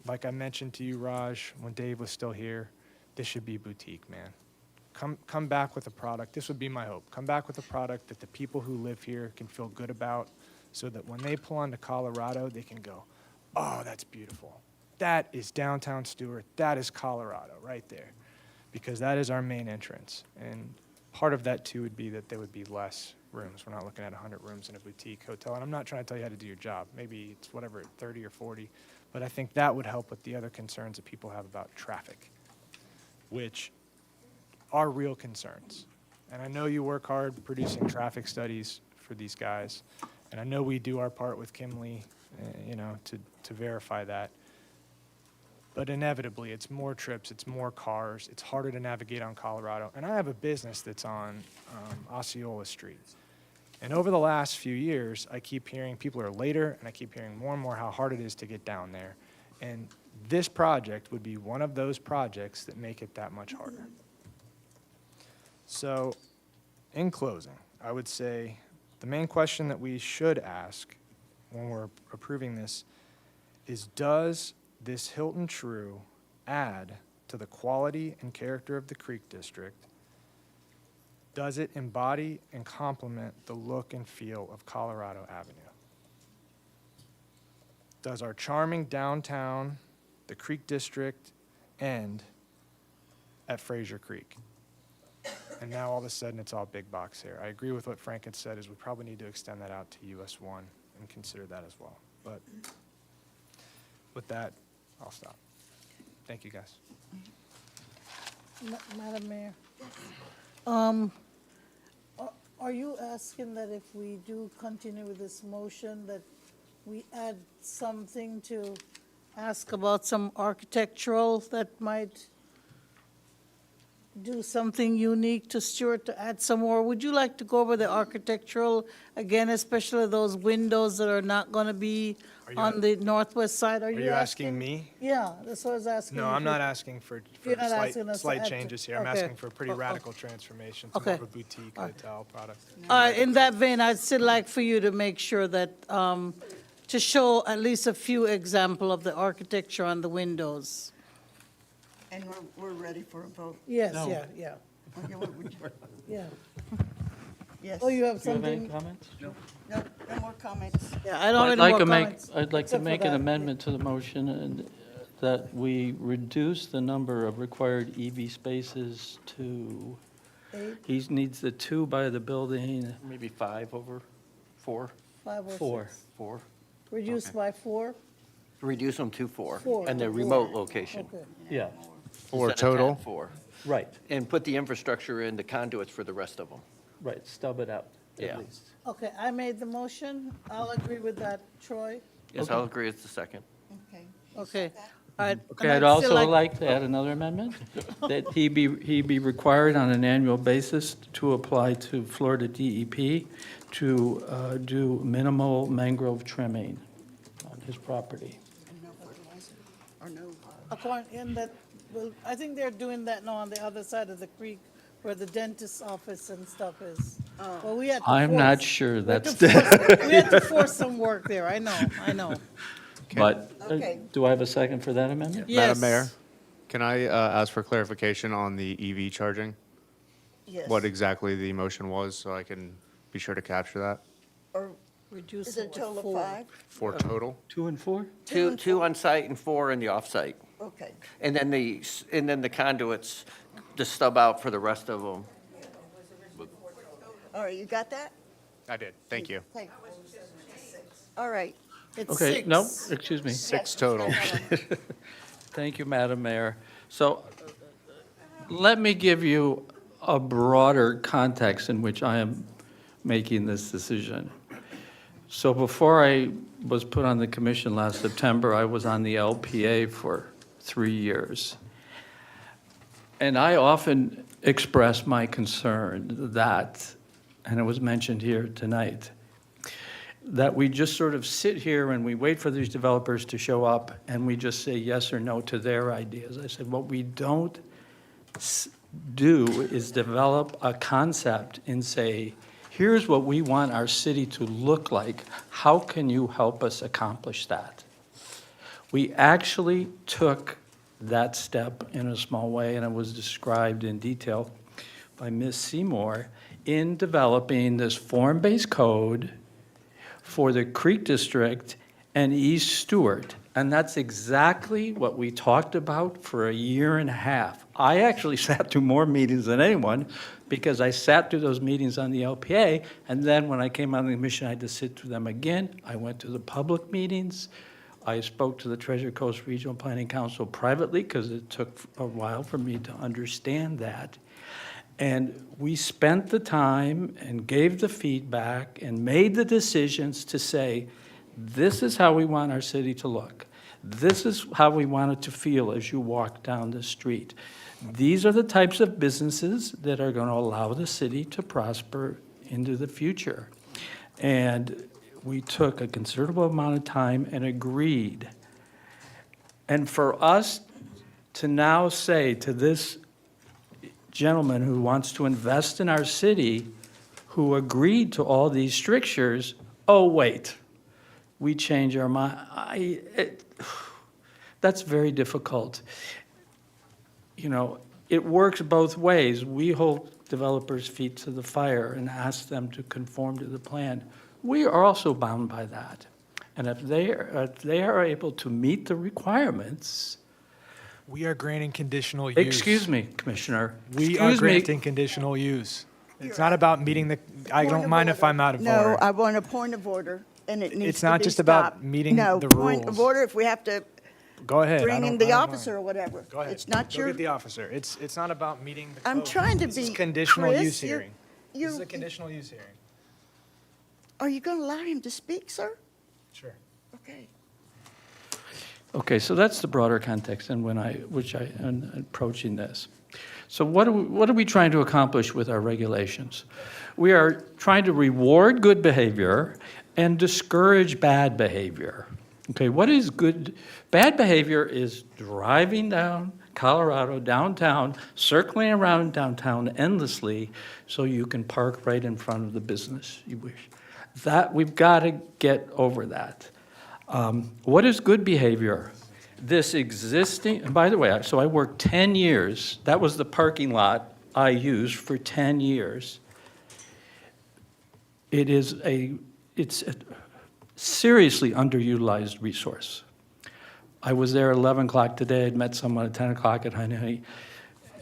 like I mentioned to you, Raj, when Dave was still here, this should be boutique, man. Come back with a product. This would be my hope. Come back with a product that the people who live here can feel good about, so that when they pull onto Colorado, they can go, oh, that's beautiful. That is downtown Stuart. That is Colorado right there, because that is our main entrance. And part of that, too, would be that there would be less rooms. We're not looking at 100 rooms in a boutique hotel. And I'm not trying to tell you how to do your job. Maybe it's 30 or 40. But I think that would help with the other concerns that people have about traffic, which are real concerns. And I know you work hard producing traffic studies for these guys. And I know we do our part with Kimley, to verify that. But inevitably, it's more trips, it's more cars, it's harder to navigate on Colorado. And I have a business that's on Osceola Street. And over the last few years, I keep hearing people are later, and I keep hearing more and more how hard it is to get down there. And this project would be one of those projects that make it that much harder. So, in closing, I would say the main question that we should ask when we're approving this is, does this Hilton True add to the quality and character of the Creek District? Does it embody and complement the look and feel of Colorado Avenue? Does our charming downtown, the Creek District, end at Fraser Creek? And now all of a sudden it's all big box here. I agree with what Frank had said, is we probably need to extend that out to US 1 and consider that as well. But with that, I'll stop. Thank you, guys. Madam Mayor? Are you asking that if we do continue with this motion, that we add something to ask about some architectural that might do something unique to Stuart, to add some more? Would you like to go over the architectural again, especially those windows that are not going to be on the northwest side? Are you asking me? Yeah, that's what I was asking. No, if I'm you- not asking for You're not asking us to slight add to- changes here. I'm okay. asking for a pretty radical transformation to more Okay. of a boutique hotel product. All right, in that vein, I'd still like for you to make sure that, to show at least a few example of the architecture on the windows. And we're ready for a vote. Yes, No. yeah. Okay, what would you- Yeah. Yes. Oh, you have Do you have any something? comments? No, no more comments. Yeah, I don't have I'd any like more to make, comments. I'd like to except for make an that. amendment to the motion, and that we reduce the number of required EV spaces to, 8, he needs the 2 by the building, maybe 5 over 4? 5 or 4. 6. 4. Reduced by 4? Reduce them to 4. 4. And the remote location. Okay. Yeah, 4 Instead of total? 4. right, And put the infrastructure in the conduits for the rest of them. right, stub it out Yeah. at least. Okay, I made the motion. I'll agree with that. Troy? Yes, I'll agree with the second. Okay. Okay. All right. Okay, And I'd still also like to add another amendment, that he be required on an annual basis to apply to Florida DEP to do minimal mangrove trimming on his property. And no fertilizer, or no, In that, well, I think they're doing that now on the other side of the creek where the dentist's office and stuff is. Well, we had to I'm not force- sure we had to that's, force- We had to force some work there, I know. but, Okay. do I have a second for that amendment? Yes. Madam Mayor, can I ask for clarification on the EV charging? yes. What exactly the motion was, so I can be sure to capture that Or Reduce is it a it to total of 4. 5? for total? 2 and 4? Two on site and 4 in the off-site. Okay. And then the conduits, to stub out for the rest of them. All right, you got that? I did, thank you. Thank- All right. It's Okay, 6. no, excuse me. 6 total. Thank you, Madam Mayor. So let me give you a broader context in which I am making this decision. So before I was put on the commission last September, I was on the LPA for 3 years. And I often express my concern that, and it was mentioned here tonight, that we just sort of sit here and we wait for these developers to show up and we just say yes or no to their ideas. I said, what we don't do is develop a concept and say, here's what we want our city to look like. How can you help us accomplish that? We actually took that step in a small way, and it was described in detail by Ms. Seymour in developing this form-based code for the Creek District and East Stuart. And that's exactly what we talked about for a year and a half. I actually sat through more meetings than anyone because I sat through those meetings on the LPA, and then when I came on the commission, I had to sit through them again. I went to the public meetings. I spoke to the Treasure Coast Regional Planning Council privately because it took a while for me to understand that. And we spent the time and gave the feedback and made the decisions to say, this is how we want our city to look. This is how we want it to feel as you walk down the street. These are the types of businesses that are going to allow the city to prosper into the future. And we took a considerable amount of time and agreed. And for us to now say to this gentleman who wants to invest in our city, who agreed to all these strictures, oh, wait, we change our mind. That's very difficult. You know, it works both ways. We hold developers' feet to the fire and ask them to conform to the plan. We are also bound by that. And if they are able to meet the requirements. We are granting conditional use. Excuse me, Commissioner. We are Excuse me. granting conditional use. It's not about meeting the, I don't mind if I'm out of No, order. I want a point of order, and it needs to be It's not just stopped. about meeting the No, point of rules. order if we have to Go ahead. I bring don't- in I the don't mind. officer or whatever. Go ahead. It's not Go your, get the officer. It's not about meeting the code. I'm trying to This is be, conditional Chris, use you're- hearing. This is you, a conditional use hearing. are you going to allow him to speak, sir? Sure. Okay. Okay, so that's the broader context and which I am approaching this. So what are we trying to accomplish with our regulations? We are trying to reward good behavior and discourage bad behavior. Okay, what is good? Bad behavior is driving down Colorado downtown, circling around downtown endlessly so you can park right in front of the business you wish. That, we've got to get over that. What is good behavior? This existing, and by the way, so I worked 10 years. That was the parking lot I used for 10 years. It's a seriously underutilized resource. I was there at 11 o'clock today. I'd met someone at 10 o'clock at Honey.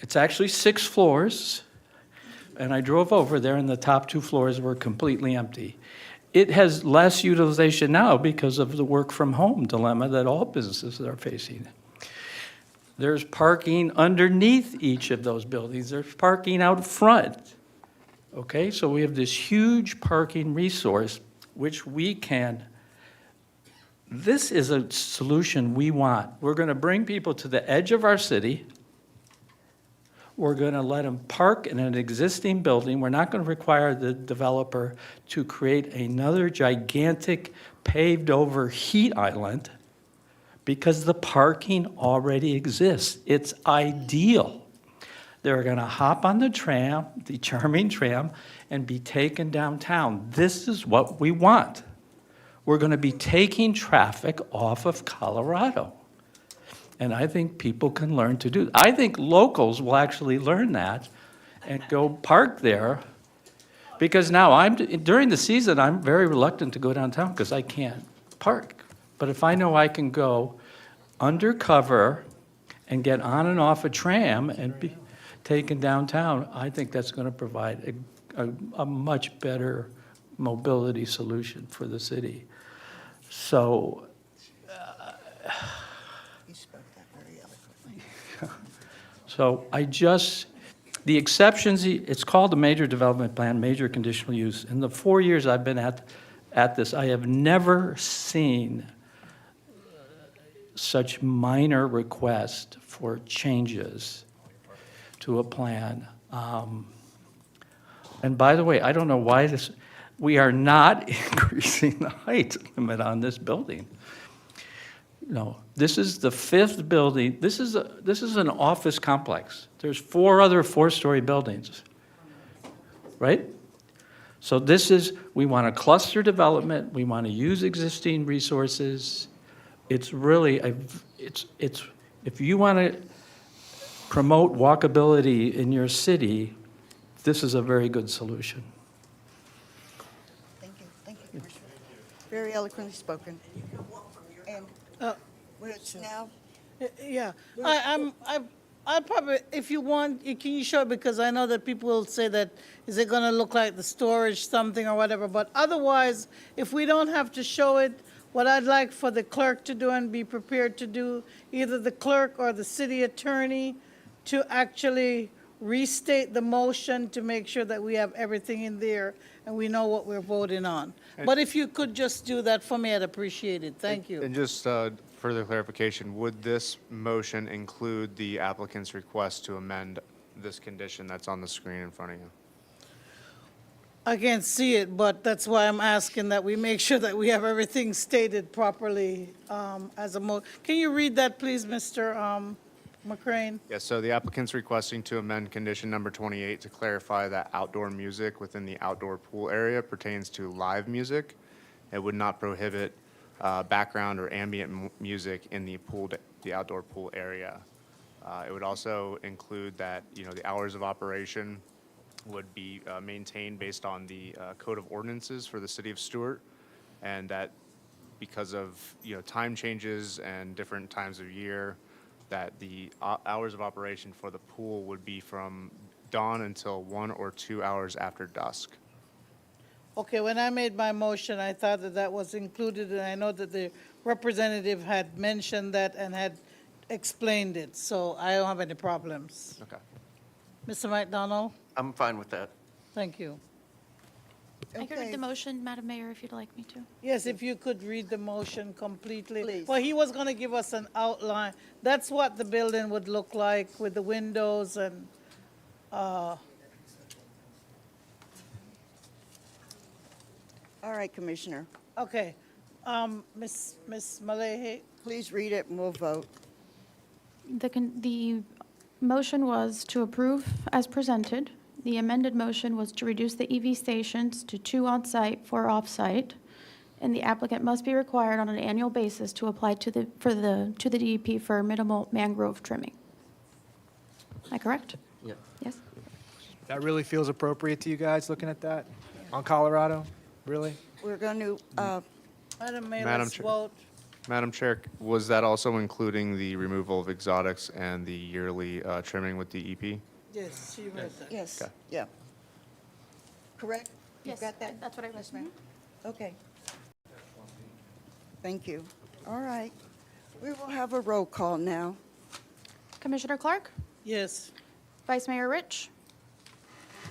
It's actually 6 floors, and I drove over there, and the top 2 floors were completely empty. It has less utilization now because of the work from home dilemma that all businesses are facing. There's parking underneath each of those buildings. There's parking out front. Okay, so we have this huge parking resource which we can This is a solution we want. We're going to bring people to the edge of our city. We're going to let them park in an existing building. We're not going to require the developer to create another gigantic paved-over heat island because the parking already exists. It's ideal. They're going to hop on the tram, the charming tram, and be taken downtown. This is what we want. We're going to be taking traffic off of Colorado. And I think people can learn to do. I think locals will actually learn that and go park there. Because now during the season, I'm very reluctant to go downtown because I can't park. But if I know I can go undercover and get on and off a tram and be taken downtown, I think that's going to provide a much better mobility solution for the city. So, You spoke that very eloquently. so the exceptions, it's called a major development plan, major conditional use. In the 4 years I've been at this, I have never seen such minor request for changes to a plan. And by the way, I don't know why we are not increasing the height limit on this building. No, this is the 5th building. This is an office complex. There's 4 other 4-story buildings, right? So we want a cluster development. We want to use existing resources. It's really, if you want to promote walkability in your city, this is a very good solution. Thank you, Commissioner. Very eloquently spoken. And it's now, Yeah, I'll probably, if you want, can you show it? Because I know that people will say that, is it gonna look like the storage something or whatever? But otherwise, if we don't have to show it, what I'd like for the clerk to do and be prepared to do, either the clerk or the city attorney, to actually restate the motion to make sure that we have everything in there and we know what we're voting on. But if you could just do that for me, I'd appreciate it. Thank you. And just further clarification, would this motion include the applicant's request to amend this condition that's on the screen in front of you? I can't see it, but that's why I'm asking that we make sure that we have everything stated properly as a Can you read that, please, Mr. McCrane? Yes, so the applicant's requesting to amend condition number 28 to clarify that outdoor music within the outdoor pool area pertains to live music. It would not prohibit background or ambient music in the outdoor pool area. It would also include that, the hours of operation would be maintained based on the Code of Ordinances for the City of Stuart, and that because of, time changes and different times of year, that the hours of operation for the pool would be from dawn until 1 or 2 hours after dusk. Okay, when I made my motion, I thought that that was included, and I know that the representative had mentioned that and had explained it, so I don't have any problems. Okay. Mr. McDonald? I'm fine with that. Thank you. I could read the motion, Madam Mayor, if you'd like me to. Yes, if you could read the motion completely. Please. Well, he was going to give us an outline. That's what the building would look like with the windows and, all right, Commissioner. okay. Ms. Malehe? Please read it and we'll vote. The motion was to approve as presented. The amended motion was to reduce the EV stations to 2 on-site, 4 off-site, and the applicant must be required on an annual basis to apply to the DEP for minimal mangrove trimming. Am I correct? Yeah. Yes? That really feels appropriate to you guys, looking at that? On Colorado? Really? We're going to, Madam Mayor, Madam let's Chair. vote. Madam Chair, was that also including the removal of exotics and the yearly trimming with DEP? Yes, she read that. yes, Okay. yeah. Correct? You Yes, got that? that's what I read. Yes, ma'am. Okay. Thank you. All right. We will have a roll call now. Commissioner Clark? Yes. Vice Mayor Rich?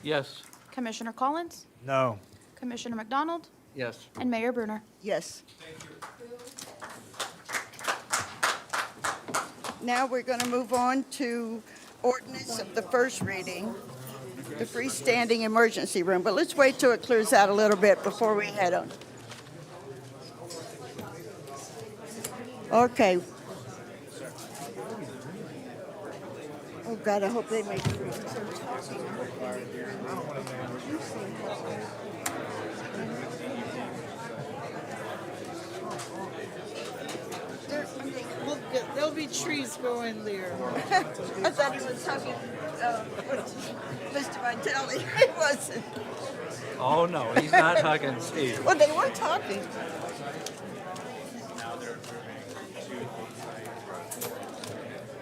Yes. Commissioner Collins? No. Commissioner McDonald? Yes. And Mayor Brunner? Yes. Now we're going to move on to ordinance of the first reading, the freestanding emergency room. But let's wait till it clears out a little bit before we head on. Okay. Oh, God, I hope they make it. There'll be trees growing there. I thought he was talking, Mr. Vitale. It wasn't. Oh, no, he's not hugging Steve. Well, they were talking.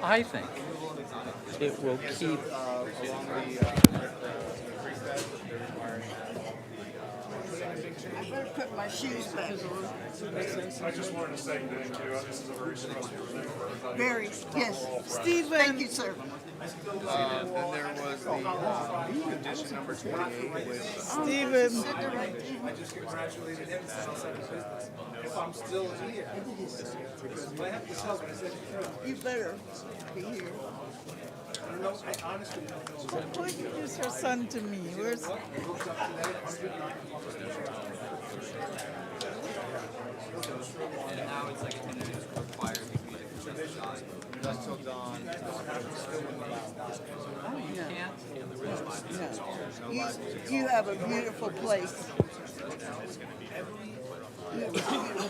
I think it will keep, I better put my shoes back on. I just wanted to say thank you. This is a very stressful day for everybody. Very, yes. Stephen. Thank you, sir. Then there was the condition number 28 with. Stephen. I just congratulated him, business. If I'm still here, because what happened to when I said You better be here. I don't know, I honestly don't know. Why did you introduce her son to me? Where's? That's till dawn. You have a beautiful place. You have a beautiful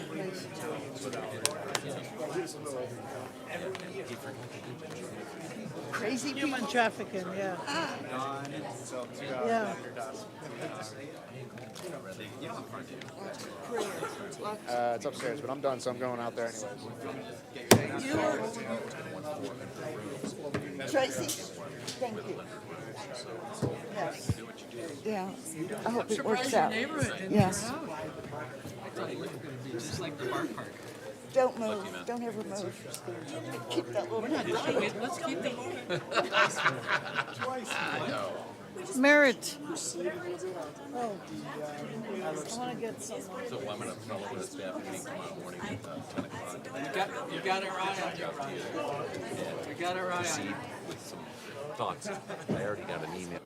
place. Crazy people. Human trafficking, yeah. Yeah. It's upstairs, but I'm done, so I'm going out there anyways. Tracy, thank you. Yes. Yeah, I hope it works out. Yes. Don't move, don't ever move. Keep that little. let's keep the moving. Merit. Oh, I want to get some. So I'm going to follow with a staff meeting tomorrow morning at 10 o'clock. You got our eye on you, Ron. We got our eye on you. Proceed with some thoughts. I already got an email.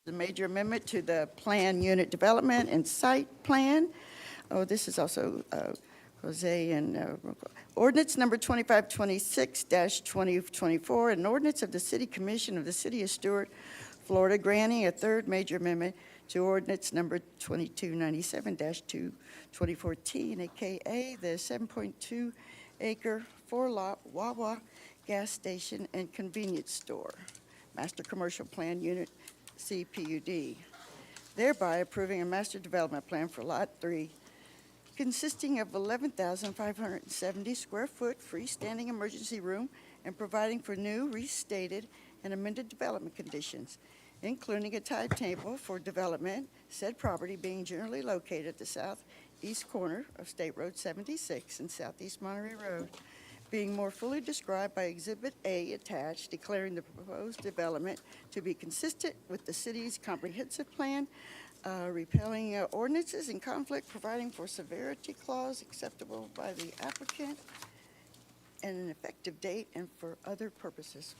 the major amendment to the plan unit development and site plan. Oh, this is also Jose and ordinance number 2526-2024, an ordinance of the City Commission of the City of Stuart, Florida, granting a third major amendment to ordinance number 2297-2014, aka the 7.2 acre 4-lot Wawa gas station and convenience store, master commercial plan unit CPUD, thereby approving a master development plan for Lot 3 consisting of 11,570 square foot freestanding emergency room and providing for new, restated, and amended development conditions, including a timetable for development, said property being generally located at the southeast corner of State Road 76 and Southeast Monterey Road, being more fully described by Exhibit A attached, declaring the proposed development to be consistent with the city's comprehensive plan, repealing ordinances in conflict, providing for severity clause acceptable by the applicant, and an effective date, and for other purposes.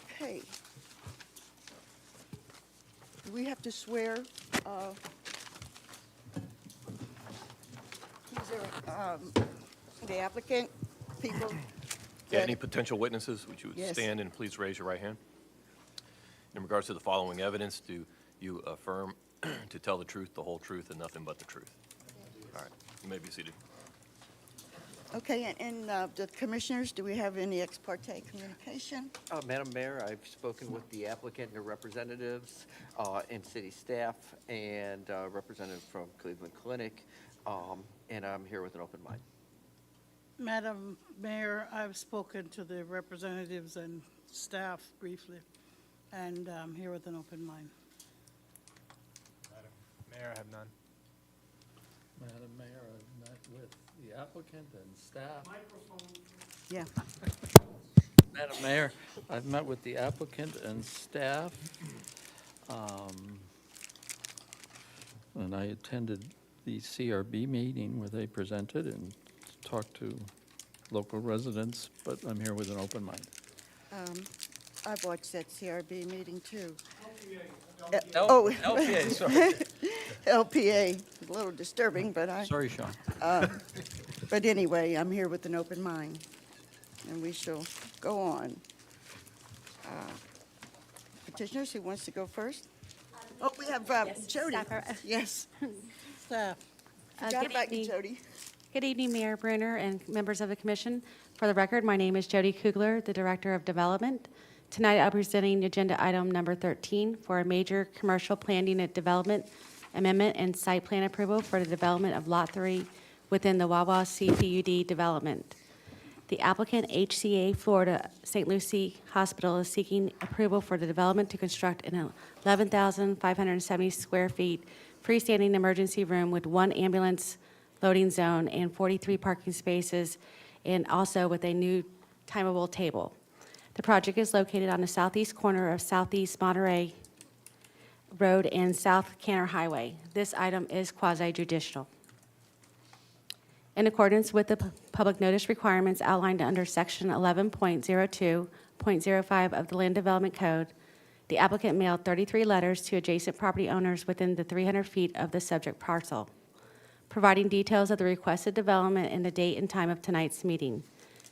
Okay. Do we have to swear? Who's there, the applicant, people? Yeah, any potential witnesses, would you Yes. stand and please raise your right hand? In regards to the following evidence, do you affirm to tell the truth, the whole truth, and nothing but the truth? All right, you may be seated. Okay, and the commissioners, do we have any ex parte communication? Madam Mayor, I've spoken with the applicant and their representatives and city staff and representative from Cleveland Clinic, and I'm here with an open mind. Madam Mayor, I've spoken to the representatives and staff briefly, and I'm here with an open mind. Madam Mayor, I have none. Madam Mayor, I've met with the applicant and staff. Yeah. Madam Mayor, I've met with the applicant and staff, and I attended the CRB meeting where they presented and talked to local residents, but I'm here with an open mind. I've watched that CRB meeting too. LPA, sorry. LPA, a little disturbing, but Sorry, Sean. But anyway, I'm here with an open mind, and we shall go on. Petitioners, who wants to go first? Oh, we have Jody. Yes. Staff. Forgot Good about you, evening. Jody. Good evening, Mayor Bruner and members of the commission. For the record, my name is Jody Kugler, the Director of Development. Tonight, I'm presenting agenda item number 13 for a major commercial plan unit development amendment and site plan approval for the development of Lot 3 within the Wawa CPUD development. The applicant, HCA Florida St. Lucie Hospital, is seeking approval for the development to construct an 11,570 square feet freestanding emergency room with 1 ambulance loading zone and 43 parking spaces, and also with a new timeable table. The project is located on the southeast corner of Southeast Monterey Road and South Canner Highway. This item is quasi-judicial. In accordance with the public notice requirements outlined under Section 11.02.05 of the Land Development Code, the applicant mailed 33 letters to adjacent property owners within the 300 feet of the subject parcel, providing details of the requested development and the date and time of tonight's meeting.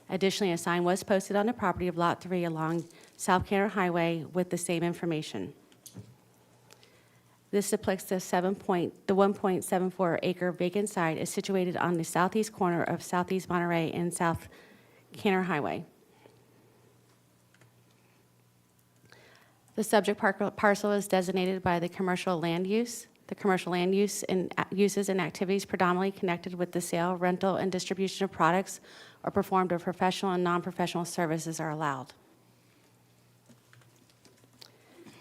Additionally, a sign was posted on the property of Lot 3 along South Canner Highway with the same information. This depicts the 1.74 acre vacant site is situated on the southeast corner of Southeast Monterey and South Canner Highway. The subject parcel is designated by the commercial land use. The commercial land use and uses and activities predominantly connected with the sale, rental, and distribution of products are performed where professional and non-professional services are allowed.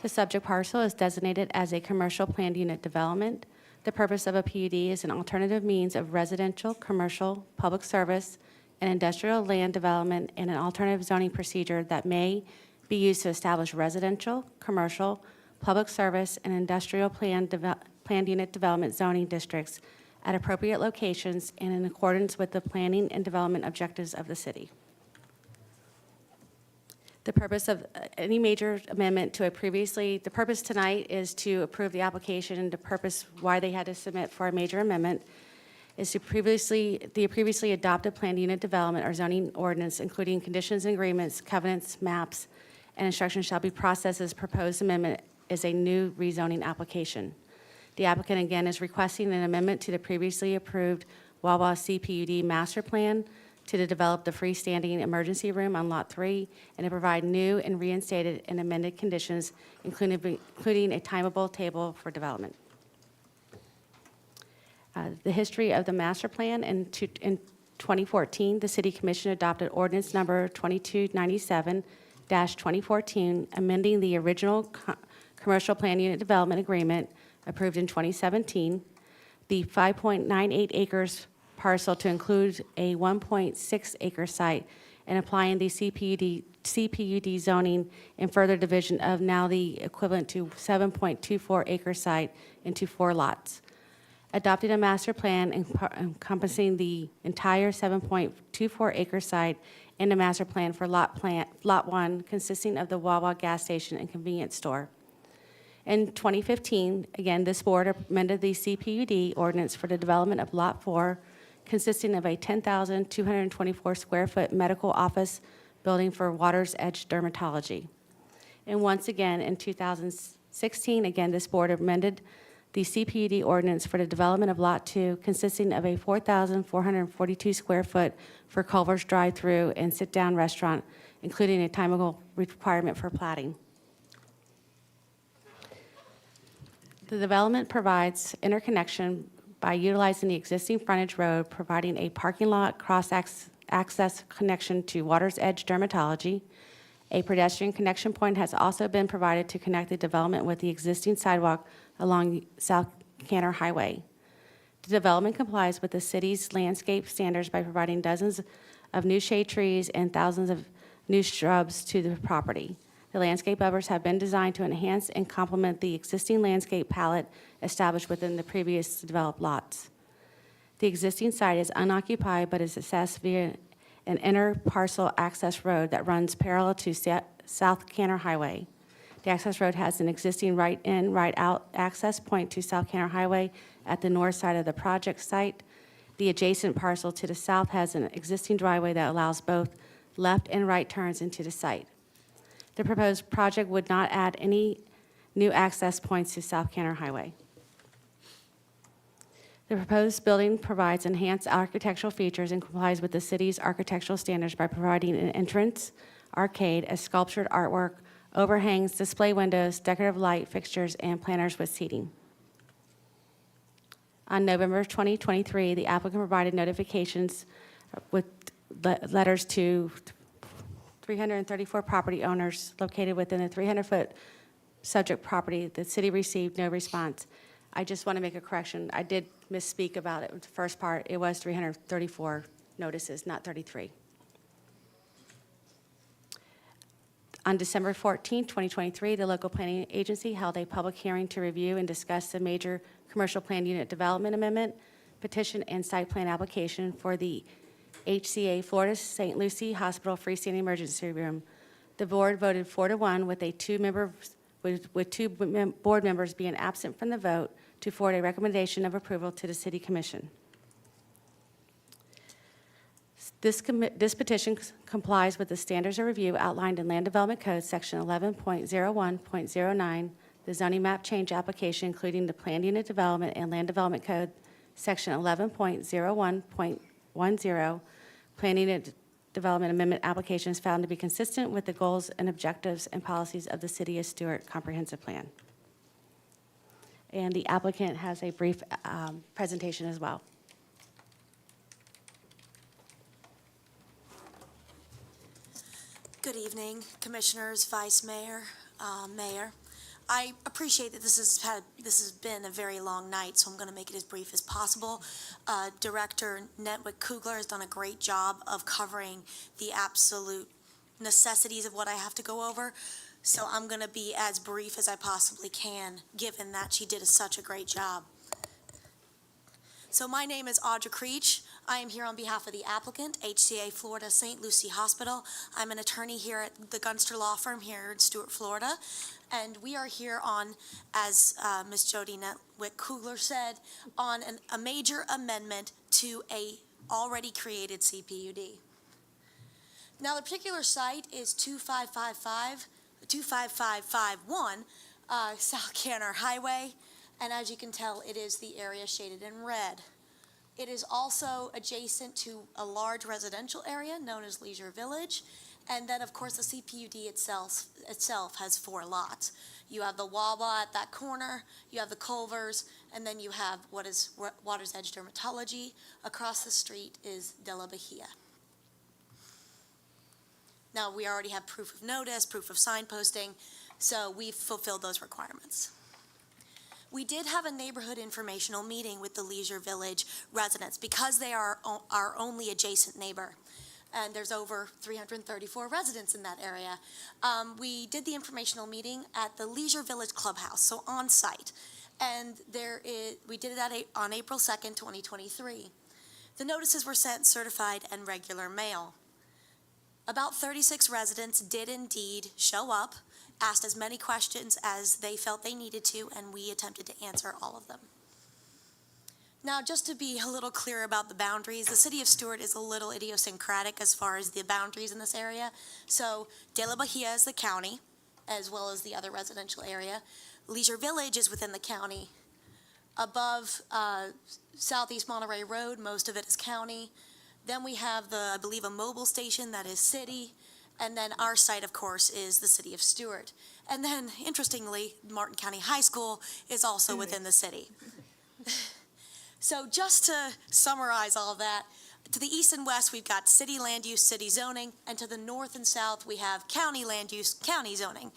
The subject parcel is designated as a commercial planned unit development. The purpose of a PUD is an alternative means of residential, commercial, public service, and industrial land development, and an alternative zoning procedure that may be used to establish residential, commercial, public service, and industrial planned unit development zoning districts at appropriate locations and in accordance with the planning and development objectives of the city. The purpose of any major amendment to a previously, the purpose tonight is to approve the application, and the purpose why they had to submit for a major amendment is to previously adopted planned unit development or zoning ordinance, including conditions and agreements, covenants, maps, and instructions shall be processed as proposed amendment is a new rezoning application. The applicant again is requesting an amendment to the previously approved Wawa CPUD master plan to develop the freestanding emergency room on Lot 3 and to provide new and reinstated and amended conditions, including a timeable table for development. The history of the master plan: in 2014, the City Commission adopted ordinance number 2297-2014, amending the original commercial plan unit development agreement approved in 2017, the 5.98 acres parcel to include a 1.6 acre site, and applying the CPUD zoning and further division of now the equivalent to 7.24 acre site into 4 lots. Adopting a master plan encompassing the entire 7.24 acre site and a master plan for Lot 1, consisting of the Wawa gas station and convenience store. In 2015, again, this board amended the CPUD ordinance for the development of Lot 4, consisting of a 10,224 square foot medical office building for Water's Edge Dermatology. And once again, in 2016, again, this board amended the CPUD ordinance for the development of Lot 2, consisting of a 4,442 square foot for Culver's drive-through and sit-down restaurant, including a timeable requirement for platting. The development provides interconnection by utilizing the existing frontage road, providing a parking lot cross-access connection to Water's Edge Dermatology. A pedestrian connection point has also been provided to connect the development with the existing sidewalk along South Canner Highway. The development complies with the city's landscape standards by providing dozens of new shade trees and thousands of new shrubs to the property. The landscape buffers have been designed to enhance and complement the existing landscape palette established within the previous developed lots. The existing site is unoccupied but is accessed via an inner parcel access road that runs parallel to South Canner Highway. The access road has an existing right-in, right-out access point to South Canner Highway at the north side of the project site. The adjacent parcel to the south has an existing driveway that allows both left and right turns into the site. The proposed project would not add any new access points to South Canner Highway. The proposed building provides enhanced architectural features and complies with the city's architectural standards by providing an entrance, arcade, a sculptured artwork, overhangs, display windows, decorative light fixtures, and planters with seating. On November 2023, the applicant provided notifications with letters to 334 property owners located within a 300-foot subject property. The city received no response. I just want to make a correction. I did misspeak about it. The first part, it was 334 notices, not 33. On December 14, 2023, the local planning agency held a public hearing to review and discuss the major commercial plan unit development amendment, petition, and site plan application for the HCA Florida St. Lucie Hospital freestanding emergency room. The board voted 4-1 with two board members being absent from the vote to forward a recommendation of approval to the City Commission. This petition complies with the standards of review outlined in Land Development Code, Section 11.01.09, the zoning map change application, including the planned unit development, and Land Development Code, Section 11.01.10, planning and development amendment applications found to be consistent with the goals and objectives and policies of the City of Stuart Comprehensive Plan. And the applicant has a brief presentation as well. Good evening, Commissioners, Vice Mayor, Mayor. I appreciate that this has been a very long night, so I'm going to make it as brief as possible. Director Netwick Kugler has done a great job of covering the absolute necessities of what I have to go over, so I'm going to be as brief as I possibly can, given that she did such a great job. So my name is Audra Creech. I am here on behalf of the applicant, HCA Florida St. Lucie Hospital. I'm an attorney here at the Gunster Law Firm here in Stuart, Florida. And we are here on, as Ms. Jody Netwick Kugler said, on a major amendment to a already created CPUD. Now, the particular site is 25551 South Canner Highway, and as you can tell, it is the area shaded in red. It is also adjacent to a large residential area known as Leisure Village, and then, of course, the CPUD itself has 4 lots. You have the Wawa at that corner, you have the Culvers, and then you have what is Water's Edge Dermatology. Across the street is De La Bahia. Now, we already have proof of notice, proof of signposting, so we've fulfilled those requirements. We did have a neighborhood informational meeting with the Leisure Village residents because they are our only adjacent neighbor. And there's over 334 residents in that area. We did the informational meeting at the Leisure Village Clubhouse, so on site. And we did it on April 2nd, 2023. The notices were sent certified and regular mail. About 36 residents did indeed show up, asked as many questions as they felt they needed to, and we attempted to answer all of them. Now, just to be a little clear about the boundaries, the city of Stuart is a little idiosyncratic as far as the boundaries in this area. So De La Bahia is the county, as well as the other residential area. Leisure Village is within the county. Above Southeast Monterey Road, most of it is county. Then we have I believe, a mobile station that is city. And then our site, of course, is the city of Stuart. And then, interestingly, Martin County High School is also within the city. So just to summarize all that, to the east and west, we've got city land use, city zoning, and to the north and south, we have county land use, county zoning.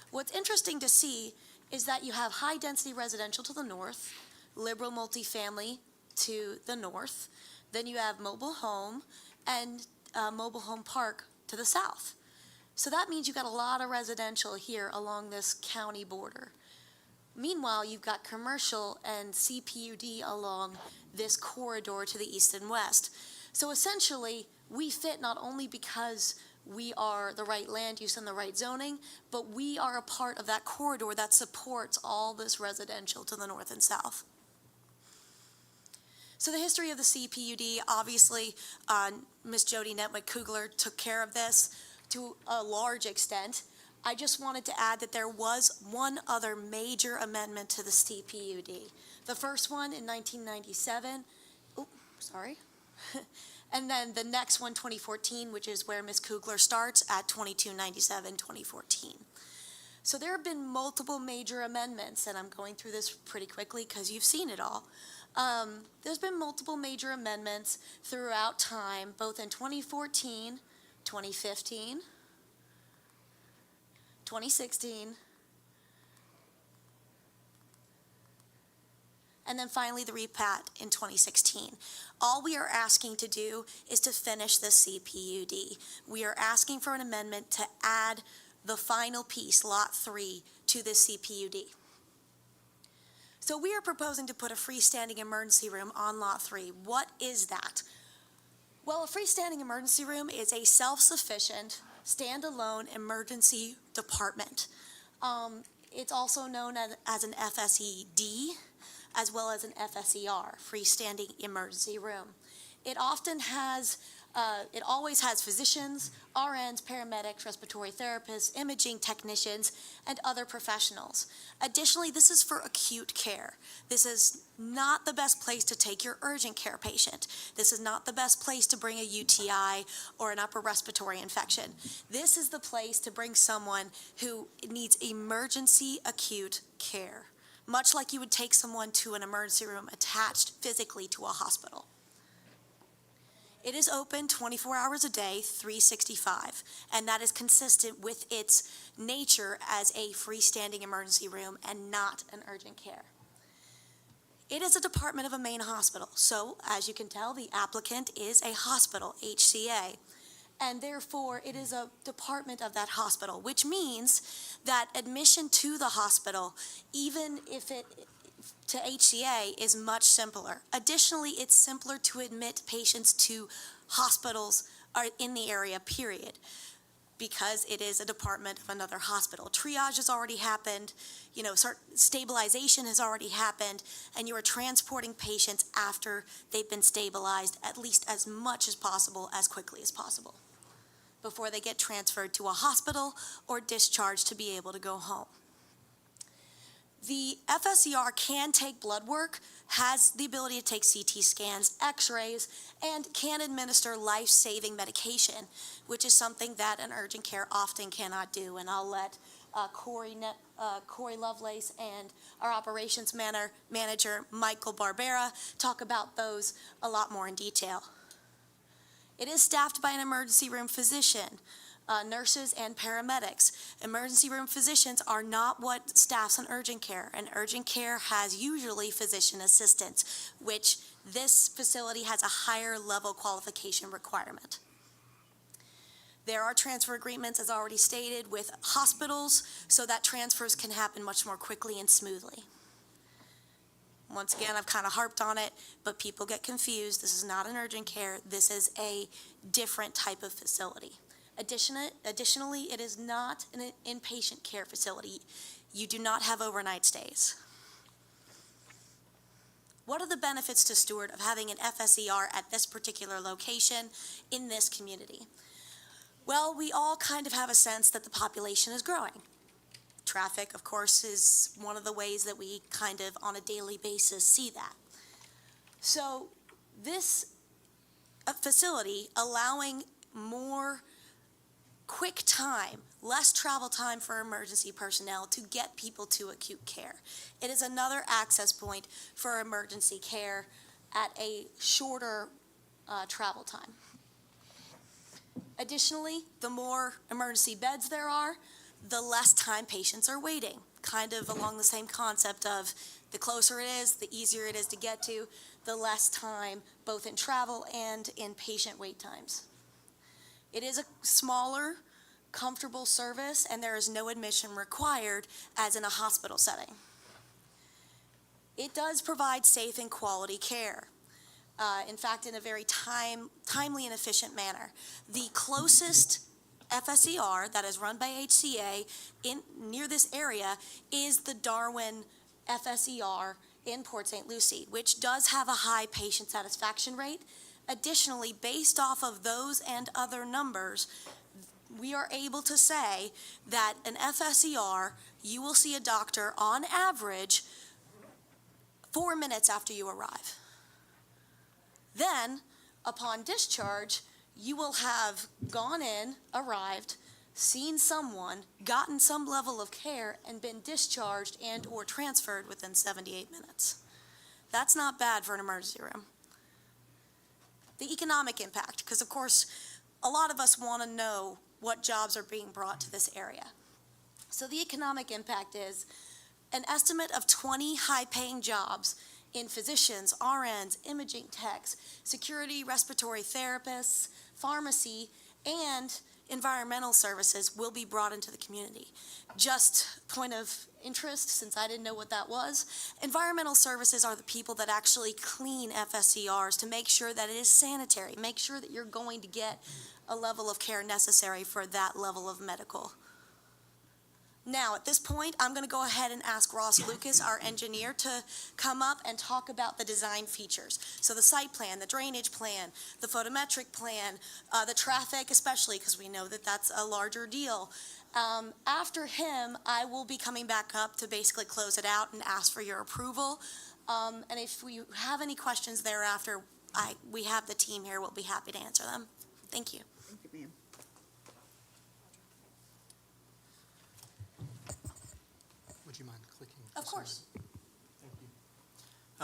What's interesting to see is that you have high-density residential to the north, liberal multifamily to the north, then you have mobile home and mobile home park to the south. So that means you've got a lot of residential here along this county border. Meanwhile, you've got commercial and CPUD along this corridor to the east and west. So essentially, we fit not only because we are the right land use and the right zoning, but we are a part of that corridor that supports all this residential to the north and south. So the history of the CPUD, obviously, Ms. Jody Netwick Kugler took care of this to a large extent. I just wanted to add that there was one other major amendment to the CPUD. The first one in 1997, and then the next one, 2014, which is where Ms. Kugler starts at 2297, 2014. So there have been multiple major amendments, and I'm going through this pretty quickly because you've seen it all. There's been multiple major amendments throughout time, both in 2014, 2015, 2016, and then finally the repat in 2016. All we are asking to do is to finish the CPUD. We are asking for an amendment to add the final piece, Lot 3, to this CPUD. So we are proposing to put a freestanding emergency room on Lot 3. What is that? Well, a freestanding emergency room is a self-sufficient, standalone emergency department. It's also known as an FSED, as well as an FSER, freestanding emergency room. It often has, it always has physicians, RNs, paramedics, respiratory therapists, imaging technicians, and other professionals. Additionally, this is for acute care. This is not the best place to take your urgent care patient. This is not the best place to bring a UTI or an upper respiratory infection. This is the place to bring someone who needs emergency acute care, much like you would take someone to an emergency room attached physically to a hospital. It is open 24 hours a day, 365, and that is consistent with its nature as a freestanding emergency room and not an urgent care. It is a department of a main hospital, so as you can tell, the applicant is a hospital, HCA, and therefore it is a department of that hospital, which means that admission to the hospital, even if it to HCA is much simpler. Additionally, it's simpler to admit patients to hospitals or in the area, period, because it is a department of another hospital. Triage has already happened, stabilization has already happened, and you are transporting patients after they've been stabilized at least as much as possible, as quickly as possible, before they get transferred to a hospital or discharged to be able to go home. The FSER can take blood work, has the ability to take CT scans, x-rays, and can administer life-saving medication, which is something that an urgent care often cannot do. And I'll let Corey Lovelace and our operations manager, Michael Barbera, talk about those a lot more in detail. It is staffed by an emergency room physician, nurses, and paramedics. Emergency room physicians are not what staffs an urgent care. An urgent care has usually physician assistants, which this facility has a higher level qualification requirement. There are transfer agreements, as already stated, with hospitals, so that transfers can happen much more quickly and smoothly. Once again, I've kind of harped on it, but people get confused. This is not an urgent care. This is a different type of facility. Additionally, it is not an inpatient care facility. You do not have overnight stays. What are the benefits to Stuart of having an FSER at this particular location in this community? Well, we all kind of have a sense that the population is growing. Traffic, of course, is one of the ways that we kind of on a daily basis see that. So this facility allowing more quick time, less travel time for emergency personnel to get people to acute care. It is another access point for emergency care at a shorter travel time. Additionally, the more emergency beds there are, the less time patients are waiting, kind of along the same concept of the closer it is, the easier it is to get to, the less time both in travel and in patient wait times. It is a smaller, comfortable service, and there is no admission required as in a hospital setting. It does provide safe and quality care. In fact, in a very timely and efficient manner. The closest FSER that is run by HCA near this area is the Darwin FSER in Port St. Lucie, which does have a high patient satisfaction rate. Additionally, based off of those and other numbers, we are able to say that an FSER, you will see a doctor on average 4 minutes after you arrive. Then, upon discharge, you will have gone in, arrived, seen someone, gotten some level of care, and been discharged and or transferred within 78 minutes. That's not bad for an emergency room. The economic impact, because of course, a lot of us want to know what jobs are being brought to this area. So the economic impact is an estimate of 20 high-paying jobs in physicians, RNs, imaging techs, security, respiratory therapists, pharmacy, and environmental services will be brought into the community. Just point of interest, since I didn't know what that was, environmental services are the people that actually clean FSCRs to make sure that it is sanitary, make sure that you're going to get a level of care necessary for that level of medical. Now, at this point, I'm going to go ahead and ask Ross Lucas, our engineer, to come up and talk about the design features. So the site plan, the drainage plan, the photometric plan, the traffic especially, because we know that that's a larger deal. After him, I will be coming back up to basically close it out and ask for your approval. And if we have any questions thereafter, we have the team here. We'll be happy to answer them. Thank you. Thank you, ma'am. Would you mind clicking? Of course. Thank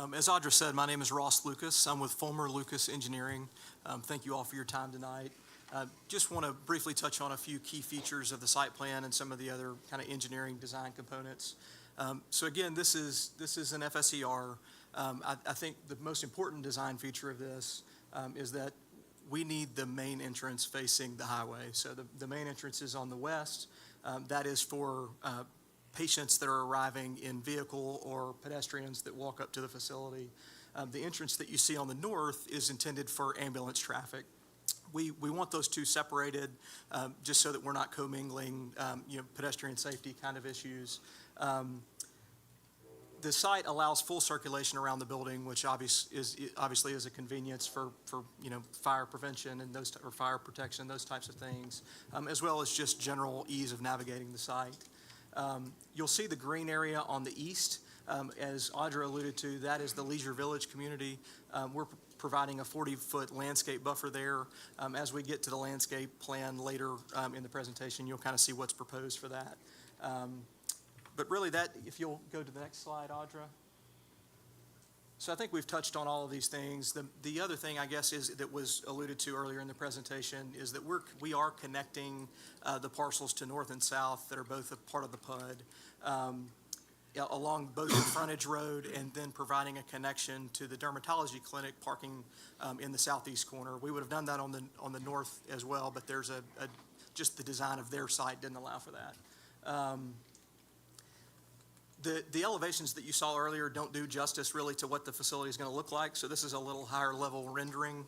you. As Audra said, my name is Ross Lucas. I'm with Fulmer Lucas Engineering. Thank you all for your time tonight. Just want to briefly touch on a few key features of the site plan and some of the other kind of engineering design components. So again, this is an FSER. I think the most important design feature of this is that we need the main entrance facing the highway. So the main entrance is on the west. That is for patients that are arriving in vehicle or pedestrians that walk up to the facility. The entrance that you see on the north is intended for ambulance traffic. We want those two separated just so that we're not commingling, pedestrian safety kind of issues. The site allows full circulation around the building, which obviously is a convenience for fire prevention and or fire protection, those types of things, as well as just general ease of navigating the site. You'll see the green area on the east. As Audra alluded to, that is the Leisure Village community. We're providing a 40-foot landscape buffer there. As we get to the landscape plan later in the presentation, you'll kind of see what's proposed for that. But really if you'll go to the next slide, Audra. So I think we've touched on all of these things. The other thing, I guess, that was alluded to earlier in the presentation is that we are connecting the parcels to north and south that are both a part of the PUD. Along both the frontage road and then providing a connection to the dermatology clinic parking in the southeast corner. We would have done that on the north as well, but there's just the design of their site didn't allow for that. The elevations that you saw earlier don't do justice really to what the facility is going to look like. So this is a little higher level rendering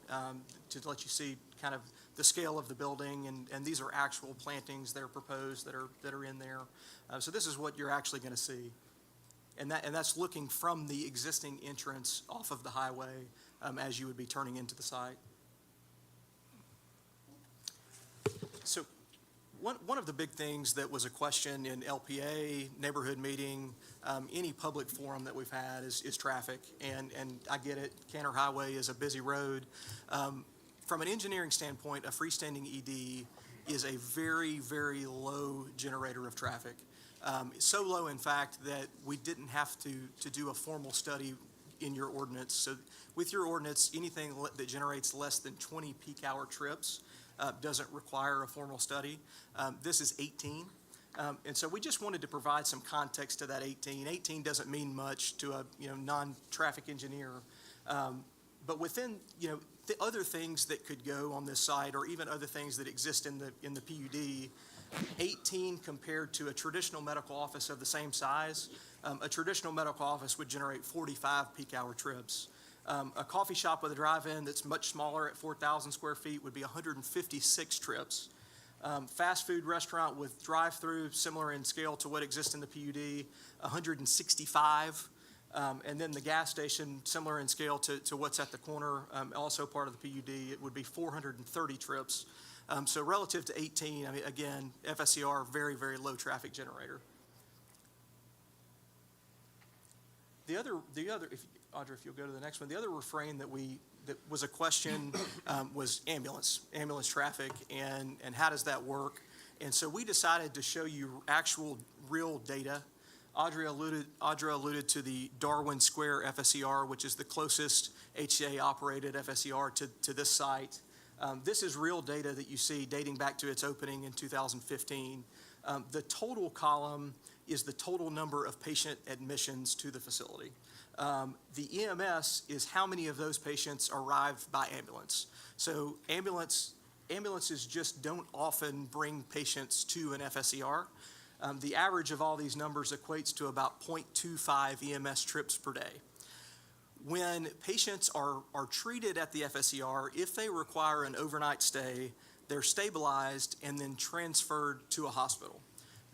to let you see kind of the scale of the building, and these are actual plantings that are proposed that are in there. So this is what you're actually going to see. And that's looking from the existing entrance off of the highway as you would be turning into the site. So one of the big things that was a question in LPA, neighborhood meeting, any public forum that we've had is traffic. And I get it, Cantor Highway is a busy road. From an engineering standpoint, a freestanding ED is a very, very low generator of traffic. So low, in fact, that we didn't have to do a formal study in your ordinance. So with your ordinance, anything that generates less than 20 peak hour trips doesn't require a formal study. This is 18. And so we just wanted to provide some context to that 18. 18 doesn't mean much to a non-traffic engineer. But within the other things that could go on this site, or even other things that exist in the PUD, 18 compared to a traditional medical office of the same size, a traditional medical office would generate 45 peak hour trips. A coffee shop with a drive-in that's much smaller at 4,000 square feet would be 156 trips. Fast food restaurant with drive-through, similar in scale to what exists in the PUD, 165. And then the gas station, similar in scale to what's at the corner, also part of the PUD, it would be 430 trips. So relative to 18, I mean, again, FSCR, very, very low traffic generator. The other, Audra, if you'll go to the next one, the other refrain that was a question was ambulance traffic, and how does that work? And so we decided to show you actual real data. Audra alluded to the Darwin Square FSCR, which is the closest HCA-operated FSCR to this site. This is real data that you see dating back to its opening in 2015. The total column is the total number of patient admissions to the facility. The EMS is how many of those patients arrive by ambulance. So ambulances just don't often bring patients to an FSCR. The average of all these numbers equates to about 0.25 EMS trips per day. When patients are treated at the FSCR, if they require an overnight stay, they're stabilized and then transferred to a hospital.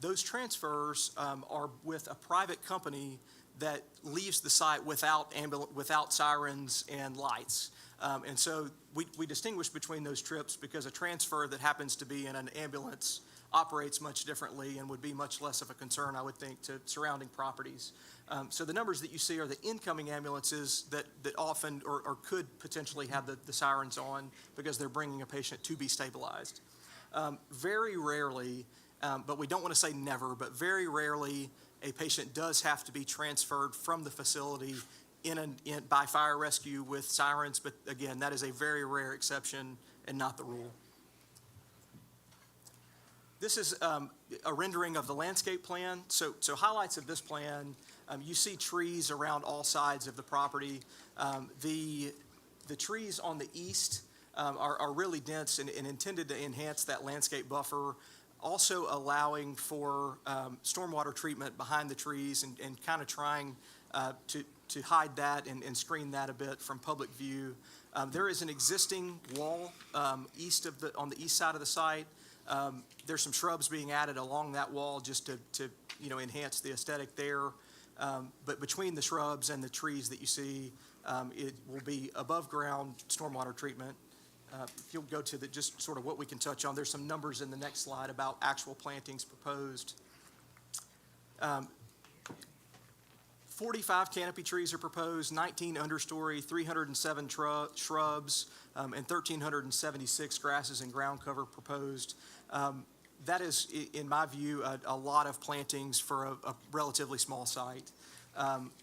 Those transfers are with a private company that leaves the site without sirens and lights. And so we distinguish between those trips because a transfer that happens to be in an ambulance operates much differently and would be much less of a concern, I would think, to surrounding properties. So the numbers that you see are the incoming ambulances that often or could potentially have the sirens on because they're bringing a patient to be stabilized. Very rarely, but we don't want to say never, but very rarely a patient does have to be transferred from the facility by fire rescue with sirens, but again, that is a very rare exception and not the rule. This is a rendering of the landscape plan. So highlights of this plan, you see trees around all sides of the property. The trees on the east are really dense and intended to enhance that landscape buffer. Also allowing for stormwater treatment behind the trees and kind of trying to hide that and screen that a bit from public view. There is an existing wall on the east side of the site. There's some shrubs being added along that wall just to enhance the aesthetic there. But between the shrubs and the trees that you see, it will be above ground stormwater treatment. If you'll go to just sort of what we can touch on, there's some numbers in the next slide about actual plantings proposed. 45 canopy trees are proposed, 19 understory, 307 shrubs, and 1,376 grasses and ground cover proposed. That is, in my view, a lot of plantings for a relatively small site.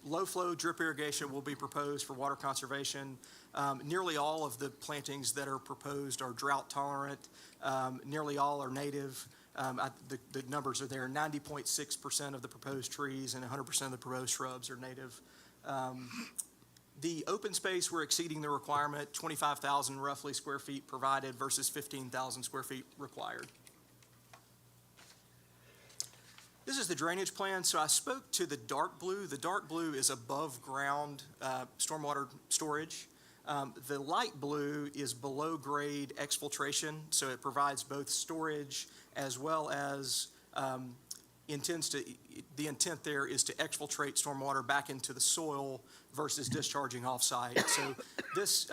Low flow drip irrigation will be proposed for water conservation. Nearly all of the plantings that are proposed are drought tolerant. Nearly all are native. The numbers are there. 90.6% of the proposed trees and 100% of the proposed shrubs are native. The open space, we're exceeding the requirement, 25,000 roughly square feet provided versus 15,000 square feet required. This is the drainage plan. So I spoke to the dark blue. The dark blue is above ground stormwater storage. The light blue is below grade exfiltration. So it provides both storage as well as the intent there is to exfiltrate stormwater back into the soil versus discharging off-site. So this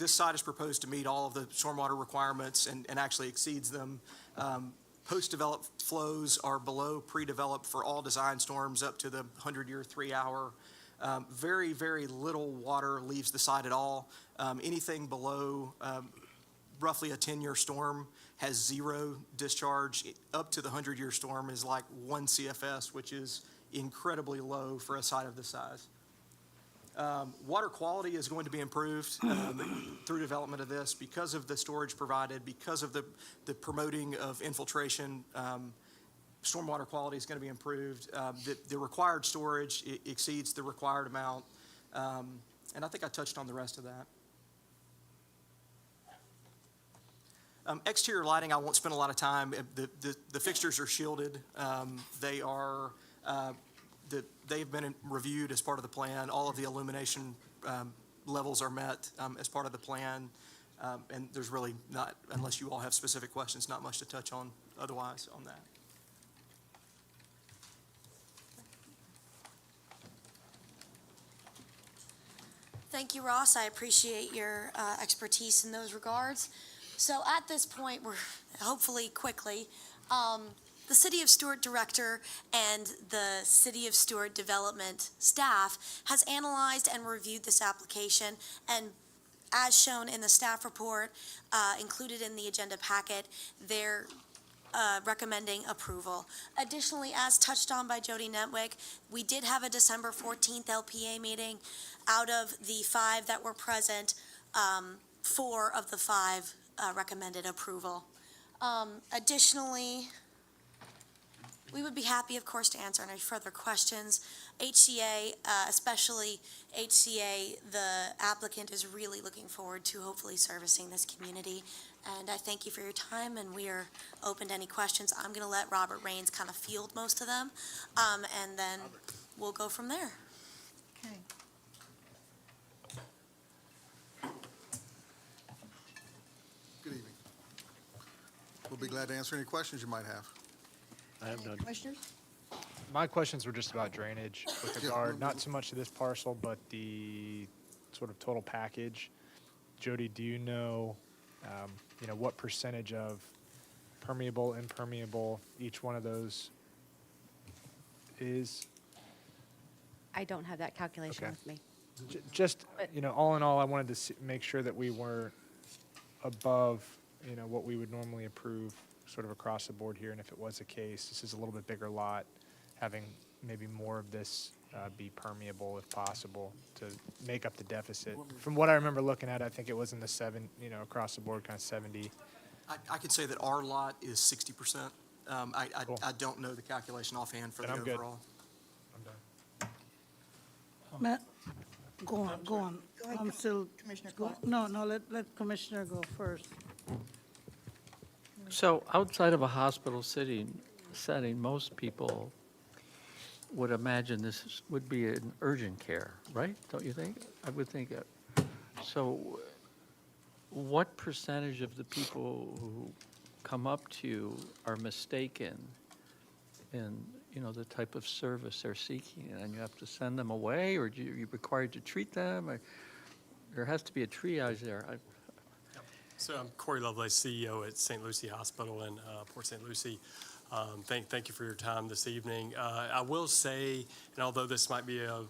site is proposed to meet all of the stormwater requirements and actually exceeds them. Post-developed flows are below pre-developed for all design storms up to the 100-year, 3-hour. Very, very little water leaves the site at all. Anything below roughly a 10-year storm has zero discharge. Up to the 100-year storm is like 1 CFS, which is incredibly low for a site of this size. Water quality is going to be improved through development of this because of the storage provided, because of the promoting of infiltration. Stormwater quality is going to be improved. The required storage exceeds the required amount. And I think I touched on the rest of that. Exterior lighting, I won't spend a lot of time. The fixtures are shielded. They've been reviewed as part of the plan. All of the illumination levels are met as part of the plan. And there's really not, unless you all have specific questions, not much to touch on otherwise on that. Thank you, Ross. I appreciate your expertise in those regards. So at this point, we're hopefully quickly, the City of Stuart Director and the City of Stuart Development staff has analyzed and reviewed this application, and as shown in the staff report, included in the agenda packet, they're recommending approval. Additionally, as touched on by Jody Netwick, we did have a December 14th LPA meeting. Out of the 5 that were present, 4 of the 5 recommended approval. Additionally, we would be happy, of course, to answer any further questions. HCA, especially HCA, the applicant is really looking forward to hopefully servicing this community. And I thank you for your time, and we are open to any questions. I'm going to let Robert Raines kind of field most of them, and then we'll go from there. Okay. Good evening. We'll be glad to answer any questions you might have. I have none. Commissioners? My questions were just about drainage with regard, not so much to this parcel, but the sort of total package. Jody, do you know, what percentage of permeable, impermeable each one of those is? I don't have that calculation Okay. with me. Just, all in all, I wanted to make sure that we were above, what we would normally approve sort of across the board here. And if it was the case, this is a little bit bigger lot, having maybe more of this be permeable if possible to make up the deficit. From what I remember looking at, I think it was in the 7, across the board, kind of 70. I can say that our lot is 60%. Cool. I don't know the calculation offhand for Then the I'm good. overall. I'm done. Matt, go on. Go ahead, I'm still, Commissioner go, Clark. no, let Commissioner go first. So outside of a hospital setting, most people would imagine would be an urgent care, right? Don't you think? I would think. So what percentage of the people who come up to you are mistaken in, the type of service they're seeking, and you have to send them away, or you're required to treat them? Or there has to be a triage there. So I'm Corey Lovelace, CEO at St. Lucie Hospital in Port St. Lucie. Thank you for your time this evening. I will say, and although this might be a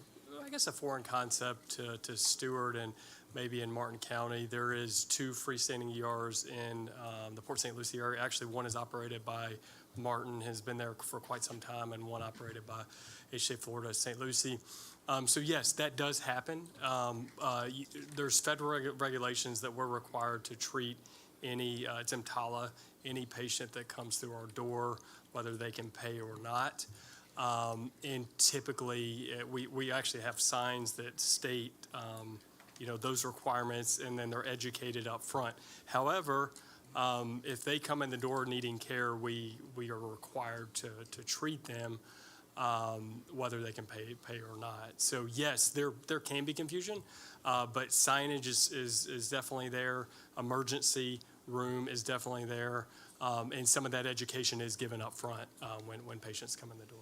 foreign concept to Stuart and maybe in Martin County, there is 2 freestanding ERs in the Port St. Lucie area. Actually, one is operated by Martin, has been there for quite some time, and one operated by HCA Florida St. Lucie. So yes, that does happen. There's federal regulations that we're required to treat any, it's EMTALA, any patient that comes through our door, whether they can pay or not. And typically, we actually have signs that state, those requirements, and then they're educated up front. However, if they come in the door needing care, we are required to treat them, whether they can pay or not. So yes, there can be confusion, but signage is definitely there. Emergency room is definitely there, and some of that education is given up front when patients come in the door.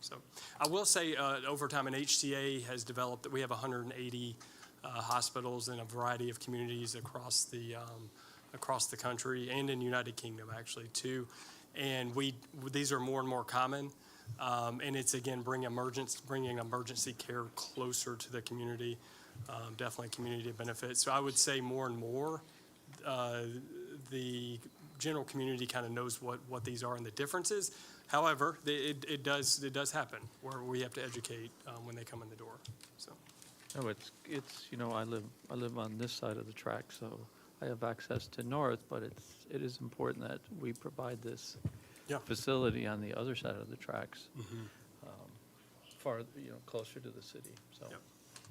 So I will say, over time, an HCA has developed that we have 180 hospitals in a variety of communities across the country, and in United Kingdom actually too. And these are more and more common, and it's again bringing emergency care closer to the community. Definitely community benefits. So I would say more and more, the general community kind of knows what these are and the differences. However, it does happen where we have to educate when they come in the door. So. No, it's I live on this side of the track, so I have access to north, but it is important that we provide this facility on the other side of the tracks, far, closer to the city. So,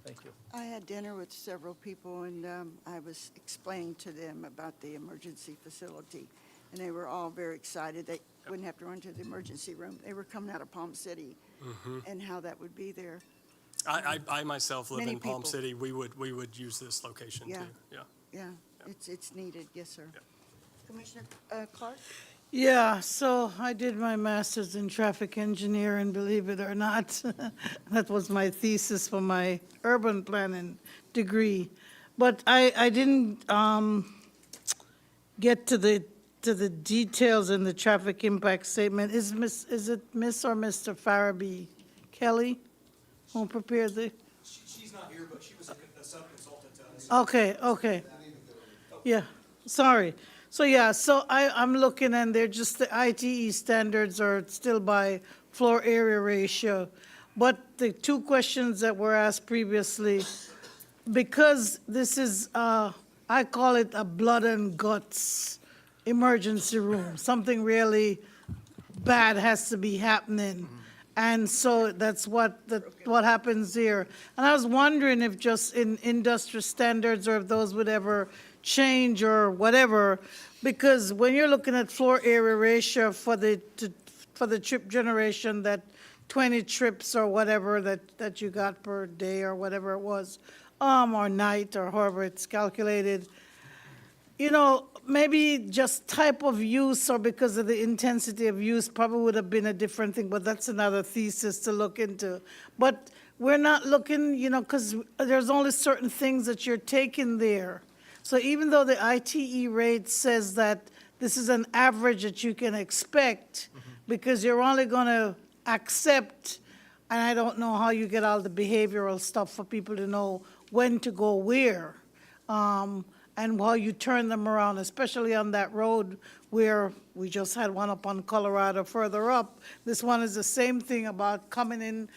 thank you. I had dinner with several people, and I was explaining to them about the emergency facility, and they were all very excited. They wouldn't have to run to the emergency room. They were coming out of Palm City, and how that would be there. I myself live Many in Palm people. City. We would use this location too. Yeah, it's needed, yes, sir. Commissioner Clark? Yeah, so I did my master's in traffic engineering, believe it or not. That was my thesis for my urban planning degree. But I didn't get to the details in the traffic impact statement. Is it Miss or Mr. Farabee Kelly who prepared the? She's not here, but she was a sub-consultant to us. Okay. Yeah, sorry. So, I'm looking, and they're just, the ITE standards are still by floor area ratio. But the 2 questions that were asked previously, because this is, I call it a blood and guts emergency room. Something really bad has to be happening. And so that's what happens here. And I was wondering if just in industrial standards, or if those would ever change or whatever, because when you're looking at floor area ratio for the trip generation, that 20 trips or whatever that you got per day or whatever it was, or night, or however it's calculated, maybe just type of use or because of the intensity of use probably would have been a different thing, but that's another thesis to look into. But we're not looking, because there's only certain things that you're taking there. So even though the ITE rate says that this is an average that you can expect, because you're only going to accept, and I don't know how you get all the behavioral stuff for people to know when to go where, and how you turn them around, especially on that road where we just had one up on Colorado further up. This one is the same thing about coming in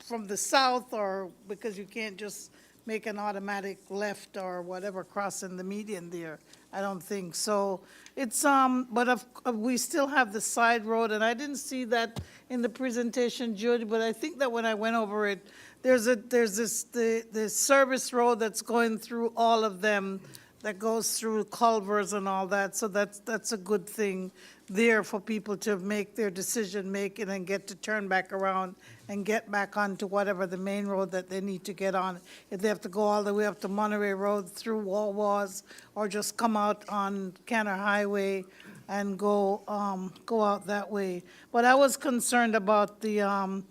from the south, or because you can't just make an automatic left or whatever crossing the median there. I don't think so. It's but we still have the side road, and I didn't see that in the presentation, Judy, but I think that when I went over it, there's the service road that's going through all of them that goes through culverts and all that, so that's a good thing there for people to make their decision-making and get to turn back around and get back onto whatever the main road that they need to get on. If they have to go all the way up to Monterey Road through Walwas, or just come out on Canner Highway and go out that way. But I was concerned about the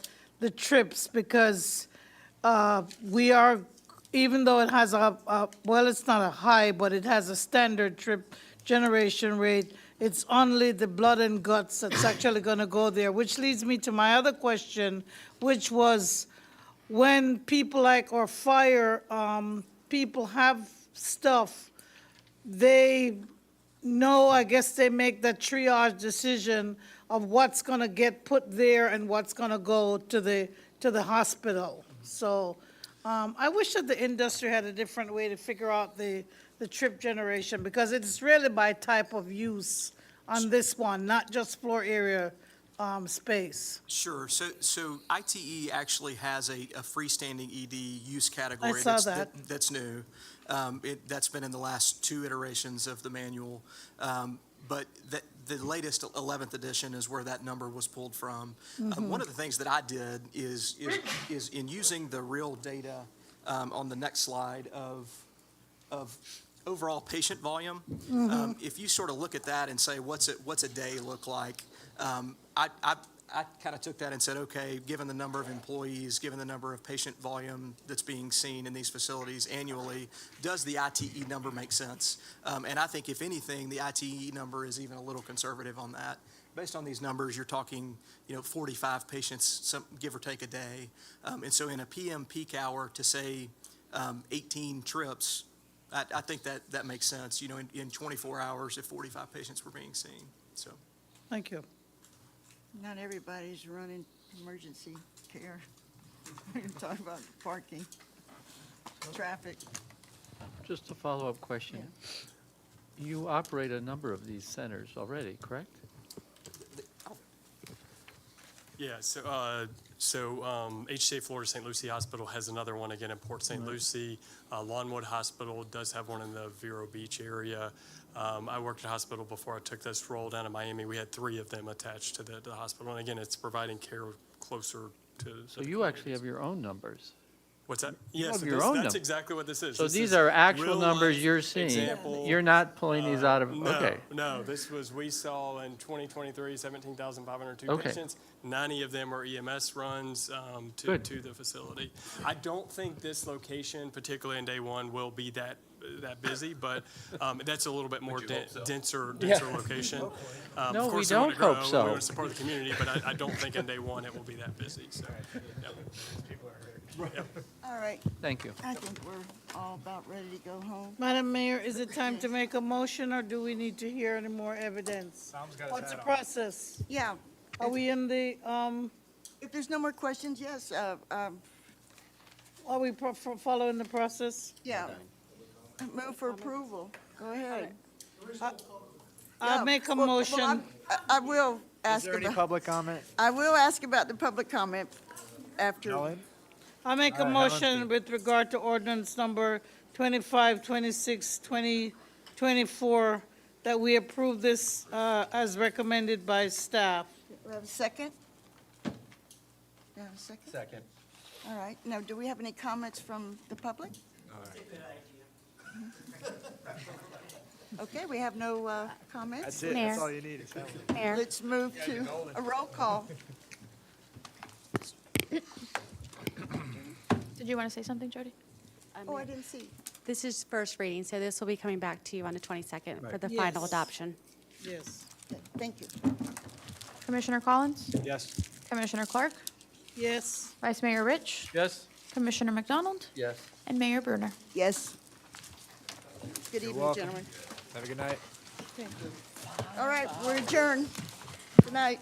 trips, because we are, even though it has well, it's not a high, but it has a standard trip generation rate, it's only the blood and guts that's actually going to go there, which leads me to my other question, which was, when people like, or fire people have stuff, they know, I guess they make that triage decision of what's going to get put there and what's going to go to the hospital. So I wish that the industry had a different way to figure out the trip generation, because it's really by type of use on this one, not just floor area space. Sure. So ITE actually has a freestanding ED use category. I saw that. That's new. That's been in the last 2 iterations of the manual. But the latest 11th edition is where that number was pulled from. One of the things that I did is in using the real data on the next slide of overall patient volume. If you sort of look at that and say, what's a day look like? I kind of took that and said, okay, given the number of employees, given the number of patient volume that's being seen in these facilities annually, does the ITE number make sense? And I think, if anything, the ITE number is even a little conservative on that. Based on these numbers, you're talking, 45 patients, give or take, a day. And so in a PM peak hour, to say 18 trips, I think that makes sense, in 24 hours if 45 patients were being seen, so. Thank you. Not everybody's running emergency care. You're talking about parking, traffic. Just a follow-up question. You operate a number of these centers already, correct? Yeah, so HCA Florida St. Lucie Hospital has another one again in Port St. Lucie. Lawnwood Hospital does have one in the Vero Beach area. I worked at a hospital before I took this role down in Miami. We had 3 of them attached to the hospital. And again, it's providing care closer to. So you actually have your own numbers. What's that? You Yes, have your own that's numbers. exactly what this is. So This these is are actual real numbers life you're seeing. example. You're not pulling these out of, No, okay. no, we saw in 2023, 17,502 Okay. patients. 90 of them are EMS runs to Good. the facility. I don't think this location, particularly in day one, will be that busy, but that's a little bit more denser location. Of No, we course don't want to grow, hope so. We want to support the community, but I don't think in day one it will be that busy, so. Yep. All right, Thank you. I think we're all about ready to go home. Madam Mayor, is it time to make a motion, or do we need to hear any more evidence? What's the process? Yeah, Are we in the, if there's no more questions, yes, are we following the process? yeah. Move for approval. Go ahead. I'll Yeah, make a well, motion. I will Is ask there any about, public comment? I will ask about the public comment after. Helen? I make a All right, motion Helen. with regard to ordinance number 2526, 2024, that we approve this as recommended by staff. We have a second? You have a second? Second. All right. Now, do we have any comments from the public? Okay, we have no comments. That's it, Mayor. that's all you need. is Helen. Mayor, Let's move to a roll call. did you want to say something, Jody? Oh, I didn't see. This is first reading, so this will be coming back to you on the 22nd for the final Yes. adoption. Yes. Okay, thank you. Commissioner Collins, Yes. Commissioner Clark, Yes. Vice Mayor Rich, Yes? Commissioner McDonald, Yes. and Mayor Brunner. Yes. Good You're evening, welcome. gentlemen. Have a good night. All right, we're adjourned. Good night.